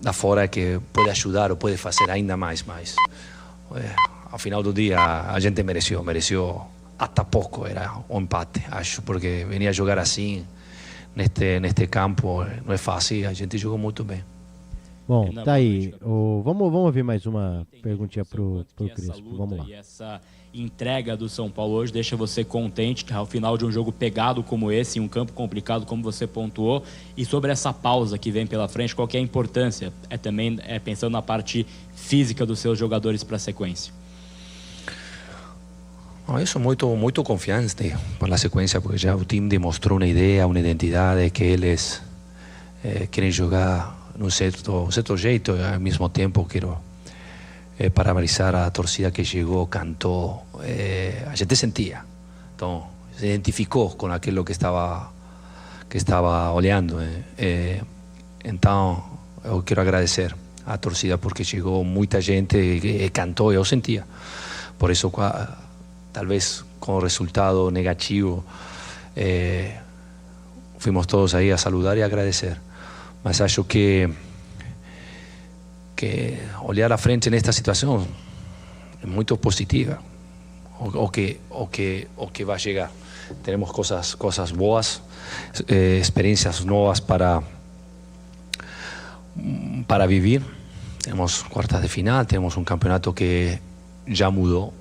da fora que pode ajudar ou pode fazer ainda mais, mas ao final do dia a gente mereceu até pouco, era um empate, acho, porque venir a jogar assim neste campo não é fácil, a gente jogou muito bem. Bom, tá aí. Vamos ouvir mais uma perguntinha pro Crespo. Vamos lá. E essa entrega do São Paulo hoje deixa você contente ao final de um jogo pegado como esse, em um campo complicado como você pontuou, e sobre essa pausa que vem pela frente, qual que é a importância? Também pensando na parte física dos seus jogadores para a sequência. Eu sou muito confiante pela sequência, porque já o time demonstrou uma ideia, uma identidade que eles querem jogar num certo jeito. Ao mesmo tempo quero parabenizar a torcida que chegou, cantou, a gente sentia, então se identificou com aquilo que estava olhando, então eu quero agradecer a torcida porque chegou muita gente e cantou, eu sentia. Por isso, talvez com o resultado negativo, fuimos todos aí a saludar e agradecer, mas acho que olhar à frente nesta situação é muito positiva, o que vai chegar. Temos coisas boas, experiências novas para viver. Temos quartas de final, temos um campeonato que já mudou,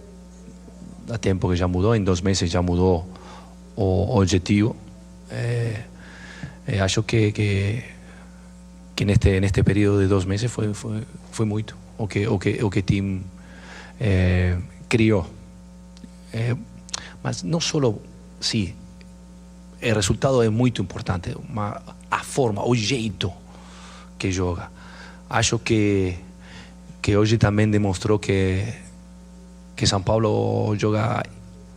há tempo que já mudou, em 2 meses já mudou o objetivo. Acho que neste período de 2 meses foi muito o que o time criou. Mas não só, sim, o resultado é muito importante, mas a forma, o jeito que joga. Acho que hoje também demonstrou que São Paulo joga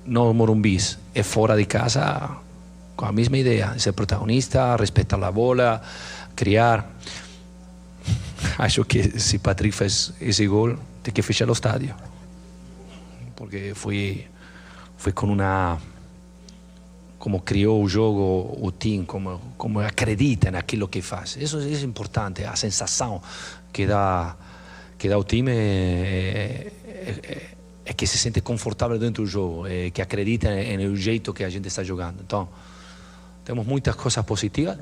no Morumbi, é fora de casa, com a mesma ideia, ser protagonista, respeitar a bola, criar. Acho que se Patrick fez esse gol, tem que fechar o estádio, porque foi com uma, como criou o jogo, o time, como acredita naquilo que faz. Isso é importante, a sensação que dá o time é que se sente confortável dentro do jogo, que acredita no jeito que a gente está jogando. Então, temos muitas coisas positivas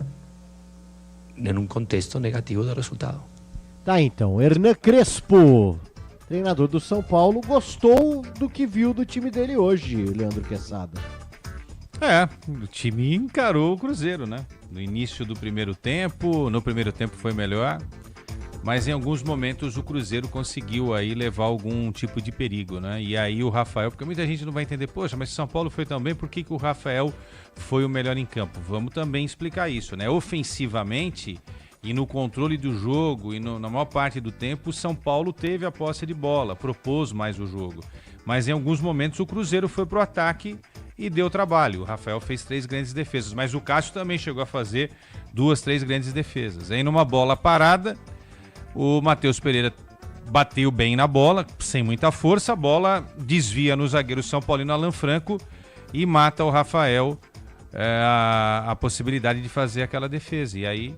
em um contexto negativo do resultado. Tá, então, Hernan Crespo, treinador do São Paulo, gostou do que viu do time dele hoje, Leandro Quesada. O time encarou o Cruzeiro, né? No início do primeiro tempo, no primeiro tempo foi melhor, mas em alguns momentos o Cruzeiro conseguiu aí levar algum tipo de perigo, né? E aí o Rafael, porque muita gente não vai entender, poxa, mas se São Paulo foi tão bem, por que o Rafael foi o melhor em campo? Vamos também explicar isso, né? Ofensivamente e no controle do jogo e na maior parte do tempo, o São Paulo teve a posse de bola, propôs mais o jogo. Mas em alguns momentos o Cruzeiro foi pro ataque e deu trabalho. O Rafael fez 3 grandes defesas, mas o Cássio também chegou a fazer 2, 3 grandes defesas. Aí numa bola parada, o Matheus Pereira bateu bem na bola, sem muita força, a bola desvia no zagueiro São Paulino Alan Franco e mata o Rafael a possibilidade de fazer aquela defesa. E aí,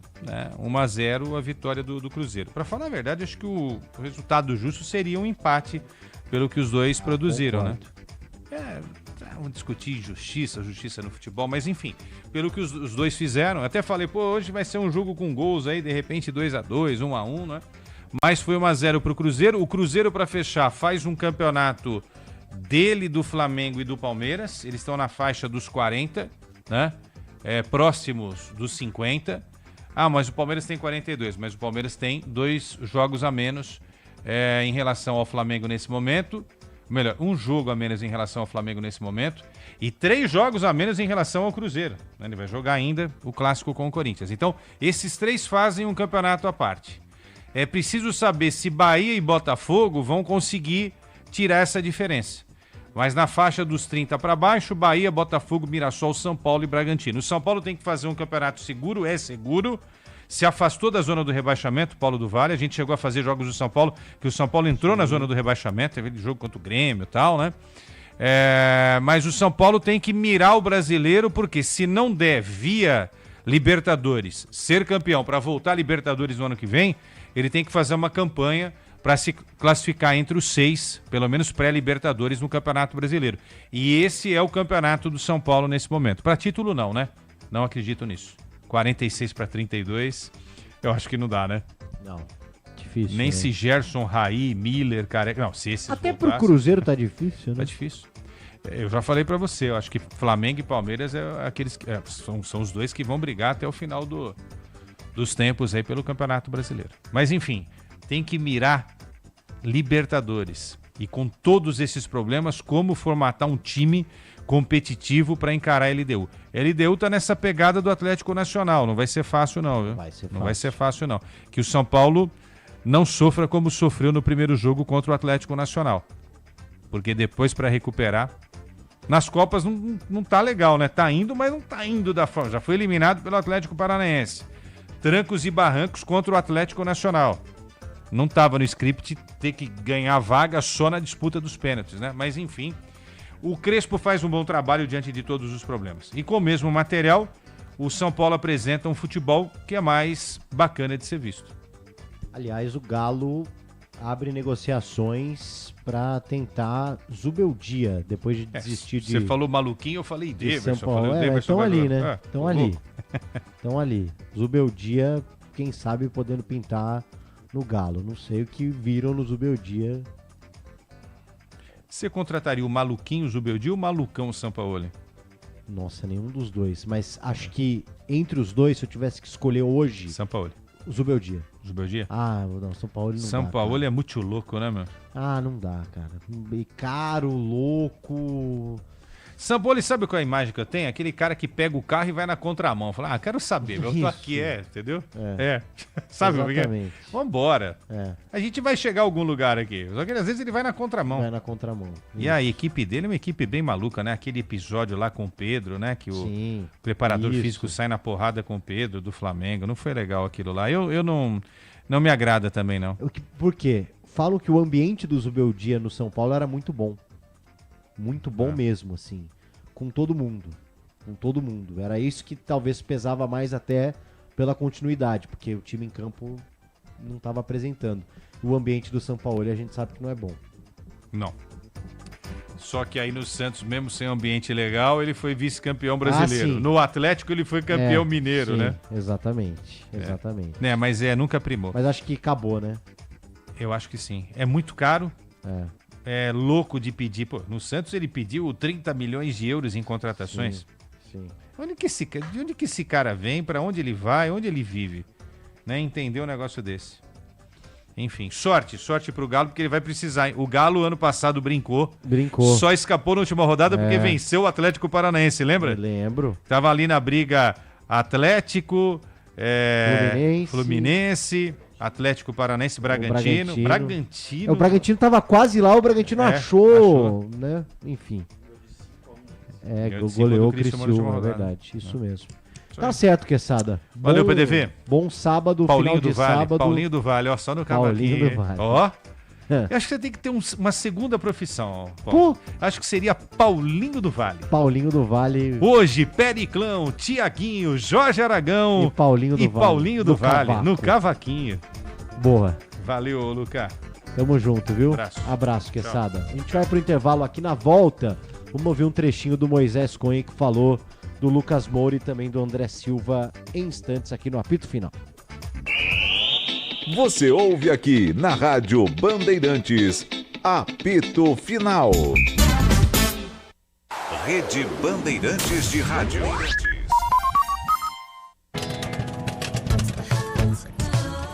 1-0 a vitória do Cruzeiro. Para falar a verdade, acho que o resultado justo seria um empate pelo que os dois produziram, concordo, né? Vamos discutir justiça no futebol, mas enfim, pelo que os dois fizeram, até falei, hoje vai ser um jogo com gols aí, de repente 2-2, 1-1, né? Mas foi 1-0 pro Cruzeiro. O Cruzeiro, para fechar, faz um campeonato dele, do Flamengo e do Palmeiras. Eles estão na faixa dos 40, né? Próximos dos 50. Mas o Palmeiras tem 42, mas o Palmeiras tem 2 jogos a menos em relação ao Flamengo nesse momento. Melhor, 1 jogo a menos em relação ao Flamengo nesse momento e 3 jogos a menos em relação ao Cruzeiro. Ele vai jogar ainda o clássico com o Corinthians. Então, esses 3 fazem um campeonato à parte. É preciso saber se Bahia e Botafogo vão conseguir tirar essa diferença. Mas na faixa dos 30 para baixo, Bahia, Botafogo, Mirassol, São Paulo e Bragantino. O São Paulo tem que fazer um campeonato seguro, é seguro. Se afastou da zona do rebaixamento, Paulo do Vale. A gente chegou a fazer jogos do São Paulo, que o São Paulo entrou na zona do rebaixamento, teve jogo contra o Grêmio e tal, né? Mas o São Paulo tem que mirar o brasileiro, porque se não der via Libertadores ser campeão para voltar a Libertadores no ano que vem, ele tem que fazer uma campanha para se classificar entre os 6, pelo menos pré-Libertadores no Campeonato Brasileiro. E esse é o campeonato do São Paulo nesse momento. Para título não, né? Não acredito nisso. 46-32, eu acho que não dá, né? Não, difícil. Nem né? se Gerson, Raí, Miller, Careca... Não, se esses até voltassem, pro Cruzeiro tá difícil, né? Tá difícil. Eu já falei pra você, eu acho que Flamengo e Palmeiras aqueles são os dois que vão brigar até o final dos tempos aí pelo Campeonato Brasileiro. Mas enfim, tem que mirar Libertadores. E com todos esses problemas, como formatar um time competitivo para encarar a LDU. A LDU tá nessa pegada do Atlético Nacional, não vai ser fácil não, viu? Não vai ser fácil não. Que o São Paulo não sofra como sofreu no primeiro jogo contra o Atlético Nacional. Porque depois para recuperar, nas Copas não tá legal, né? Tá indo, mas não tá indo da forma. Já foi eliminado pelo Atlético Paranaense. Trancos e barrancos contra o Atlético Nacional. Não tava no script ter que ganhar vaga só na disputa dos pênaltis, né? Mas enfim, o Crespo faz um bom trabalho diante de todos os problemas. E com o mesmo material, o São Paulo apresenta um futebol que é mais bacana de ser visto. Aliás, o Galo abre negociações para tentar Zubeldia, depois de desistir de... Você falou maluquinho, eu falei Davidson. São Paulo. Estão ali, né? Estão ali. Estão ali. Zubeldia, quem sabe, podendo pintar no Galo. Não sei o que viram no Zubeldia. Você contrataria o maluquinho Zubeldia ou o malucão Sampaoli? Nossa, nenhum dos dois. Mas acho que entre os dois, se eu tivesse que escolher hoje... Sampaoli. O Zubeldia. Zubeldia? Ah, não, São Paulo não dá. São Paulo é muito louco, né, meu? Ah, não dá, cara. Caro, louco... São Paulo, sabe qual é a imagem que eu tenho? Aquele cara que pega o carro e vai na contramão. Fala, quero saber, eu tô aqui, entendeu? Sabe o que é? Vambora. A gente vai chegar a algum lugar aqui. Só que às vezes ele vai na contramão. Vai na contramão. E a equipe dele é uma equipe bem maluca, né? Aquele episódio lá com o Pedro, né? Que o preparador físico sai na porrada com o Pedro do Flamengo. Não foi legal aquilo lá. Eu não me agrada também, não. Por quê? Falam que o ambiente do Zubeldia no São Paulo era muito bom. Muito bom mesmo, assim. Com todo mundo. Com todo mundo. Era isso que talvez pesava mais até pela continuidade, porque o time em campo não estava apresentando. O ambiente do São Paulo a gente sabe que não é bom. Não. Só que aí no Santos, mesmo sem ambiente legal, ele foi vice-campeão brasileiro. No Atlético ele foi campeão mineiro, né? Exatamente. Exatamente. Mas nunca primou. Mas acho que acabou, né? Eu acho que sim. É muito caro. É louco de pedir. Pô, no Santos ele pediu 30 milhões de euros em contratações. Sim. De onde que esse cara vem? Pra onde ele vai? Onde ele vive? Né? Entender um negócio desse. Enfim, sorte pro Galo, porque ele vai precisar. O Galo ano passado brincou. Só escapou na última rodada porque venceu o Atlético Paranaense, lembra? Eu lembro. Tava ali na briga Atlético, Fluminense, Atlético Paranaense, Bragantino. O Bragantino tava quase lá, o Bragantino achou, né? Enfim. Goleou o Criciúma, é verdade. Isso mesmo. Tá certo, Quesada. Valeu, PDV. Bom sábado, Paulinho final de do Vale, sábado. Paulinho do Vale, ó, só no cavaquinho. Paulinho do Vale. Ó. Eu acho que você tem que ter uma segunda profissão, Paulo. Acho que seria Paulinho do Vale. Paulinho do Vale. Hoje, Periclão, Tiaguinho, Jorge Aragão e Paulinho do Vale. No cavaquinho. Boa. Valeu, Lucas. Tamo junto, viu? Abraço, Quesada. A gente vai pro intervalo aqui na volta. Vamos ouvir um trechinho do Moisés Cunha que falou do Lucas Moura e também do André Silva em instantes aqui no Apito Final. Você ouve aqui na Rádio Bandeirantes, Apito Final. Rede Bandeirantes de Rádio.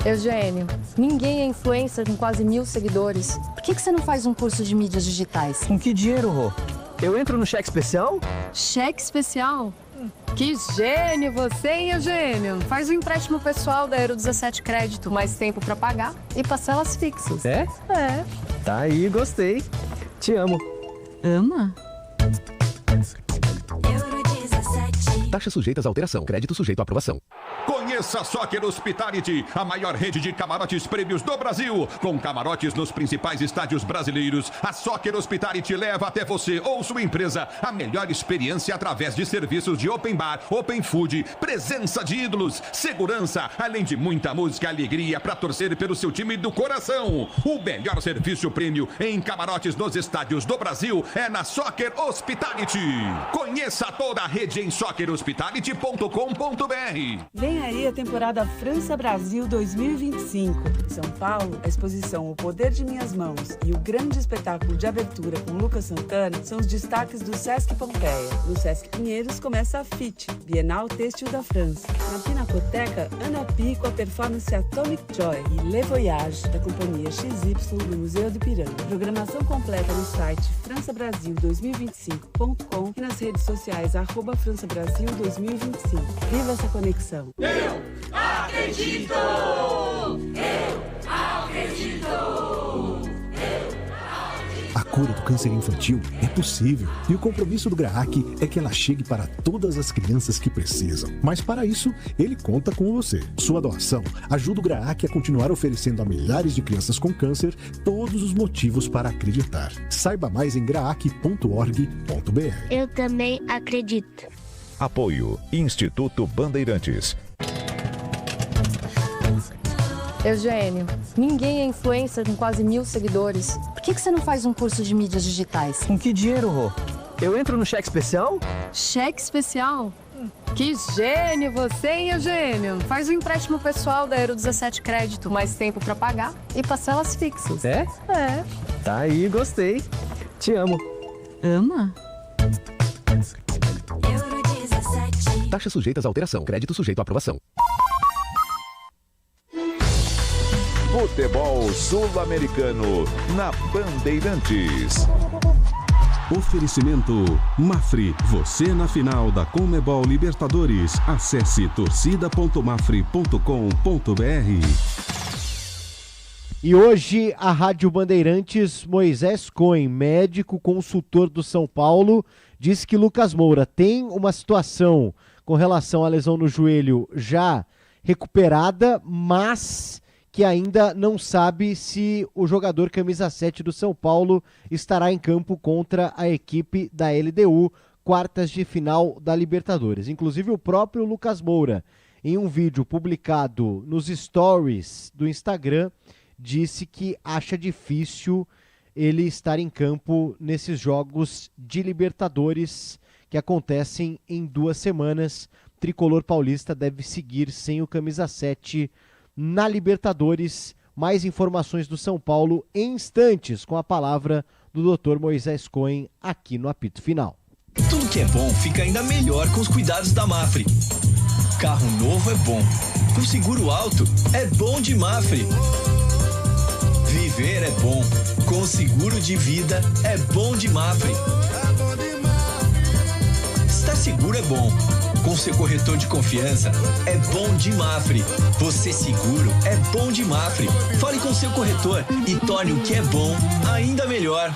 Eugênio, ninguém é influencer com quase 1.000 seguidores. Por que você não faz um curso de mídias digitais? Com que dinheiro, Rô? Eu entro no cheque especial? Cheque especial? Que gênio você, hein, Eugênio? Faz um empréstimo pessoal da Euro 17 Crédito, mais tempo pra pagar e parcelas fixas. É? Tá aí, gostei. Te amo. Ama? Taxas sujeitas à alteração. Crédito sujeito à aprovação. Conheça a Soccer Hospitality, a maior rede de camarotes prêmios do Brasil. Com camarotes nos principais estádios brasileiros, a Soccer Hospitality leva até você ou sua empresa a melhor experiência através de serviços de open bar, open food, presença de ídolos, segurança, além de muita música e alegria para torcer pelo seu time do coração. O melhor serviço prêmio em camarotes nos estádios do Brasil é na Soccer Hospitality. Conheça toda a rede em soccerhospitality.com.br. Vem aí a temporada França-Brasil 2025. São Paulo, a exposição O Poder de Minhas Mãos e o grande espetáculo de abertura com Lucas Santana são os destaques do Sesc Pompeia. No Sesc Pinheiros começa a FIT, Bienal Têxtil da França. Na Pinacoteca, Ana Pi com a performance Atomic Joy e Le Voyage, da companhia XY no Museu do Ipiranga. Programação completa no site françabrasil2025.com e nas redes sociais @françabrasil 2025. Viva essa conexão! Eu acredito! Eu acredito! A cura do câncer infantil é possível e o compromisso do GRAAC é que ela chegue para todas as crianças que precisam. Mas para isso, ele conta com você. Sua doação ajuda o GRAAC a continuar oferecendo a milhares de crianças com câncer todos os motivos para acreditar. Saiba mais em graac.org.br. Eu também acredito. Apoio Instituto Bandeirantes. Eugênio, ninguém é influencer com quase 1.000 seguidores. Por que você não faz um curso de mídias digitais? Com que dinheiro, Rô? Eu entro no cheque especial? Cheque especial? Que gênio você, hein, Eugênio? Faz um empréstimo pessoal da Euro 17 Crédito, mais tempo pra pagar e parcelas fixas. É? É. Tá aí, gostei. Te amo. Ama? Taxas sujeitas à alteração. Crédito sujeito à aprovação. Futebol Sul-Americano na Bandeirantes. Oferecimento Mafre, você na final da Conmebol Libertadores. Acesse torcida.mafre.com.br. E hoje a Rádio Bandeirantes, Moisés Cohen, médico consultor do São Paulo, disse que Lucas Moura tem uma situação com relação à lesão no joelho já recuperada, mas que ainda não sabe se o jogador camisa 7 do São Paulo estará em campo contra a equipe da LDU, quartas de final da Libertadores. Inclusive o próprio Lucas Moura, em um vídeo publicado nos stories do Instagram, disse que acha difícil ele estar em campo nesses jogos de Libertadores que acontecem em 2 semanas. O tricolor paulista deve seguir sem o camisa 7 na Libertadores. Mais informações do São Paulo em instantes, com a palavra do Dr. Moisés Cohen aqui no Apito Final. Tudo que é bom fica ainda melhor com os cuidados da Mafre. Carro novo é bom, com seguro alto é bom de Mafre. Viver é bom, com seguro de vida é bom de Mafre. Estar seguro é bom. Com seu corretor de confiança, é bom de Mafre. Você seguro é bom de Mafre. Fale com seu corretor e torne o que é bom ainda melhor.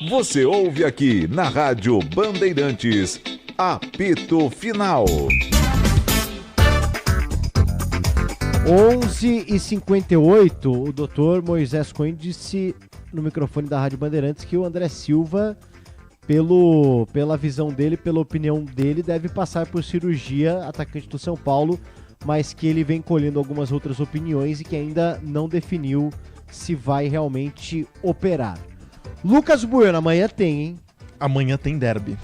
Você ouve aqui na Rádio Bandeirantes, Apito Final. 11h58, o doutor Moisés Cohen disse no microfone da Rádio Bandeirantes que o André Silva, pela visão dele, pela opinião dele, deve passar por cirurgia, atacante do São Paulo, mas que ele vem colhendo algumas outras opiniões e que ainda não definiu se vai realmente operar. Lucas Bueno, amanhã tem, hein? Amanhã tem derby.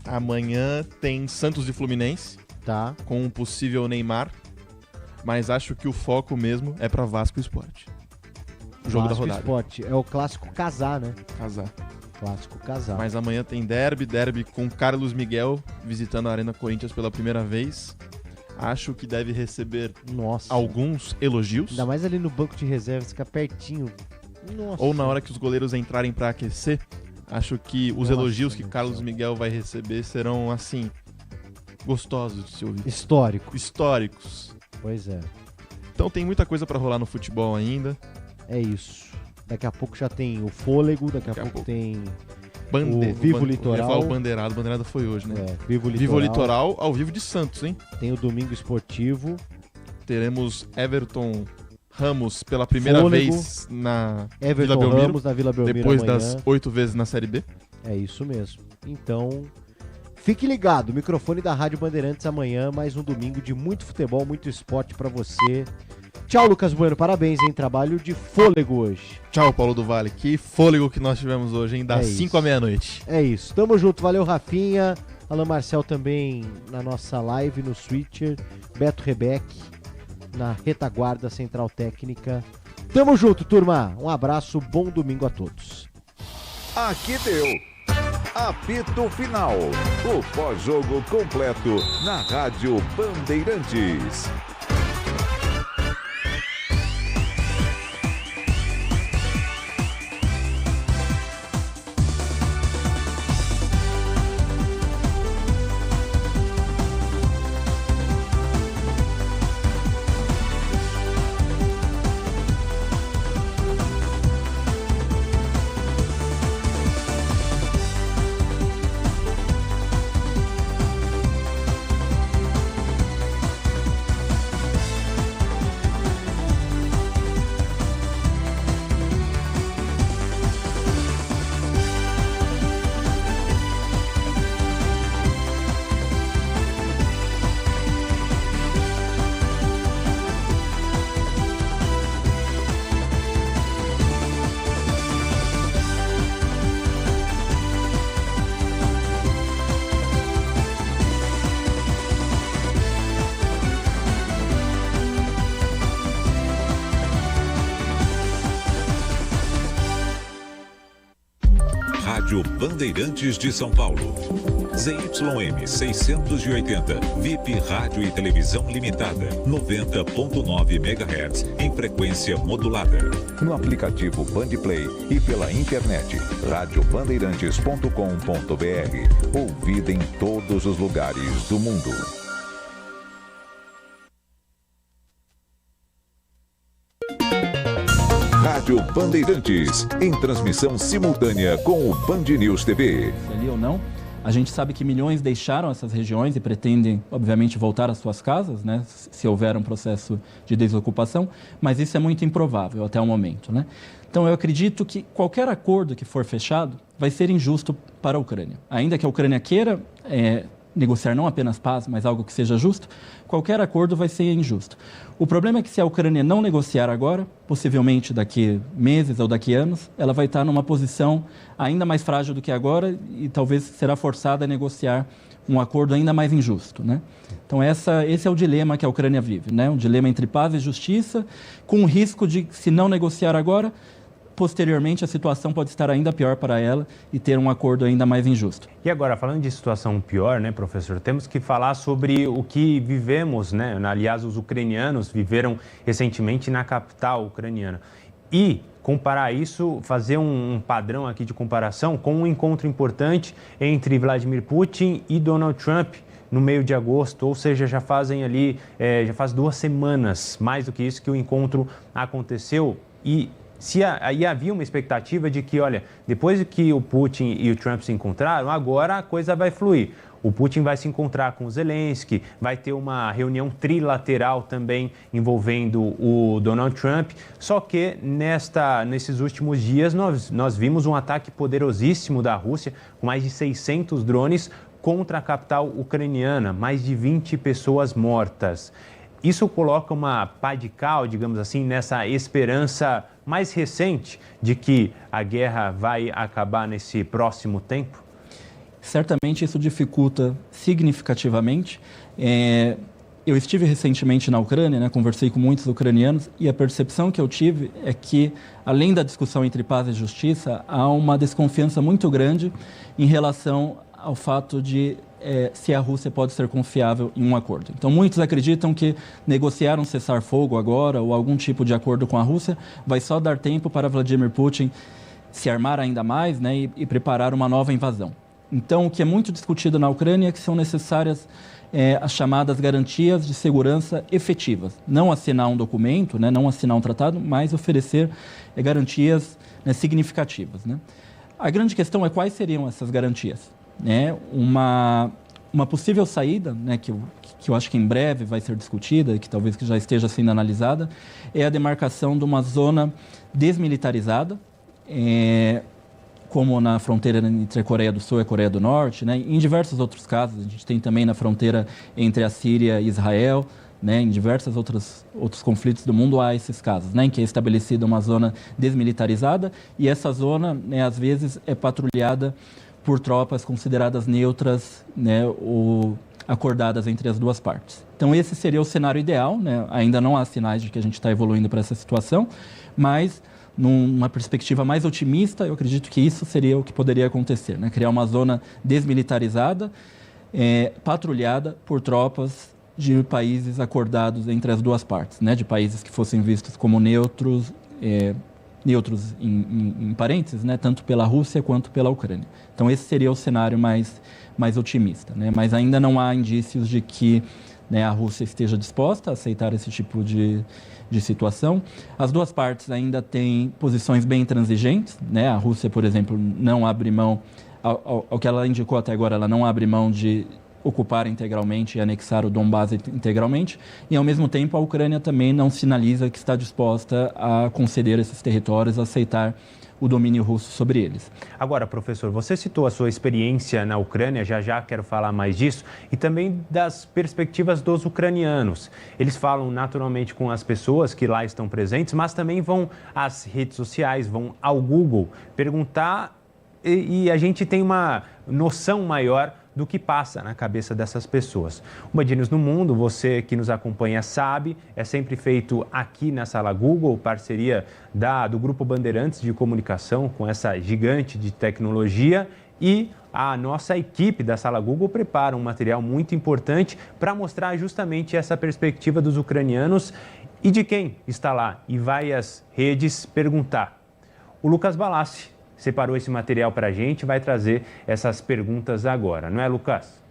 Amanhã tem Santos e Fluminense, tá, com um possível Neymar, mas acho que o foco mesmo é para Vasco e Sport. O jogo Vasco da rodada. Sport. É o clássico casar, né? Casar. Clássico casar. Mas amanhã tem derby com Carlos Miguel visitando a Arena Corinthians pela primeira vez. Acho que deve receber alguns elogios. Ainda mais ali no banco de reservas, fica pertinho. Nossa. Ou na hora que os goleiros entrarem para aquecer. Acho que os elogios que Carlos Miguel vai receber serão, assim, gostosos de se ouvir. Históricos. Pois é. Então tem muita coisa para rolar no futebol ainda. É isso. Daqui a pouco já tem o Fôlego, daqui a pouco tem o Vivo Litoral. Eu ia falar o Bandeirado. O Bandeirado foi hoje, né? É, Vivo Litoral ao vivo de Santos, hein? Tem o Domingo Esportivo. Teremos Everton Ramos pela primeira vez na Everton Vila Belmiro. Ramos na Vila Belmiro depois amanhã. das 8 vezes na Série B. É isso mesmo. Então, fique ligado. Microfone da Rádio Bandeirantes amanhã. Mais um domingo de muito futebol, muito esporte pra você. Tchau, Lucas Bueno. Parabéns, hein? Trabalho de fôlego hoje. Tchau, Paulo do Vale. Que fôlego que nós tivemos hoje, hein? Das 5 à meia-noite. É isso. Tamo junto. Valeu, Rafinha. Alan Marcel também na nossa live no Switcher. Beto Rebeck na retaguarda central técnica. Tamo junto, turma. Um abraço, bom domingo a todos. Aqui deu. Apito Final. O pós-jogo completo na Rádio Bandeirantes. Rádio Bandeirantes de São Paulo. ZYM 680, VIP Rádio e Televisão Limitada, 90.9 MHz, em frequência modulada. No aplicativo Bandplay e pela internet, radiobandeirantes.com.br. Ouvida em todos os lugares do mundo. Rádio Bandeirantes, em transmissão simultânea com o Band News TV. Ali ou não, a gente sabe que milhões deixaram essas regiões e pretendem, obviamente, voltar às suas casas, né, se houver um processo de desocupação, mas isso é muito improvável até o momento, né? Então, eu acredito que qualquer acordo que for fechado vai ser injusto para a Ucrânia. Ainda que a Ucrânia queira negociar não apenas paz, mas algo que seja justo, qualquer acordo vai ser injusto. O problema é que se a Ucrânia não negociar agora, possivelmente daqui meses ou daqui anos, ela vai estar numa posição ainda mais frágil do que agora e talvez será forçada a negociar um acordo ainda mais injusto, né? Então esse é o dilema que a Ucrânia vive, né? Um dilema entre paz e justiça, com o risco de, se não negociar agora, posteriormente a situação pode estar ainda pior para ela e ter um acordo ainda mais injusto. E agora, falando de situação pior, né, professor, temos que falar sobre o que vivemos, né? Aliás, os ucranianos viveram recentemente na capital ucraniana. E comparar isso, fazer um padrão aqui de comparação com um encontro importante entre Vladimir Putin e Donald Trump no meio de agosto, ou seja, já faz 2 semanas, mais do que isso, que o encontro aconteceu. E aí havia uma expectativa de que, olha, depois que o Putin e o Trump se encontraram, agora a coisa vai fluir. O Putin vai se encontrar com o Zelensky, vai ter uma reunião trilateral também envolvendo o Donald Trump. Só que nesses últimos dias nós vimos um ataque poderosíssimo da Rússia, com mais de 600 drones contra a capital ucraniana, mais de 20 pessoas mortas. Isso coloca uma pá de cal, digamos assim, nessa esperança mais recente de que a guerra vai acabar nesse próximo tempo? Certamente isso dificulta significativamente. Eu estive recentemente na Ucrânia, né, conversei com muitos ucranianos e a percepção que eu tive é que, além da discussão entre paz e justiça, há uma desconfiança muito grande em relação ao fato de se a Rússia pode ser confiável em um acordo. Então, muitos acreditam que negociar um cessar-fogo agora ou algum tipo de acordo com a Rússia vai só dar tempo para Vladimir Putin se armar ainda mais, né, e preparar uma nova invasão. Então, o que é muito discutido na Ucrânia é que são necessárias as chamadas garantias de segurança efetivas. Não assinar um documento, né, não assinar um tratado, mas oferecer garantias, né, significativas, né? A grande questão é quais seriam essas garantias. Uma possível saída, né, que eu acho que em breve vai ser discutida, que talvez que já esteja sendo analisada, é a demarcação de uma zona desmilitarizada, como na fronteira entre a Coreia do Sul e a Coreia do Norte, né? Em diversos outros casos, a gente tem também na fronteira entre a Síria e Israel, né? Em diversos outros conflitos do mundo há esses casos, né? Em que é estabelecida uma zona desmilitarizada e essa zona, né, às vezes é patrulhada por tropas consideradas neutras, né, ou acordadas entre as duas partes. Então esse seria o cenário ideal, né? Ainda não há sinais de que a gente está evoluindo para essa situação, mas numa perspectiva mais otimista, eu acredito que isso seria o que poderia acontecer, né? Criar uma zona desmilitarizada, patrulhada por tropas de países acordados entre as duas partes, né? De países que fossem vistos como neutros, em parênteses, né? Tanto pela Rússia quanto pela Ucrânia. Então esse seria o cenário mais otimista, né? Mas ainda não há indícios de que, né, a Rússia esteja disposta a aceitar esse tipo de situação. As duas partes ainda têm posições bem intransigentes, né? A Rússia, por exemplo, não abre mão, ao que ela indicou até agora, ela não abre mão de ocupar integralmente e anexar o Donbás integralmente, e ao mesmo tempo a Ucrânia também não sinaliza que está disposta a conceder esses territórios, a aceitar o domínio russo sobre eles. Agora, professor, você citou a sua experiência na Ucrânia, já quero falar mais disso, e também das perspectivas dos ucranianos. Eles falam naturalmente com as pessoas que lá estão presentes, mas também vão às redes sociais, vão ao Google perguntar, e a gente tem uma noção maior do que passa na cabeça dessas pessoas. O Band News no Mundo, você que nos acompanha sabe, é sempre feito aqui na Sala Google, parceria do Grupo Bandeirantes de Comunicação com essa gigante de tecnologia, e a nossa equipe da Sala Google prepara um material muito importante para mostrar justamente essa perspectiva dos ucranianos e de quem está lá e vai às redes perguntar. O Lucas Balassi separou esse material para a gente, vai trazer essas perguntas agora, não é, Lucas?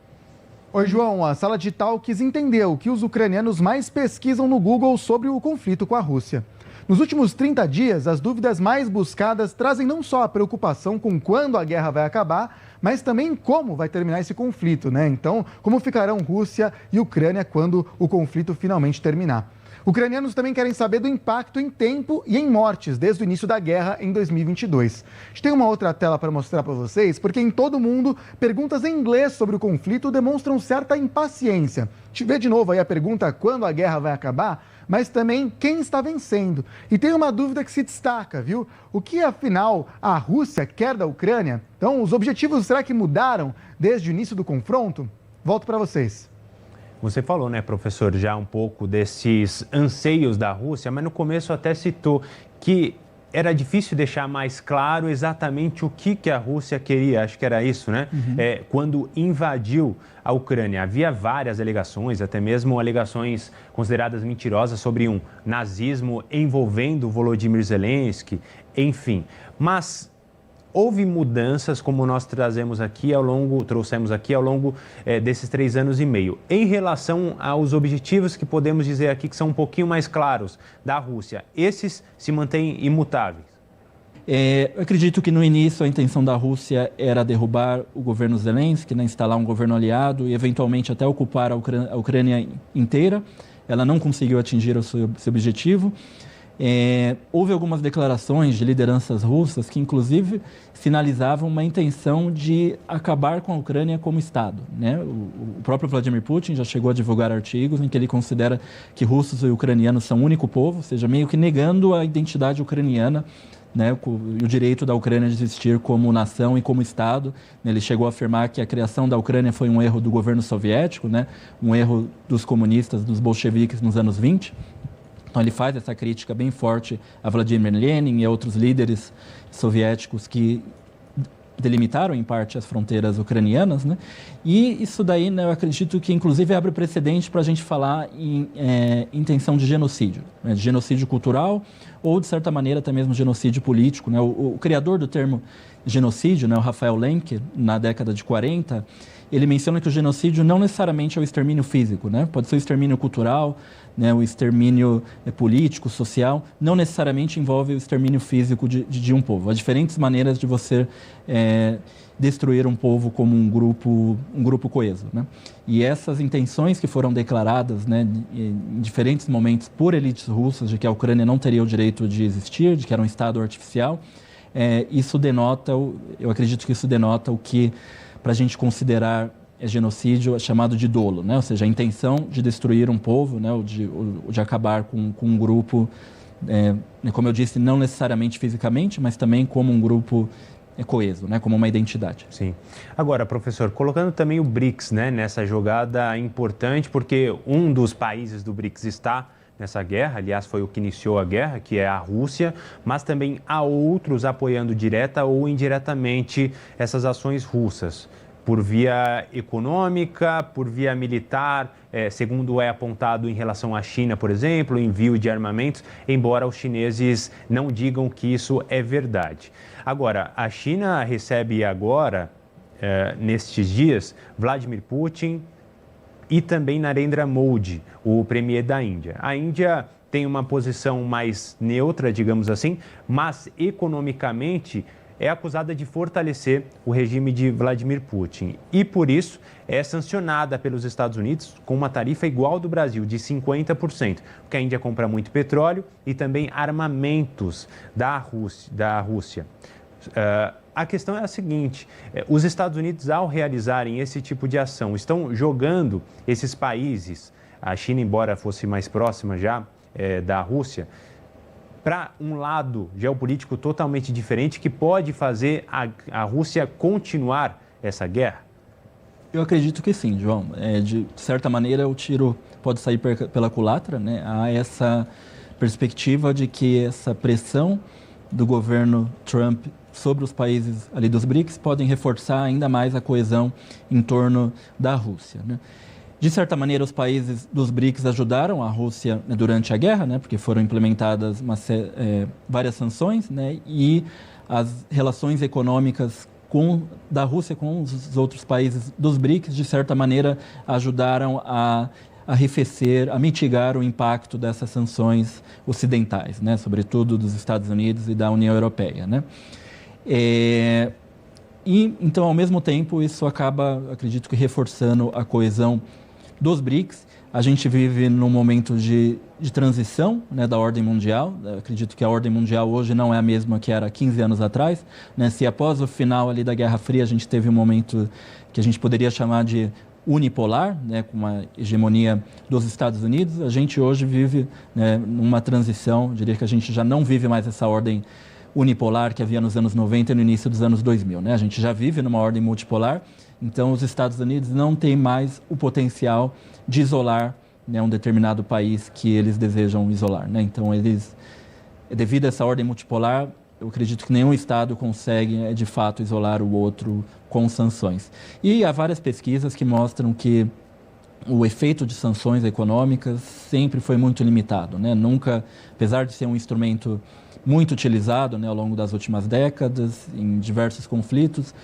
Oi, João. A Sala Digital quis entender o que os ucranianos mais pesquisam no Google sobre o conflito com a Rússia. Nos últimos 30 dias, as dúvidas mais buscadas trazem não só a preocupação com quando a guerra vai acabar, mas também como vai terminar esse conflito, né? Então, como ficarão Rússia e Ucrânia quando o conflito finalmente terminar? Ucranianos também querem saber do impacto em tempo e em mortes desde o início da guerra em 2022. A gente tem uma outra tela para mostrar para vocês, porque em todo o mundo, perguntas em inglês sobre o conflito demonstram certa impaciência. A gente vê de novo aí a pergunta quando a guerra vai acabar, mas também quem está vencendo. E tem uma dúvida que se destaca, viu? O que, afinal, a Rússia quer da Ucrânia? Então, os objetivos será que mudaram desde o início do confronto? Volto para vocês. Você falou, né, professor, já um pouco desses anseios da Rússia, mas no começo até citou que era difícil deixar mais claro exatamente o que a Rússia queria, acho que era isso, né? Quando invadiu a Ucrânia. Havia várias alegações, até mesmo alegações consideradas mentirosas sobre um nazismo envolvendo Volodymyr Zelensky, enfim. Mas houve mudanças, como nós trouxemos aqui ao longo desses 3 anos e meio. Em relação aos objetivos que podemos dizer aqui que são um pouquinho mais claros da Rússia, esses se mantêm imutáveis? Eu acredito que no início a intenção da Rússia era derrubar o governo Zelensky, né, instalar um governo aliado e eventualmente até ocupar a Ucrânia inteira. Ela não conseguiu atingir o seu objetivo. Houve algumas declarações de lideranças russas que, inclusive, sinalizavam uma intenção de acabar com a Ucrânia como Estado, né? O próprio Vladimir Putin já chegou a divulgar artigos em que ele considera que russos e ucranianos são um único povo, ou seja, meio que negando a identidade ucraniana, né, e o direito da Ucrânia de existir como nação e como Estado. Ele chegou a afirmar que a criação da Ucrânia foi um erro do governo soviético, né, um erro dos comunistas, dos bolcheviques nos anos 20. Então ele faz essa crítica bem forte a Vladimir Lenin e a outros líderes soviéticos que delimitaram em parte as fronteiras ucranianas, né? E isso daí, né, eu acredito que inclusive abre precedente para a gente falar em intenção de genocídio, né, de genocídio cultural ou de certa maneira até mesmo genocídio político, né? O criador do termo genocídio, né, o Rafael Lemke, na década de 40, ele menciona que o genocídio não necessariamente é o extermínio físico, né? Pode ser o extermínio cultural, né, o extermínio político, social, não necessariamente envolve o extermínio físico de um povo. Há diferentes maneiras de você destruir um povo como um grupo coeso, né? E essas intenções que foram declaradas, né, em diferentes momentos por elites russas de que a Ucrânia não teria o direito de existir, de que era um Estado artificial, isso denota, eu acredito que isso denota o que, para a gente considerar genocídio, é chamado de dolo, né? Ou seja, a intenção de destruir um povo, né? ou de acabar com um grupo, como eu disse, não necessariamente fisicamente, mas também como um grupo coeso, né, como uma identidade. Sim. Agora, professor, colocando também o BRICS, né, nessa jogada importante, porque um dos países do BRICS está nessa guerra, aliás, foi o que iniciou a guerra, que é a Rússia, mas também há outros apoiando direta ou indiretamente essas ações russas, por via econômica, por via militar, segundo é apontado em relação à China, por exemplo, envio de armamentos, embora os chineses não digam que isso é verdade. Agora, a China recebe agora, nestes dias, Vladimir Putin e também Narendra Modi, o premier da Índia. A Índia tem uma posição mais neutra, digamos assim, mas economicamente é acusada de fortalecer o regime de Vladimir Putin e, por isso, é sancionada pelos Estados Unidos com uma tarifa igual ao do Brasil, de 50%, porque a Índia compra muito petróleo e também armamentos da Rússia. A questão é a seguinte, os Estados Unidos, ao realizarem esse tipo de ação, estão jogando esses países, a China, embora fosse mais próxima já da Rússia, para um lado geopolítico totalmente diferente que pode fazer a Rússia continuar essa guerra? Eu acredito que sim, João. De certa maneira, o tiro pode sair pela culatra, né? Há essa perspectiva de que essa pressão do governo Trump sobre os países ali dos BRICS podem reforçar ainda mais a coesão em torno da Rússia, né? De certa maneira, os países dos BRICS ajudaram a Rússia durante a guerra, né, porque foram implementadas várias sanções, né, e as relações econômicas da Rússia com os outros países dos BRICS, de certa maneira, ajudaram a arrefecer, a mitigar o impacto dessas sanções ocidentais, né, sobretudo dos Estados Unidos e da União Europeia, né. Então, ao mesmo tempo, isso acaba, acredito que, reforçando a coesão dos BRICS. A gente vive num momento de transição, né, da ordem mundial. Eu acredito que a ordem mundial hoje não é a mesma que era 15 anos atrás, né? Se após o final ali da Guerra Fria a gente teve um momento que a gente poderia chamar de unipolar, né, com uma hegemonia dos Estados Unidos, a gente hoje vive, né, numa transição. Eu diria que a gente já não vive mais essa ordem unipolar que havia nos anos 90 e no início dos anos 2000, né? A gente já vive numa ordem multipolar. Então, os Estados Unidos não têm mais o potencial de isolar, né, um determinado país que eles desejam isolar, né? Então, devido a essa ordem multipolar, eu acredito que nenhum Estado consegue, de fato, isolar o outro com sanções. E há várias pesquisas que mostram que o efeito de sanções econômicas sempre foi muito limitado, né? Nunca, apesar de ser um instrumento muito utilizado, né, ao longo das últimas décadas, em diversos conflitos,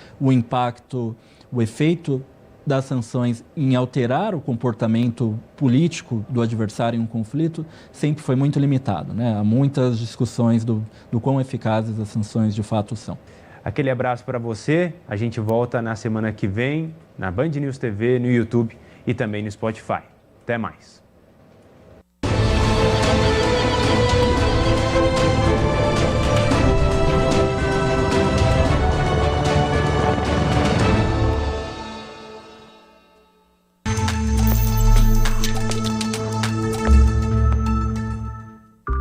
o efeito das sanções em alterar o comportamento político do adversário em um conflito sempre foi muito limitado, né? Há muitas discussões do quão eficazes as sanções de fato são. Aquele abraço para você, a gente volta na semana que vem, na Band News TV, no YouTube e também no Spotify. Até mais.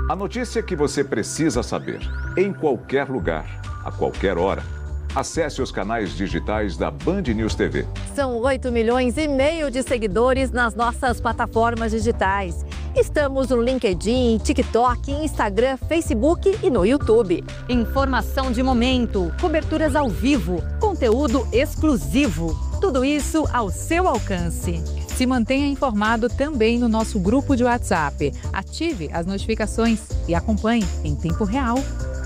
A notícia que você precisa saber, em qualquer lugar, a qualquer hora. Acesse os canais digitais da Band News TV. São 8,5 milhões de seguidores nas nossas plataformas digitais. Estamos no LinkedIn, TikTok, Instagram, Facebook e no YouTube. Informação de momento, coberturas ao vivo, conteúdo exclusivo. Tudo isso ao seu alcance. Se mantenha informado também no nosso grupo de WhatsApp. Ative as notificações e acompanhe em tempo real.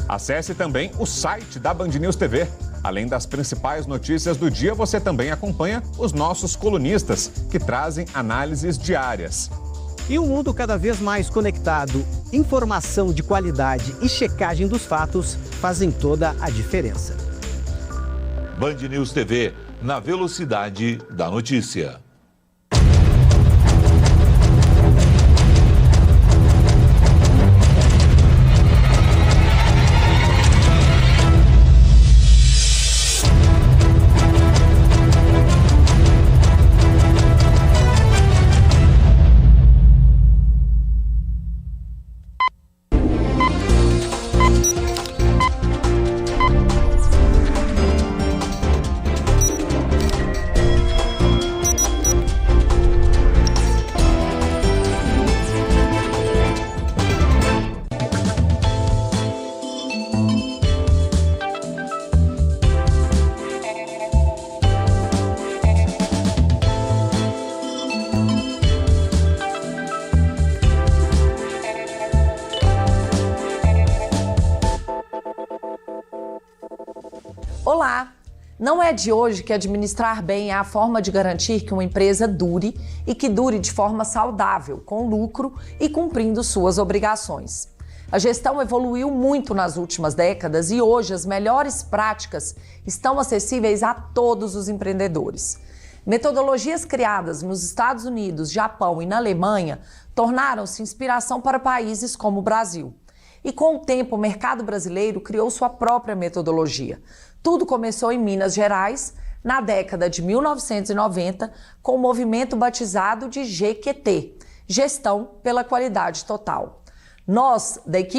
Acesse também o site da Band News TV. Além das principais notícias do dia, você também acompanha os nossos colunistas, que trazem análises diárias. E um mundo cada vez mais conectado, informação de qualidade e checagem dos fatos fazem toda a diferença. Band News TV, na velocidade da notícia. Olá! Não é de hoje que administrar bem é a forma de garantir que uma empresa dure e que dure de forma saudável, com lucro e cumprindo suas obrigações. A gestão evoluiu muito nas últimas décadas e hoje as melhores práticas estão acessíveis a todos os empreendedores. Metodologias criadas nos Estados Unidos, Japão e na Alemanha tornaram-se inspiração para países como o Brasil. E com o tempo, o mercado brasileiro criou sua própria metodologia. Tudo começou em Minas Gerais, na década de 1990, com o movimento batizado de GQT, Gestão pela Qualidade Total. Nós, da equipe